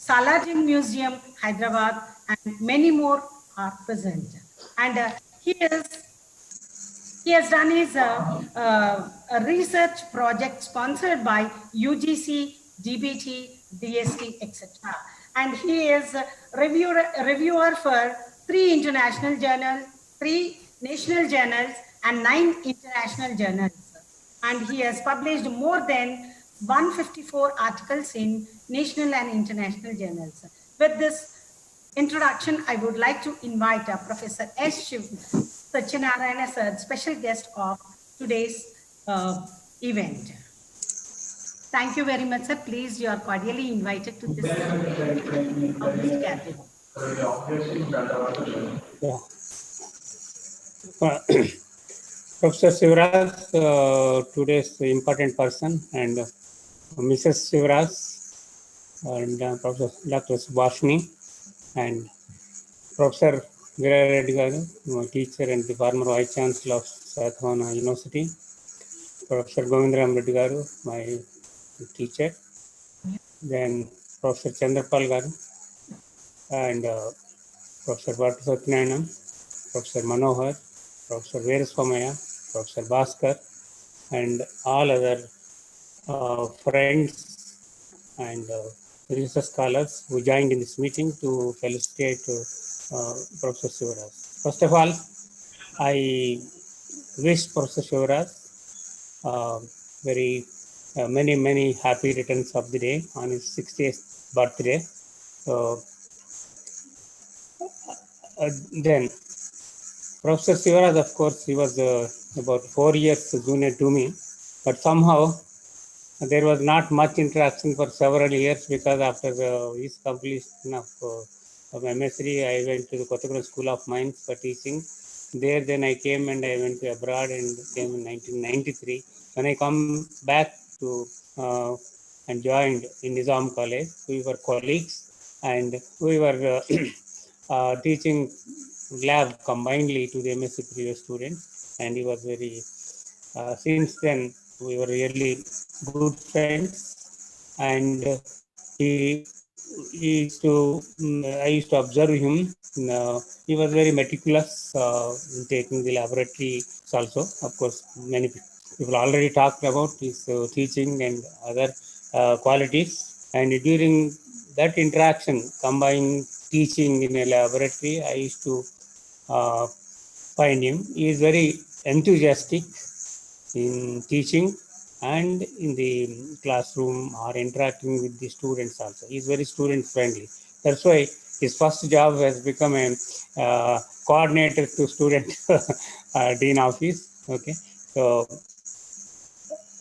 Salajing Museum, Hyderabad, and many more are present. And he has done his a research project sponsored by UGC, DBT, DST, etc. And he is a reviewer for 3 international journals, 3 national journals, and 9 international journals. And he has published more than 154 articles in national and international journals. With this introduction, I would like to invite Professor S. Satyanarayana Sir, special guest of today's event. Thank you very much, sir. Please, you are cordially invited to this gathering. Professor Shivaraj, today's important person, and Mrs. Shivaraj, and Professor Dr. Subhashini, and Professor Veera Reddy Garu, teacher and the former Vice Chancellor of Sept University, Professor Govindaram Reddy Garu, my teacher, then Professor Chandrapal Garu, and Professor Bhattu Satyanarayana, Professor Manohar, Professor Veeraswamaya, Professor Bhaskar, and all other friends and research scholars who joined in this meeting to felicitate Professor Shivaraj. First of all, I wish Professor Shivaraj very many happy returns of the day on his 60th birthday. So then Professor Shivaraj, of course, he was about 4 years junior to me, but somehow there was not much interaction for several years, because after his completion of MSc, I went to the Kottaguru School of Mines for teaching. There, then I came and I went to abroad and came in 1993. When I come back to and joined in Nizam College, we were colleagues and we were teaching lab combinedly to the MSc previous students, and he was very since then we were really good friends, and he used to I used to observe him. He was very meticulous in taking the laboratory also. Of course, many people already talked about his teaching and other qualities, and during that interaction, combined teaching in a laboratory, I used to find him. He is very enthusiastic in teaching and in the classroom or interacting with the students also. He is very student friendly. That's why his first job has become a coordinator to student dean office. Okay, so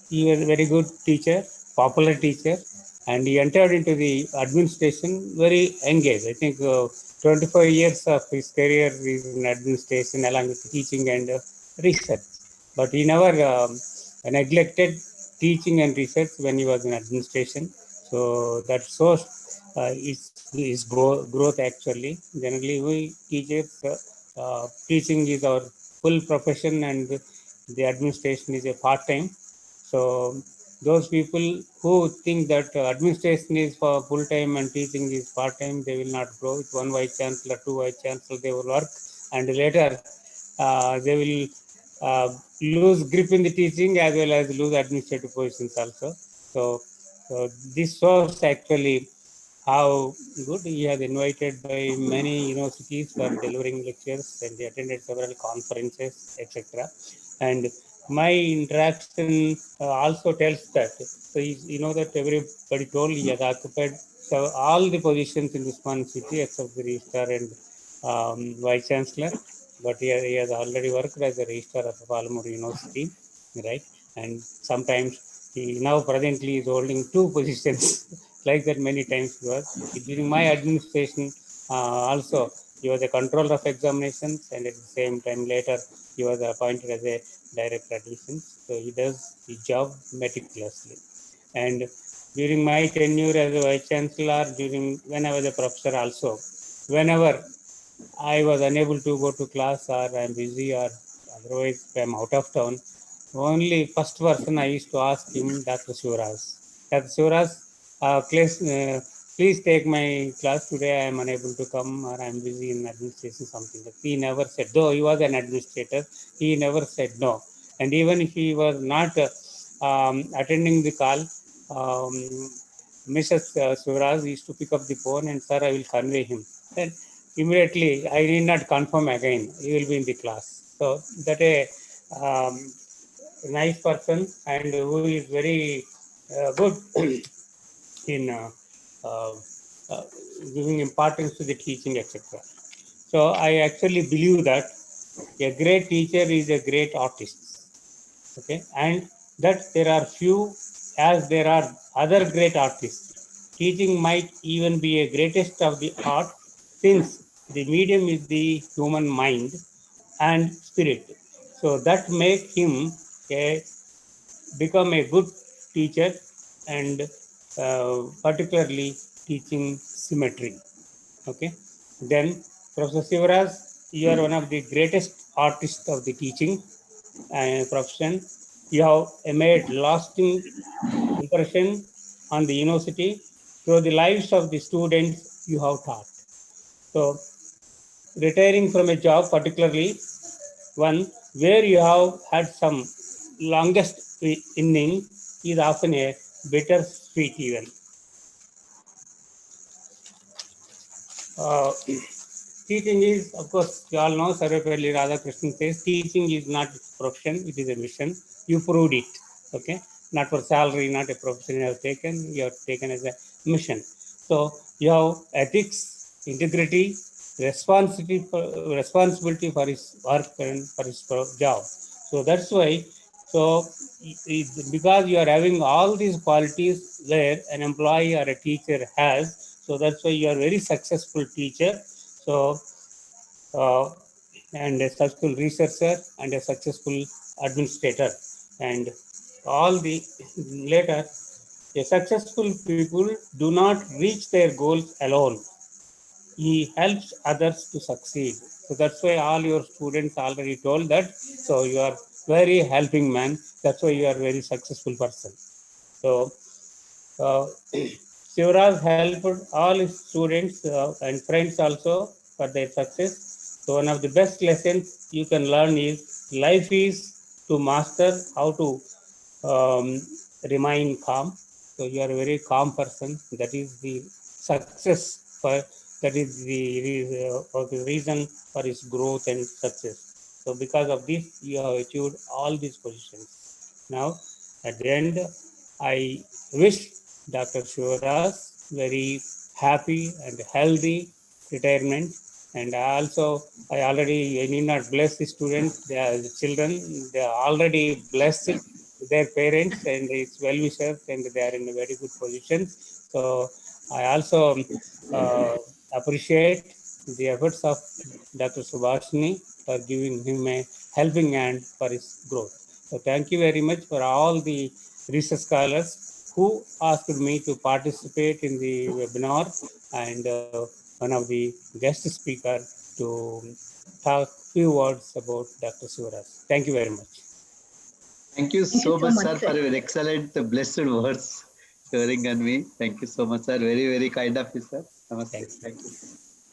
he was a very good teacher, popular teacher, and he entered into the administration very engaged. I think 25 years of his career is in administration along with teaching and research. But he never neglected teaching and research when he was in administration. So that shows his growth actually. Generally, we teachers, teaching is our full profession and the administration is a part-time. So those people who think that administration is for full-time and teaching is part-time, they will not grow. With one vice chancellor, two vice chancellor, they will work, and later they will lose grip in the teaching as well as lose administrative positions also. So this shows actually how good he has invited by many universities for delivering lectures, and they attended several conferences, etc. And my interaction also tells that. So you know that everybody told he has occupied all the positions in this one city except the registrar and vice chancellor, but he has already worked as a registrar of Palamur University, right? And sometimes he now presently is holding two positions like that many times he was. During my administration also, he was a controller of examinations, and at the same time later he was appointed as a director of admissions. So he does his job meticulously. And during my tenure as a vice chancellor, when I was a professor also, whenever I was unable to go to class or I'm busy or otherwise I'm out of town, only first person I used to ask him, Dr. Shivaraj. Dr. Shivaraj, please take my class today. I am unable to come or I'm busy in administration, something like that. He never said, though he was an administrator, he never said no. And even if he was not attending the call, Mrs. Shivaraj used to pick up the phone and, sir, I will convey him. Then immediately, I need not confirm again, he will be in the class. So that a nice person and who is very good in uh, giving importance to the teaching, etc. So I actually believe that a great teacher is a great artist. Okay, and that there are few as there are other great artists. Teaching might even be a greatest of the art, since the medium is the human mind and spirit. So that make him become a good teacher, and particularly teaching symmetry. Okay. Then Professor Shivaraj, you are one of the greatest artists of the teaching profession. You have made lasting impression on the university through the lives of the students you have taught. So retiring from a job, particularly one where you have had some longest inning, is often a bittersweet even. Teaching is, of course, you all know, Sarvepalli Radhakrishnan says, teaching is not profession, it is a mission. You proved it. Okay, not for salary, not a profession you have taken as a mission. So you have ethics, integrity, responsibility for his work and for his job. So that's why, so because you are having all these qualities where an employee or a teacher has, so that's why you are very successful teacher. So and a successful researcher and a successful administrator, and all the later a successful people do not reach their goals alone. He helps others to succeed. So that's why all your students already told that. So you are very helping man. That's why you are very successful person. So Shivaraj helped all his students and friends also for their success. So one of the best lessons you can learn is life is to master how to remain calm. So you are a very calm person. That is the success for, that is the reason for his growth and success. So because of this, you have achieved all these positions. Now, at the end, I wish Dr. Shivaraj very happy and healthy retirement. And I already, I need not bless the students, the children, they are already blessed their parents and its well-wishers, and they are in a very good position. So I also appreciate the efforts of Dr. Subhashini for giving him a helping hand for his growth. So thank you very much for all the research scholars who asked me to participate in the webinar, and one of the guest speaker to talk few words about Dr. Shivaraj. Thank you very much. Thank you so much, sir, for your excellent, blessed words sharing on me. Thank you so much, sir. Very, very kind of you, sir. Namaste. Thank you.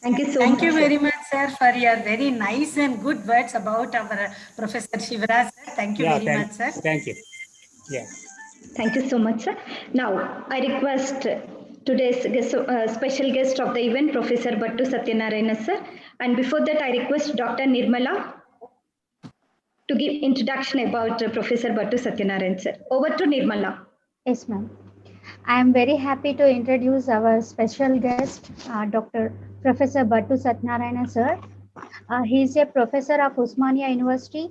Thank you so Thank much. you very much, sir, for your very nice and good words about our Professor Shivaraj, sir. Thank you very much, sir. Thank you. Yeah. Thank you so much, sir. Now, I request today's guest, special guest of the event, Professor Battu Satyanarayana, sir. And before that, I request Dr. Nirmala to give introduction about Professor Battu Satyanarayana, sir. Over to Nirmala. Yes, ma'am. I am very happy to introduce our special guest, Dr. Professor Battu Satyanarayana, sir. He is a professor of Usmania University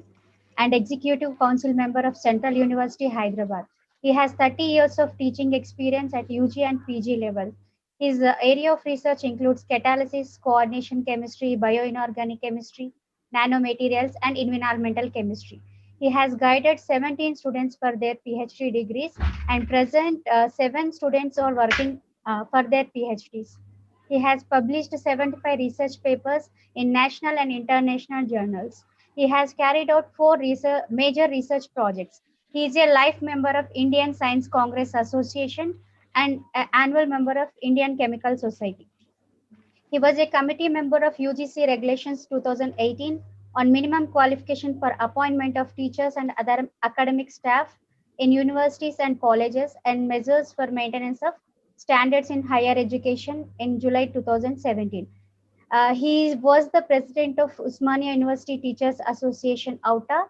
and Executive Council member of Central University, Hyderabad. He has 30 years of teaching experience at UG and PG level. His area of research includes catalysis, coordination chemistry, bioinorganic chemistry, nanomaterials, and environmental chemistry. He has guided 17 students for their PhD degrees, and present 7 students are working for their PhDs. He has published 75 research papers in national and international journals. He has carried out 4 major research projects. He is a life member of Indian Science Congress Association and an annual member of Indian Chemical Society. He was a committee member of UGC Regulations 2018 on minimum qualification for appointment of teachers and other academic staff in universities and colleges and measures for maintenance of standards in higher education in July 2017. He was the president of Usmania University Teachers Association, AUTA,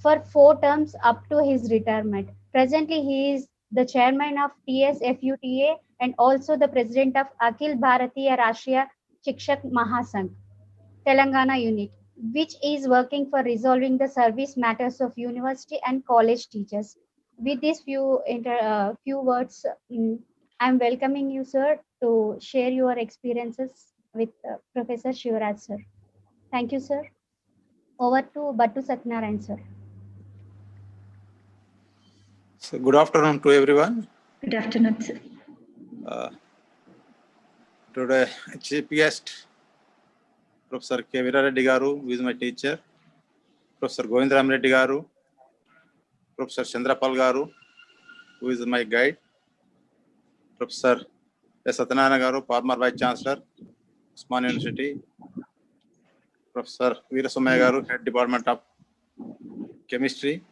for 4 terms up to his retirement. Presently, he is the chairman of TSFUTA and also the president of Akhil Bharatiya Rashtriya Shikshak Mahasangh, Telangana unit, which is working for resolving the service matters of university and college teachers. With these few words, I'm welcoming you, sir, to share your experiences with Professor Shivaraj, sir. Thank you, sir. Over to Battu Satyanarayana, sir. So good afternoon to everyone. Good afternoon, sir. Today, chief guest, Professor K. Veerareddy Garu, who is my teacher, Professor Govindram Reddy Garu, Professor Chandrapal Garu, who is my guide, Professor S. Satyanarayana Garu, former Vice Chancellor, Usmania University, Professor Veera Somaya Garu, Head Department of Chemistry,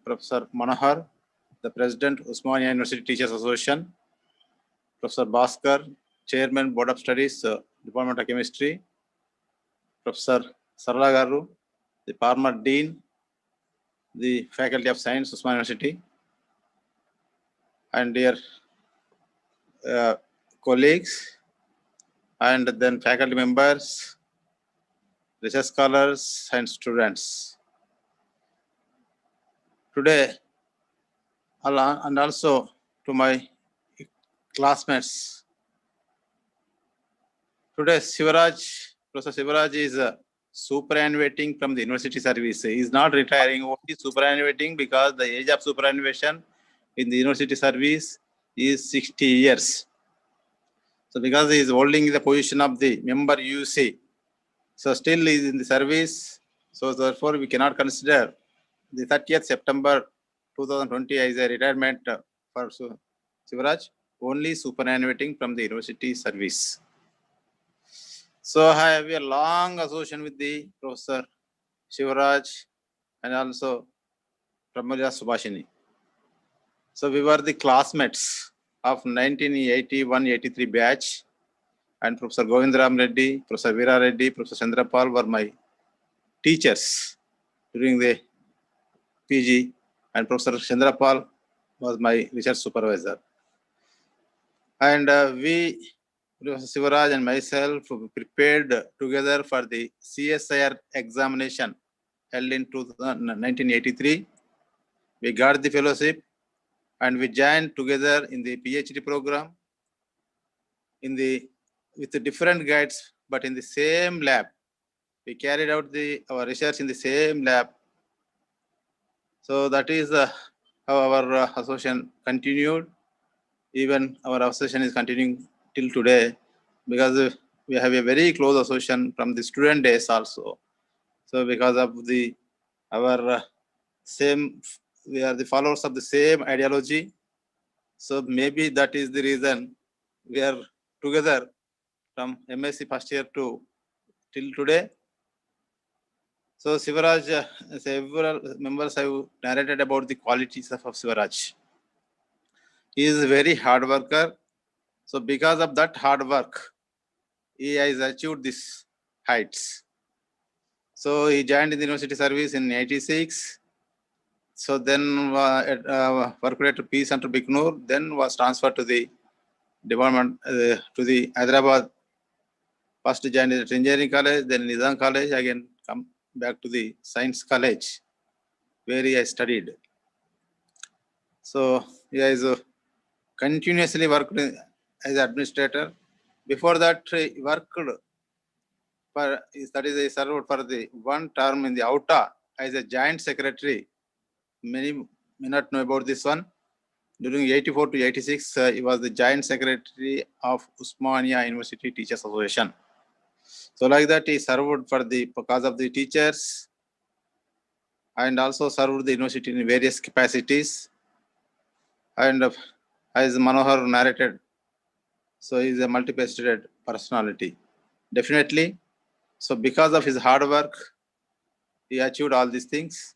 Professor Manohar, the President, Usmania University Teachers Association, Professor Bhaskar, Chairman, Board of Studies, Department of Chemistry, Professor Sarala Garu, the former Dean, the Faculty of Science, Usman University, and dear colleagues, and then faculty members, research scholars, and students. Today, and also to my classmates. Today, Professor Shivaraj is superannuating from the university service. He is not retiring, only superannuating, because the age of superannuation in the university service is 60 years. So because he is holding the position of the member UC, so still he is in the service. So therefore, we cannot consider the 30th September 2020 as a retirement for Shivaraj, only superannuating from the university service. So I have a long association with the Professor Shivaraj and also Pramila Subhashini. So we were the classmates of 1981-83 batch, and Professor Govindram Reddy, Professor Veera Reddy, Professor Chandrapal were my teachers during the PG, and Professor Chandrapal was my research supervisor. And we, Professor Shivaraj and myself, prepared together for the CSIR examination held in 1983. We got the fellowship and we joined together in the PhD program with the different guides, but in the same lab. We carried out our research in the same lab. So that is how our association continued. Even our association is continuing till today, because we have a very close association from the student days also. So because of our same, we are the followers of the same ideology. So maybe that is the reason we are together from MSc first year to till today. So Shivaraj, several members have narrated about the qualities of Shivaraj. He is a very hard worker. So because of that hard work, he has achieved these heights. So he joined in the university service in 86. So then worked at Peace Center Biknur, then was transferred to the department to the Hyderabad. First joined at Engineering College, then Nizam College, again come back to the Science College, where he has studied. So he has continuously worked as administrator. Before that, he worked he served for the one term in the OUTA as a joint secretary. Many may not know about this one. During 84 to 86, he was the joint secretary of Usmania University Teachers Association. So like that, he served for the cause of the teachers and also served the university in various capacities. And as Manohar narrated, so he is a multifaceted personality. Definitely. So because of his hard work, he achieved all these things.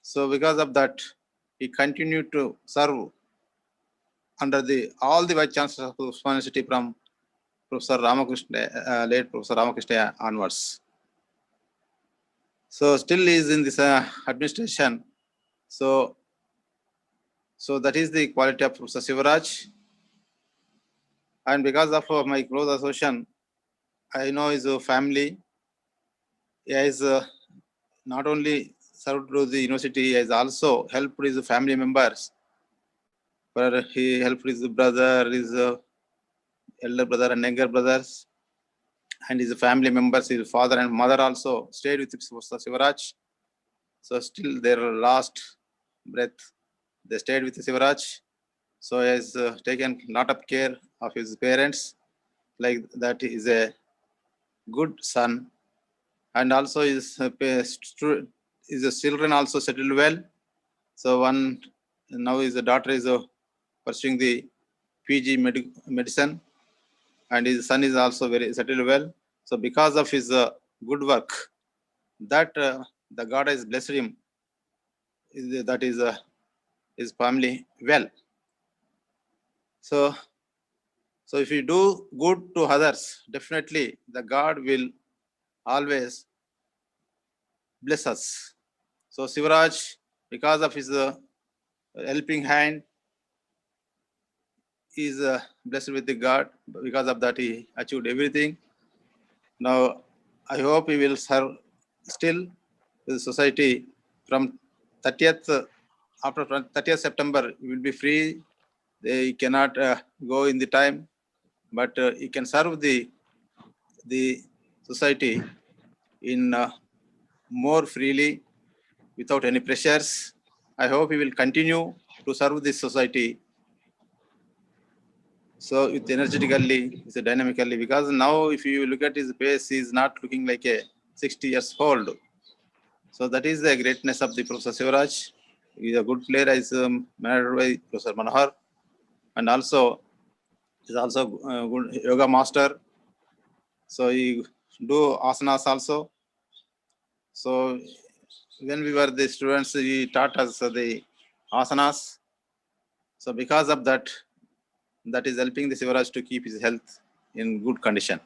So because of that, he continued to serve under all the vice chancellors of Usman University from Professor Ramakrishna, late Professor Ramakrishna onwards. So still he is in this administration. So that is the quality of Professor Shivaraj. And because of my close association, I know his family. He has not only served through the university, he has also helped his family members. Where he helped his brother, his elder brother and younger brothers, and his family members, his father and mother also stayed with Professor Shivaraj. So still their last breath, they stayed with Shivaraj. So he has taken a lot of care of his parents. Like that, he is a good son. And also his children also settled well. So now his daughter is pursuing the PG medicine, and his son is also very settled well. So because of his good work, that the God has blessed him, that is his family well. So if you do good to others, definitely the God will always bless us. So Shivaraj because of his helping hand, he is blessed with the God. Because of that, he achieved everything. Now, I hope he will serve still the society from 30th, after 30th September, he will be free. He cannot go in the time, but he can serve the society in more freely without any pressures. I hope he will continue to serve this society. So it's energetically, it's dynamically, because now if you look at his face, he is not looking like a 60 years old. So that is the greatness of the Professor Shivaraj. He is a good player, as managed by Professor Manohar, and also is also a good yoga master. So he do asanas also. So when we were the students, he taught us the asanas. So because of that, that is helping the Shivaraj to keep his health in good condition.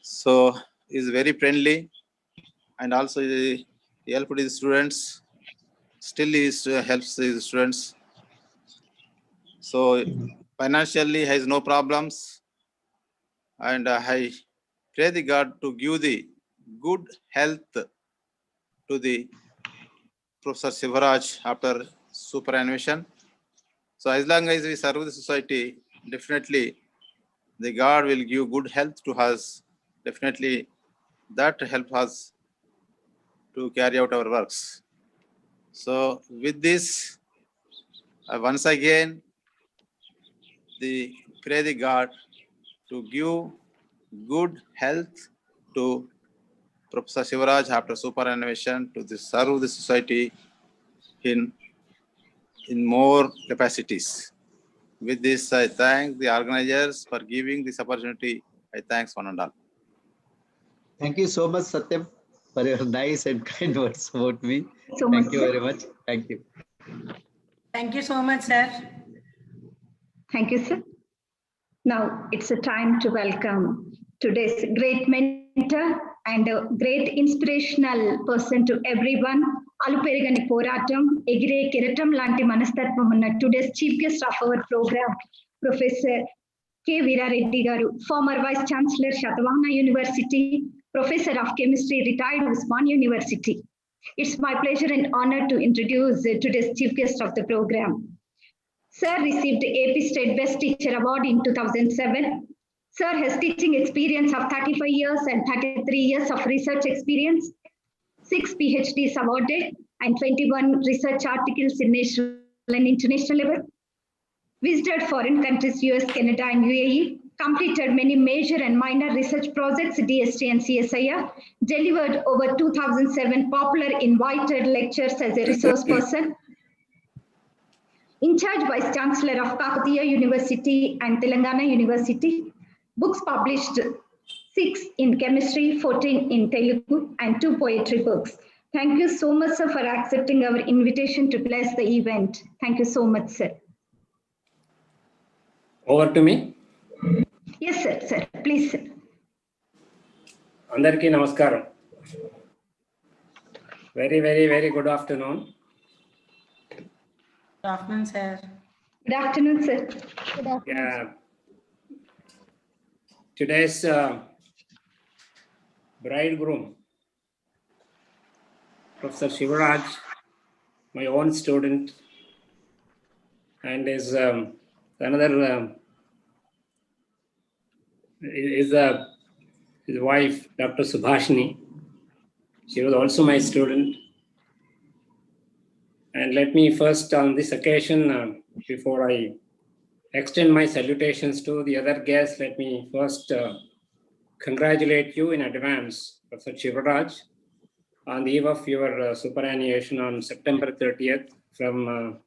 So he is very friendly, and also he helped his students. Still he helps his students. So financially has no problems, and I pray the God to give the good health to the Professor Shivaraj after superannuation. So as long as we serve the society, definitely the God will give good health to us. Definitely that help us to carry out our works. So with this, once again, pray the God to give good health to Professor Shivaraj after superannuation to serve the society in more capacities. With this, I thank the organizers for giving this opportunity. I thanks one and all. Thank you so much, Satyam, for your nice and kind words about me. So Thank much, you sir. very much. Thank you. Thank you so much, sir. Thank you, sir. Now it's a time to welcome today's great mentor and a great inspirational person to everyone. Aluperigani Poratam, Egire Kiratam Lanti Manasthatvam, today's chief guest of our program, Professor K. Veera Reddy Garu, former Vice Chancellor, Shatavahana University, Professor of Chemistry, retired Usman University. It's my pleasure and honor to introduce today's chief guest of the program. Sir received AP State Best Teacher Award in 2007. Sir has teaching experience of 35 years and 33 years of research experience, 6 PhDs awarded, and 21 research articles in national and international level. Visited foreign countries, US, Canada, and UAE. Completed many major and minor research projects, DST and CSIR. Delivered over 2007 popular invited lectures as a resource person. In charge Vice Chancellor of Kakatiya University and Telangana University. Books published 6 in chemistry, 14 in Telugu, and 2 poetry books. Thank you so much, sir, for accepting our invitation to bless the event. Thank you so much, sir. Over to me. Yes, sir. Sir, please, sir. Andarki namaskaram. Very good afternoon. Good afternoon, sir. Good afternoon, sir. Good afternoon. Yeah. Today's bridegroom, Professor Shivaraj, my own student, and is another is his wife, Dr. Subhashini. She was also my student. And let me first, on this occasion, before I extend my salutations to the other guests, let me first congratulate you in advance, Professor Shivaraj, on the eve of your superannuation on September 30th from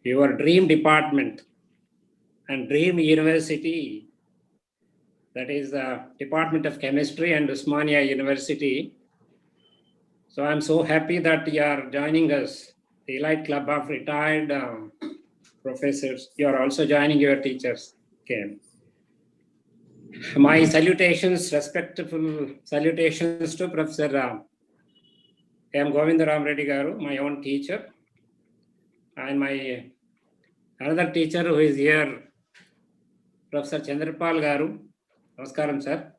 your dream department and dream university, that is the Department of Chemistry and Usmania University. So I'm so happy that you are joining us, the Elite Club of Retired Professors. You are also joining your teachers. Okay. My salutations, respectful salutations to Professor I am Govindaram Reddy Garu, my own teacher, and my another teacher who is here, Professor Chandrapal Garu. Namaskaram, sir.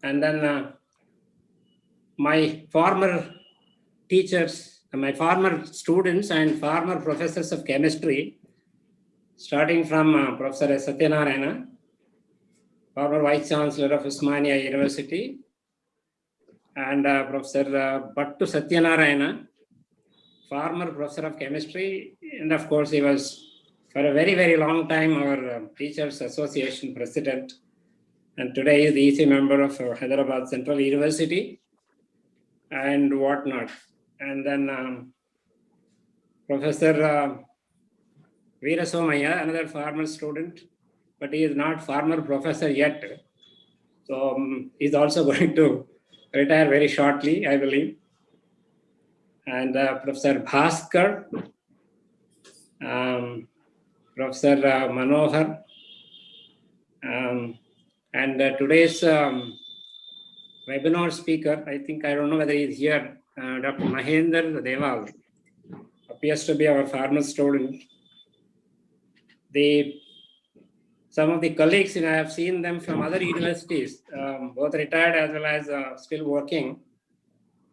And then my former teachers, my former students and former professors of chemistry, starting from Professor Satyanarayana, former Vice Chancellor of Usmania University, and Professor Bhattu Satyanarayana, former Professor of Chemistry, and of course he was for a very, very long time our Teachers Association President, and today is the EC member of Hyderabad Central University and whatnot. And then Professor Veera Somaya, another former student, but he is not former professor yet. So he's also going to retire very shortly, I believe. And Professor Bhaskar, Professor Manohar, and today's webinar speaker, I don't know whether he's here, Dr. Mahendra Deval, appears to be our former student. Some of the colleagues, I have seen them from other universities, both retired as well as still working.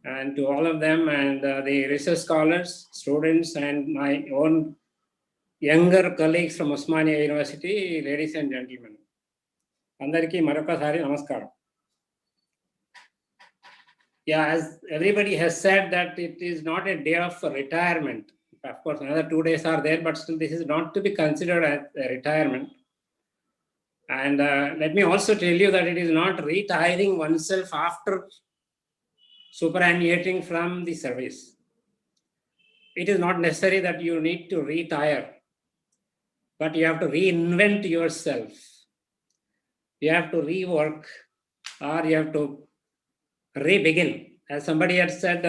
And to all of them and the research scholars, students, and my own younger colleagues from Usmania University, ladies and gentlemen. Andariki Marokasari Namaskaram. Yeah, as everybody has said that it is not a day of retirement. Of course, another 2 days are there, but still this is not to be considered as a retirement. And let me also tell you that it is not retiring oneself after superannuating from the service. It is not necessary that you need to retire, but you have to reinvent yourself. You have to rework, or you have to re-begin. As somebody had said,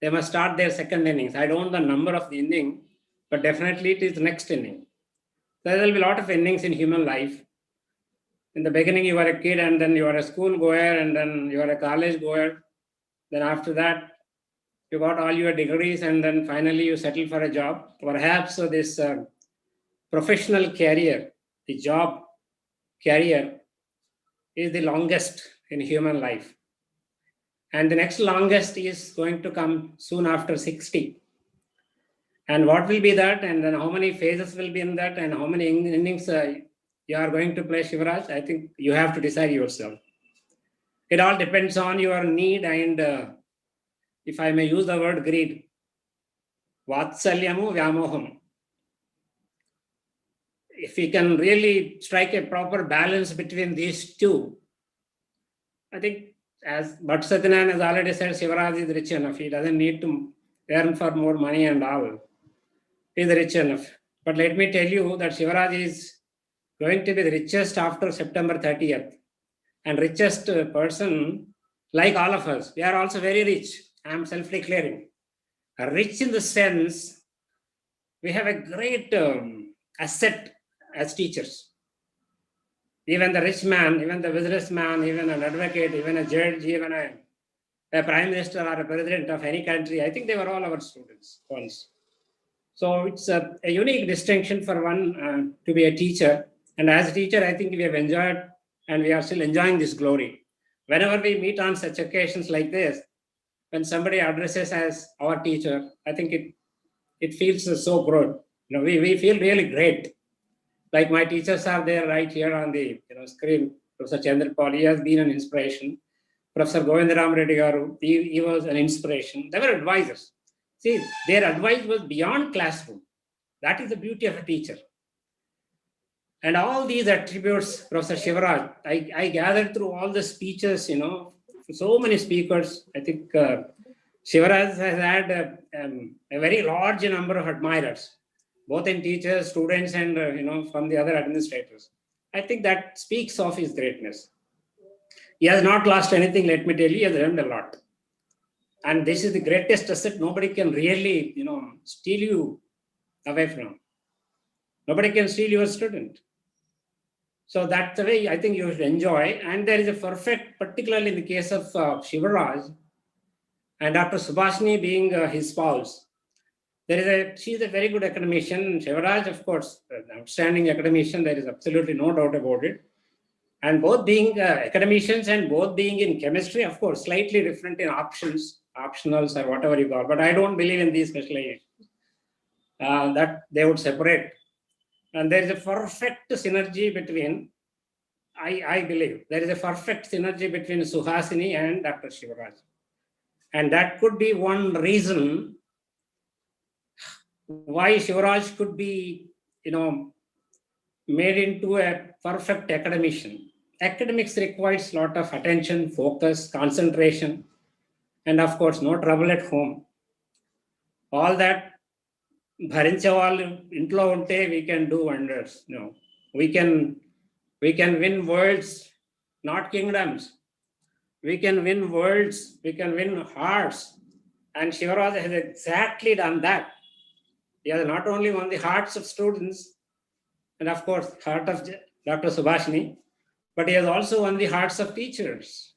they must start their second innings. I don't know the number of the inning, but definitely it is the next inning. There will be a lot of innings in human life. In the beginning, you are a kid, and then you are a school goer, and then you are a college goer. Then after that, you got all your degrees, and then finally you settle for a job. Perhaps this professional career, the job career, is the longest in human life. And the next longest is going to come soon after 60. And what will be that? And then how many phases will be in that? And how many innings you are going to play, Shivaraj? I think you have to decide yourself. It all depends on your need and, if I may use the word greed, Vatsalyamu Vyamoham. If we can really strike a proper balance between these two, I think, as Bhatt Satyanarayana has already said, Shivaraj is rich enough. He doesn't need to earn for more money and all. He is rich enough. But let me tell you that Shivaraj is going to be the richest after September 30th. And richest person, like all of us, we are also very rich. I am self-declaring. Rich in the sense, we have a great asset as teachers. Even the rich man, even the businessman, even an advocate, even a judge, even a prime minister or a president of any country, I think they were all our students once. So it's a unique distinction for one to be a teacher. And as a teacher, I think we have enjoyed and we are still enjoying this glory. Whenever we meet on such occasions like this, when somebody addresses as our teacher, I think it feels so good. We feel really great. Like my teachers are there right here on the screen. Professor Chandrapal, he has been an inspiration. Professor Govindaram Reddy Garu, he was an inspiration. They were advisors. See, their advice was beyond classroom. That is the beauty of a teacher. And all these attributes, Professor Shivaraj, I gathered through all the speeches, so many speakers. I think Shivaraj has had a very large number of admirers, both in teachers, students, and from the other administrators. I think that speaks of his greatness. He has not lost anything, let me tell you, he has learned a lot. And this is the greatest asset nobody can really, steal you away from. Nobody can steal your student. So that's the way I think you should enjoy. And there is a perfect, particularly in the case of Shivaraj, and Dr. Subhashini being his spouse. She's a very good academician. Shivaraj, of course, an outstanding academician. There is absolutely no doubt about it. And both being academicians and both being in chemistry, of course, slightly different in optionals or whatever you call. But I don't believe in these specializations that they would separate. And there is a perfect synergy between, I believe, there is a perfect synergy between Suhasini and Dr. Shivaraj. And that could be one reason why Shivaraj could be, made into a perfect academician. Academics requires a lot of attention, focus, concentration, and of course, no trouble at home. All that bharinche vallu intlo unte we can do wonders. We can win worlds, not kingdoms. We can win worlds, we can win hearts. And Shivaraj has exactly done that. He has not only won the hearts of students, and of course, heart of Dr. Subhashini, but he has also won the hearts of teachers.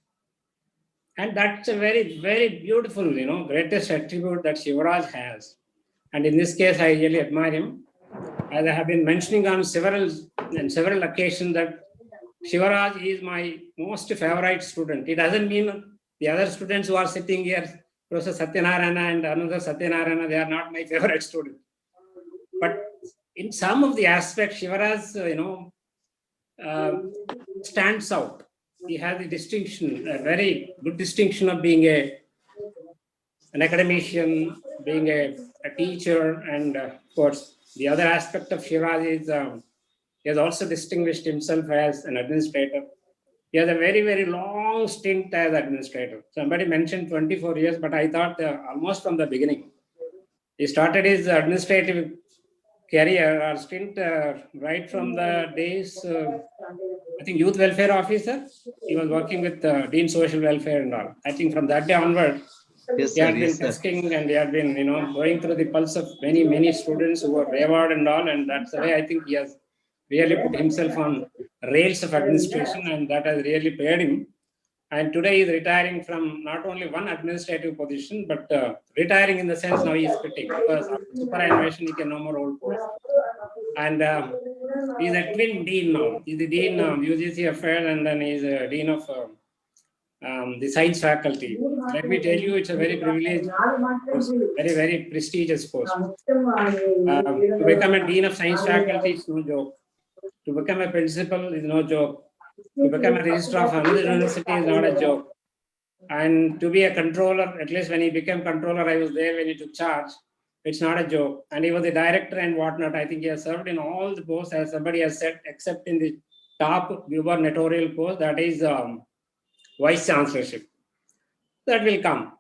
And that's a very, very beautiful, greatest attribute that Shivaraj has. And in this case, I really admire him. As I have been mentioning on several occasions that Shivaraj is my most favorite student. It doesn't mean the other students who are sitting here, Professor Satyanarayana and another Satyanarayana, they are not my favorite student. But in some of the aspects, Shivaraj, stands out. He has a distinction, a very good distinction of being an academician, being a teacher, and of course, the other aspect of Shivaraj is he has also distinguished himself as an administrator. He has a very, very long stint as administrator. Somebody mentioned 24 years, but I thought almost from the beginning. He started his administrative career or stint right from the days, I think, youth welfare officer. He was working with Dean Social Welfare and all. I think from that day onward, he had been tasking and he had been, going through the pulse of many, many students who were wayward and all. And that's the way I think he has really put himself on rails of administration, and that has really paid him. And today he is retiring from not only one administrative position, but retiring in the sense now he is quitting, because after superannuation he can no more hold post. And he's a twin dean now. He's the dean of UGC Affairs, and then he's a dean of the science faculty. Let me tell you, it's a very privileged post, very, very prestigious post. To become a dean of science faculty is no joke. To become a principal is no joke. To become a registrar of another university is not a joke. And to be a controller, at least when he became controller, I was there when he took charge. It's not a joke. And he was the director and whatnot. I think he has served in all the posts, as somebody has said, except in the top gubernatorial post, that is vice chancellorship. That will come.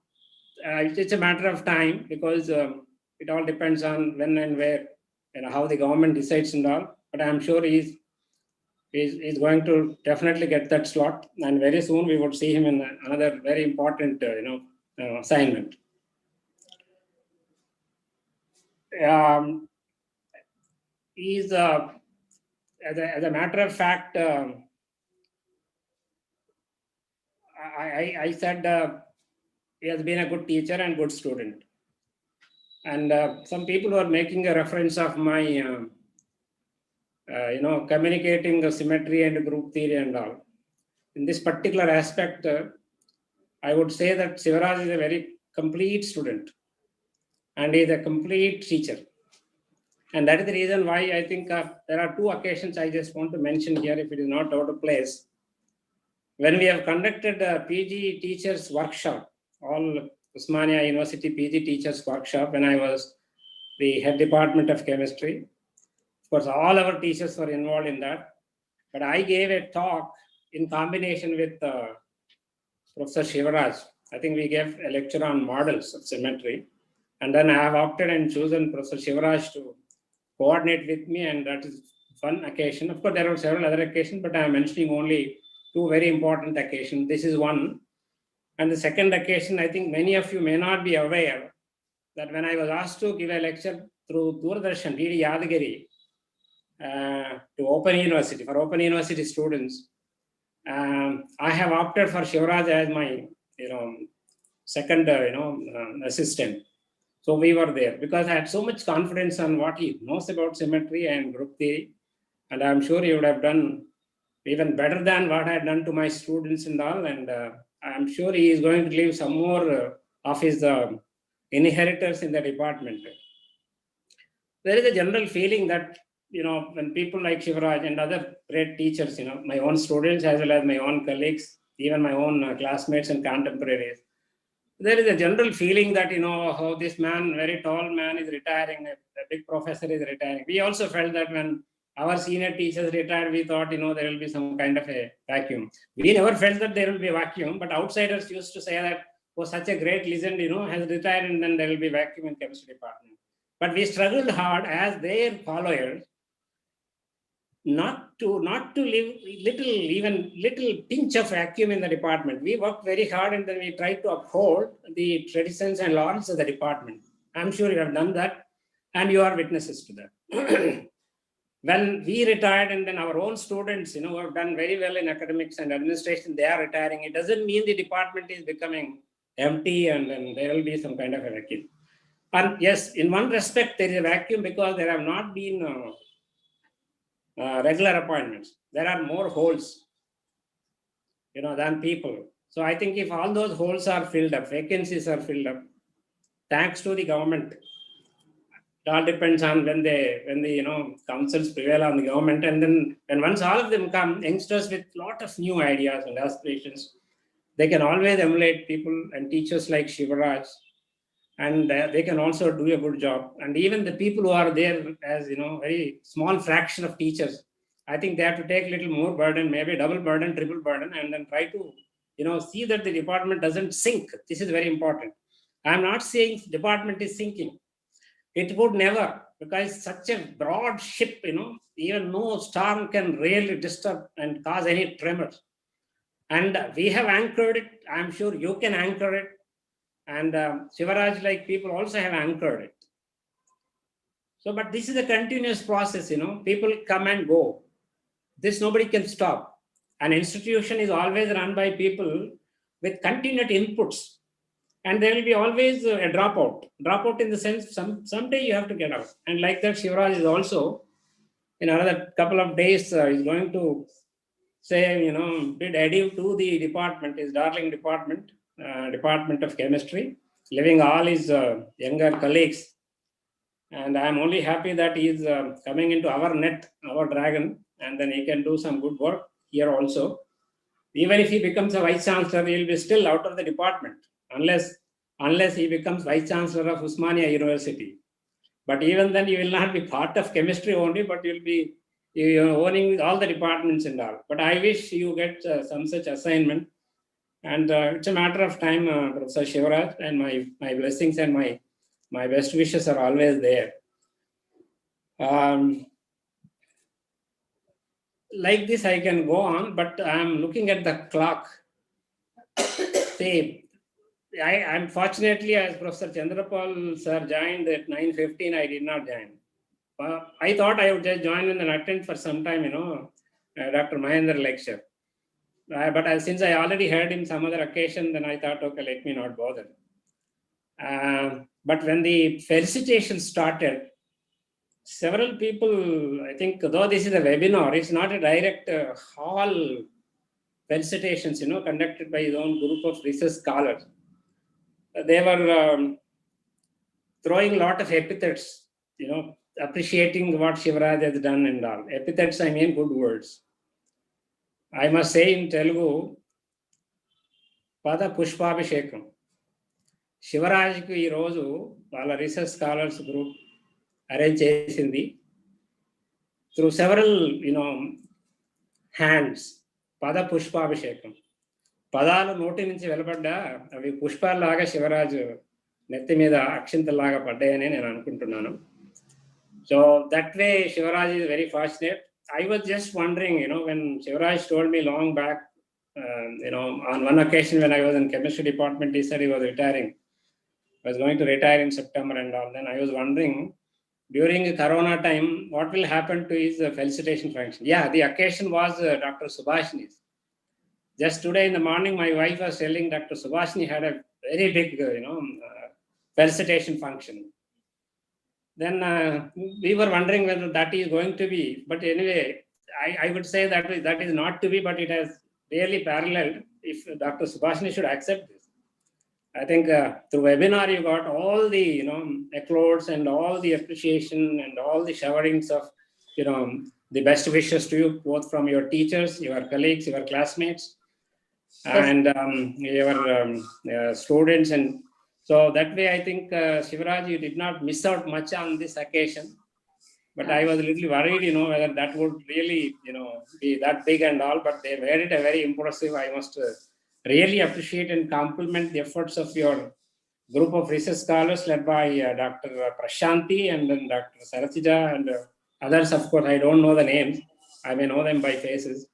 It's a matter of time, because it all depends on when and where, how the government decides and all. But I'm sure he's going to definitely get that slot, and very soon we would see him in another very important, assignment. He's as a matter of fact, I said he has been a good teacher and good student. And some people were making a reference of my, communicating the symmetry and group theory and all. In this particular aspect, I would say that Shivaraj is a very complete student, and he is a complete teacher. And that is the reason why I think there are two occasions I just want to mention here, if it is not out of place. When we have conducted a PG teachers workshop, all Osmania University PG teachers workshop, when I was the head department of chemistry. Of course, all our teachers were involved in that. But I gave a talk in combination with Professor Shivaraj. I think we gave a lecture on models of symmetry. And then I have opted and chosen Professor Shivaraj to coordinate with me, and that is one occasion. Of course, there are several other occasions, but I am mentioning only two very important occasions. This is one. And the second occasion, I think many of you may not be aware that when I was asked to give a lecture through Doordarshan, DD Yadagiri, to Open University, for Open University students, I have opted for Shivaraj as my, second assistant. So we were there because I had so much confidence on what he knows about symmetry and group theory. And I'm sure he would have done even better than what I had done to my students and all. And I'm sure he is going to leave some more of his inheritors in the department. There is a general feeling that, when people like Shivaraj and other great teachers, my own students as well as my own colleagues, even my own classmates and contemporaries, there is a general feeling that, how this man, very tall man is retiring, a big professor is retiring. We also felt that when our senior teachers retired, we thought, there will be some kind of a vacuum. We never felt that there will be a vacuum, but outsiders used to say that, oh, such a great legend, has retired and then there will be vacuum in chemistry department. But we struggled hard as their followers not to leave little pinch of vacuum in the department. We worked very hard and then we tried to uphold the traditions and laws of the department. I'm sure you have done that and you are witnesses to that. When we retired and then our own students, who have done very well in academics and administration, they are retiring. It doesn't mean the department is becoming empty and then there will be some kind of a vacuum. And yes, in one respect, there is a vacuum because there have not been regular appointments. There are more holes, than people. So I think if all those holes are filled up, vacancies are filled up, thanks to the government. It all depends on when the councils prevail on the government, and then when once all of them come, youngsters with lot of new ideas and aspirations, they can always emulate people and teachers like Shivaraj, and they can also do a good job. And even the people who are there as very small fraction of teachers, I think they have to take a little more burden, maybe double burden, triple burden, and then try to see that the department doesn't sink. This is very important. I'm not saying department is sinking. It would never, because such a broad ship, even no storm can really disturb and cause any tremors. And we have anchored it. I'm sure you can anchor it. And Shivaraj, like people also have anchored it. So, but this is a continuous process, people come and go. This nobody can stop. An institution is always run by people with continued inputs. And there will be always a dropout. Dropout in the sense, someday you have to get out. And like that, Shivaraj is also, in another couple of days, is going to say, bid adieu to the department, his darling department, Department of Chemistry, leaving all his younger colleagues. And I'm only happy that he is coming into our net, our dragon, and then he can do some good work here also. Even if he becomes a vice chancellor, he will be still out of the department, unless he becomes vice chancellor of Usmania University. But even then, you will not be part of chemistry only, but you'll be owning all the departments and all. But I wish you get some such assignment. And it's a matter of time, Professor Shivaraj, and my blessings and my best wishes are always there. Like this, I can go on, but I'm looking at the clock. See, unfortunately, as Professor Chandrapal Sir joined at 9:15, I did not join. I thought I would just join and then attend for some time, Dr. Mahendra lecture. But since I already heard him some other occasion, then I thought, okay, let me not bother. But when the felicitation started, several people, I think, though this is a webinar, it's not a direct hall felicitations, conducted by his own group of research scholars. They were throwing a lot of epithets, appreciating what Shivaraj has done and all. Epithets, I mean good words. I must say in Telugu, Pada Pushpabhishekam. శివరాజ్కి ఈరోజు వాళ్ళ research scholars group arrange చేసింది through several hands పద పుష్పాభిషేకం. పదాలు నోటి నుంచి వెలువడ్డా అవి పుష్పాల్లాగా శివరాజు నెత్తి మీద అక్షింతల్లాగా పడ్డాయని నేను అనుకుంటున్నాను. So that way Shivraj is very fortunate. I was just wondering, when Shivaraj told me long back, on one occasion when I was in chemistry department, he said he was retiring. Was going to retire in September and all. Then I was wondering, during the Corona time, what will happen to his felicitation function? Yeah, the occasion was Dr. Subhashini's. Just today in the morning, my wife was telling Dr. Subhashini had a very big, felicitation function. Then we were wondering whether that is going to be, but anyway, I would say that is not to be, but it has really paralleled. If Dr. Subhashini should accept this, I think through webinar you got all the applauds and all the appreciation and all the showerings of the best wishes to you, both from your teachers, your colleagues, your classmates, and your students. And so that way, I think, Shivaraj, you did not miss out much on this occasion. But I was a little worried, whether that would really, be that big and all. But they made it a very impressive. I must really appreciate and compliment the efforts of your group of research scholars led by Dr. Prashanti and then Dr. Saratija and others. Of course, I don't know the names. I may know them by faces.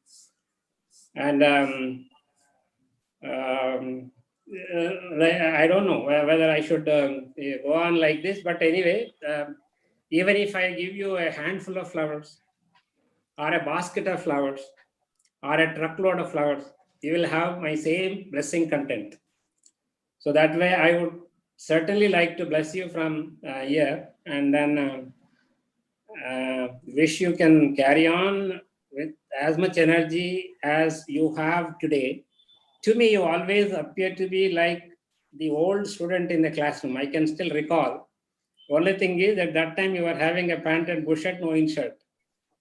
And I don't know whether I should go on like this, but anyway, even if I give you a handful of flowers or a basket of flowers or a truckload of flowers, you will have my same blessing content. So that way I would certainly like to bless you from here, and then wish you can carry on with as much energy as you have today. To me, you always appear to be like the old student in the classroom. I can still recall. Only thing is, at that time you were having a pant and bush shirt, no inshirt.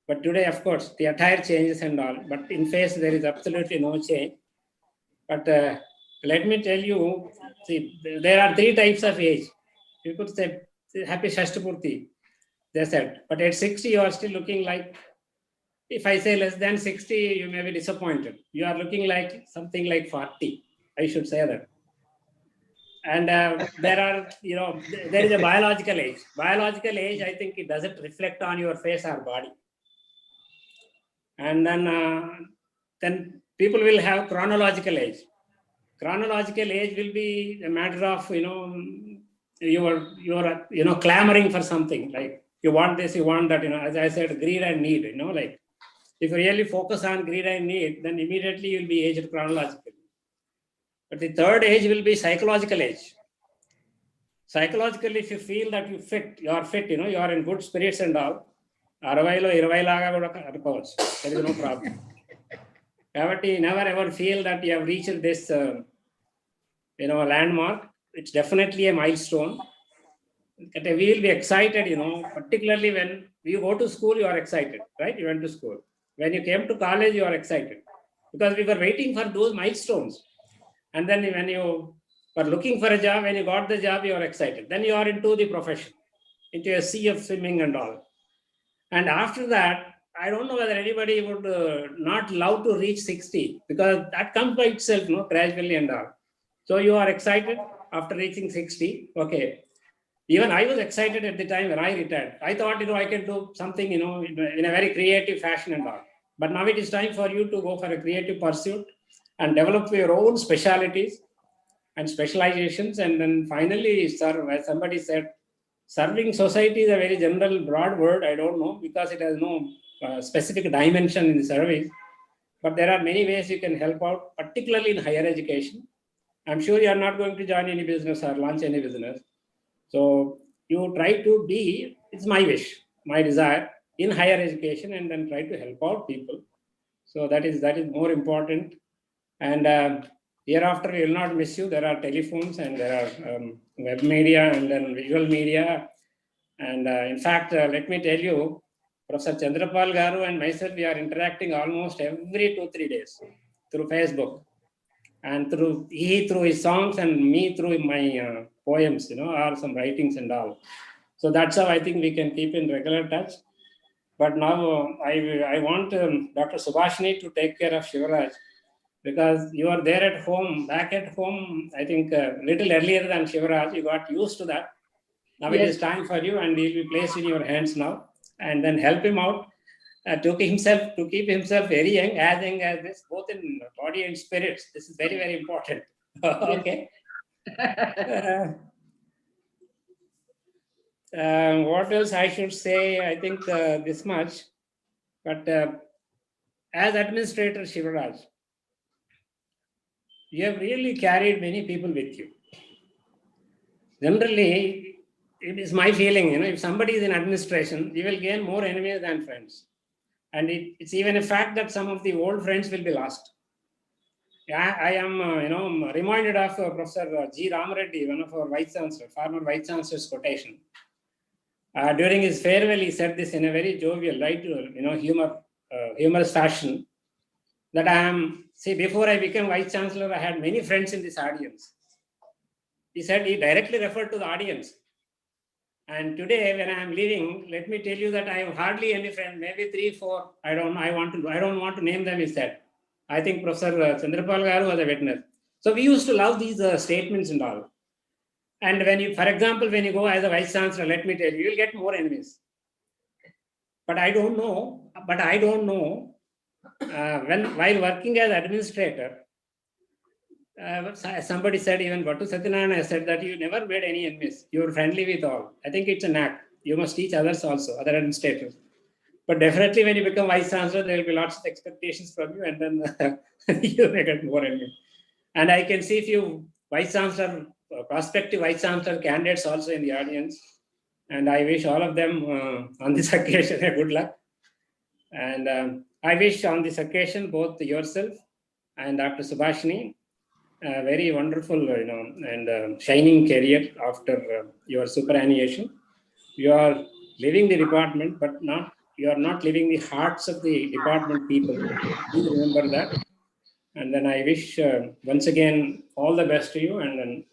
But today, of course, the attire changes and all. But in face, there is absolutely no change. But let me tell you, see, there are 3 types of age. You could say, happy Shashtapurti, they said. But at 60, you are still looking like, if I say less than 60, you may be disappointed. You are looking like something like 40. I should say that. And there are, there is a biological age. Biological age, I think it doesn't reflect on your face or body. And then people will have chronological age. Chronological age will be a matter of, you're clamoring for something. Like you want this, you want that, as I said, greed and need, like if you really focus on greed and need, then immediately you'll be aged chronologically. But the third age will be psychological age. Psychologically, if you feel that you are fit, you are in good spirits and all, 60లో 20 లాగా కూడా అనుకోవచ్చు. There is no problem. కాబట్టి never ever feel that you have reached this, landmark. It's definitely a milestone. We will be excited, particularly when you go to school, you are excited, right? You went to school. When you came to college, you are excited because we were waiting for those milestones. And then when you were looking for a job, when you got the job, you are excited. Then you are into the profession, into a sea of swimming and all. And after that, I don't know whether anybody would not love to reach 60 because that comes by itself, gradually and all. So you are excited after reaching 60. Okay. Even I was excited at the time when I retired. I thought, I can do something, in a very creative fashion and all. But now it is time for you to go for a creative pursuit and develop your own specialities and specializations. And then finally, serve, as somebody said, serving society is a very general, broad word. I don't know because it has no specific dimension in the service. But there are many ways you can help out, particularly in higher education. I'm sure you are not going to join any business or launch any business. So you try to be, it's my wish, my desire, in higher education, and then try to help out people. So that is more important. And hereafter, we will not miss you. There are telephones and there are web media and then visual media. And in fact, let me tell you, Professor Chandrapal Garu and myself, we are interacting almost every 2-3 days through Facebook. And through his songs and me through my poems, or some writings and all. So that's how I think we can keep in regular touch. But now I want Dr. Subhashini to take care of Shivaraj because you are there at home, back at home, I think little earlier than Shivaraj. You got used to that. Now It is time for you and he will be placed in your hands now, and then help him out. To keep himself very young as this, both in body and spirits. This is very, very important. Okay. What else I should say? I think this much. But as Administrator Shivaraj, you have really carried many people with you. generally, it is my feeling, if somebody is in administration, you will gain more enemies than friends. And it's even a fact that some of the old friends will be lost. Yeah, I am, reminded of Professor G. Ramareddy, one of our Vice Chancellor, former Vice Chancellor's quotation. During his farewell, he said this in a very jovial, light, humorous fashion. That before I became Vice Chancellor, I had many friends in this audience. He said he directly referred to the audience. And today, when I am leaving, let me tell you that I have hardly any friend, maybe 3, 4. I don't want to name them. He said. I think Professor Chandrapal Garu was a witness. So we used to love these statements and all. And when you, for example, when you go as a Vice Chancellor, let me tell you, you'll get more enemies. But I don't know. While working as administrator, somebody said, even Bhattu Satyanarayana said that you never made any enemies. You were friendly with all. I think it's a knack. You must teach others also, other administrators. But definitely when you become Vice Chancellor, there will be lots of expectations from you, and then you may get more enemies. And I can see few Vice Chancellor, prospective Vice Chancellor candidates also in the audience. And I wish all of them on this occasion a good luck. And I wish on this occasion both yourself and Dr. Subhashini a very wonderful, and shining career after your superannuation. You are leaving the department, but you are not leaving the hearts of the department people. Please remember that. And then I wish once again all the best to you, and then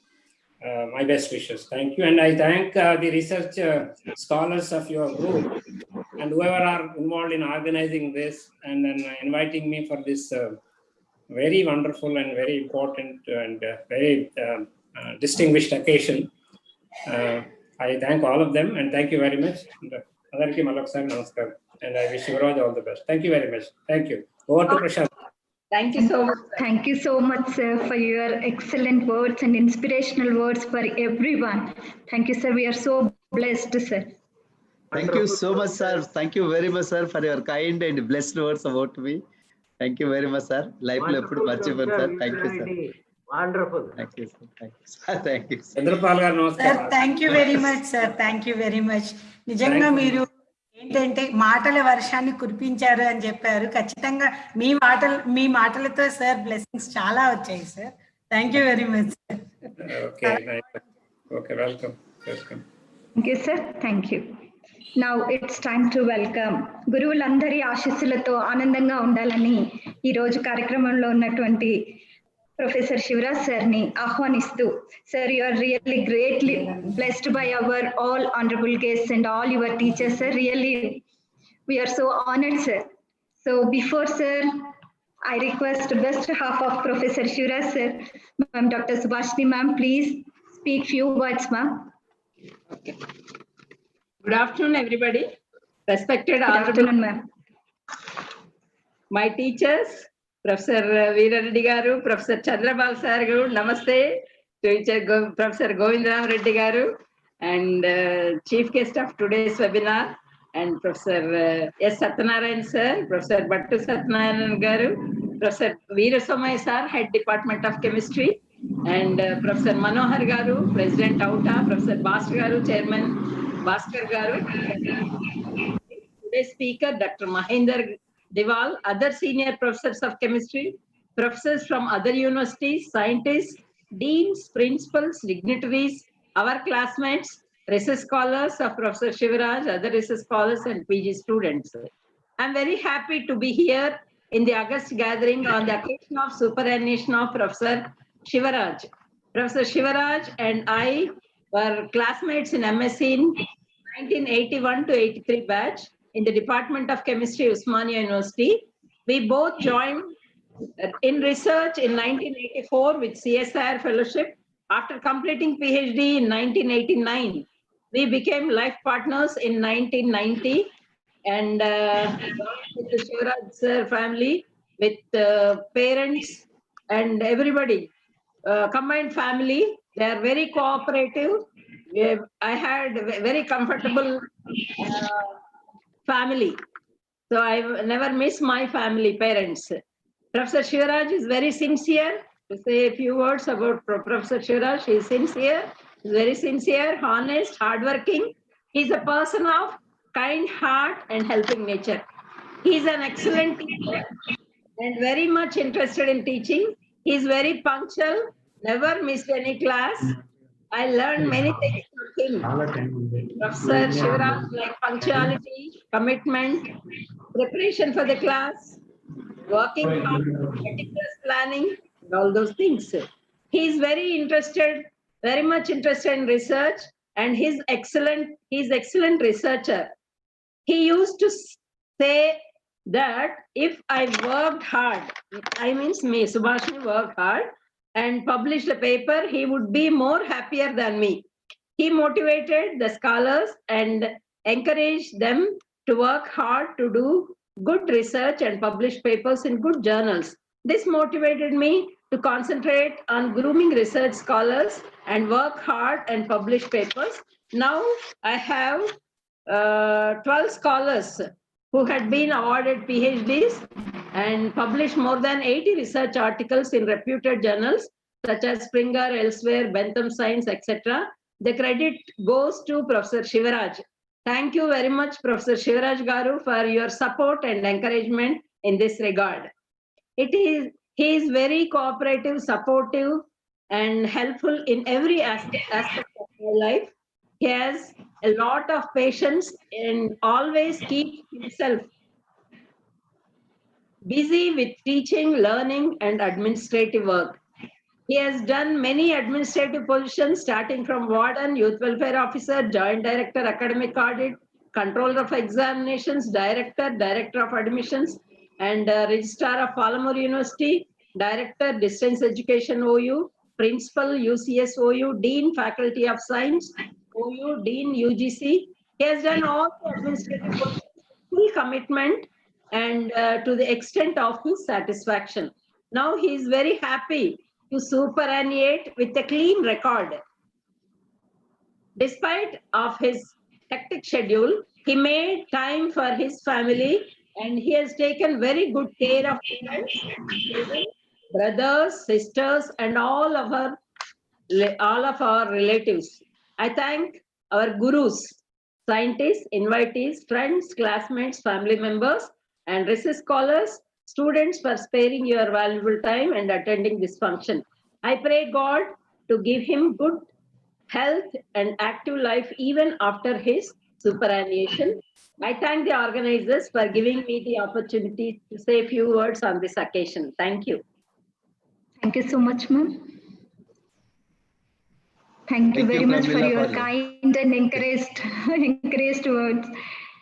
my best wishes. Thank you. And I thank the research scholars of your group and whoever are involved in organizing this and then inviting me for this very wonderful and very important and very distinguished occasion. I thank all of them and thank you very much. And I wish Shivaraj all the best. Thank you very much. Thank you. Over to Prashant. Thank you so much. Thank you so much, sir, for your excellent words and inspirational words for everyone. Thank you, sir. We are so blessed, sir. Thank you so much, sir. Thank you very much, sir, for your kind and blessed words about me. Thank you very much, sir. Life lo eppudu marchiponu, sir. Thank you, sir. Wonderful. Thank you, sir. Thank you, sir. Thank you, sir. Sir, thank you very much, sir. Thank you very much. నిజంగా మీరు ఏంటంటే మాటల వర్షాన్ని కురిపించారు అని చెప్పారు. ఖచ్చితంగా మీ మాటలతో సార్ బ్లెస్సింగ్స్ చాలా వచ్చాయి sir. Thank you very much sir. Okay, welcome. Thank you, sir. Thank you. Now it's time to welcome గురువులందరి ఆశీస్సులతో ఆనందంగా ఉండాలని ఈ రోజు కార్యక్రమంలో ఉన్నటువంటి ప్రొఫెసర్ శివరాజ్ సార్ని ఆహ్వానిస్తూ, sir you are really greatly blessed by our all honorable guests and all your teachers, sir. Really, we are so honored, sir. So before sir, I request best half of Professor Shivaraj sir, Ma'am Dr. Subhashini ma'am, please speak few words, ma'am. Okay. Good afternoon, everybody. Respected Good afternoon, ma'am. My teachers, Professor Veerareddy Garu, Professor Chandrapal Sir Garu, Namaste. Teacher Professor Govindram Reddy Garu, and chief guest of today's webinar, and Professor S. Satyanarayana Sir, Professor Bhattu Satyanarayana Garu, Professor Veerasomaya Sir, Head Department of Chemistry, and Professor Manohar Garu, President Auta, Professor Bhaskar Garu, Chairman Bhaskar Garu, today's speaker, Dr. Mahinder Deval, other senior professors of chemistry, professors from other universities, scientists, deans, principals, dignitaries, our classmates, research scholars of Professor Shivaraj, other research scholars and PG students. I'm very happy to be here in the August gathering on the occasion of superannuation of Professor Shivaraj. Professor Shivaraj and I were classmates in MSc in 1981 to 83 batch in the Department of Chemistry, Osmania University. We both joined in research in 1984 with CSIR fellowship. After completing PhD in 1989, we became life partners in 1990 and with the Shivaraj Sir family, with parents and everybody, combined family. They are very cooperative. I had a very comfortable family. So I never miss my family, parents. Professor Shivaraj is very sincere. To say a few words about Professor Shivaraj, he is sincere, very sincere, honest, hardworking. He's a person of kind heart and helping nature. He's an excellent teacher and very much interested in teaching. He's very punctual, never missed any class. I learned many things from him. Professor Shivaraj, like punctuality, commitment, preparation for the class, working hard, meticulous planning, and all those things. He is very much interested in research, and he's excellent researcher. He used to say that if I worked hard, I means me, Subhashini worked hard and published a paper, he would be more happier than me. He motivated the scholars and encouraged them to work hard to do good research and publish papers in good journals. This motivated me to concentrate on grooming research scholars and work hard and publish papers. Now I have 12 scholars who had been awarded PhDs and published more than 80 research articles in reputed journals such as Springer, Elsewhere, Bentham Science, etc. The credit goes to Professor Shivaraj. Thank you very much, Professor Shivaraj Garu, for your support and encouragement in this regard. He is very cooperative, supportive, and helpful in every aspect of my life. He has a lot of patience and always keeps himself busy with teaching, learning, and administrative work. He has done many administrative positions, starting from warden, youth welfare officer, joint director, academic audit, controller of examinations, director, director of admissions, and registrar of Palamur University, director, distance education OU, principal, UCS OU, dean, faculty of science, OU, dean, UGC. He has done all the administrative positions with full commitment and to the extent of his satisfaction. Now he is very happy to superannuate with a clean record. Despite of his hectic schedule, he made time for his family and he has taken very good care of parents, children, brothers, sisters, and all of our relatives. I thank our gurus, scientists, invitees, friends, classmates, family members, and research scholars, students for sparing your valuable time and attending this function. I pray God to give him good health and active life even after his superannuation. I thank the organizers for giving me the opportunity to say a few words on this occasion. Thank you. Thank you so much, ma'am. Thank you very much for your kind and encouraged words.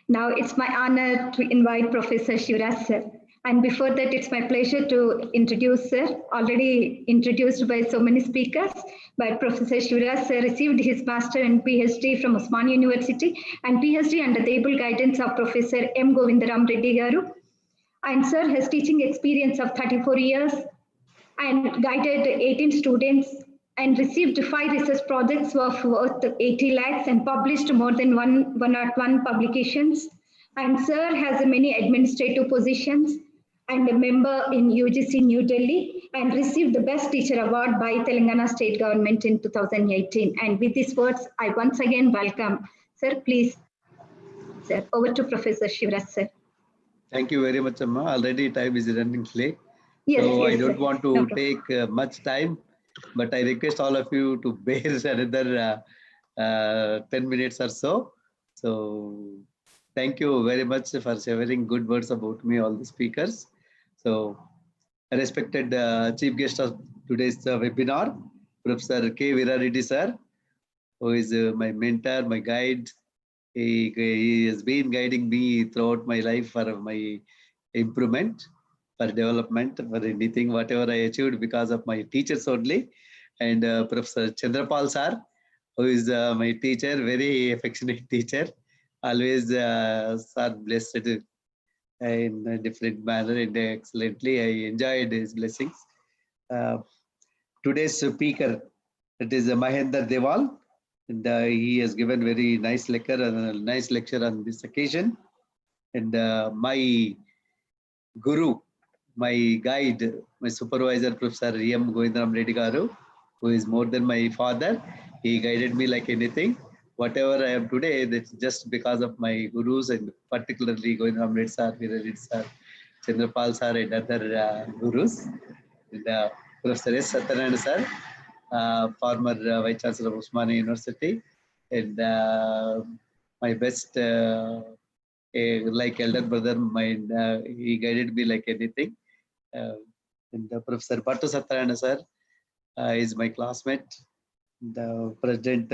Now it's my honor to invite Professor Shivaraj Sir. And before that, it's my pleasure to introduce Sir, already introduced by so many speakers, but Professor Shivaraj Sir received his Master and PhD from Osmania University and PhD under the able guidance of Professor M. Govindaram Reddy Garu. And Sir has teaching experience of 34 years and guided 18 students and received 5 research projects worth 80 lakhs and published more than 101 publications. And Sir has many administrative positions and a member in UGC New Delhi and received the Best Teacher Award by Telangana State Government in 2018. And with these words, I once again welcome. Sir, please. Sir, over to Professor Shivaraj Sir. Thank you very much, Amma. Already time is running late. Yes, so yes, I don't sir. want to take much time, but I request all of you to bear another 10 minutes or so. So thank you very much for sharing good words about me, all the speakers. So respected chief guest of today's webinar, Professor K. Veerareddy Sir, who is my mentor, my guide. He has been guiding me throughout my life for my improvement, for development, for anything, whatever I achieved because of my teachers only. And Professor Chandrapal Sir, who is my teacher, very affectionate teacher, always Sir blessed in a different manner and excellently. I enjoyed his blessings. Today's speaker, it is Mahendra Deval, and he has given very nice lecture on this occasion. And my guru, my guide, my supervisor, Professor M. Govindaram Reddy Garu, who is more than my father. He guided me like anything. Whatever I am today, that's just because of my gurus, and particularly Govindram Reddy Sir, Veera Sir, Chandrapal Sir, and other gurus. And, Professor S. Satyanarayana Sir, former Vice Chancellor of Osmania University, and my best, like elder brother, he guided me like anything. And Professor Bhattu Satyanarayana Sir is my classmate. The President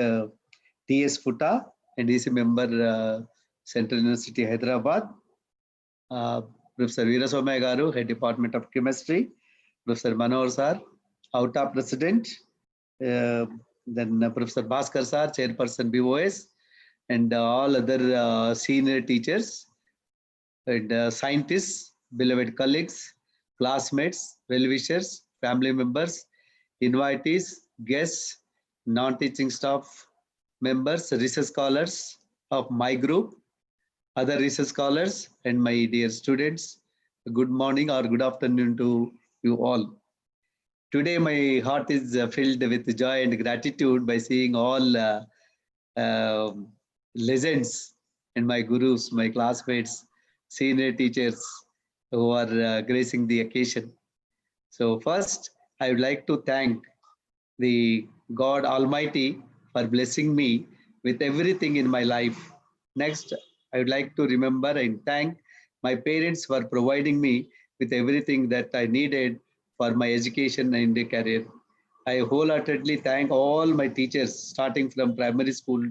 T.S. Futa, and he's a member Central University Hyderabad. Professor Veera Somaya Garu, Head Department of Chemistry. Professor Manohar Sir, OUTA President. Then Professor Bhaskar Sir, Chairperson BOS, and all other senior teachers and scientists, beloved colleagues, classmates, well-wishers, family members, invitees, guests, non-teaching staff members, research scholars of my group, other research scholars, and my dear students. Good morning or good afternoon to you all. Today, my heart is filled with joy and gratitude by seeing all legends and my gurus, my classmates, senior teachers who are gracing the occasion. So first, I would like to thank the God Almighty for blessing me with everything in my life. Next, I would like to remember and thank my parents for providing me with everything that I needed for my education and career. I wholeheartedly thank all my teachers, starting from primary school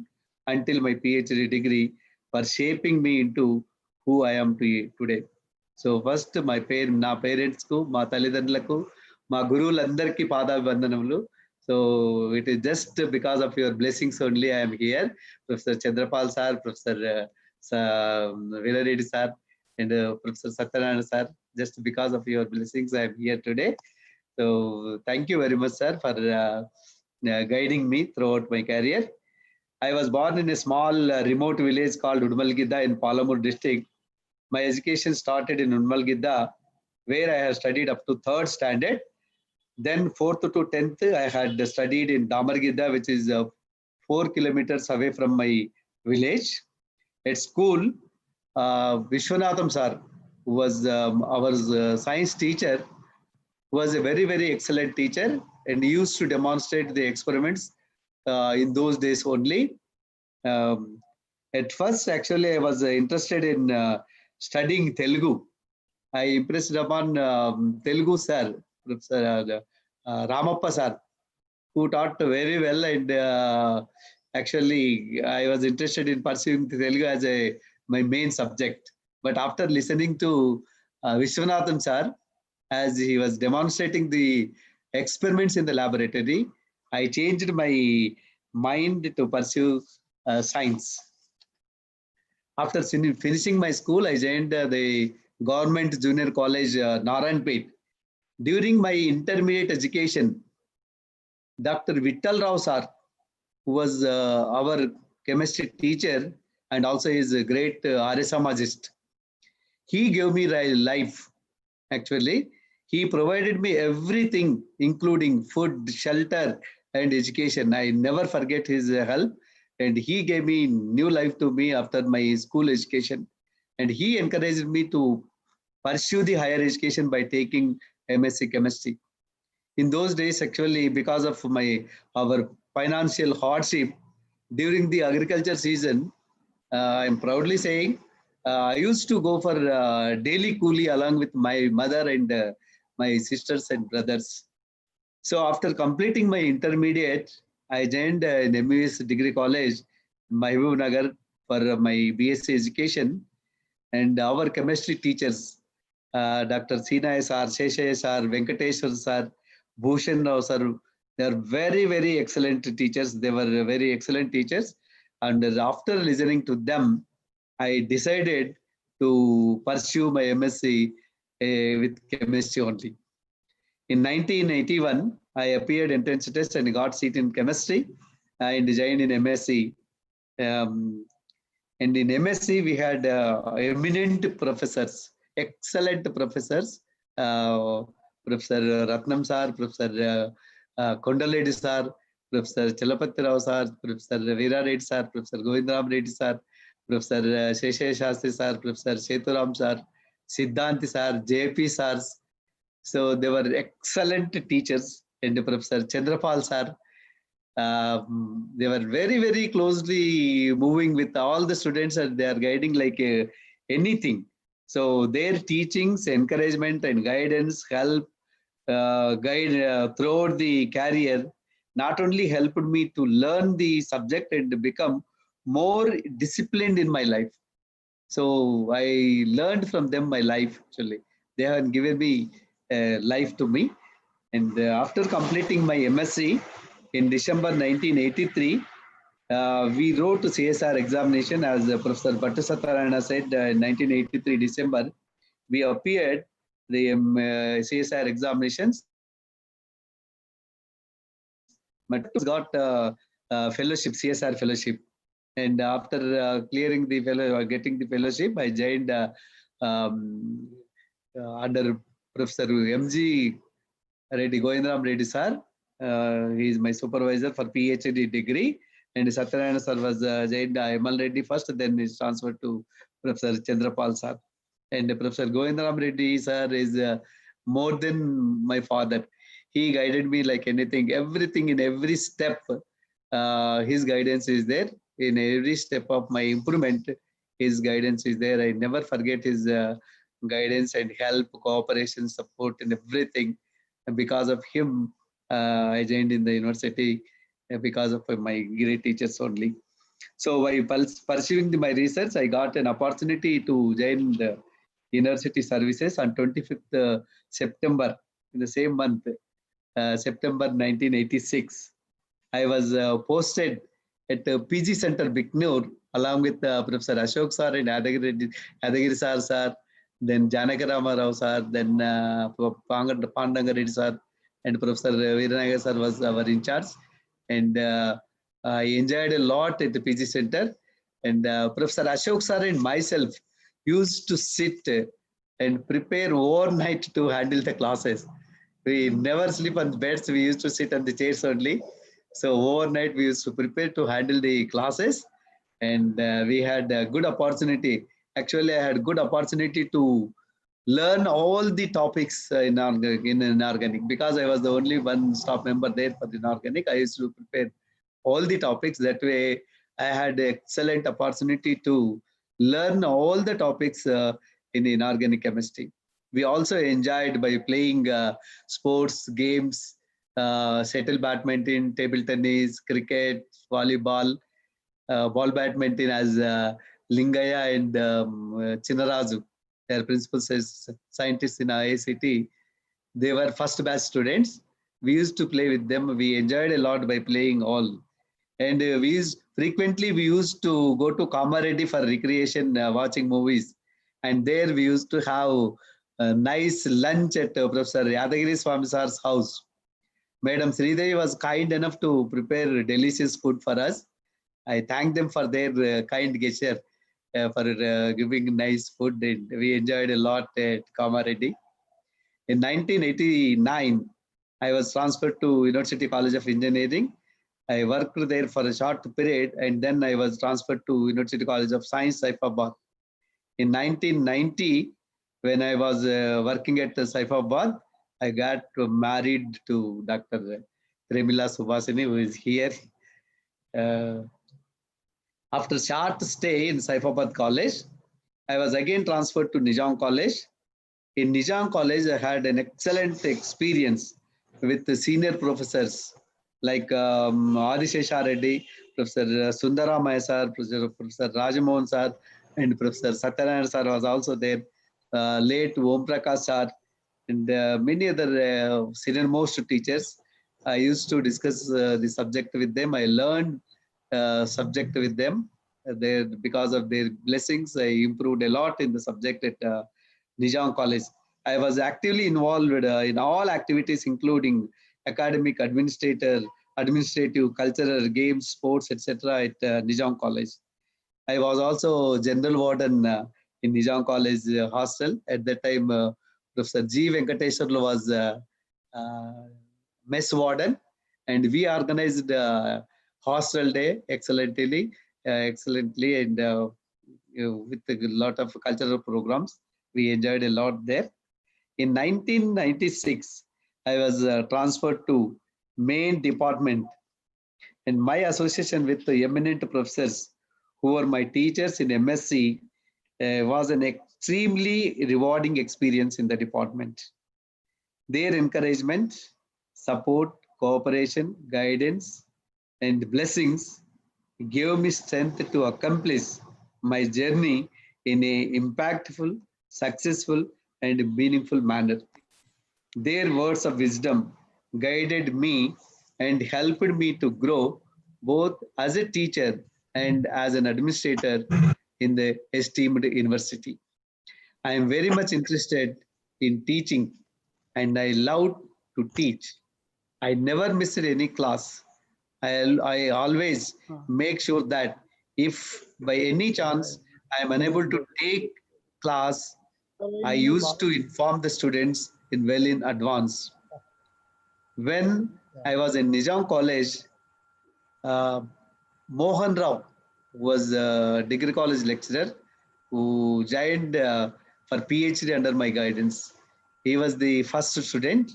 until my PhD degree, for shaping me into who I am today. So first, నా parents కు, మా తల్లిదండ్రులకు, మా గురువులందరికీ పాదాభివందనములు. So it is just because of your blessings only I am here. Professor Chandrapal Sir, Professor Veera Reddy Sir, and Professor Satyanarayana Sir. Just because of your blessings I am here today. So thank you very much, sir, for guiding me throughout my career. I was born in a small remote village called Udmalgidda in Palamur district. My education started in Udmalgidda, where I have studied up to 3rd standard. Then 4th to 10th, I had studied in Damargidda, which is 4 kilometers away from my village. At school, Vishwanatham sir, who was our science teacher, was a very, very excellent teacher, and he used to demonstrate the experiments in those days only. At first, actually, I was interested in studying Telugu. I impressed upon Telugu sir, Professor Ramappa sir, who taught very well, and actually, I was interested in pursuing Telugu as my main subject. But after listening to Vishwanathan sir, as he was demonstrating the experiments in the laboratory, I changed my mind to pursue science. After finishing my school, I joined the Government Junior College, Narayanpet. During my intermediate education, Dr. Vittal Rao sir, who was our chemistry teacher and also is a great Aryasamajist, he gave me life. Actually, he provided me everything, including food, shelter, and education. I never forget his help, and he gave me new life to me after my school education. And he encouraged me to pursue the higher education by taking MSc Chemistry. In those days, actually, because of our financial hardship during the agriculture season, I'm proudly saying, I used to go for daily coolie along with my mother and my sisters and brothers. So after completing my intermediate, I joined an MUS degree college, Mahbub Nagar, for my BSc education. And our chemistry teachers, Dr. Sinaya sir, Sheshaya sir, Venkateshwar sir, Bhushan Rao sir, they are very, very excellent teachers. They were very excellent teachers. And after listening to them, I decided to pursue my MSc with chemistry only. In 1981, I appeared entrance test and got seat in chemistry and joined in MSc. And in MSc, we had eminent professors, excellent professors, Professor Ratnam sir, Professor Kondaledi sir, Professor Chalapati Rao sir, Professor Veera Reddy sir, Professor Govindaram Reddy sir, Professor Sheshe Shastri sir, Professor Seturam sir, Siddhanti sir, JP sirs. So they were excellent teachers, and Professor Chandrapal sir. They were very, very closely moving with all the students, and they are guiding like anything. So their teachings, encouragement, and guidance help guide throughout the career. Not only helped me to learn the subject and become more disciplined in my life. So I learned from them my life actually. They have given me life to me. And after completing my MSc in December 1983, we wrote to CSR examination as Professor Bhattu Satyanarayana said in 1983 December. We appeared the CSR examinations. But got fellowship, CSR fellowship. And after clearing the getting the fellowship, I joined under Professor MG Reddy, Govindaram Reddy sir. He is my supervisor for PhD degree. And Satyanarayana sir was joined ML Reddy first, then is transferred to Professor Chandrapal sir. And Professor Govindaram Reddy sir is more than my father. He guided me like anything, everything in every step. His guidance is there in every step of my improvement. His guidance is there. I never forget his guidance and help, cooperation, support, and everything. And because of him, I joined in the university because of my great teachers only. So by pursuing my research, I got an opportunity to join the university services on 25th September in the same month, September 1986. I was posted at PG Center Biknur along with Professor Ashok sir and Adagiri sir, then Janakarama Rao sir, then Pandanga Reddy sir, and Professor Veeranagar sir was our in charge. And I enjoyed a lot at the PG Center. And Professor Ashok sir and myself used to sit and prepare overnight to handle the classes. We never sleep on beds. We used to sit on the chairs only. So overnight we used to prepare to handle the classes, and we had a good opportunity. Actually, I had good opportunity to learn all the topics in inorganic because I was the only one staff member there for the inorganic. I used to prepare all the topics. That way, I had excellent opportunity to learn all the topics in inorganic chemistry. We also enjoyed by playing sports, games, shuttle badminton, table tennis, cricket, volleyball, ball badminton as Lingaya and Chinarazu, their principal scientists in IACT. They were first batch students. We used to play with them. We enjoyed a lot by playing all. And frequently we used to go to Kamareddy for recreation, watching movies. And there we used to have a nice lunch at Professor Yadagiri Swami Sar's house. Madam Sridevi was kind enough to prepare delicious food for us. I thank them for their kind gesture for giving nice food. And we enjoyed a lot at Kamareddy. In 1989, I was transferred to University College of Engineering. I worked there for a short period, and then I was transferred to University College of Science, Saifabad. In 1990, when I was working at Saifabad, I got married to Dr. Tremila Subhasini, who is here. After a short stay in Saifabad College, I was again transferred to Nizam College. In Nizam College, I had an excellent experience with the senior professors like Adishesha Reddy, Professor Sundaramaya sir, Professor Rajamohan sir, and Professor Satyanarayana sir was also there. Late Om Prakash sir, and many other senior most teachers. I used to discuss the subject with them. I learned subject with them. Because of their blessings, I improved a lot in the subject at Nizam College. I was actively involved in all activities, including academic, administrative, cultural, games, sports, etc. at Nizam College. I was also general warden in Nizam College hostel. At that time, Professor G. Venkateswarlu was mess warden, and we organized hostel day excellently, and with a lot of cultural programs. We enjoyed a lot there. In 1996, I was transferred to main department, and my association with the eminent professors who were my teachers in MSc was an extremely rewarding experience in the department. Their encouragement, support, cooperation, guidance, and blessings gave me strength to accomplish my journey in a impactful, successful, and meaningful manner. Their words of wisdom guided me and helped me to grow both as a teacher and as an administrator in the esteemed university. I am very much interested in teaching and I love to teach. I never missed any class. I always make sure that if by any chance I am unable to take class, I used to inform the students in advance. When I was in Nizam College, Mohan Rao was a degree college lecturer who joined for PhD under my guidance. He was the first student,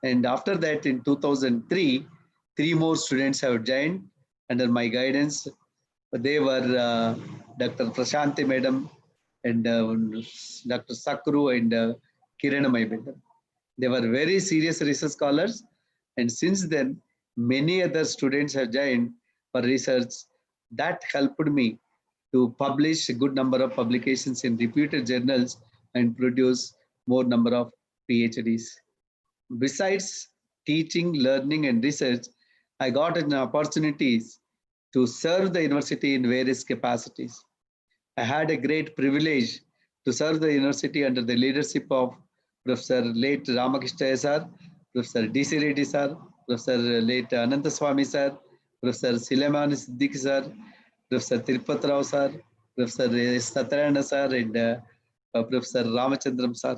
and after that in 2003, three more students have joined under my guidance. They were Dr. Prashanti Madam and Dr. Sakru and Kiranamai Madam. They were very serious research scholars, and since then, many other students have joined for research. That helped me to publish a good number of publications in reputed journals and produce more number of PhDs. Besides teaching, learning, and research, I got an opportunities to serve the university in various capacities. I had a great privilege to serve the university under the leadership of Professor late Ramakrishna Sir, Professor D.C. Reddy Sir, Professor late Anantaswamy Sir, Professor Silaman Siddiqui Sir, Professor Tirupati Rao Sir, Professor Satyanarayana Sir, and Professor Ramachandram Sir.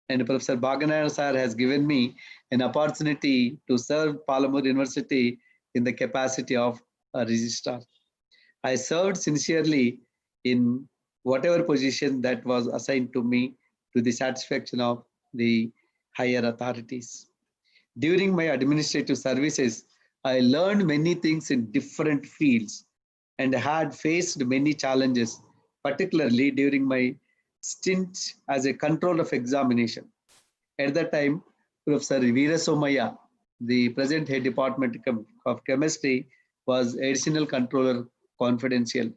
And Professor Bhaganayana Sir has given me an opportunity to serve Palamur University in the capacity of a registrar. I served sincerely in whatever position that was assigned to me to the satisfaction of the higher authorities. During my administrative services, I learned many things in different fields and had faced many challenges, particularly during my stint as a controller of examination. At that time, Professor Veera Somaya, the present head department of chemistry, was additional controller confidential.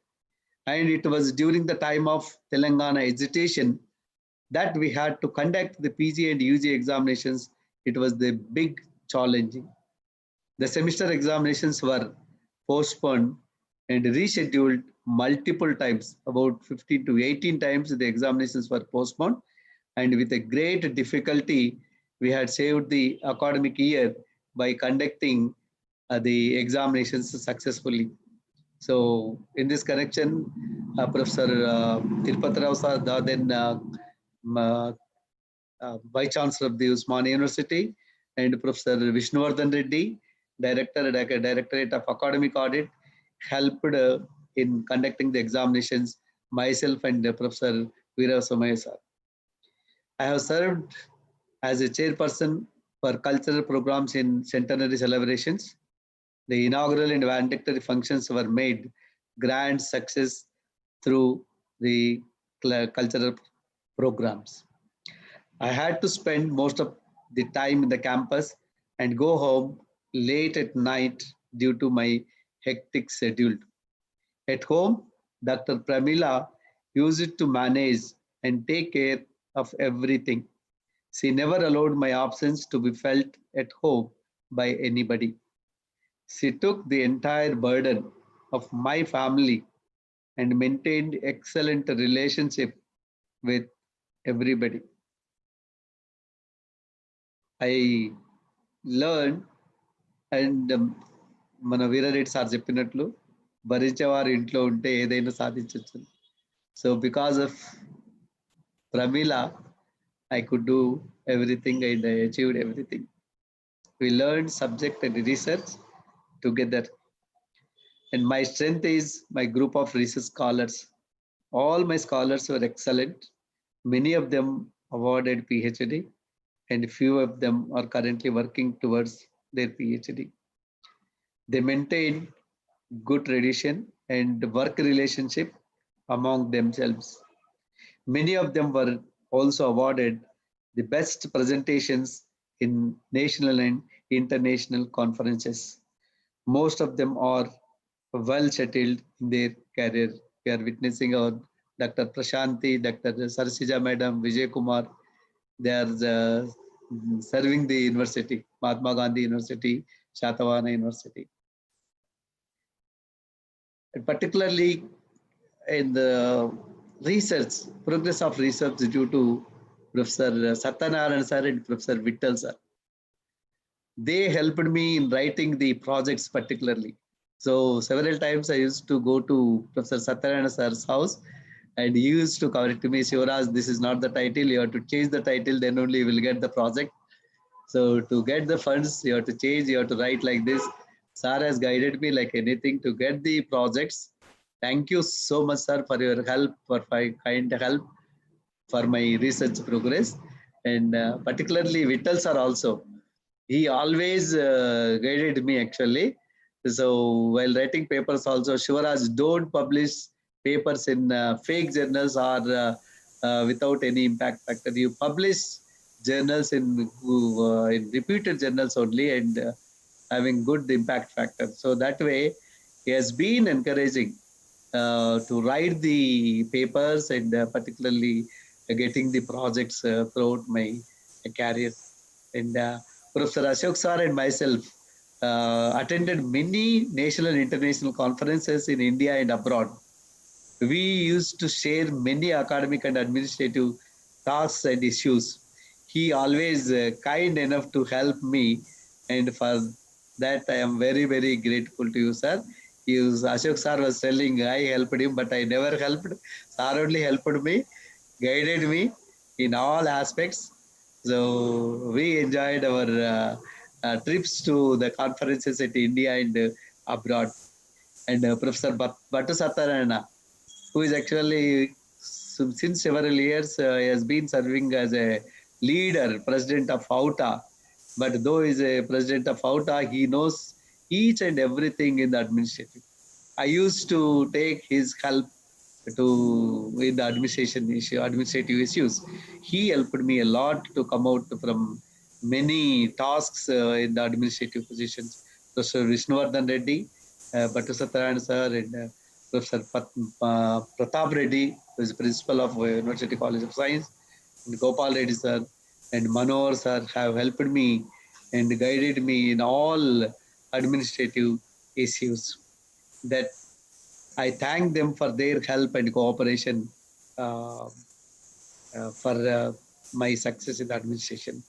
And it was during the time of Telangana agitation that we had to conduct the PG and UG examinations. It was the big challenging. The semester examinations were postponed and rescheduled multiple times, about 15 to 18 times the examinations were postponed. And with a great difficulty, we had saved the academic year by conducting the examinations successfully. So in this connection, Professor Tirupati Rao Sir, then Vice Chancellor of the Usmania University, and Professor Vishnuvardhan Reddy, Directorate of Academic Audit, helped in conducting the examinations, myself and Professor Veera Somaya Sir. I have served as a chairperson for cultural programs in centenary celebrations. The inaugural and valedictory functions were made grand success through the cultural programs. I had to spend most of the time in the campus and go home late at night due to my hectic schedule. At home, Dr. Pramila used to manage and take care of everything. She never allowed my absence to be felt at home by anybody. She took the entire burden of my family and maintained excellent relationship with everybody. I learned and మన Veerareddy sir చెప్పినట్లు భరించేవారు ఇంట్లో ఉంటే ఏదైనా సాధించవచ్చు. So because of Pramila, I could do everything and I achieved everything. We learn subject and research together. And my strength is my group of research scholars. All my scholars were excellent. Many of them awarded PhD, and few of them are currently working towards their PhD. They maintain good tradition and work relationship among themselves. Many of them were also awarded the best presentations in national and international conferences. Most of them are well settled in their career. We are witnessing our Dr. Prashanti, Dr. Sarsija Madam, Vijay Kumar. They are serving the university, Mahatma Gandhi University, Shatavana University. And particularly in the research, progress of research due to Professor Satyanarayana Sir and Professor Vittal Sir. They helped me in writing the projects particularly. So several times I used to go to Professor Satyanarayana Sir's house and he used to correct me, Shivaraj, this is not the title, you have to change the title, then only you will get the project. So to get the funds, you have to change, you have to write like this. Sir has guided me like anything to get the projects. Thank you so much, sir, for your help, for my kind help for my research progress. And particularly Vittal sir also. He always guided me actually. So while writing papers also, Shivaraj, don't publish papers in fake journals or without any impact factor. You publish journals in reputed journals only and having good impact factor. So that way, he has been encouraging to write the papers and particularly getting the projects throughout my career. And Professor Ashok Sir and myself attended many national and international conferences in India and abroad. We used to share many academic and administrative tasks and issues. He always kind enough to help me, and for that I am very, very grateful to you, sir. Ashok sir was telling I helped him, but I never helped. Sir only helped me, guided me in all aspects. So we enjoyed our trips to the conferences at India and abroad. And Professor Bhattu Satyanarayana, who is actually since several years has been serving as a leader, president of AUTA. But though he is a president of AUTA, he knows each and everything in the administrative. I used to take his help with the administrative issues. He helped me a lot to come out from many tasks in the administrative positions. Professor Vishnuvardhan Reddy, Bhattu Satyanarayana Sir, and Professor Pratap Reddy, who is principal of University College of Science, and Gopal Reddy Sir, and Manohar Sir have helped me and guided me in all administrative issues. That I thank them for their help and cooperation for my success in the administration.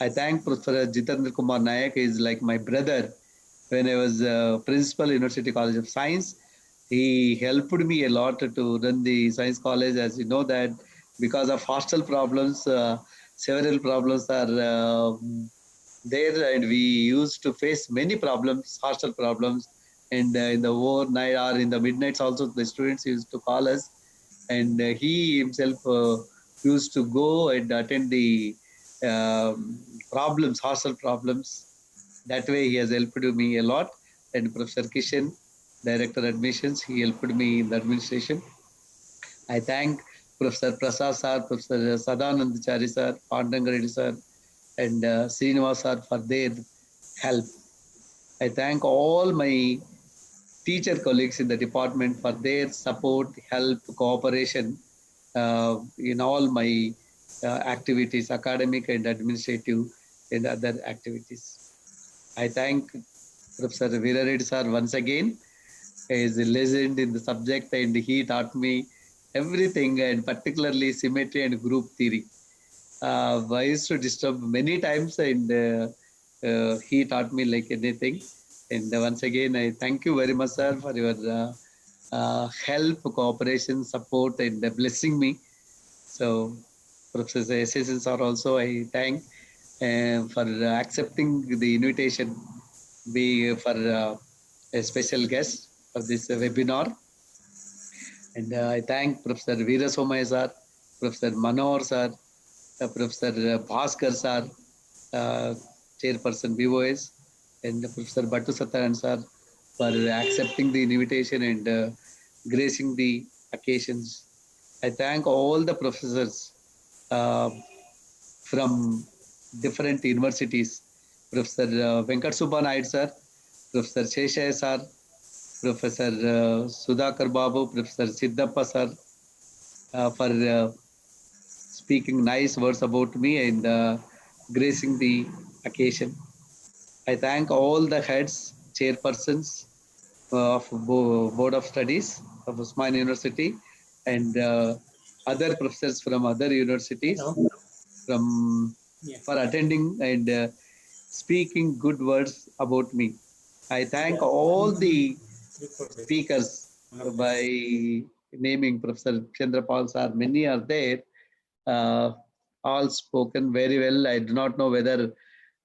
I thank Professor Jitendra Kumar Nayak, he is like my brother. When I was principal University College of Science, he helped me a lot to run the science college. As you know that because of hostel problems, several problems are there, and we used to face many problems, hostel problems. And in the overnight or in the midnights also, the students used to call us, and he himself used to go and attend the problems, hostel problems. That way he has helped me a lot. And Professor Kishan, Director Admissions, he helped me in the administration. I thank Professor Prasad Sir, Professor Sadanandachari Sir, Pandangareddy Sir, and Srinivas Sir for their help. I thank all my teacher colleagues in the department for their support, help, cooperation in all my activities, academic and administrative and other activities. I thank Professor Veerareddy Sir once again. He is a legend in the subject and he taught me everything, and particularly symmetry and group theory. I used to disturb many times, and he taught me like anything. And once again, I thank you very much, sir, for your help, cooperation, support, and blessing me. So, Professor SSN sir also I thank. for accepting the invitation be for a special guest for this webinar. And I thank Professor Veera Somaya sir, Professor Manohar sir, Professor Bhaskar sir, Chairperson BOS, and Professor Bhattu Satyaran sir for accepting the invitation and gracing the occasions. I thank all the professors from different universities, Professor Venkat Subba Naid sir, Professor Sheshaya sir, Professor Sudhakar Babu, Professor Siddhappa sir, for speaking nice words about me and gracing the occasion. I thank all the heads, chairpersons of Board of Studies of Osman University and other professors from other universities for attending and speaking good words about me. I thank all the speakers by naming Professor Chandrapal sir. Many are there, all spoken very well. I do not know whether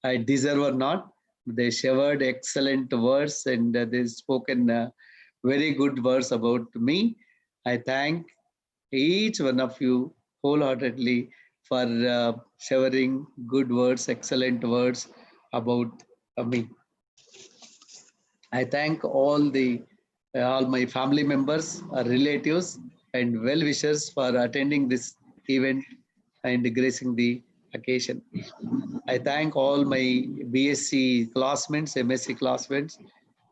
I deserve or not. They showered excellent words and they spoken very good words about me. I thank each one of you wholeheartedly for showering good words, excellent words about me. I thank all my family members, relatives, and well-wishers for attending this event and gracing the occasion. I thank all my BSc classmates, MSc classmates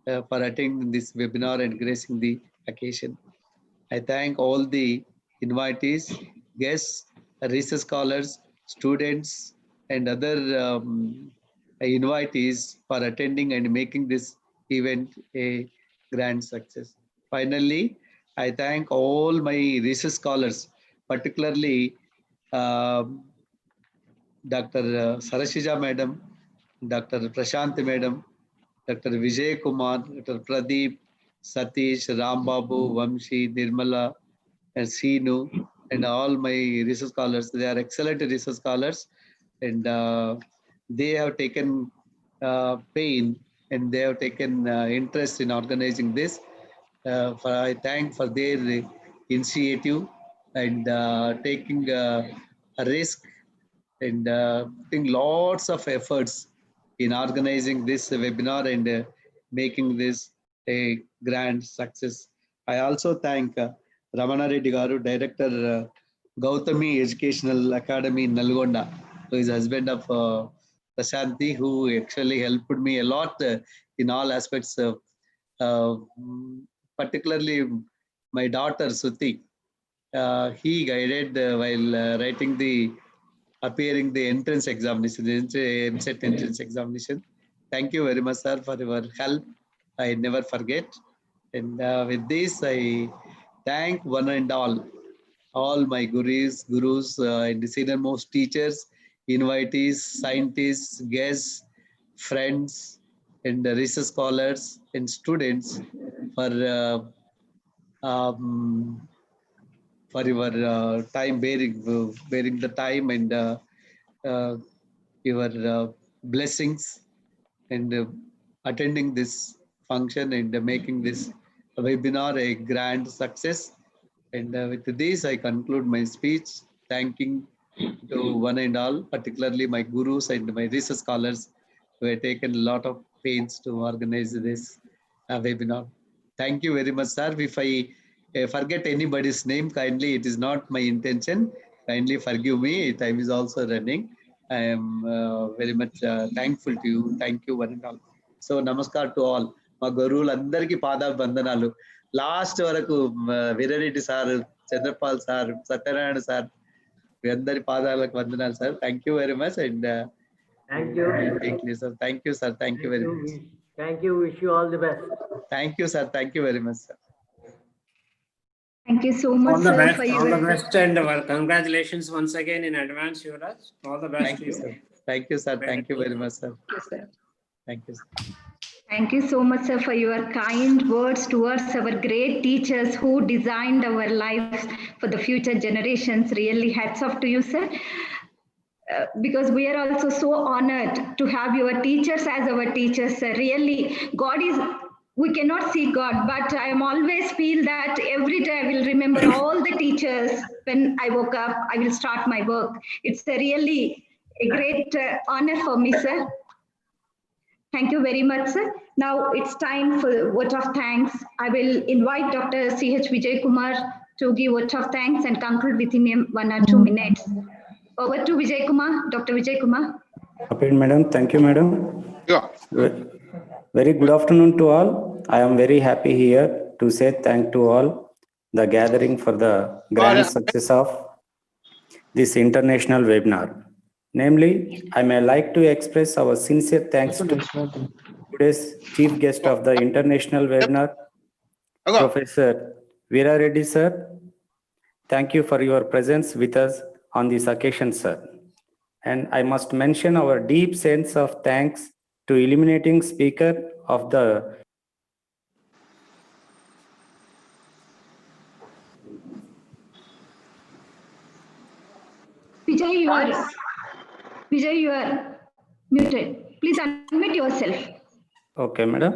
for attending this webinar and gracing the occasion. I thank all the invitees, guests, research scholars, students, and other invitees for attending and making this event a grand success. Finally, I thank all my research scholars, particularly Dr. Sarashija Madam, Dr. Prashanti Madam, Dr. Vijay Kumar, Dr. Pradeep, Satish, Rambabu, Vamshi, Nirmala, and Seenu, and all my research scholars. They are excellent research scholars, and they have taken pain and they have taken interest in organizing this. I thank for their initiative and taking a risk and putting lots of efforts in organizing this webinar and making this a grand success. I also thank Ramana Reddy Garu, Director Gautami Educational Academy in Nalgonda, who is husband of Prashanti, who actually helped me a lot in all aspects of, particularly my daughter Suti. He guided while writing appearing the entrance examination, the MSET entrance examination. Thank you very much, sir, for your help. I never forget. And with this, I thank one and all my gurus, and the senior most teachers, invitees, scientists, guests, friends, and research scholars and students for your time bearing the time and your blessings and attending this function and making this webinar a grand success. And with this, I conclude my speech, thanking to one and all, particularly my gurus and my research scholars who have taken a lot of pains to organize this webinar. Thank you very much, sir. If I forget anybody's name, kindly, it is not my intention. Kindly forgive me. Time is also running. I am very much thankful to you. Thank you, one and all. So, namaskar to all. మా గురువులందరికీ పాదాభివందనాలు. Last వరకు Veerareddy sir, Chandrapal sir, Satyanarayana sir, మీ అందరి పాదాలకు వందనాలు sir. Thank you very much and thank you sir. Thank you sir. Thank you very much. Thank you. Wish you all the best. Thank you, sir. Thank you very much, sir. Thank you so much, all the sir, best, for all your the best, and congratulations once again in advance, Shivaraj. All the best Thank to you, sir. Thank you, sir. Thank you very much, sir. Yes, sir. Thank you, sir. Thank you so much, sir, for your kind words towards our great teachers who designed our lives for the future generations. Really, hats off to you, sir. because we are also so honored to have your teachers as our teachers. Really, we cannot see God, but I am always feel that every day I will remember all the teachers. When I woke up, I will start my work. It's really a great honor for me, sir. Thank you very much, sir. Now it's time for vote of thanks. I will invite Dr. C.H. Vijay Kumar to give vote of thanks and conclude within 1 or 2 minutes. Over to Vijay Kumar, Dr. Vijay Kumar. Appeal, madam. Thank you, madam. Yeah. Very good afternoon to all. I am very happy here to say thank to all the gathering for the grand success of this international webinar. Namely, I may like to express our sincere thanks to today's chief guest of the international webinar, Professor Veera Reddy sir. Thank you for your presence with us on this occasion, sir. And I must mention our deep sense of thanks to illuminating speaker of the Vijay, you are muted. Please unmute yourself. Okay, madam.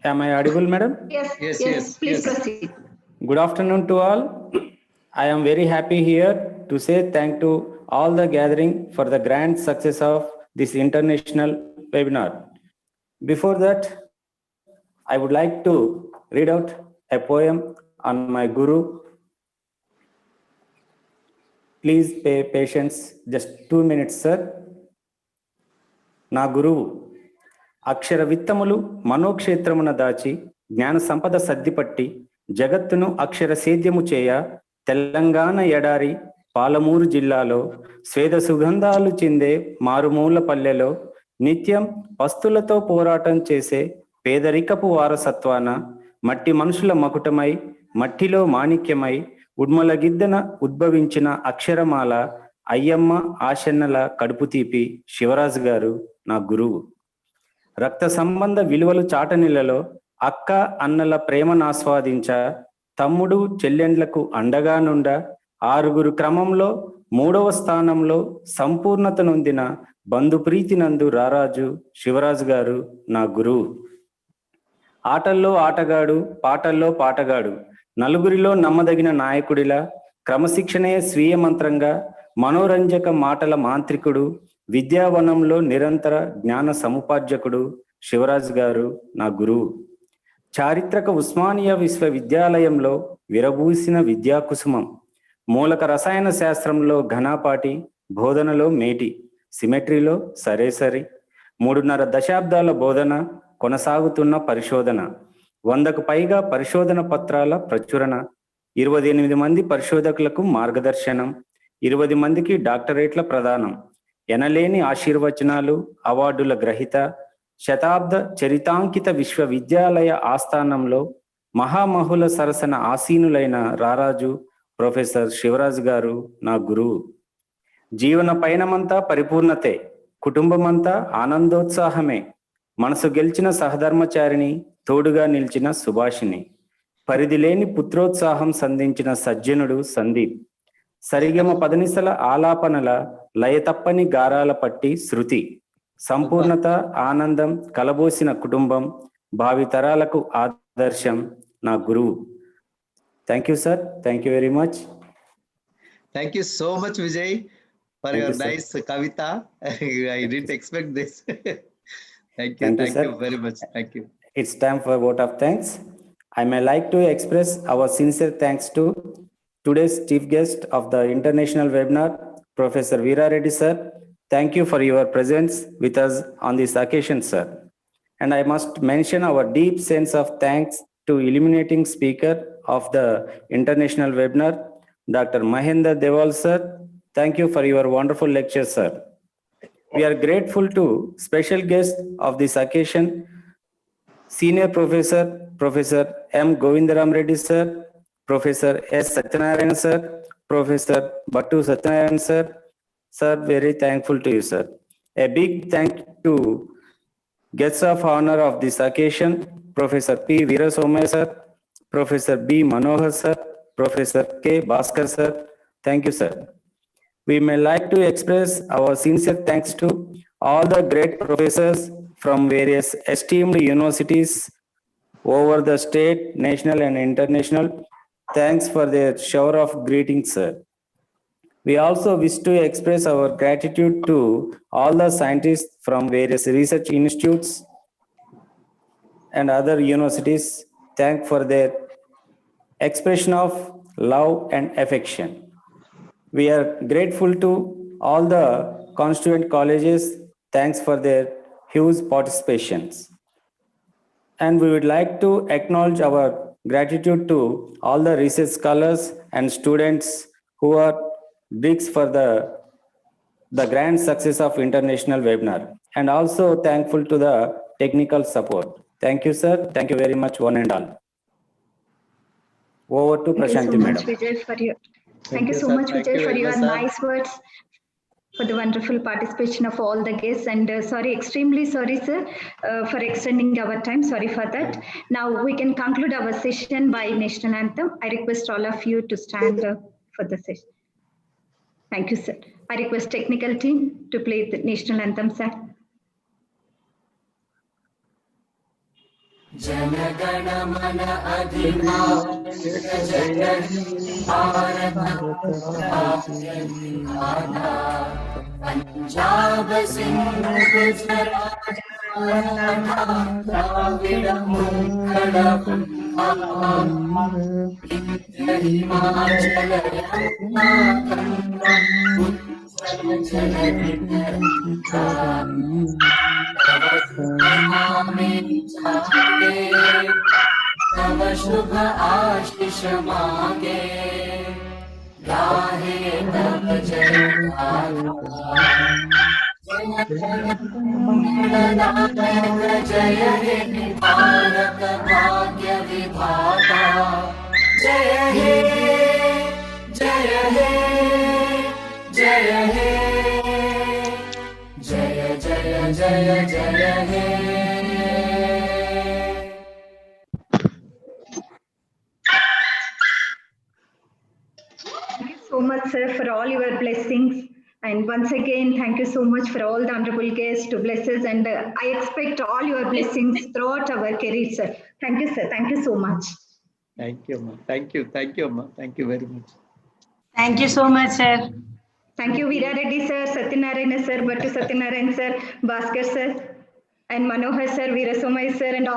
Am I audible, madam? Yes. Please proceed. Good afternoon to all. I am very happy here to say thank to all the gathering for the grand success of this international webinar. Before that, I would like to read out a poem on my Guru. Please pay patience, just 2 minutes, sir. Na Guru. అక్షర విత్తములు మనోక్షేత్రమున దాచి జ్ఞాన సంపద సద్దిపట్టి జగత్తును అక్షర సేద్యము చేయ తెలంగాణ ఎడారి పాలమూరు జిల్లాలో స్వేద సుగంధాలు చిందే మారుమూల పల్లెలో నిత్యం పస్తులతో పోరాటం చేసే పేదరికపు వారసత్వాన మట్టి మనుషుల మకుటమై మట్టిలో మాణిక్యమై ఉడ్మలగిద్దన ఉద్భవించిన అక్షరమాల అయ్యమ్మ ఆశన్నల కడుపు తీపి శివరాజు గారు నా గురువు. రక్త సంబంధ విలువలు చాటనిలలో అక్క అన్నల ప్రేమను ఆస్వాదించ తమ్ముడు చెల్లెండ్లకు అండగా నుండ 6 క్రమంలో 3వ స్థానంలో సంపూర్ణత నొందిన బంధుప్రీతి నందు రారాజు శివరాజు గారు నా గురువు. ఆటల్లో ఆటగాడు పాటల్లో పాటగాడు నలుగురిలో నమ్మదగిన నాయకుడిలా క్రమశిక్షణే స్వీయ మంత్రంగా మనోరంజక మాటల మాంత్రికుడు విద్యావనంలో నిరంతర జ్ఞాన సముపార్జకుడు శివరాజు గారు నా గురువు. చారిత్రక ఉస్మానియా విశ్వవిద్యాలయంలో విరబూసిన విద్యాకుసుమం, మూలక రసాయన శాస్త్రంలో ఘనాపాటి, బోధనలో మేటి, సిమెట్రీలో సరేసరి, 3.5 దశాబ్దాల బోధన, కొనసాగుతున్న పరిశోధన, 100కు పైగా పరిశోధన పత్రాల ప్రచురణ, 28 మంది పరిశోధకులకు మార్గదర్శనం, 20 మందికి డాక్టరేట్ల ప్రదానం, ఎనలేని ఆశీర్వచనాలు, అవార్డుల గ్రహీత, శతాబ్ద చరితాంకిత విశ్వవిద్యాలయ ఆస్థానంలో మహామహుల సరసన ఆసీనులైన రారాజు ప్రొఫెసర్ శివరాజు గారు నా గురువు. జీవన పయనమంతా పరిపూర్ణతే, కుటుంబమంతా ఆనందోత్సాహమే, మనసు గెలిచిన సహధర్మచారిని, తోడుగా నిలిచిన సుభాషిణి, పరిధి లేని పుత్రోత్సాహం సంధించిన సజ్జనుడు సందీప్, సరిగమ పదనిసల ఆలాపనల లయతప్పని గారాల పట్టి శృతి, సంపూర్ణత ఆనందం కలబోసిన కుటుంబం, భావితరాలకు ఆదర్శం నా గురువు. Thank you sir. Thank you very much. Thank you so much, Vijay, for your nice kavita. I didn't expect this. Thank you very much. Thank you. It's time for a vote of thanks. I may like to express our sincere thanks to today's chief guest of the international webinar, Professor Veera Reddy sir. Thank you for your presence with us on this occasion, sir. And I must mention our deep sense of thanks to illuminating speaker of the international webinar, Dr. Mahendra Deval sir. Thank you for your wonderful lecture, sir. We are grateful to special guest of this occasion, Senior Professor, Professor M. Govindaram Reddy sir, Professor S. Satyanarayana sir, Professor Battu Satyanarayana sir. Sir, very thankful to you, sir. A big thank to guests of honor of this occasion, Professor P. Veera Somaya sir, Professor B. Manohar sir, Professor K. Bhaskar Sir. Thank you, sir. We may like to express our sincere thanks to all the great professors from various esteemed universities over the state, national, and international. Thanks for their shower of greetings, sir. We also wish to express our gratitude to all the scientists from various research institutes and other universities. Thank for their expression of love and affection. We are grateful to all the constituent colleges. Thanks for their huge participations. And we would like to acknowledge our gratitude to all the research scholars and students who are bricks for the grand success of international webinar, and also thankful to the technical support. Thank you, sir. Thank you very much, one and all. Over to Prashanti, madam. Thank you so much, Vijay, for your nice words, for the wonderful participation of all the guests. And extremely sorry, sir, for extending our time. Sorry for that. Now we can conclude our session by national anthem. I request all of you to stand for the session. Thank you, sir. I request technical team to play the national anthem, sir. जनगण मन अधिनायक जय भारत भाग्य विधाता पंजाब सिंध गुजरात द्राविड़ उत्कल हिमाचल यमुना गंगा उत्कल जलधि जागे तव शुभ आशीष मांगे गाहे तव जय हे भारत भाग्य विधाता जय हे जय हे जय हे जय जय जय जय हे Thank you so much, sir, for all your blessings. And once again, thank you so much for all the honorable guests to bless us. And I expect all your blessings throughout our career, sir. Thank you, sir. Thank you so much. Thank you, Amma. Thank you, Amma. Thank you very much. Thank you so much, sir. Thank you, Veera Reddy, sir, Satyanarayana, sir, Bhattu Satyanarayana, sir, Bhaskar, sir, and Manohar, sir, Veera Somai, sir, and all